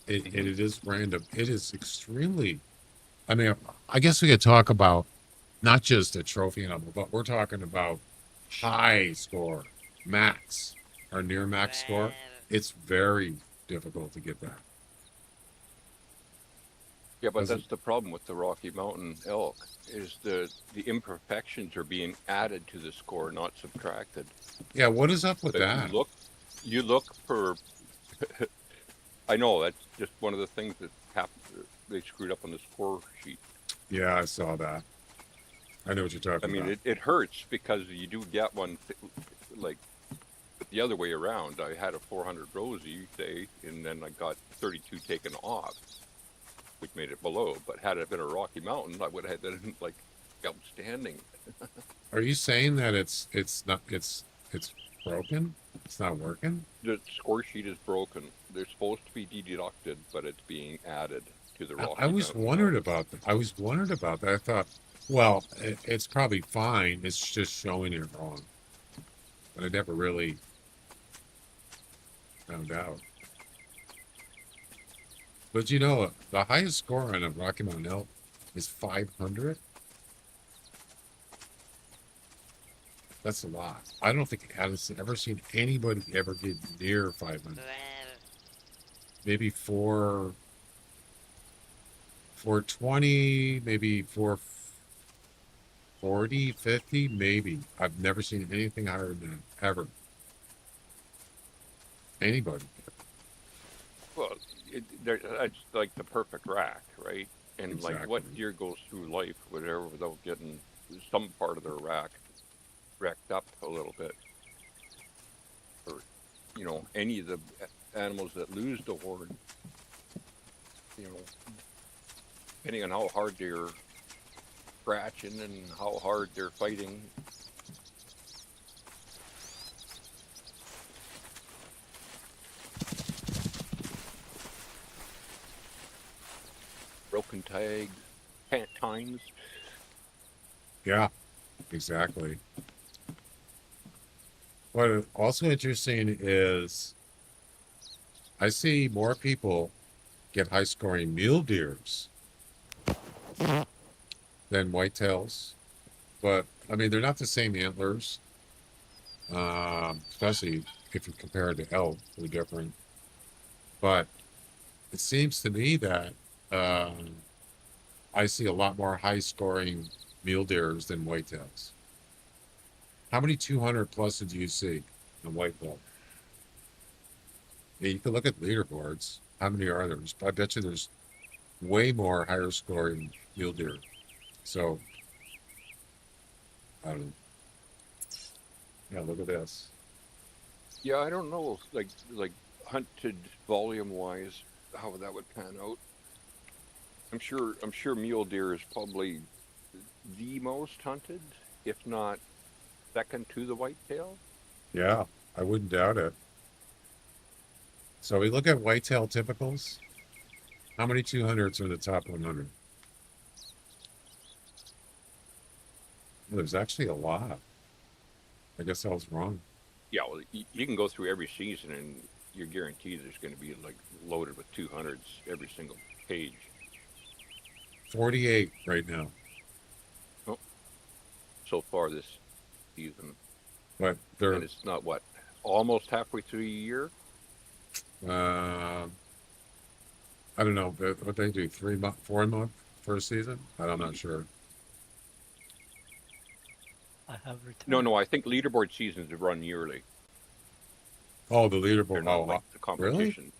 It is random. It is extremely. I mean, I guess we could talk about not just a trophy animal, but we're talking about high score, max or near max score. It's very difficult to get that. Yeah, but Does that's it- the problem with the Rocky Mountain elk is the imperfections are being added to the score, not subtracted. Yeah, what is up with But that? you look for. I know that's just one of the things that happened. They screwed up on the score sheet. Yeah, I saw that. I know what you're talking I mean, about. it hurts because you do get one like the other way around. I had a 400 Rosie day, and then I got 32 taken off, which made it below. But had it been a Rocky Mountain, I would have had that like outstanding. Are you saying that it's broken? It's not working? The score sheet is broken. They're supposed to be deducted, but it's being added to the Rocky I was Mountain wondering elk. about that. I was wondering about that. I thought, well, it's probably fine. It's just showing it wrong. But I never really found out. But the highest score on a Rocky Mountain elk is 500. That's a lot. I don't think I've ever seen anybody ever get near 500. Maybe 420, maybe 440, 50, maybe. I've never seen anything higher than that, ever. Anybody. Well, that's like the perfect rack, right? And like what Exactly. deer goes through life, whatever, without getting some part of their rack wrecked up a little bit, or any of the animals that lose the horn, depending on how hard they're scratching and how hard they're fighting. Broken tags, pant times. Yeah, exactly. What is also interesting is I see more people get high scoring mule deers than whitetails. But I mean, they're not the same antlers, especially if you compare it to elk, they're different. But it seems to me that I see a lot more high scoring mule deers than whitetails. How many 200 pluses do you see in whitetail? Yeah, you can look at leaderboards. How many are there? I bet you there's way more higher scoring mule deer. So, I don't know. Yeah, look at this. Yeah, I don't know, like hunted volume wise, how that would pan out. I'm sure mule deer is probably the most hunted, if not second to the whitetail. Yeah, I wouldn't doubt it. So we look at whitetail typicals. How many 200s are in the top 100? Well, there's actually a lot. I guess I was wrong. Yeah, well, you can go through every season and you're guaranteed there's going to be like loaded with 200s every single page. 48 right now. Oh, so far this season. But they're, And it's not what, almost halfway through a year? I don't know, what they do, 3 month, 4 month first season? I'm not sure. I have returned. No, I think leaderboard seasons run yearly. Oh, the They're leaderboard. not Oh, like the really? competition.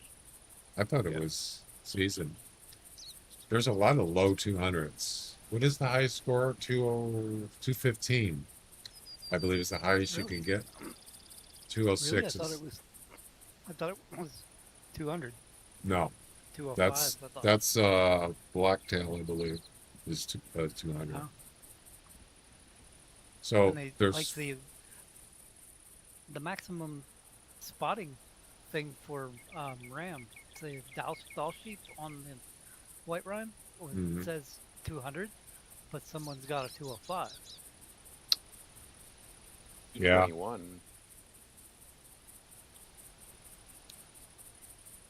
I thought it Yeah. was season. There's a lot of low 200s. What is the highest score? 215. I believe is the highest you Really? can get. Really? I 206 thought is, it was 200, no, 205. I thought. that's blacktail, I believe, is 200. Oh. So And they there's like the maximum spotting thing for ram. The doll sheep on the white rhyme Mhm. says 200, but someone's got a 205. Yeah. 21.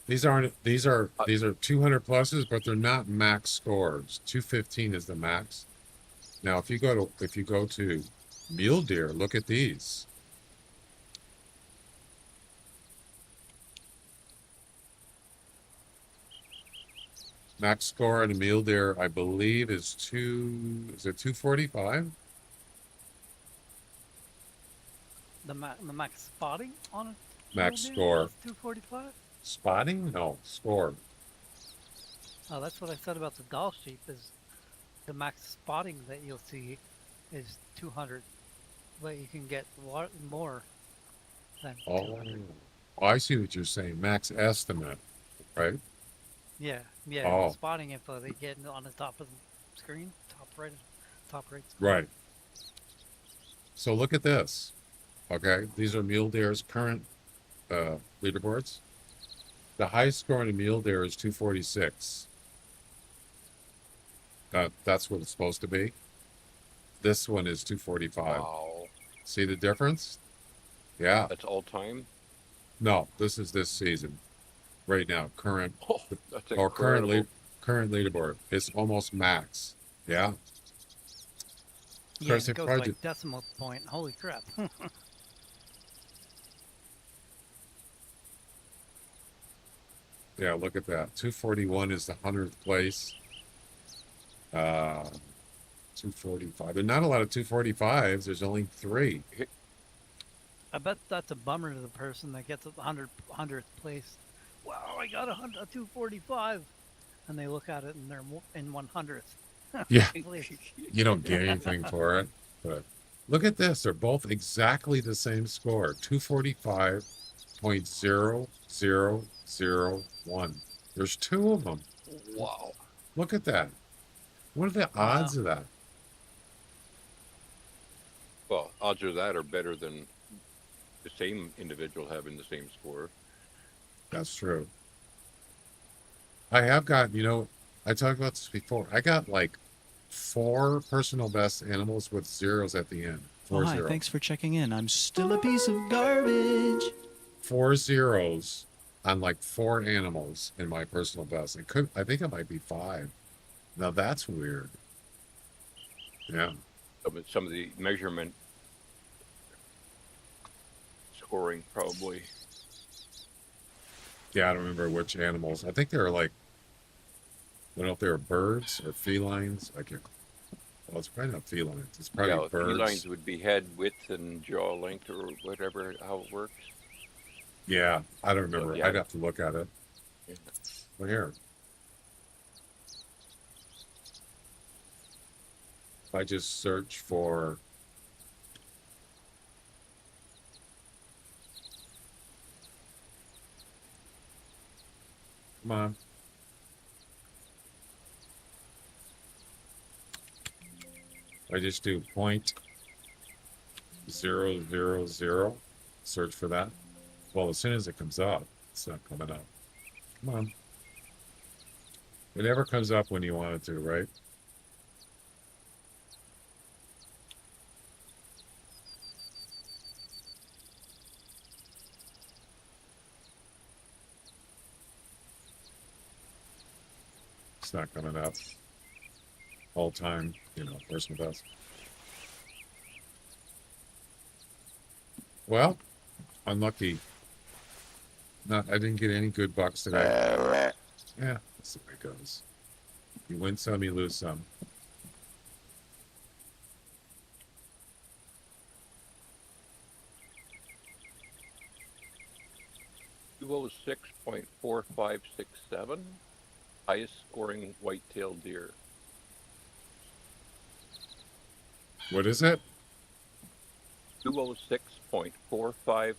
these are 200 pluses, but they're not max scores. 215 is the max. Now, if you go to mule deer, look at these. Max score on a mule deer, I believe, is 245? The max spotting on it. Max score. 245. Spotting? No, score. Oh, that's what I said about the doll sheep. Is the max spotting that you'll see is 200, but you can get more than Oh, 200. I see what you're saying. Max estimate, right? Yeah, Oh. the spotting info they get on the top of the screen, top right. Right. So look at this. Okay, these are mule deer's current leaderboards. The highest score in a mule deer is 246. That's what it's supposed to be. This one is 245. Wow. See the difference? Yeah. That's all time? No, this is this season. Right now, current Oh, that's or incredible. current leaderboard. It's almost max. Yeah. Yeah, course, it they goes probably like decimal point. Holy crap! Yeah, look at that. 241 is the 100th place. 245. There's not a lot of 245s. There's only 3. I bet that's a bummer to the person that gets the 100th place. Wow, I got a 245, and they look at it and they're in 100th. Yeah. Please. You don't get anything for it. But look at this. They're both exactly the same score. 245.0001. There's 2 of them. Wow. Look at that. What are the odds of that? Well, odds of that are better than the same individual having the same score. That's true. I have got, I talked about this before. I got like 4 personal best animals with zeros at the end. Oh, hi, 40. thanks for checking in. I'm still a piece of garbage. 4 zeros on like 4 animals in my personal best. I think it might be 5. Now that's weird. Yeah. Some of the measurement scoring probably. Yeah, I don't remember which animals. I think they were like, I don't know if they were birds or felines. Well, it's probably not felines. It's probably Yeah, birds. felines would be head width and jaw length or whatever, how it works. Yeah, I don't remember. yeah. I'd have to look at it. Yeah. Well, here. If I just search for come on. I just do 0.000, search for that. Well, as soon as it comes up, it's not coming up. Come on. It never comes up when you want it to, right? It's not coming up. All time, personal best. Well, unlucky. I didn't get any good bucks today. Yeah, that's the way it goes. You win some, you lose some. Duo 6.4567, highest scoring whitetail deer. What is it? Duo 6.4567.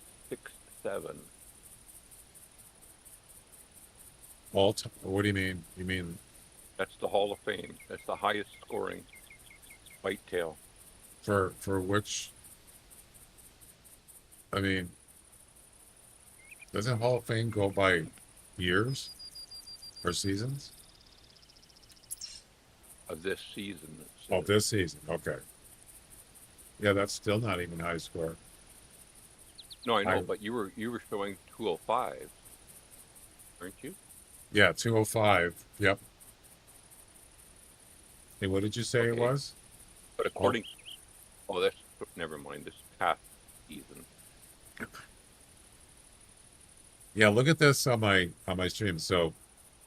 What do you mean? You mean That's the Hall of Fame. That's the highest scoring whitetail. for which? I mean, doesn't Hall of Fame go by years or seasons? Of this season. Oh, this season. Okay. Yeah, that's still not even high score. No, I know, but you were showing 205, aren't you? Yeah, 205. Yep. Hey, what did you say it was? But according, that's never mind. This past season. Yeah, look at this on my stream. So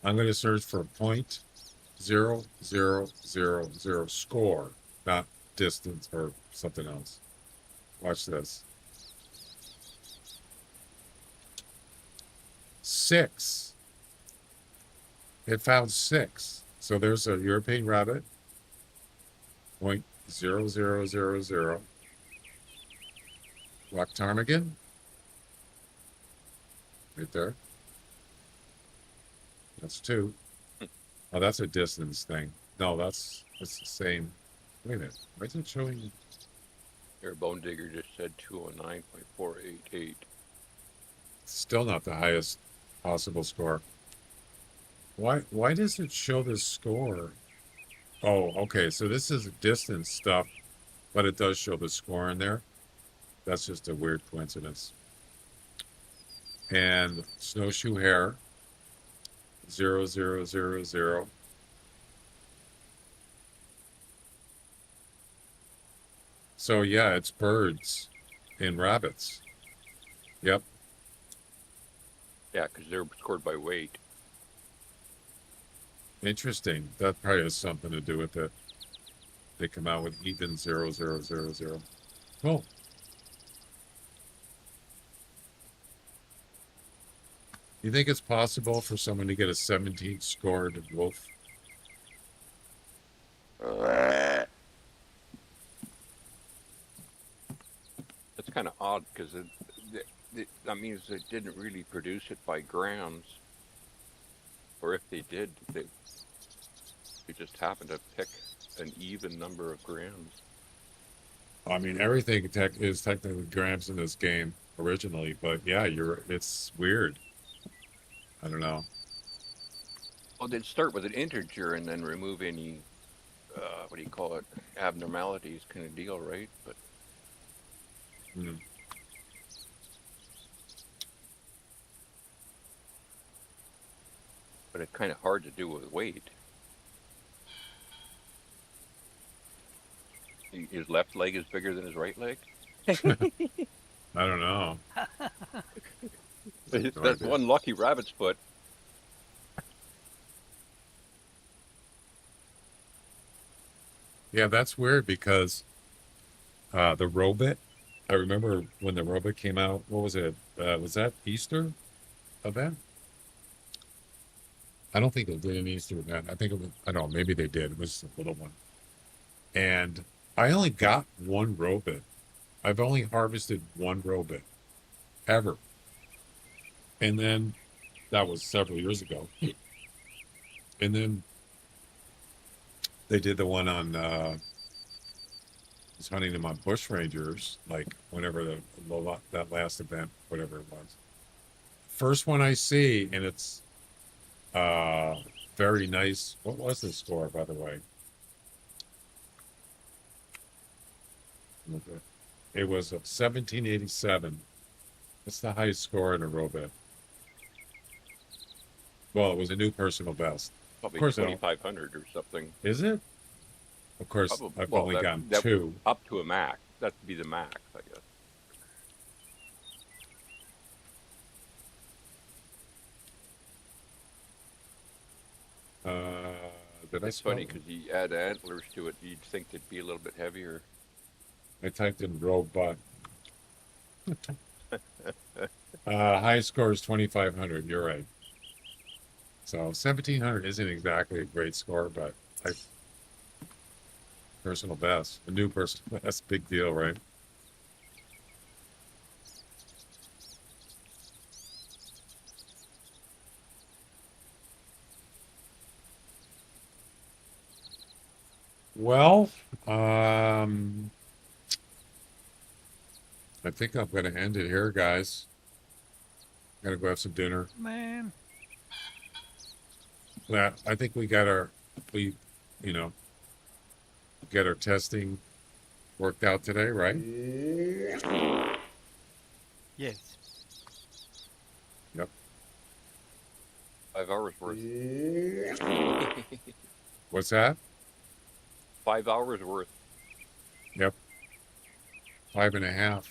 I'm going to search for 0.0000 score, not distance or something else. Watch this. 6. It found 6. So there's a European rabbit. 0.0000. Black ptarmigan. Right there. That's 2. Oh, that's a distance thing. No, that's the same. Wait a minute. Why is it showing? Your Bone Digger just said 209.488. Still not the highest possible score. Why does it show this score? Oh, okay. So this is distance stuff, but it does show the score in there. That's just a weird coincidence. And snowshoe hare, 0.0000. So yeah, it's birds and rabbits. Yep. Yeah, because they're scored by weight. Interesting. That probably has something to do with it. They come out with even 0.0000. Cool. You think it's possible for someone to get a 17 scored wolf? That's kind of odd because that means they didn't really produce it by grams. Or if they did, they just happened to pick an even number of grams. I mean, everything is technically grams in this game originally, but yeah, it's weird. I don't know. Well, they'd start with an integer and then remove any, what do you call it, abnormalities kind of deal, right? Hmm. But it's kind of hard to do with weight. His left leg is bigger than his right leg? I don't know. No That's idea. one lucky rabbit's foot. Yeah, that's weird because the robot. I remember when the robot came out. What was it? Was that Easter event? I don't think they did an Easter event. I think it was. I don't know. Maybe they did. It was a little one. And I only got one robot. I've only harvested one robot ever. And then that was several years ago. And then they did the one on was hunting them on bush rangers, like whenever that last event, whatever it was. First one I see, and it's very nice. What was the score, by the way? It was 1787. That's the highest score in a robot. Well, it was a new personal best. Probably Of course, 2,500 or something. Is it? Of course, Probably, I've well, only gotten that two. Up to a max. That'd be the max, I guess. Did I It's spell funny it? because you add antlers to it, you'd think it'd be a little bit heavier. I typed in robot. High score is 2,500. You're right. So 1,700 isn't exactly a great score, but personal best, a new personal best, big deal, right? Well, I think I'm going to end it here, guys. Gotta go have some dinner. Man, Yeah, I think we got our testing worked out today, right? yes. Yep. 5 hours worth. What's that? 5 hours worth. Yep. 5.5.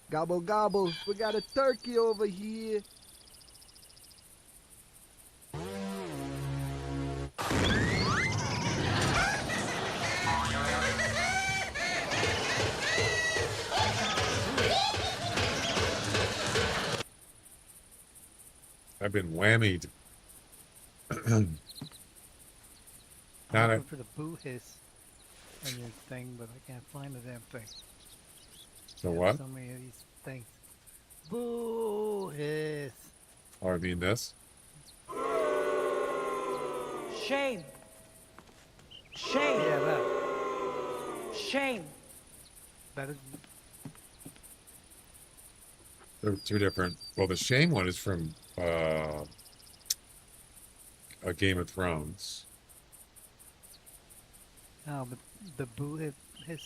Gobble gobble, we got a turkey over here. I've been whammied. I'm Not a, looking for the boo hiss on your thing, but I can't find the damn thing. so There's what? So many of these things. Boo hiss. Oh, I mean this? Shame. Shame. Yeah, that. Shame. That is. They're two different. Well, the shame one is from a Game of Thrones. No, but the boo hiss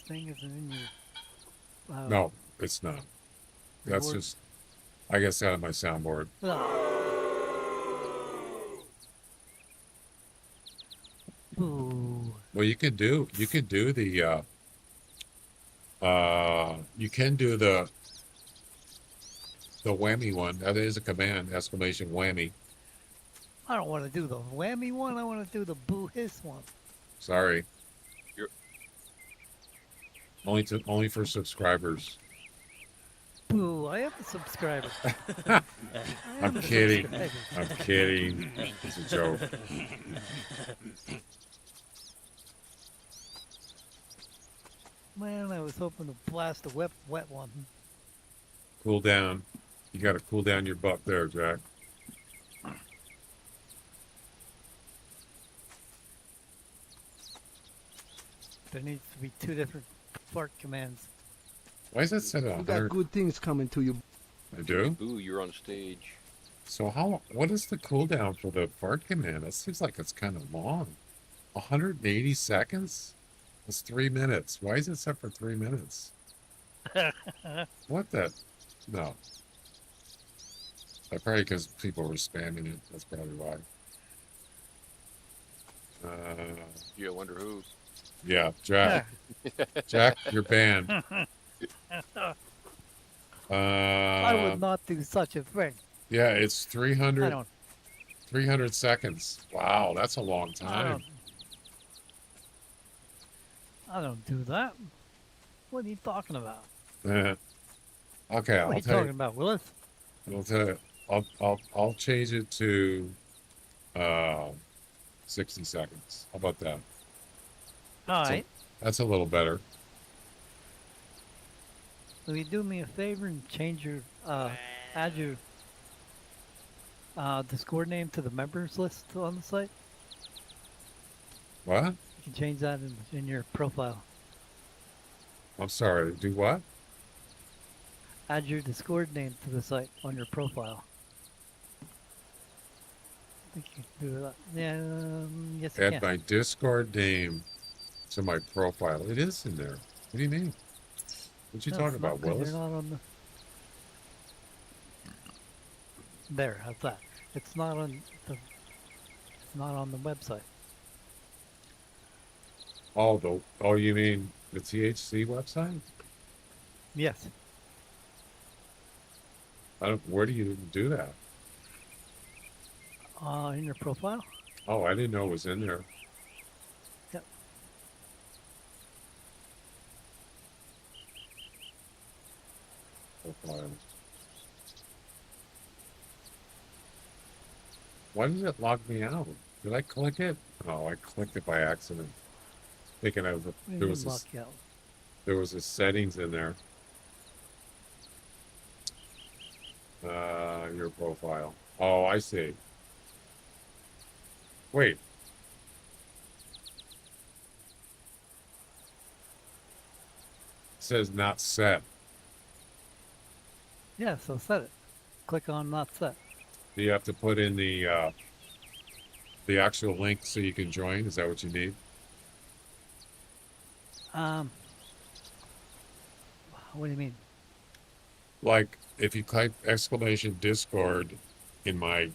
thing isn't in your. No, it's not. That's reward. just, I guess, out of my soundboard. Boo. Well, you can do the you can do the whammy one. That is a command, exclamation whammy. I don't want to do the whammy one. I want to do the boo hiss one. Sorry. You're- Only for subscribers. Boo! I am a subscriber. I'm kidding. I'm kidding. It's a joke. Man, I was hoping to blast a wet one. Cool down. You got to cool down your butt there, Jack. There needs to be 2 different fart commands. Why is it set at You got 100? good things coming to you. I do? Boo, you're on stage. So what is the cooldown for the fart command? It seems like it's kind of long. 180 seconds? That's 3 minutes. Why is it set for 3 minutes? What the? No. Probably because people were spamming it. That's probably why. Yeah, I wonder who. Yeah, Jack. Jack, you're banned. I would not do such a thing. Yeah, it's I 300 don't. seconds. Wow, that's a long time. I don't do that. What are you talking about? Okay, What I'll are you tell talking you. about, Willis? I'll tell you. I'll change it to 60 seconds. How about that? All So right. that's a little better. Will you do me a favor and change your add your Discord name to the members list on the site? What? You can change that in your profile. I'm sorry. Do what? Add your Discord name to the site on your profile. I think you can do that. Yeah, yes you Add can. my Discord name to my profile. It is in there. What do you mean? What you No, talking it's not about, 'cause Willis? You're not on the... There, how's that? It's not on the. It's not on the website. Oh, you mean the THC website? Yes. Where do you do that? In your profile. Oh, I didn't know it was in there. Yep. Profile. Why did it log me out? Did I click it? Oh, I clicked it by accident. Thinking I was there was Lock you out. there was a settings in there. Your profile. Oh, I see. Wait. It says not set. Yeah, so set it. Click on not set. Do you have to put in the actual link so you can join? Is that what you need? What do you mean? Like if you type exclamation Discord in my,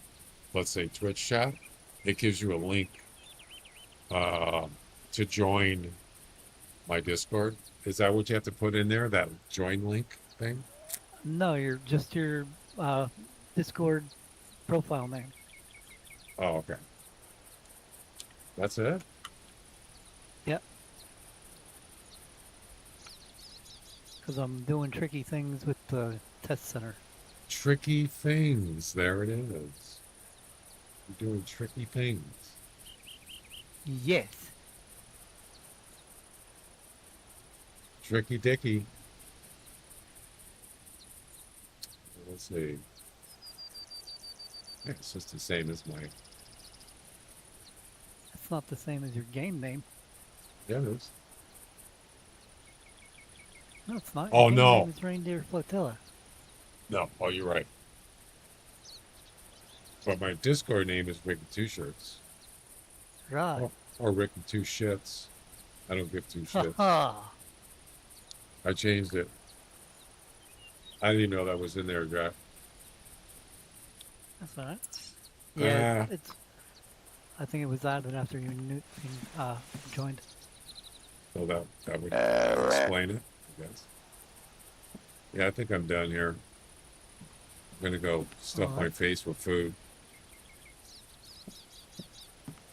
let's say, Twitch chat, it gives you a link to join my Discord. Is that what you have to put in there? That join link thing? No, you're just your Discord profile name. Oh, okay. That's it? Yep. Because I'm doing tricky things with the test center. Tricky things. There it is. You're doing tricky things. Yes. Tricky Dicky. Let's see. Yeah, it's just the same as my. It's not the same as your game name. Yeah, it is. No, it's not. Oh, Your game no. name is Reindeer Flotilla. No. Oh, you're right. But my Discord name is Ricky Two Shirts. Right. Or Ricky Two Shits. I don't give two shits. Ha I changed it. I didn't know that was in there, Jack. That's all right. Yeah, Ah. it's. I think it was added after you joined. So that would explain it, I guess. Yeah, I think I'm done here. I'm gonna go stuff my face with food.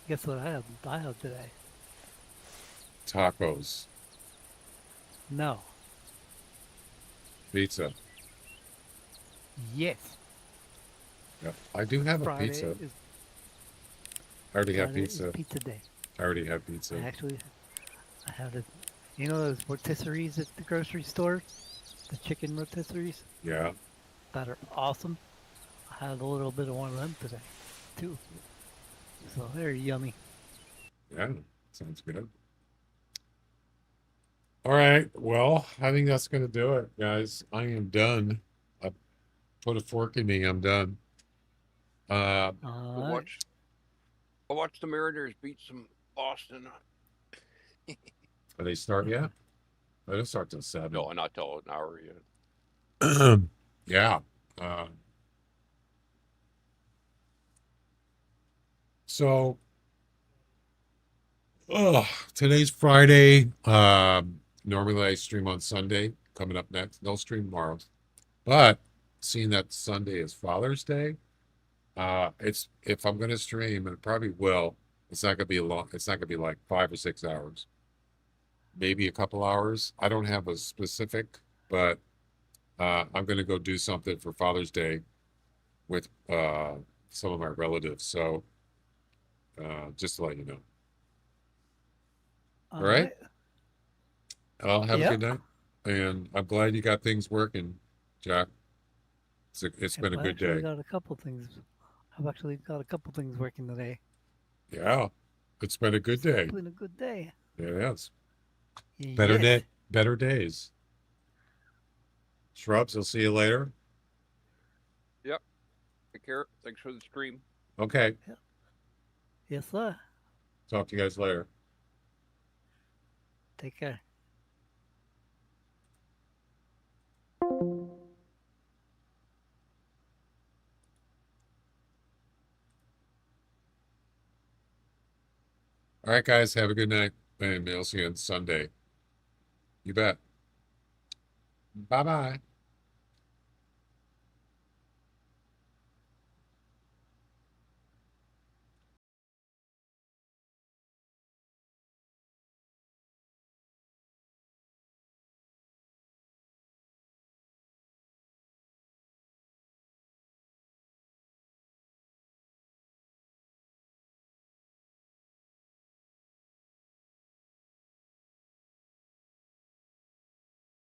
Guess what I had today? Tacos, No. pizza. Yes. Yep. I do have a Friday pizza. is I already have Friday is pizza. pizza day. I already have pizza. Actually, I had it. You know those rotisseries at the grocery store? The chicken rotisseries Yeah. that are awesome. I had a little bit of one of them today, too. So they're yummy. Yeah. Sounds good. All right. Well, I think that's gonna do it, guys. I am done. I put a fork in me. I'm done. I'll All right. watch. I'll watch the Mariners beat some Boston. Are they start yet? They don't start till 7. No, not till an hour yet. Yeah. Uh, so, today's Friday. Normally I stream on Sunday. Coming up next, no stream tomorrow. But seeing that Sunday is Father's Day, it's if I'm gonna stream, and it probably will. It's not gonna be long. It's not gonna be like 5 or 6 hours. Maybe a couple hours. I don't have a specific, but I'm gonna go do something for Father's Day with some of my relatives. So just to let you know. All right. I'll have a good night, and I'm glad you got things working, Jack. It's been a good day. Got a couple things. I've actually got a couple things working today. Yeah, it's been a good day. It's been a good day. Yeah, it is. Better Yes. day, better days. Shrubs, I'll see you later. Yep. Take care. Thanks for the stream. Okay. Yes, sir. Talk to you guys later. Take care. All right, guys, have a good night. And I'll see you on Sunday. You bet. Bye-bye.